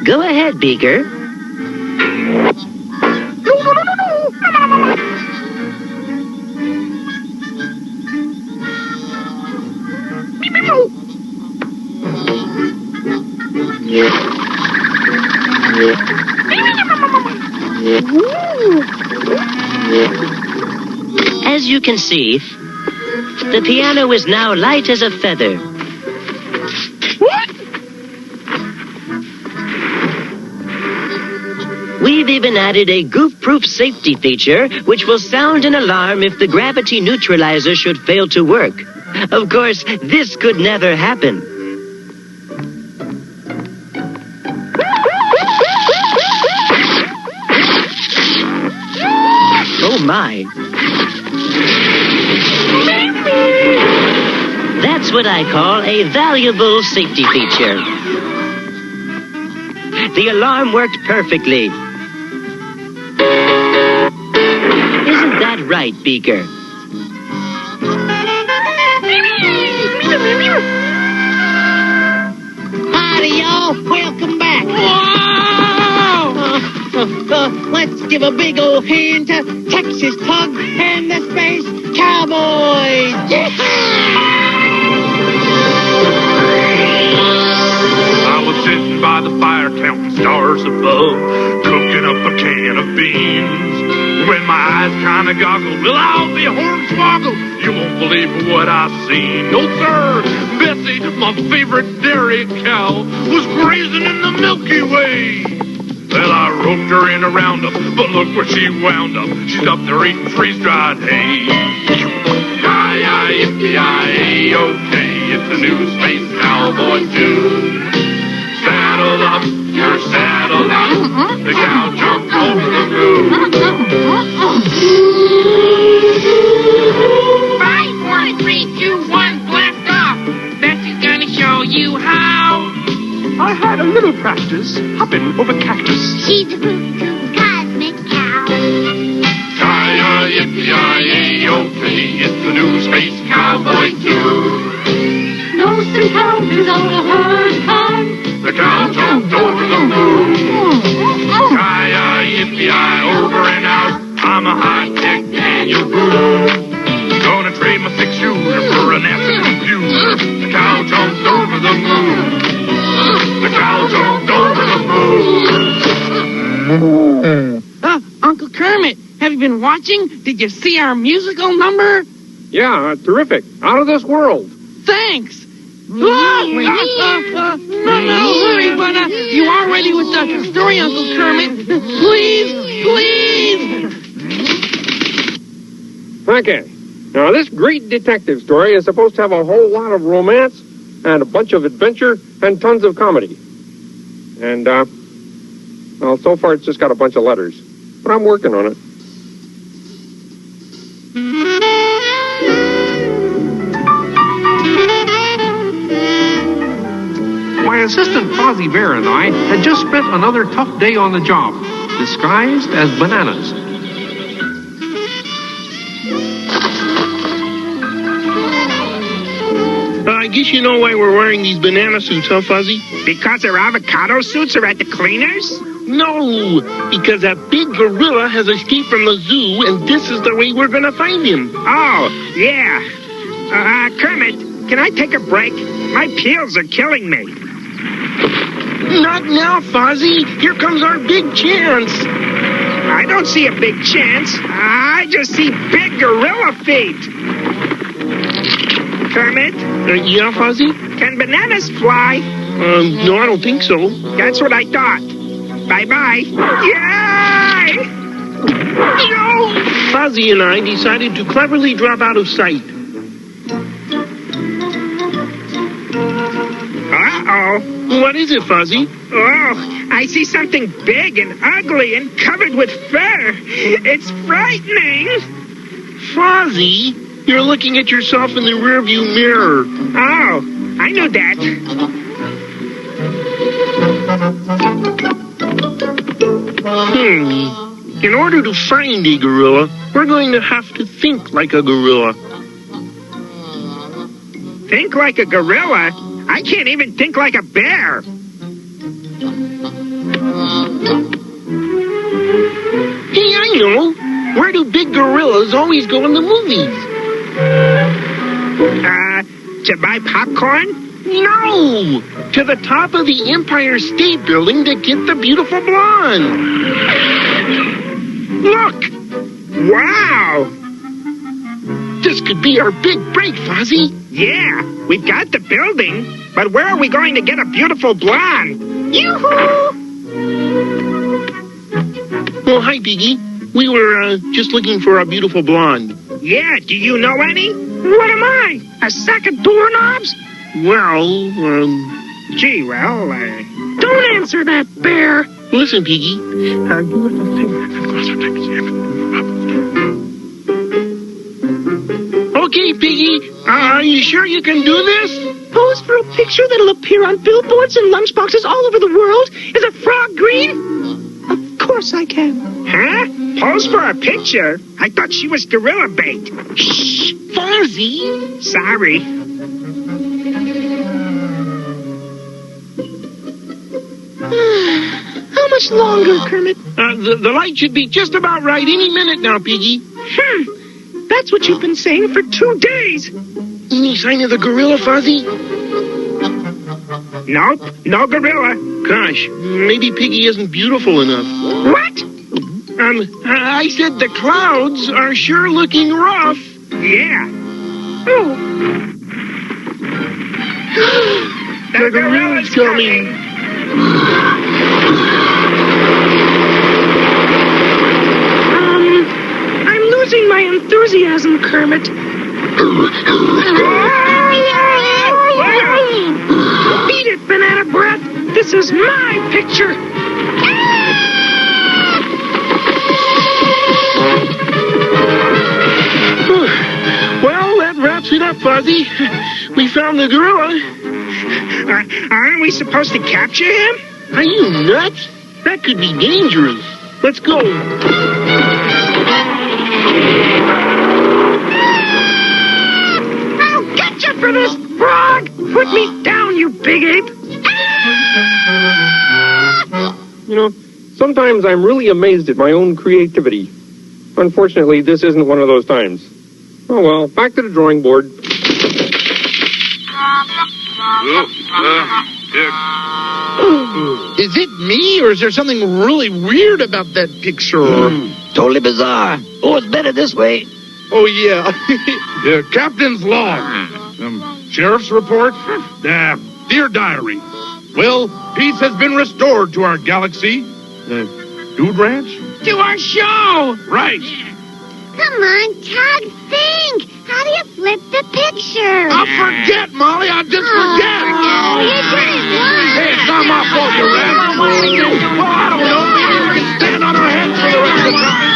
Go ahead, Beaker. As you can see, the piano is now light as a feather. What? We've even added a goof-proof safety feature, which will sound an alarm if the gravity neutralizer should fail to work. Of course, this could never happen. Oh my. That's what I call a valuable safety feature. The alarm worked perfectly. Isn't that right, Beaker? Howdy, y'all. Welcome back. Let's give a big old hand to Texas Tug and the Space Cowboys. I was sitting by the fire counting stars above, cooking up a can of beans. When my eyes kind of goggled, well, I'll be hornswoggled. You won't believe what I seen. No, sir. Bessie, my favorite dairy cow, was grazing in the Milky Way. Well, I roped her in a roundup, but look where she wound up. She's up there eating freeze-dried hay. Yi-yi-yippee-yi-ay-okay, it's the new Space Cowboy tune. Saddle up, you're saddled up, the cow jumped over the moon. 5, 4, 3, 2, 1, blast off! Bessie's gonna show you how. I had a little practice hopping over cactus. She's a blue cosmic cow. Yi-yi-yippee-yi-ay-okay, it's the new Space Cowboy tune. Lost encounters on a herd come. The cow jumped over the moon. Yi-yi-yippee-yi, over and out. I'm a high-tech Daniel Boone. Gonna trade my 6-shooter for a NASA computer. The cow jumped over the moon. The cow jumped over Uncle Kermit, have you been watching? Did you see our musical number? Yeah, terrific. Out of this world. Thanks. No, hurry, but you are ready with the story, Uncle Kermit. Please. Okay. Now, this great detective story is supposed to have a whole lot of romance and a bunch of adventure and tons of comedy. And, well, so far it's just got a bunch of letters. But I'm working on it. My assistant Fozzie Bear and I had just spent another tough day on the job, disguised as bananas. I guess you know why we're wearing these banana suits, huh, Fuzzy? Because our avocado suits are at the cleaners? No, because a big gorilla has escaped from the zoo, and this is the way we're gonna find him. Oh, yeah. Kermit, can I take a break? My peels are killing me. Not now, Fozzie. Here comes our big chance. I don't see a big chance. I just see big gorilla feet. Kermit? Yeah, Fozzie? Can bananas fly? No, I don't think so. That's what I thought. Bye-bye. Yay! No! Fozzie and I decided to cleverly drop out of sight. Uh-oh. What is it, Fozzie? Oh, I see something big and ugly and covered with fur. It's frightening. Fozzie, you're looking at yourself in the rearview mirror. Oh, I know that. In order to find a gorilla, we're going to have to think like a gorilla. Think like a gorilla? I can't even think like a bear. Hey, I know. Where do big gorillas always go in the movies? To buy popcorn? No! To the top of the Empire State Building to get the beautiful blonde. Look! Wow! This could be our big break, Fozzie. Yeah, we've got the building, but where are we going to get a beautiful blonde? Yoo-hoo! Well, hi, Piggy. We were just looking for a beautiful blonde. Yeah, do you know any? What am I? A sack of doorknobs? Well, Gee, well, Don't answer that, Bear! Listen, Piggy. You have to think Okay, Piggy. Are you sure you can do this? Pose for a picture that'll appear on billboards and lunchboxes all over the world. Is a frog green? Of course I can. Huh? Pose for a picture? I thought she was gorilla bait. Shh! Fozzie! Sorry. How much longer, Kermit? The light should be just about right any minute now, Piggy. That's what you've been saying for 2 days. Any sign of the gorilla, Fozzie? Nope, no gorilla. Gosh, maybe Piggy isn't beautiful enough. What? I said the clouds are sure looking rough. Yeah. Oh. The gorilla's coming. I'm losing my enthusiasm, Kermit. Beat it, Banana Breath. This is my picture. Well, that wraps it up, Fozzie. We found the gorilla. Aren't we supposed to capture him? Are you nuts? That could be dangerous. Let's go. I'll get you for this, frog! Put me down, you big ape! You know, sometimes I'm really amazed at my own creativity. Unfortunately, this isn't one of those times. Oh well, back to the drawing board. Is it me, or is there something really weird about that picture? Totally bizarre. Oh, it's better this way. Oh, yeah. Captain's log. Sheriff's report. Dear diary. Well, peace has been restored to our galaxy. Dude Ranch? To our show! Right. Come on, Tug, think. How do you flip the picture? I'll forget, Molly. I'll just forget. Oh, you didn't want. Hey, it's not my fault, you rat. Well, I don't know. Maybe we can stand on our heads for the rest of the time.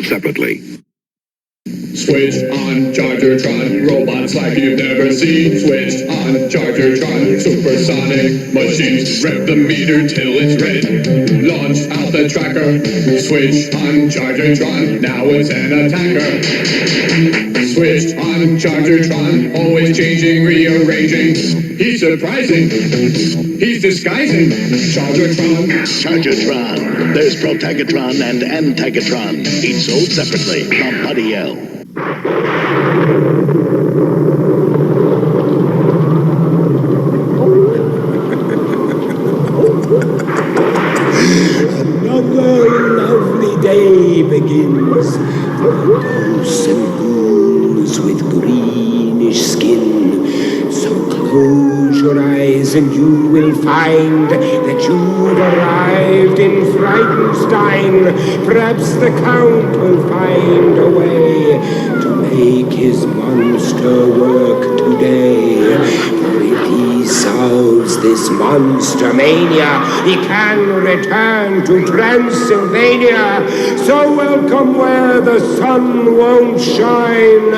Separately. Switch on Chargertron, robots like you've never seen. Switch on Chargertron, supersonic machines. Rev the meter till it's red. Launch out the tracker. Switch on Chargertron, now it's an attacker. Switch on Chargertron, always changing, rearranging. He's surprising. He's disguising. Chargertron. Chargertron. There's Protagatron and Antagatron. Each sold separately from Buddy L. Another lovely day begins. The ghosts and ghouls with greenish skin. So close your eyes and you will find that you've arrived in Frightenstein. Perhaps the Count will find a way to make his monster work today. For if he solves this monster mania, he can return to Transylvania. So welcome where the sun won't shine,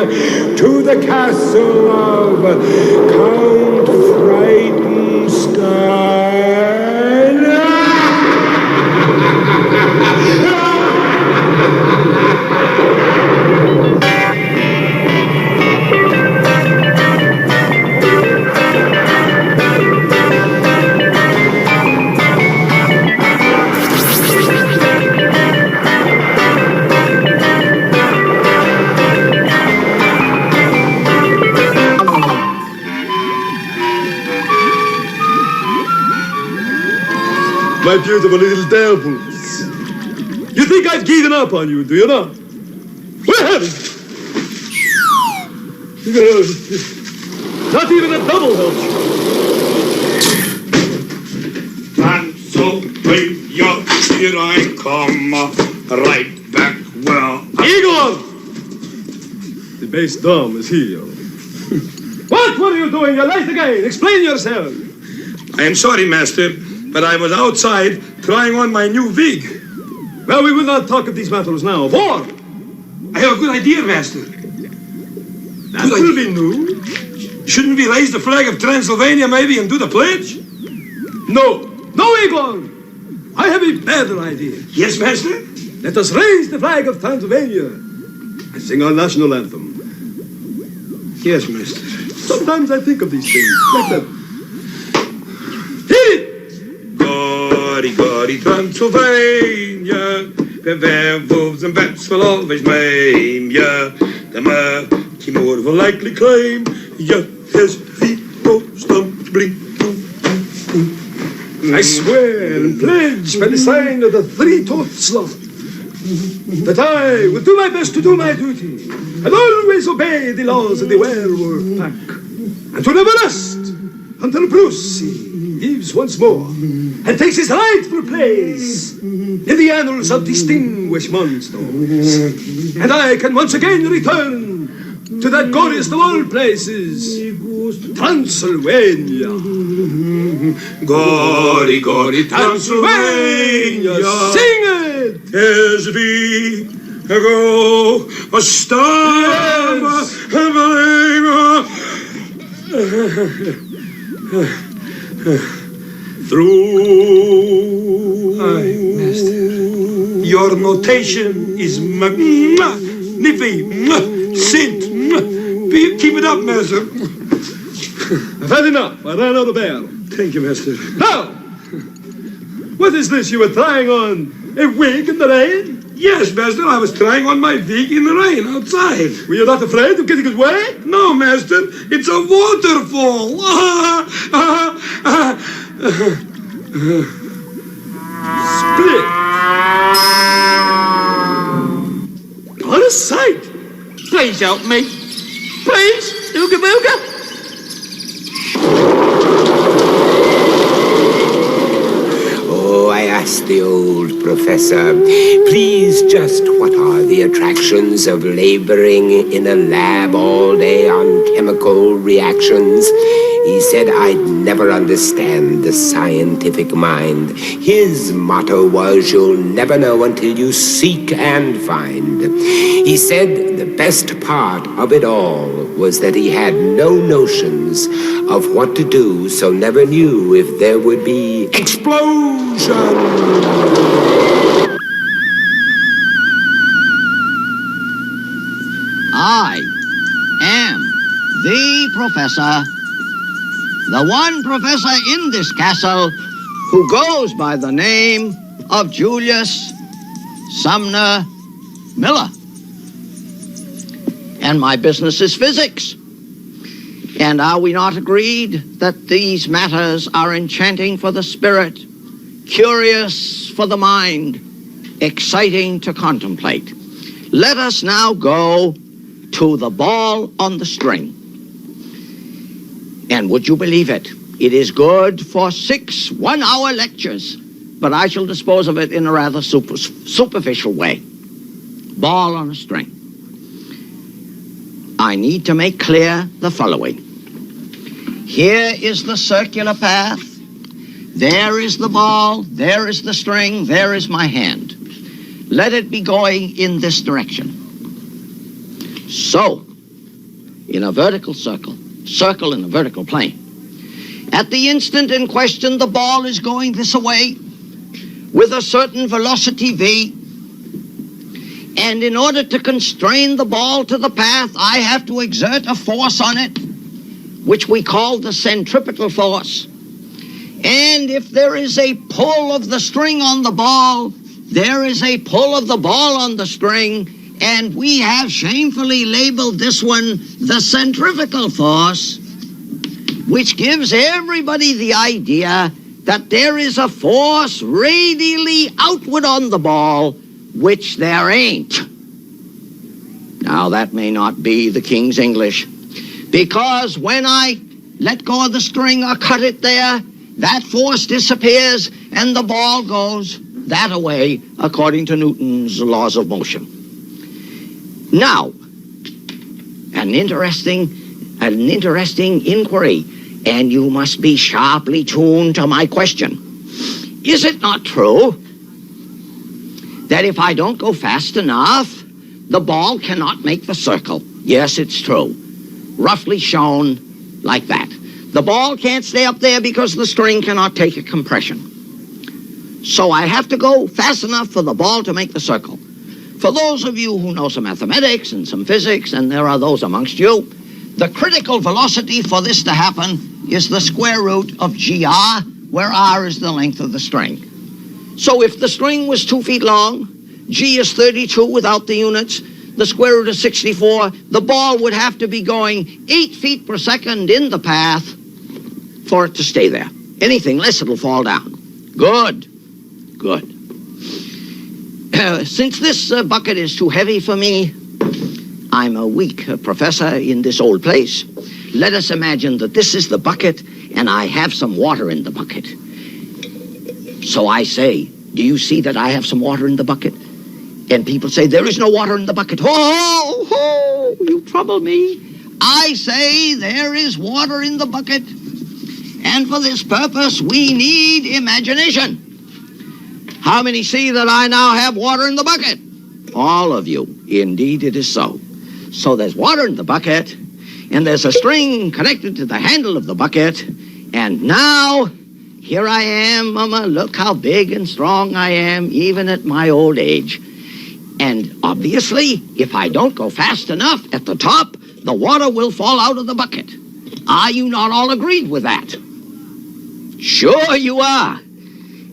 to the castle of Count Frightenstein. My beautiful little devils. You think I've given up on you, do you not? Well, not even a double help. And so, here I come, right back well. Eagle! The base dumb is here. What were you doing? You're late again. Explain yourself. I am sorry, Master, but I was outside trying on my new wig. Well, we will not talk of these matters now. War! I have a good idea, Master. That will be new. Shouldn't we raise the flag of Transylvania, maybe, and do the pledge? No. No, Eagle! I have a better idea. Yes, Master? Let us raise the flag of Transylvania and sing our national anthem. Yes, Master. Sometimes I think of these things like that. Hit it! Goody, goody, Transylvania, where werewolves and bats will always blame ya. The murky moor will likely claim ya. His feet go stumbling. I swear and pledge by the sign of the three-toed sloth that I will do my best to do my duty and always obey the laws of the werewolf pack, and to never rest until Brucey lives once more and takes his rightful place in the annals of distinguished monsters, and I can once again return to that glorious of all places, Transylvania. Gory, gory Transylvania, sing it! As we go a star, through. Aye, Master. Your notation is magnificent. Keep it up, Master. I've had enough. I ran out of air. Thank you, Master. Now, what is this you were trying on? A wig in the rain? Yes, Master. I was trying on my wig in the rain outside. Were you not afraid of getting it wet? No, Master. It's a waterfall. Split. What a sight. Please help me. Please, Ooga Booga. Oh, I asked the old professor, please, just what are the attractions of laboring in a lab all day on chemical reactions? He said I'd never understand the scientific mind. His motto was, you'll never know until you seek and find. He said the best part of it all was that he had no notions of what to do, so never knew if there would be explosion. I am the professor. The one professor in this castle who goes by the name of Julius Sumner Miller. And my business is physics. And are we not agreed that these matters are enchanting for the spirit, curious for the mind, exciting to contemplate? Let us now go to the ball on the string. And would you believe it? It is good for 6 one-hour lectures, but I shall dispose of it in a rather superficial way. Ball on a string. I need to make clear the following. Here is the circular path. There is the ball. There is the string. There is my hand. Let it be going in this direction. So, in a vertical circle in a vertical plane. At the instant in question, the ball is going this way with a certain velocity v. And in order to constrain the ball to the path, I have to exert a force on it, which we call the centripetal force. And if there is a pull of the string on the ball, there is a pull of the ball on the string, and we have shamefully labeled this one the centrifugal force, which gives everybody the idea that there is a force radially outward on the ball, which there ain't. Now, that may not be the King's English, because when I let go of the string or cut it there, that force disappears and the ball goes that way, according to Newton's laws of motion. Now, an interesting inquiry, and you must be sharply tuned to my question. Is it not true that if I don't go fast enough, the ball cannot make the circle? Yes, it's true. Roughly shown like that. The ball can't stay up there because the string cannot take a compression. So I have to go fast enough for the ball to make the circle. For those of you who know some mathematics and some physics, and there are those amongst you, The critical velocity for this to happen is the square root of GR, where R is the length of the string. So if the string was 2 feet long, G is 32 without the units, the square root of 64, the ball would have to be going 8 feet per second in the path for it to stay there. Anything less, it'll fall down. Good. Good. Since this bucket is too heavy for me, I'm a weak professor in this old place. Let us imagine that this is the bucket and I have some water in the bucket. So I say, do you see that I have some water in the bucket? And people say, there is no water in the bucket. Oh, you trouble me. I say there is water in the bucket. And for this purpose, we need imagination. How many see that I now have water in the bucket? All of you. Indeed, it is so. So there's water in the bucket, and there's a string connected to the handle of the bucket, and now, here I am, Mama. Look how big and strong I am, even at my old age. And obviously, if I don't go fast enough at the top, the water will fall out of the bucket. Are you not all agreed with that? Sure you are.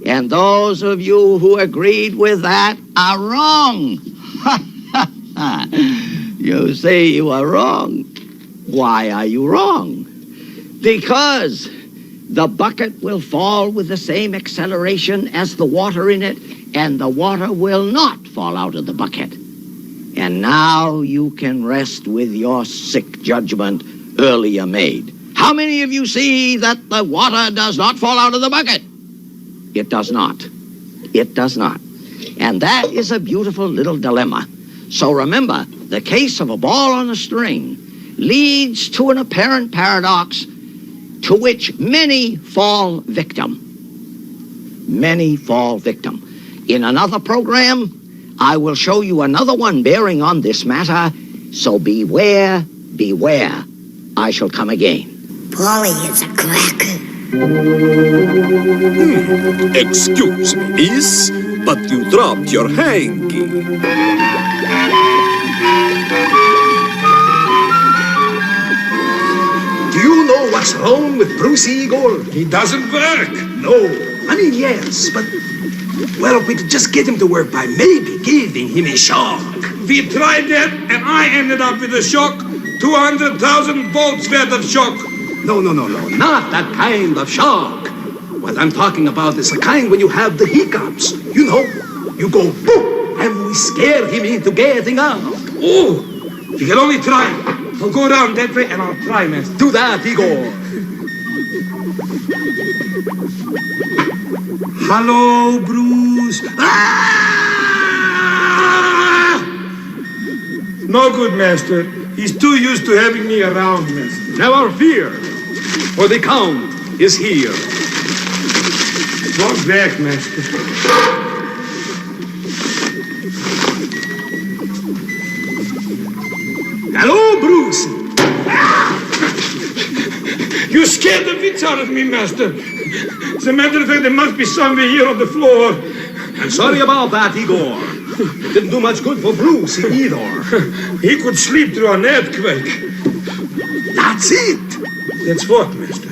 And those of you who agreed with that are wrong. You say you are wrong. Why are you wrong? Because the bucket will fall with the same acceleration as the water in it, and the water will not fall out of the bucket. And now you can rest with your sick judgment earlier made. How many of you see that the water does not fall out of the bucket? It does not. It does not. And that is a beautiful little dilemma. So remember, the case of a ball on a string leads to an apparent paradox to which many fall victim. Many fall victim. In another program, I will show you another one bearing on this matter, so beware, beware. I shall come again. Polly is a cracker. Excuse me, miss, but you dropped your hanky. Do you know what's wrong with Bruce Eagle? He doesn't work. No. I mean, yes, but... well, we could just get him to work by maybe giving him a shock. We tried that, and I ended up with a shock. 200,000 volts worth of shock. No, not that kind of shock. What I'm talking about is the kind when you have the hiccups. You know, you go boom, and we scare him into getting up. Oh, you can only try. I'll go around that way, and I'll try, master. Do that, Igor. Hello, Bruce. Ah! No good, master. He's too used to having me around, master. Never fear, for the Count is here. Walk back, master. Hello, Bruce. You scared the wits out of me, master. As a matter of fact, there must be somebody here on the floor. I'm sorry about that, Igor. Didn't do much good for Bruce either. He could sleep through an earthquake. That's it. That's what, master?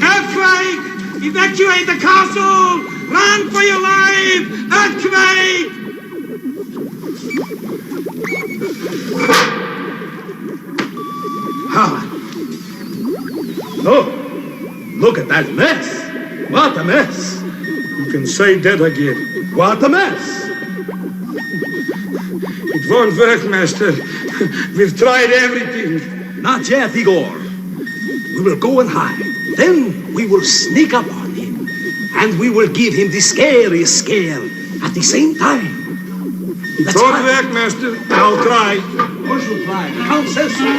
Earthquake! Evacuate the castle! Run for your life! Earthquake! Oh, look at that mess. What a mess. You can say that again. What a mess. It won't work, master. We've tried everything. Not yet, Igor. We will go and hide. Then we will sneak up on him. And we will give him the scariest scare at the same time. It won't work, master. I'll try. Of course you'll try. The Count says so.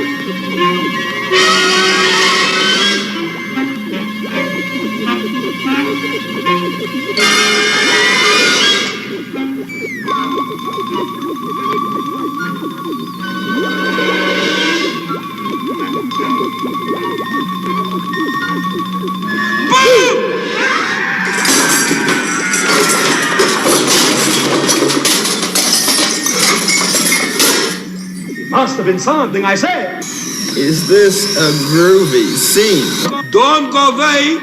must have been something, I say. Is this a groovy scene? Don't go away.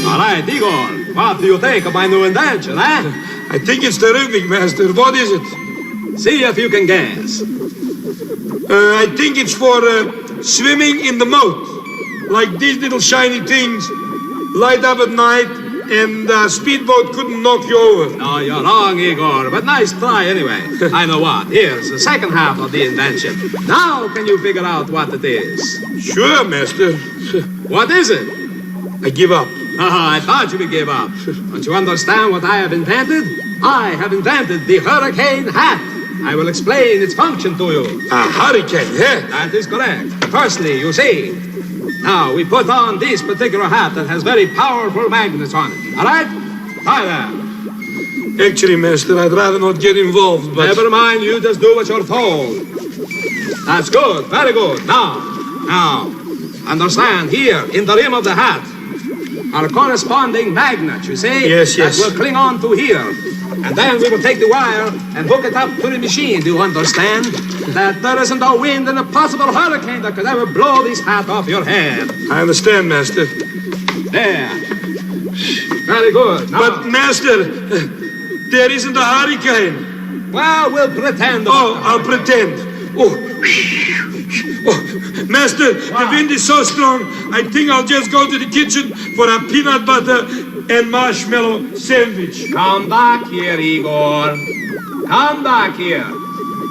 All right, Igor, what do you think of my new invention, eh? I think it's terrific, Master. What is it? See if you can guess. I think it's for swimming in the moat. Like these little shiny things light up at night and the speedboat couldn't knock you over. No, you're wrong, Igor, but nice try anyway. I know what. Here's the second half of the invention. Now can you figure out what it is? Sure, Master. What is it? I give up. I thought you would give up. Don't you understand what I have invented? I have invented the hurricane hat. I will explain its function to you. A hurricane hat? That is correct. Firstly, you see. Now, we put on this particular hat that has very powerful magnets on it. All right? Try that. Actually, Master, I'd rather not get involved, but... Never mind, you just do what you're told. That's good, very good. Now, understand, here, in the rim of the hat, are corresponding magnets, you see? Yes. That will cling on to here. And then we will take the wire and hook it up to the machine. Do you understand? That there isn't a wind in a possible hurricane that could ever blow this hat off your head. I understand, Master. There. Very good. Now, but, Master, there isn't a hurricane. Well, we'll pretend. I'll pretend. Oh, Master, the wind is so strong, I think I'll just go to the kitchen for a peanut butter and marshmallow sandwich. Come back here, Igor. Come back here.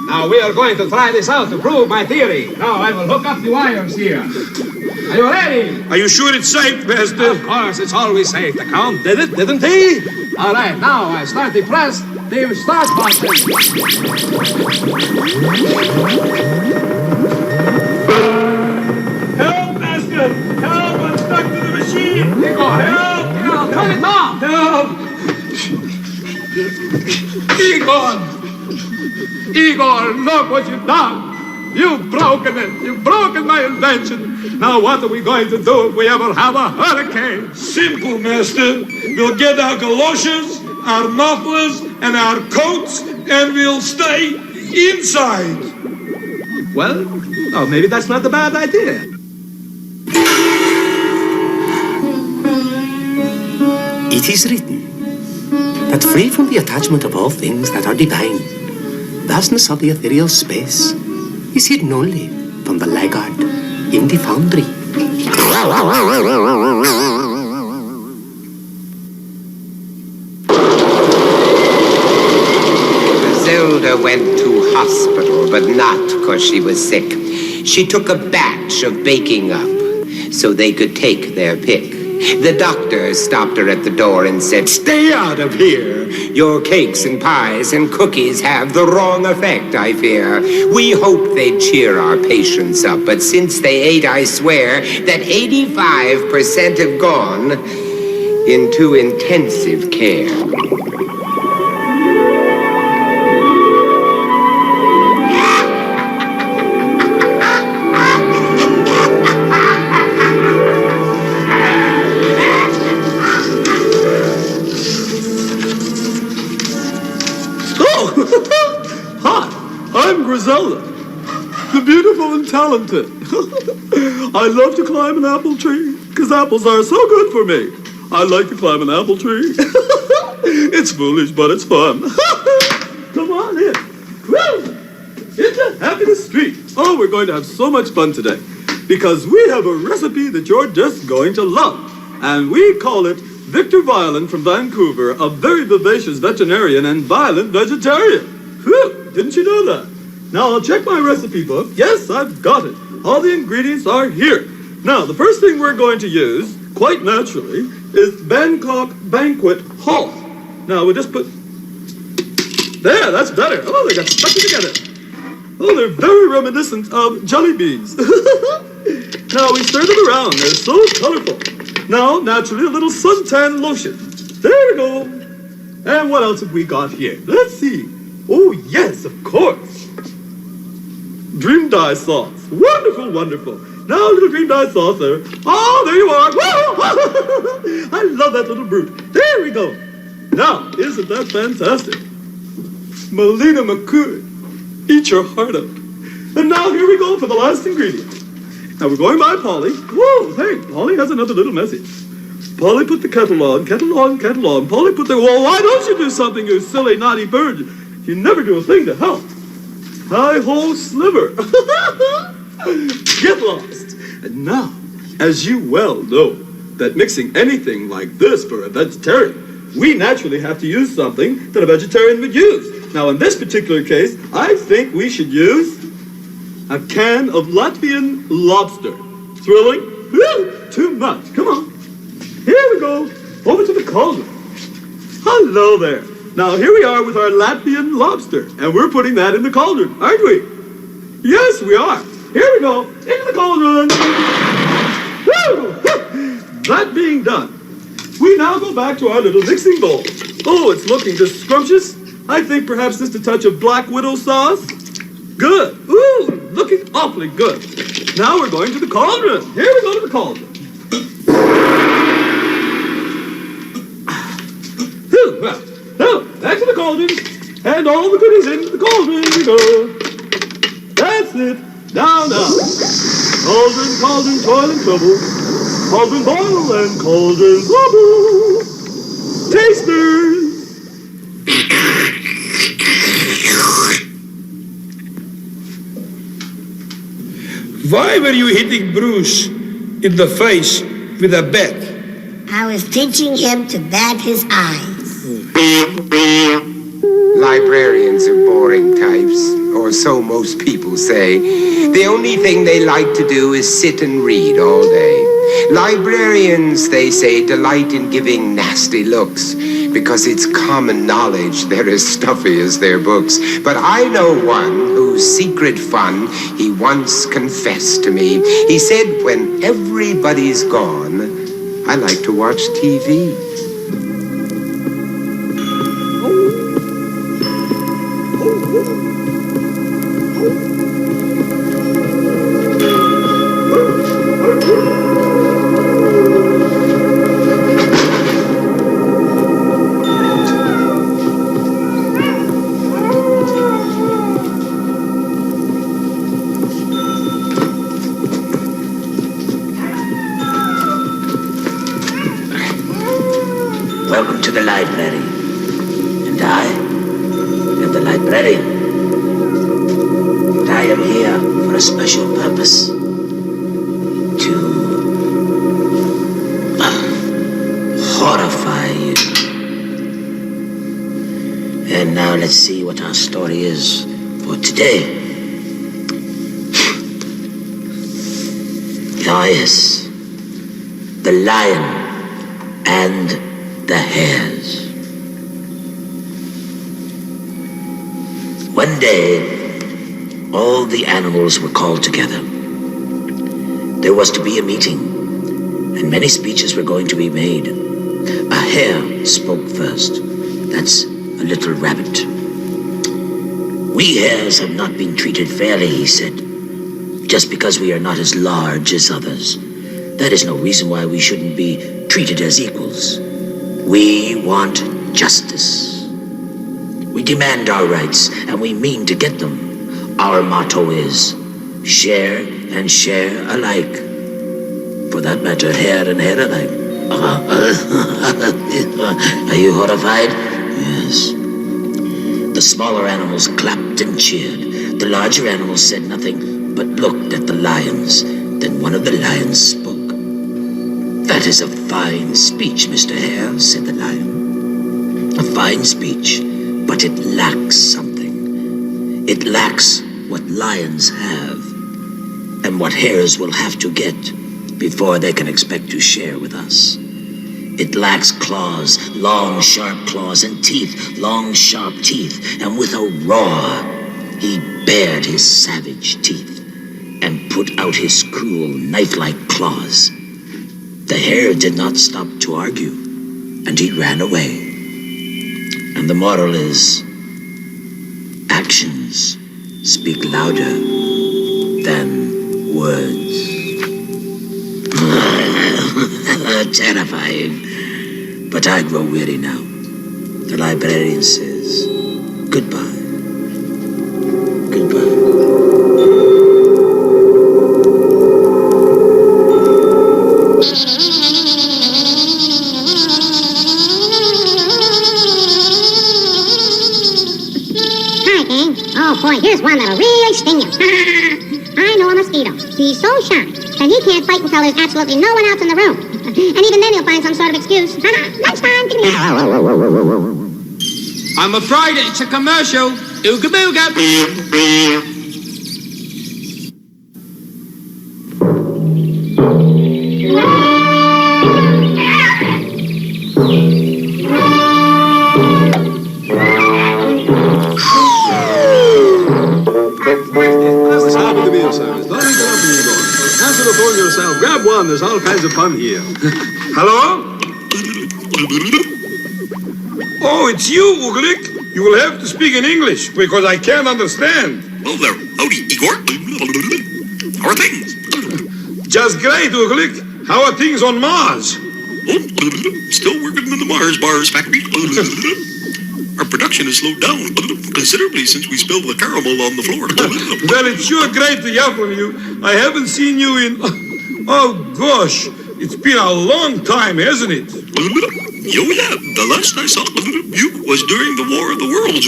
Now, we are going to try this out to prove my theory. Now, I will hook up the wires here. Are you ready? Are you sure it's safe, Master? Of course, it's always safe. The Count did it, didn't he? All right, now I start the press, the start button. Help, Master! Help! I'm stuck to the machine! Igor, help! Turn it off! Help! Igor, look what you've done! You've broken it! You've broken my invention! Now what are we going to do if we ever have a hurricane? Simple, Master. We'll get our galoshes, our mufflers, and our coats, and we'll stay inside. Well, maybe that's not a bad idea. It is written that free from the attachment of all things that are divine, vastness of the ethereal space is hidden only from the laggard in the foundry. Zelda went to hospital, but not because she was sick. She took a batch of baking up so they could take their pick. The doctor stopped her at the door and said, "Stay out of here. Your cakes and pies and cookies have the wrong effect, I fear. We hoped they'd cheer our patients up, but since they ate, I swear that 85% have gone into intensive care." I'm Griselda, the beautiful and talented. I love to climb an apple tree, because apples are so good for me. I like to climb an apple tree. It's foolish, but it's fun. Come on in. Woo! Into Happiness Street. Oh, we're going to have so much fun today, because we have a recipe that you're just going to love. And we call it Victor Violent from Vancouver, a very vivacious veterinarian and violent vegetarian. Whew! Didn't you know that? Now, I'll check my recipe book. Yes, I've got it. All the ingredients are here. Now, the first thing we're going to use, quite naturally, is Bangkok Banquet Hall. Now, we'll just put... There, that's better. Oh, they got stuck together. Oh, they're very reminiscent of jelly beans. Now, we stir them around. They're so colorful. Now, naturally, a little suntan lotion. There we go. And what else have we got here? Let's see. Oh, yes, of course. Dream dye sauce. Wonderful, wonderful. Now, little dream dye sauce there. Oh, there you are. I love that little brute. There we go. Now, isn't that fantastic? Melina McCoy, eat your heart out. And now here we go for the last ingredient. Now we're going by Polly. Whoa, hey, Polly has another little message. Polly put the kettle on, kettle on, kettle on. Polly put the... Well, why don't you do something, you silly, naughty bird? You never do a thing to help. Hi-ho, sliver. Get lost. And now, as you well know, that mixing anything like this for a vegetarian, we naturally have to use something that a vegetarian would use. Now, in this particular case, I think we should use a can of Latvian lobster. Thrilling? Woo! Too much. Come on. Here we go. Over to the cauldron. Hello there. Now, here we are with our Latvian lobster, and we're putting that in the cauldron, aren't we? Yes, we are. Here we go. Into the cauldron. Woo! That being done, we now go back to our little mixing bowl. Oh, it's looking just scrumptious. I think perhaps just a touch of Black Widow sauce. Good. Ooh, looking awfully good. Now we're going to the cauldron. Here we go to the cauldron. Well, now, back to the cauldron. And all the goodies into the cauldron we go. That's it. Now. Cauldron, cauldron, toil and trouble. Cauldron boil and cauldron bubble. Tasters. Why were you hitting Bruce in the face with a bat? I was teaching him to bat his eyes. Librarians are boring types, or so most people say. The only thing they like to do is sit and read all day. Librarians, they say, delight in giving nasty looks, because it's common knowledge they're as stuffy as their books. But I know one whose secret fun he once confessed to me. He said, when everybody's gone, I like to watch TV. Welcome to the library. And I am the librarian. But I am here for a special purpose. To horrify you. And now let's see what our story is for today. Ah, yes. The lion and the hares. One day, all the animals were called together. There was to be a meeting, and many speeches were going to be made. A hare spoke first. That's a little rabbit. We hares have not been treated fairly, he said. Just because we are not as large as others, that is no reason why we shouldn't be treated as equals. We want justice. We demand our rights, and we mean to get them. Our motto is, share and share alike. For that matter, hair and hair alike. Are you horrified? Yes. The smaller animals clapped and cheered. The larger animals said nothing, but looked at the lions. Then one of the lions spoke. That is a fine speech, Mr. Hare, said the lion. A fine speech, but it lacks something. It lacks what lions have, and what hares will have to get before they can expect to share with us. It lacks claws, long, sharp claws, and teeth, long, sharp teeth, and with a roar, he bared his savage teeth and put out his cruel, knife-like claws. The hare did not stop to argue, and he ran away. And the moral is, Actions speak louder than words. Terrifying. But I grow weary now. The librarian says, goodbye. Hi, gang. Oh, boy, here's one that'll really sting you. I know a mosquito. He's so shy that he can't fight until there's absolutely no one else in the room. And even then he'll find some sort of excuse. Lunchtime, give me I'm afraid it's a commercial. Ooga booga. Answer the phone yourself. Grab one. There's all kinds of fun here. Hello? Oh, it's you, Uglik. You will have to speak in English because I can't understand. Hello there. Howdy, Igor. How are things? Just great, Uglik. How are things on Mars? Oh, still working in the Mars bars factory. Our production has slowed down considerably since we spilled the caramel on the floor. Well, it's sure great to hear from you. I haven't seen you in... Oh, gosh. It's been a long time, hasn't it? Oh, yeah. The last I saw you was during the War of the Worlds.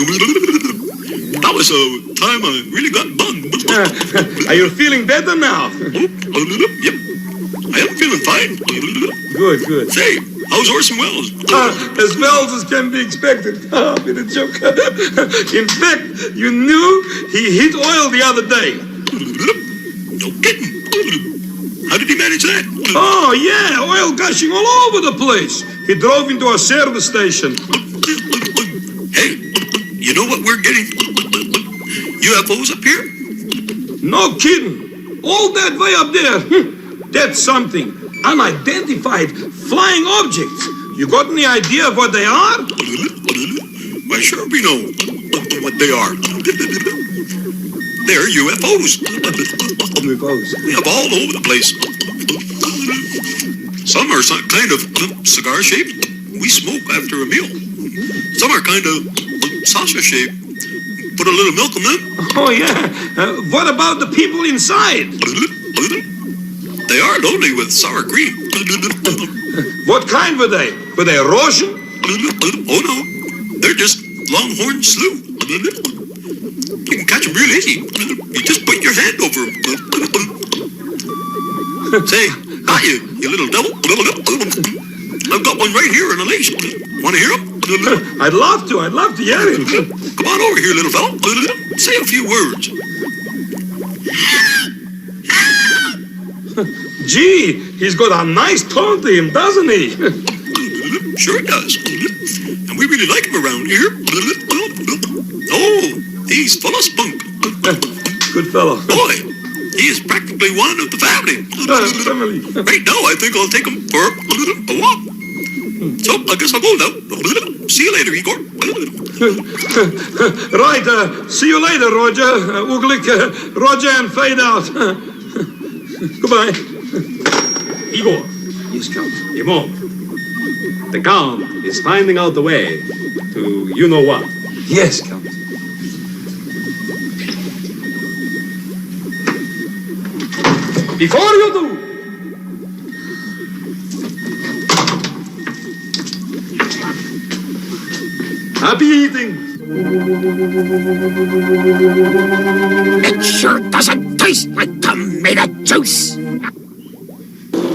That was a time I really got bugged. Are you feeling better now? Yep. I am feeling fine. Good. Say, how's Orson Welles? As well as can be expected. Been a joke. In fact, you knew he hit oil the other day. No kidding. How did he manage that? Oh, yeah, oil gushing all over the place. He drove into a service station. Hey, you know what we're getting? UFOs up here? No kidding. All that way up there. That's something. Unidentified flying objects. You got any idea of what they are? Why, sure we know what they are. They're UFOs. We have all over the place. Some are some kind of cigar shaped. We smoke after a meal. Some are kind of saucer shaped. Put a little milk in them. Oh, yeah. What about the people inside? They are lonely with sour cream. What kind were they? Were they Russian? Oh, no. They're just longhorn slew. You can catch them real easy. You just put your hand over them. Say, got you, you little devil. I've got one right here in a leash. Want to hear him? I'd love to hear him. Come on over here, little fellow. Say a few words. Gee, he's got a nice tone to him, doesn't he? Sure it does. And we really like him around here. Oh, he's full of spunk. Good fellow. Boy, he is practically one of the family. Right now, I think I'll take him for a walk. So, I guess I'll go now. See you later, Igor. Right, see you later, Roger. Uglik, Roger and fade out. Goodbye. Igor. Yes, Count. Emo. The Count is finding out the way to you-know-what. Yes, Count. Before you do, happy eating. It sure doesn't taste like tomato juice.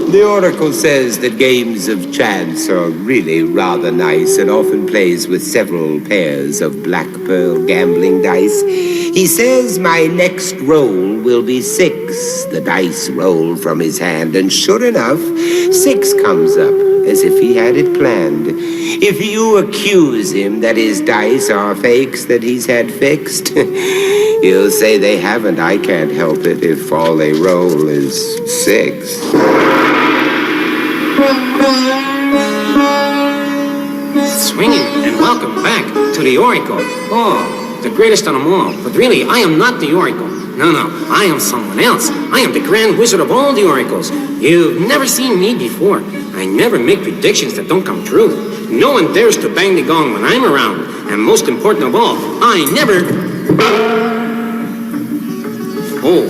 The Oracle says that games of chance are really rather nice and often plays with several pairs of black pearl gambling dice. He says my next roll will be 6. The dice roll from his hand, and sure enough, 6 comes up, as if he had it planned. If you accuse him that his dice are fakes that he's had fixed, he'll say they haven't. I can't help it if all they roll is 6. Swinging, and welcome back to the Oracle. Oh, the greatest of them all. But really, I am not the Oracle. No, I am someone else. I am the Grand Wizard of all the Oracles. You've never seen me before. I never make predictions that don't come true. No one dares to bang the gong when I'm around. And most important of all, I never... Oh.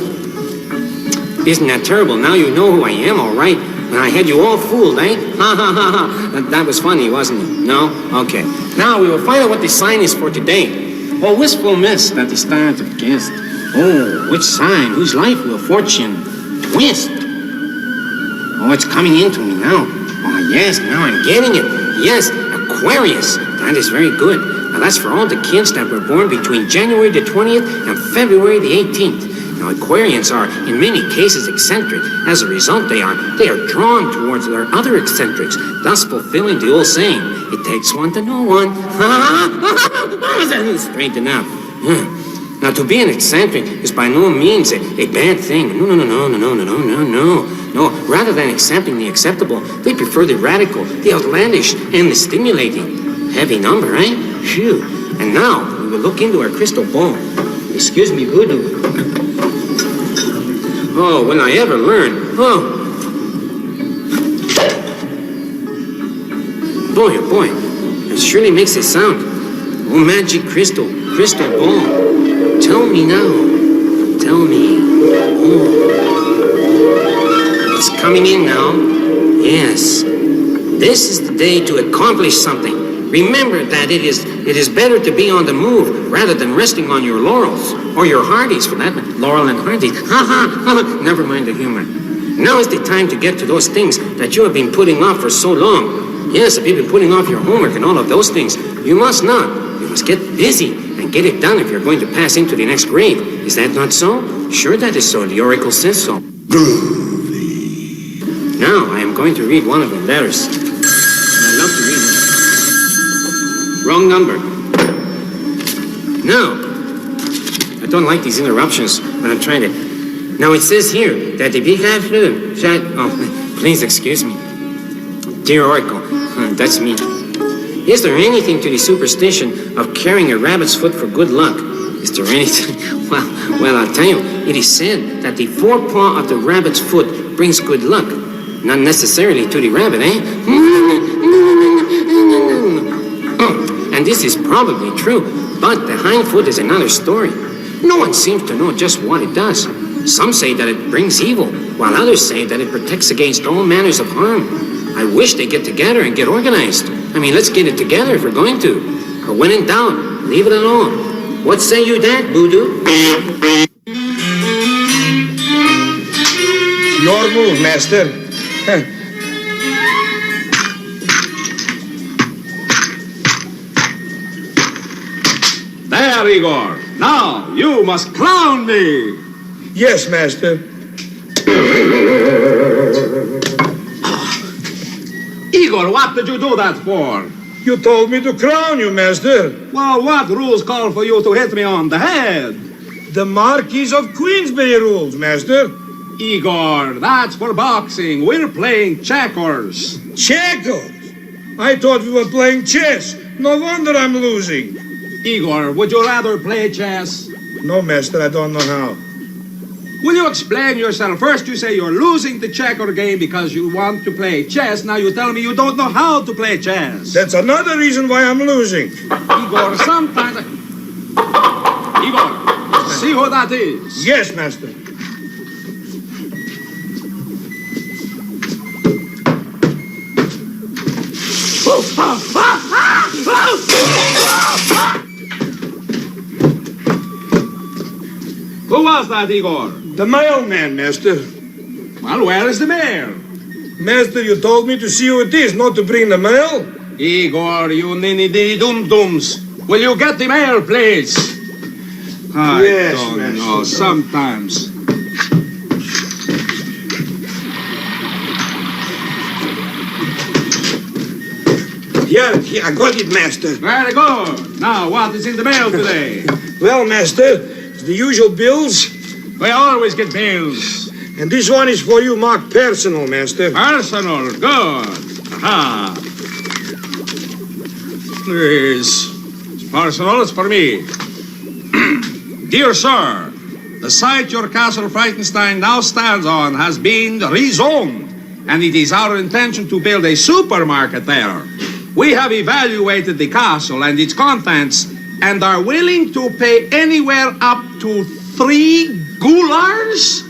Isn't that terrible? Now you know who I am, all right? And I had you all fooled, eh? Ha ha ha ha. That was funny, wasn't it? No? Okay. Now we will find out what the sign is for today. Oh, wistful mist that the stars have guessed. Oh, which sign? Whose life will fortune twist? Oh, it's coming into me now. Oh, yes, now I'm getting it. Yes, Aquarius. That is very good. Now, that's for all the kids that were born between January the 20th and February the 18th. Now, Aquarians are, in many cases, eccentric. As a result, they are drawn towards their other eccentrics, thus fulfilling the old saying, it takes one to know one. Straight enough. Now, to be an eccentric is by no means a bad thing. No. Rather than accepting the acceptable, they prefer the radical, the outlandish, and the stimulating. Heavy number, eh? Phew. And now, we will look into our crystal ball. Excuse me, voodoo. Oh, will I ever learn? Oh. Boy, it surely makes a sound. Oh, magic crystal ball. Tell me now. Tell me. Oh. It's coming in now. Yes. This is the day to accomplish something. Remember that it is better to be on the move rather than resting on your laurels. Or your Hardies, for that matter. Laurel and Hardy. Never mind the humor. Now is the time to get to those things that you have been putting off for so long. Yes, if you've been putting off your homework and all of those things, you must not. You must get busy and get it done if you're going to pass into the next grade. Is that not so? Sure that is so. The Oracle says so. Now, I am going to read one of the letters. I love to read them. Wrong number. No. I don't like these interruptions when I'm trying to... Now, it says here that the big half flew. Oh, please excuse me. Dear Oracle, that's me. Is there anything to the superstition of carrying a rabbit's foot for good luck? Is there anything? Well, I'll tell you. It is said that the forepaw of the rabbit's foot brings good luck. Not necessarily to the rabbit, eh? Oh, and this is probably true, but the hind foot is another story. No one seems to know just what it does. Some say that it brings evil, while others say that it protects against all manners of harm. I wish they get together and get organized. I mean, let's get it together if we're going to. But when in doubt, leave it alone. What say you that, Voodoo? Your move, master. There, Igor. Now, you must clown me. Yes, master. Igor, what did you do that for? You told me to crown you, master. Well, what rules call for you to hit me on the head? The Marquis of Queensberry rules, master. Igor, that's for boxing. We're playing checkers. Checkers? I thought we were playing chess. No wonder I'm losing. Igor, would you rather play chess? No, master, I don't know how. Will you explain yourself? First you say you're losing the checker game because you want to play chess. Now you tell me you don't know how to play chess. That's another reason why I'm losing. Igor, sometimes... Igor, see who that is? Yes, master. Who was that, Igor? The mailman, master. Well, where is the mail? Master, you told me to see who it is, not to bring the mail. Igor, you ninny-dinny-dum-dums. Will you get the mail, please? I don't know, sometimes. Yeah, I got it, master. Very good. Now, what is in the mail today? Well, master, it's the usual bills. We always get bills. And this one is for you, marked personal, master. Personal, good. Aha. It's personal, it's for me. Dear sir, the site your castle Frightenstein now stands on has been rezoned, and it is our intention to build a supermarket there. We have evaluated the castle and its contents and are willing to pay anywhere up to 3 gulars?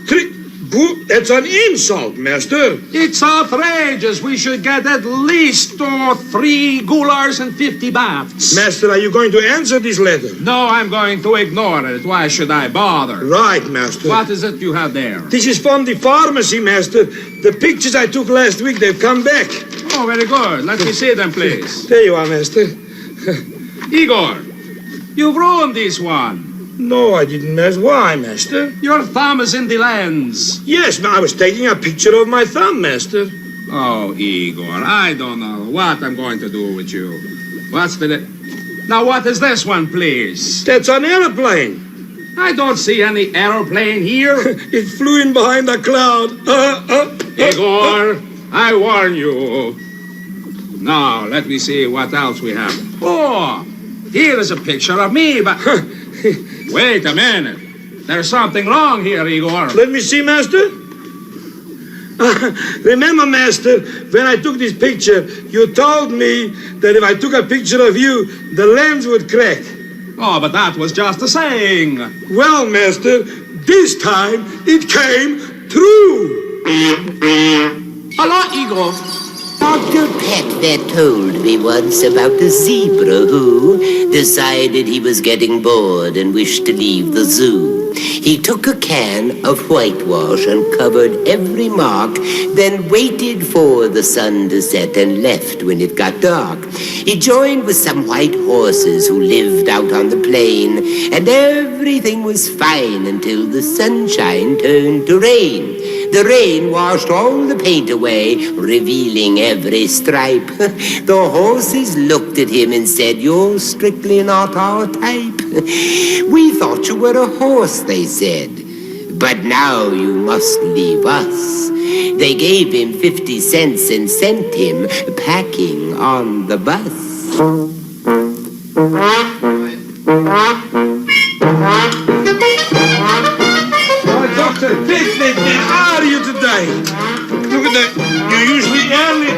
That's an insult, master. It's outrageous. We should get at least 3 gulars and 50 bahts. Master, are you going to answer this letter? No, I'm going to ignore it. Why should I bother? Right, master. What is it you have there? This is from the pharmacy, master. The pictures I took last week, they've come back. Oh, very good. Let me see them, please. There you are, master. Igor, you've ruined this one. No, I didn't, master. Why, master? Your thumb is in the lens. Yes, but I was taking a picture of my thumb, master. Oh, Igor, I don't know what I'm going to do with you. What's the... Now, what is this one, please? That's an airplane. I don't see any aeroplane here. It flew in behind a cloud. Igor, I warn you. Now, let me see what else we have. Oh, here is a picture of me, but... Wait a minute. There's something wrong here, Igor. Let me see, master. Remember, master, when I took this picture, you told me that if I took a picture of you, the lens would crack. Oh, but that was just a saying. Well, master, this time it came true. Hello, Igor. Dr. Petvet told me once about a zebra who decided he was getting bored and wished to leave the zoo. He took a can of whitewash and covered every mark, then waited for the sun to set and left when it got dark. He joined with some white horses who lived out on the plain, and everything was fine until the sunshine turned to rain. The rain washed all the paint away, revealing every stripe. The horses looked at him and said, "You're strictly not our type." "We thought you were a horse," they said, "but now you must leave us." They gave him 50 cents and sent him packing on the bus. Dr. Pitman, how are you today? Look at that. You're usually early.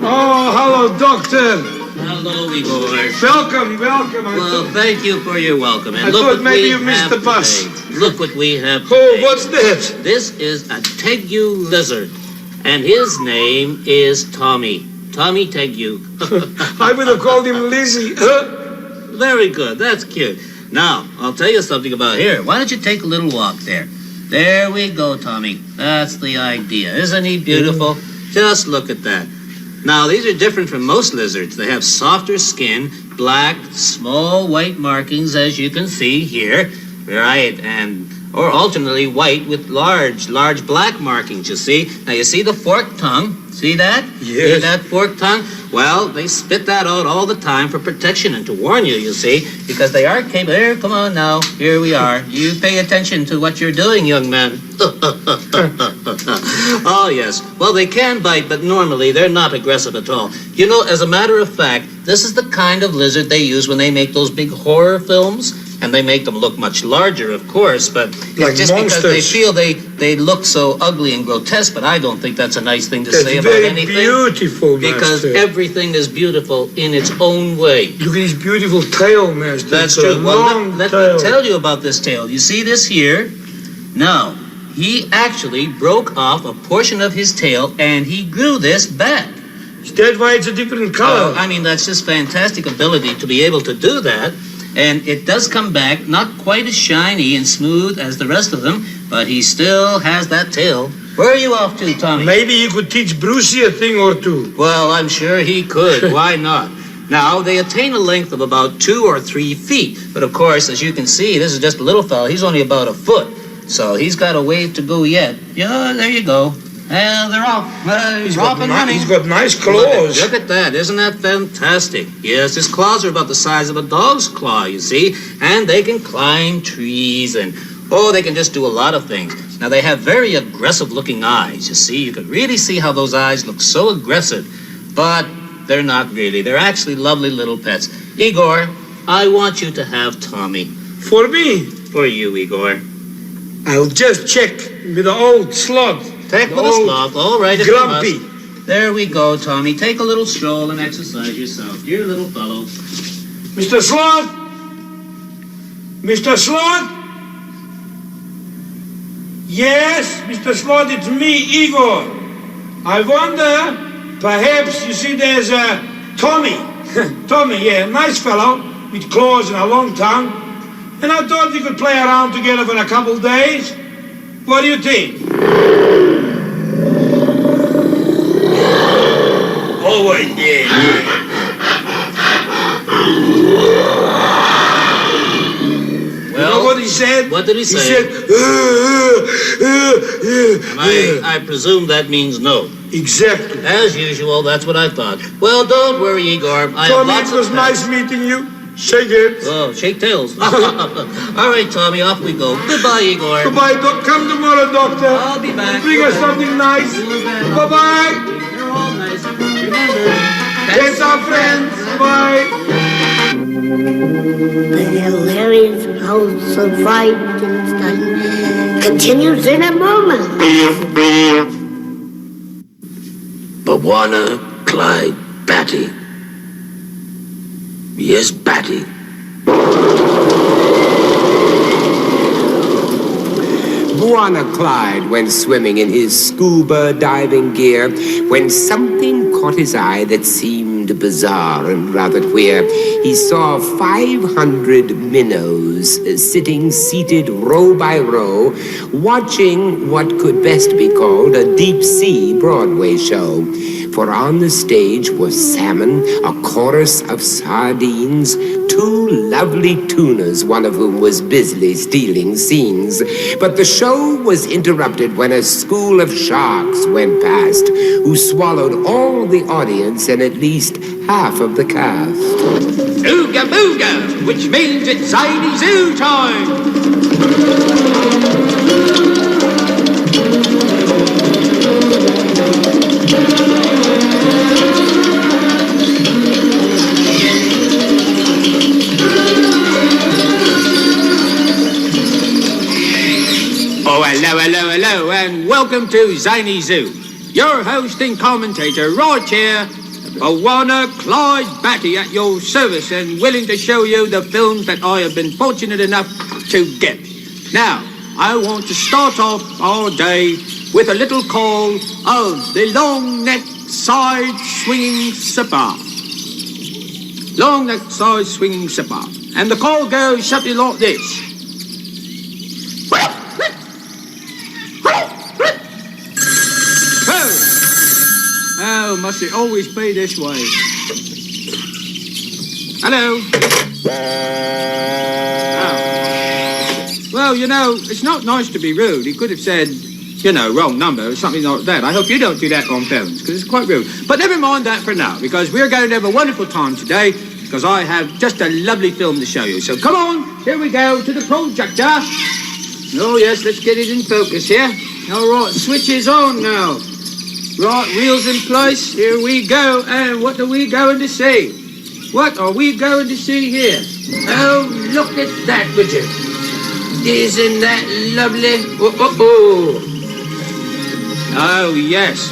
Oh, hello, doctor. Hello, Igor. Welcome. Well, thank you for your welcome. And I look thought what maybe we you missed have the bus. today. Look what we have Oh, today. what's that? This is a Tegu lizard, and his name is Tommy. Tommy Tegu. I would have called him Lizzie. Very good. That's cute. Now, I'll tell you something about here. Why don't you take a little walk there? There we go, Tommy. That's the idea. Isn't he beautiful? Just look at that. Now, these are different from most lizards. They have softer skin, black, small white markings, as you can see here. Right, or alternately white with large black markings, you see. Now, you see the forked tongue? See that? Yes. See that forked tongue? Well, they spit that out all the time for protection and to warn you, you see, because they are capable. Here, come on now. Here we are. You pay attention to what you're doing, young man. Oh, yes. Well, they can bite, but normally they're not aggressive at all. You know, as a matter of fact, this is the kind of lizard they use when they make those big horror films. And they make them look much larger, of course, but Like it's just monsters. because they feel they look so ugly and grotesque, but I don't think that's a nice thing to That's say about very anything. beautiful, Because master. everything is beautiful in its own way. Look at his beautiful tail, master. That's It's a true. Well, long let tail. me tell you about this tail. You see this here? Now, he actually broke off a portion of his tail, and he grew this back. Is that why it's a different color? I mean, that's just fantastic ability to be able to do that. And it does come back, not quite as shiny and smooth as the rest of them, but he still has that tail. Where are you off to, Tommy? Maybe you could teach Brucey a thing or two. Well, I'm sure he could. Why not? Now, they attain a length of about 2 or 3 feet. But of course, as you can see, this is just a little fella. He's only about a foot. So he's got a way to go yet. Yeah, there you go. And they're off. He's off and running. He's got nice claws. Look at that. Isn't that fantastic? Yes, his claws are about the size of a dog's claw, you see. And they can climb trees and, they can just do a lot of things. Now, they have very aggressive-looking eyes, you see. You can really see how those eyes look so aggressive. But they're not really. They're actually lovely little pets. Igor, I want you to have Tommy. For me? For you, Igor. I'll just check with the old slug. Take with a slug. All right, if you Grumpy. must. There we go, Tommy. Take a little stroll and exercise yourself. Dear little fellow. Mr. Slug? Mr. Slug? Yes, Mr. Slug, it's me, Igor. I wonder, perhaps, you see, there's Tommy. Tommy, yeah, nice fellow, with claws and a long tongue. And I thought we could play around together for a couple of days. What do you think? Oh, yeah. Well, you know what he said? What did he say? He said, I presume that means no. Exactly. As usual, that's what I thought. Well, don't worry, Igor. Tommy, it was nice meeting you. Shake hands. Oh, shake tails. All right, Tommy, off we go. Goodbye, Igor. Goodbye, Doc. Come tomorrow, Doctor. I'll be back. Bring us something nice. Bye-bye. You're all nice. Remember, that's our friends. Bye. The hilarious house of Frightenstein continues in a moment. Bawana, Clyde, Batty. Yes, Batty. Buana Clyde went swimming in his scuba diving gear when something caught his eye that seemed bizarre and rather queer. He saw 500 minnows seated row by row, watching what could best be called a deep-sea Broadway show. For on the stage was salmon, a chorus of sardines, two lovely tunas, one of whom was busily stealing scenes. But the show was interrupted when a school of sharks went past, who swallowed all the audience and at least half of the cast. Ooga booga, which means it's Zany Zoo time! Oh, hello, and welcome to Zany Zoo. Your host and commentator right here, Bawana Clyde Batty, at your service and willing to show you the films that I have been fortunate enough to get. Now, I want to start off our day with a little call of the long neck side swinging sipper. Long neck side swinging sipper. And the call goes something like this. Oh, must it always be this way? Hello? Oh. Well, you know, it's not nice to be rude. He could have said, you know, wrong number or something like that. I hope you don't do that on phones, because it's quite rude. But never mind that for now, because we're going to have a wonderful time today, because I have just a lovely film to show you. So come on, here we go to the projector. Oh, yes, let's get it in focus here. All right, switch is on now. Right, wheels in place, here we go, and what are we going to see? What are we going to see here? Oh, look at that, would you? Isn't that lovely? Oh, yes.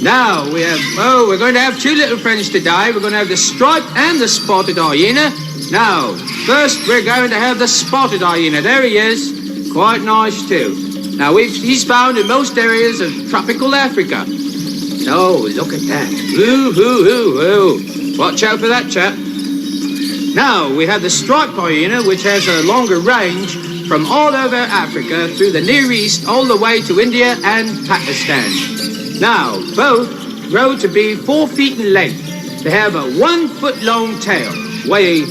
Now we have, we're going to have two little friends today. We're going to have the striped and the spotted hyena. Now, first we're going to have the spotted hyena. There he is. Quite nice, too. Now, he's found in most areas of tropical Africa. Oh, look at that. Ooh. Watch out for that chap. Now, we have the striped hyena, which has a longer range from all over Africa through the Near East all the way to India and Pakistan. Now, both grow to be 4 feet in length. They have a 1 foot long tail, weighing,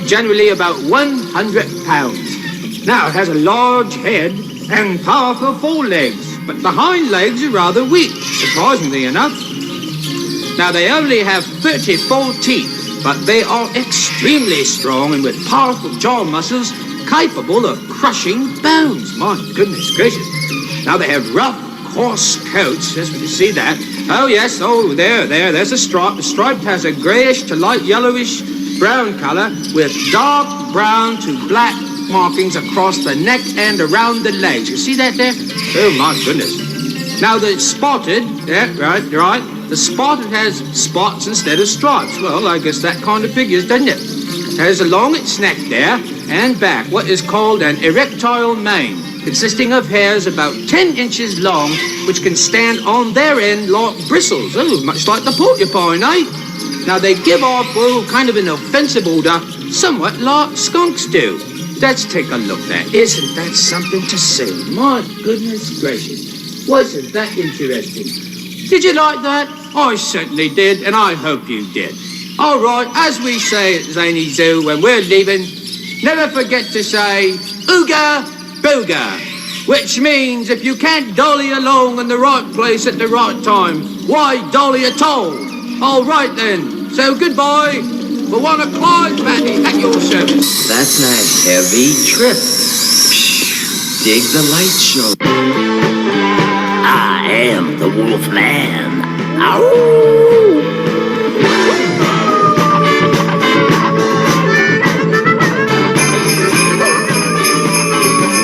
generally about 100 pounds. Now, it has a large head and powerful forelegs, but the hind legs are rather weak, surprisingly enough. Now, they only have 34 teeth, but they are extremely strong and with powerful jaw muscles capable of crushing bones. My goodness gracious. Now, they have rough, coarse coats. Just when you see that. Oh, yes. Oh, there's a stripe. The stripe has a grayish to light yellowish brown color with dark brown to black markings across the neck and around the legs. You see that there? Oh, my goodness. Now, the spotted, yeah, right. The spotted has spots instead of stripes. Well, I guess that kind of figures, doesn't it? It has along its neck there and back what is called an erectile mane, consisting of hairs about 10 inches long, which can stand on their end like bristles. Oh, much like the porcupine, eh? Now, they give off, kind of an offensive odor, somewhat like skunks do. Let's take a look there. Isn't that something to see? My goodness gracious. Wasn't that interesting? Did you like that? I certainly did, and I hope you did. All right, as we say at Zany Zoo when we're leaving, never forget to say, ooga booga, which means if you can't dolly along in the right place at the right time, why dolly at all? All right then, so goodbye. We want to climb, Matty, at your service. That's a heavy trip. Dig the light show. I am the Wolf Man. Ow!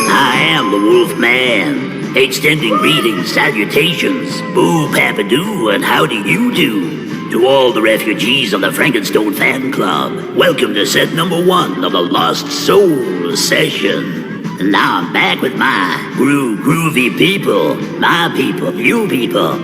I am the Wolf Man, extending greetings, salutations, boo papadoo, and how do you do? To all the refugees of the Frankenstone Fan Club, welcome to set number 1 of the Lost Soul session. And now I'm back with my groovy people, my people, you people.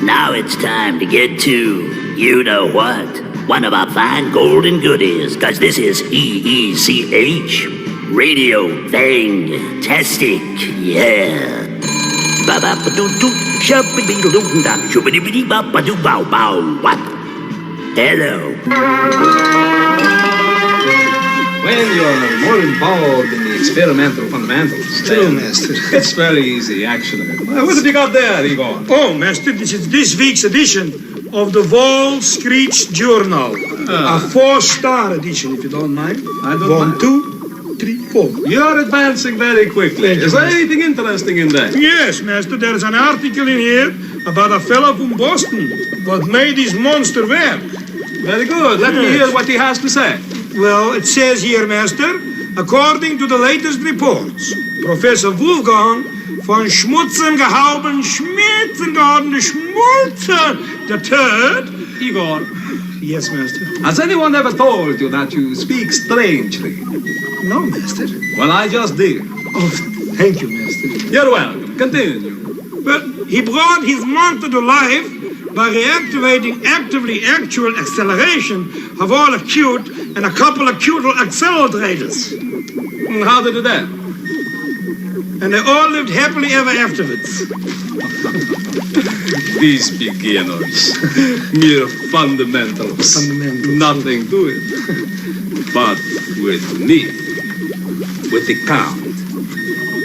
Now it's time to get to, you know what, one of our fine golden goodies, cause this is EECH, Radio Fantastic, yeah. Hello. When you're more involved in the experimental fundamentals, True, Master. It's very easy, actually. What have you got there, Igor? Oh, Master, this is this week's edition of the Wall Street Journal. A 4-star edition, if you don't mind. I don't 1, mind. 2, 3, 4. You're advancing very quickly. Thank you, Is there Master. anything interesting in there? Yes, Master, there is an article in here about a fellow from Boston what made his monster work. Very good. Let me hear what he has to say. Well, it says here, Master, according to the latest reports, Professor Wolfgang von Schmutzengehauben Schmitzengorden Schmulzer III. Igor. Yes, Master. Has anyone ever told you that you speak strangely? No, Master. Well, I just did. Oh, thank you, Master. You're welcome. Continue. Well, he brought his monster to life by reactivating actively actual acceleration of all acute and a couple of acute accelerators. How did it end? And they all lived happily ever afterwards. These beginners. Mere fundamentals. Nothing to it. But with me, with the Count,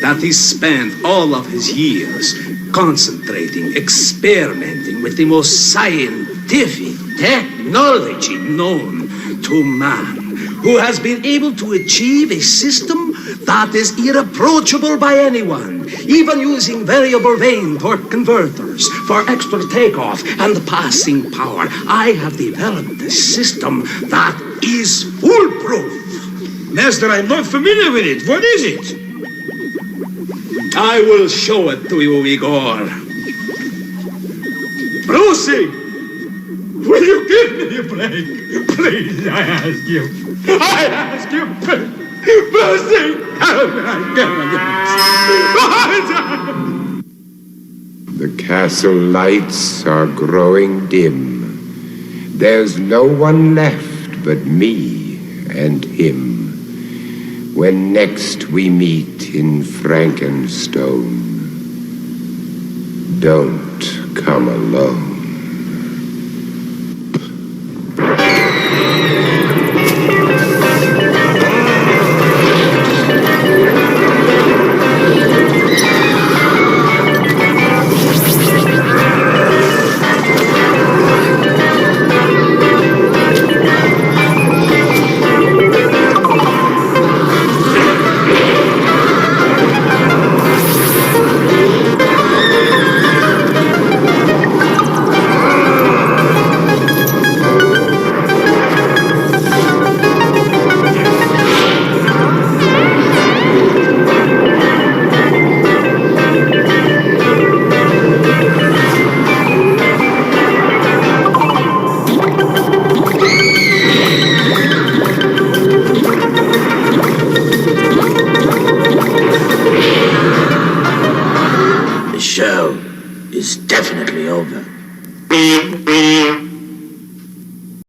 that he spent all of his years concentrating, experimenting with the most scientific technology known to man, who has been able to achieve a system that is irreproachable by anyone, even using variable vane torque converters for extra takeoff and passing power. I have developed a system that is foolproof. Master, I'm not familiar with it. What is it? I will show it to you, Igor. Brucey! Will you give me a break? Please, I ask you. I ask you, Brucey! The castle lights are growing dim. There's no one left but me and him. When next we meet in Frankenstone, don't come alone.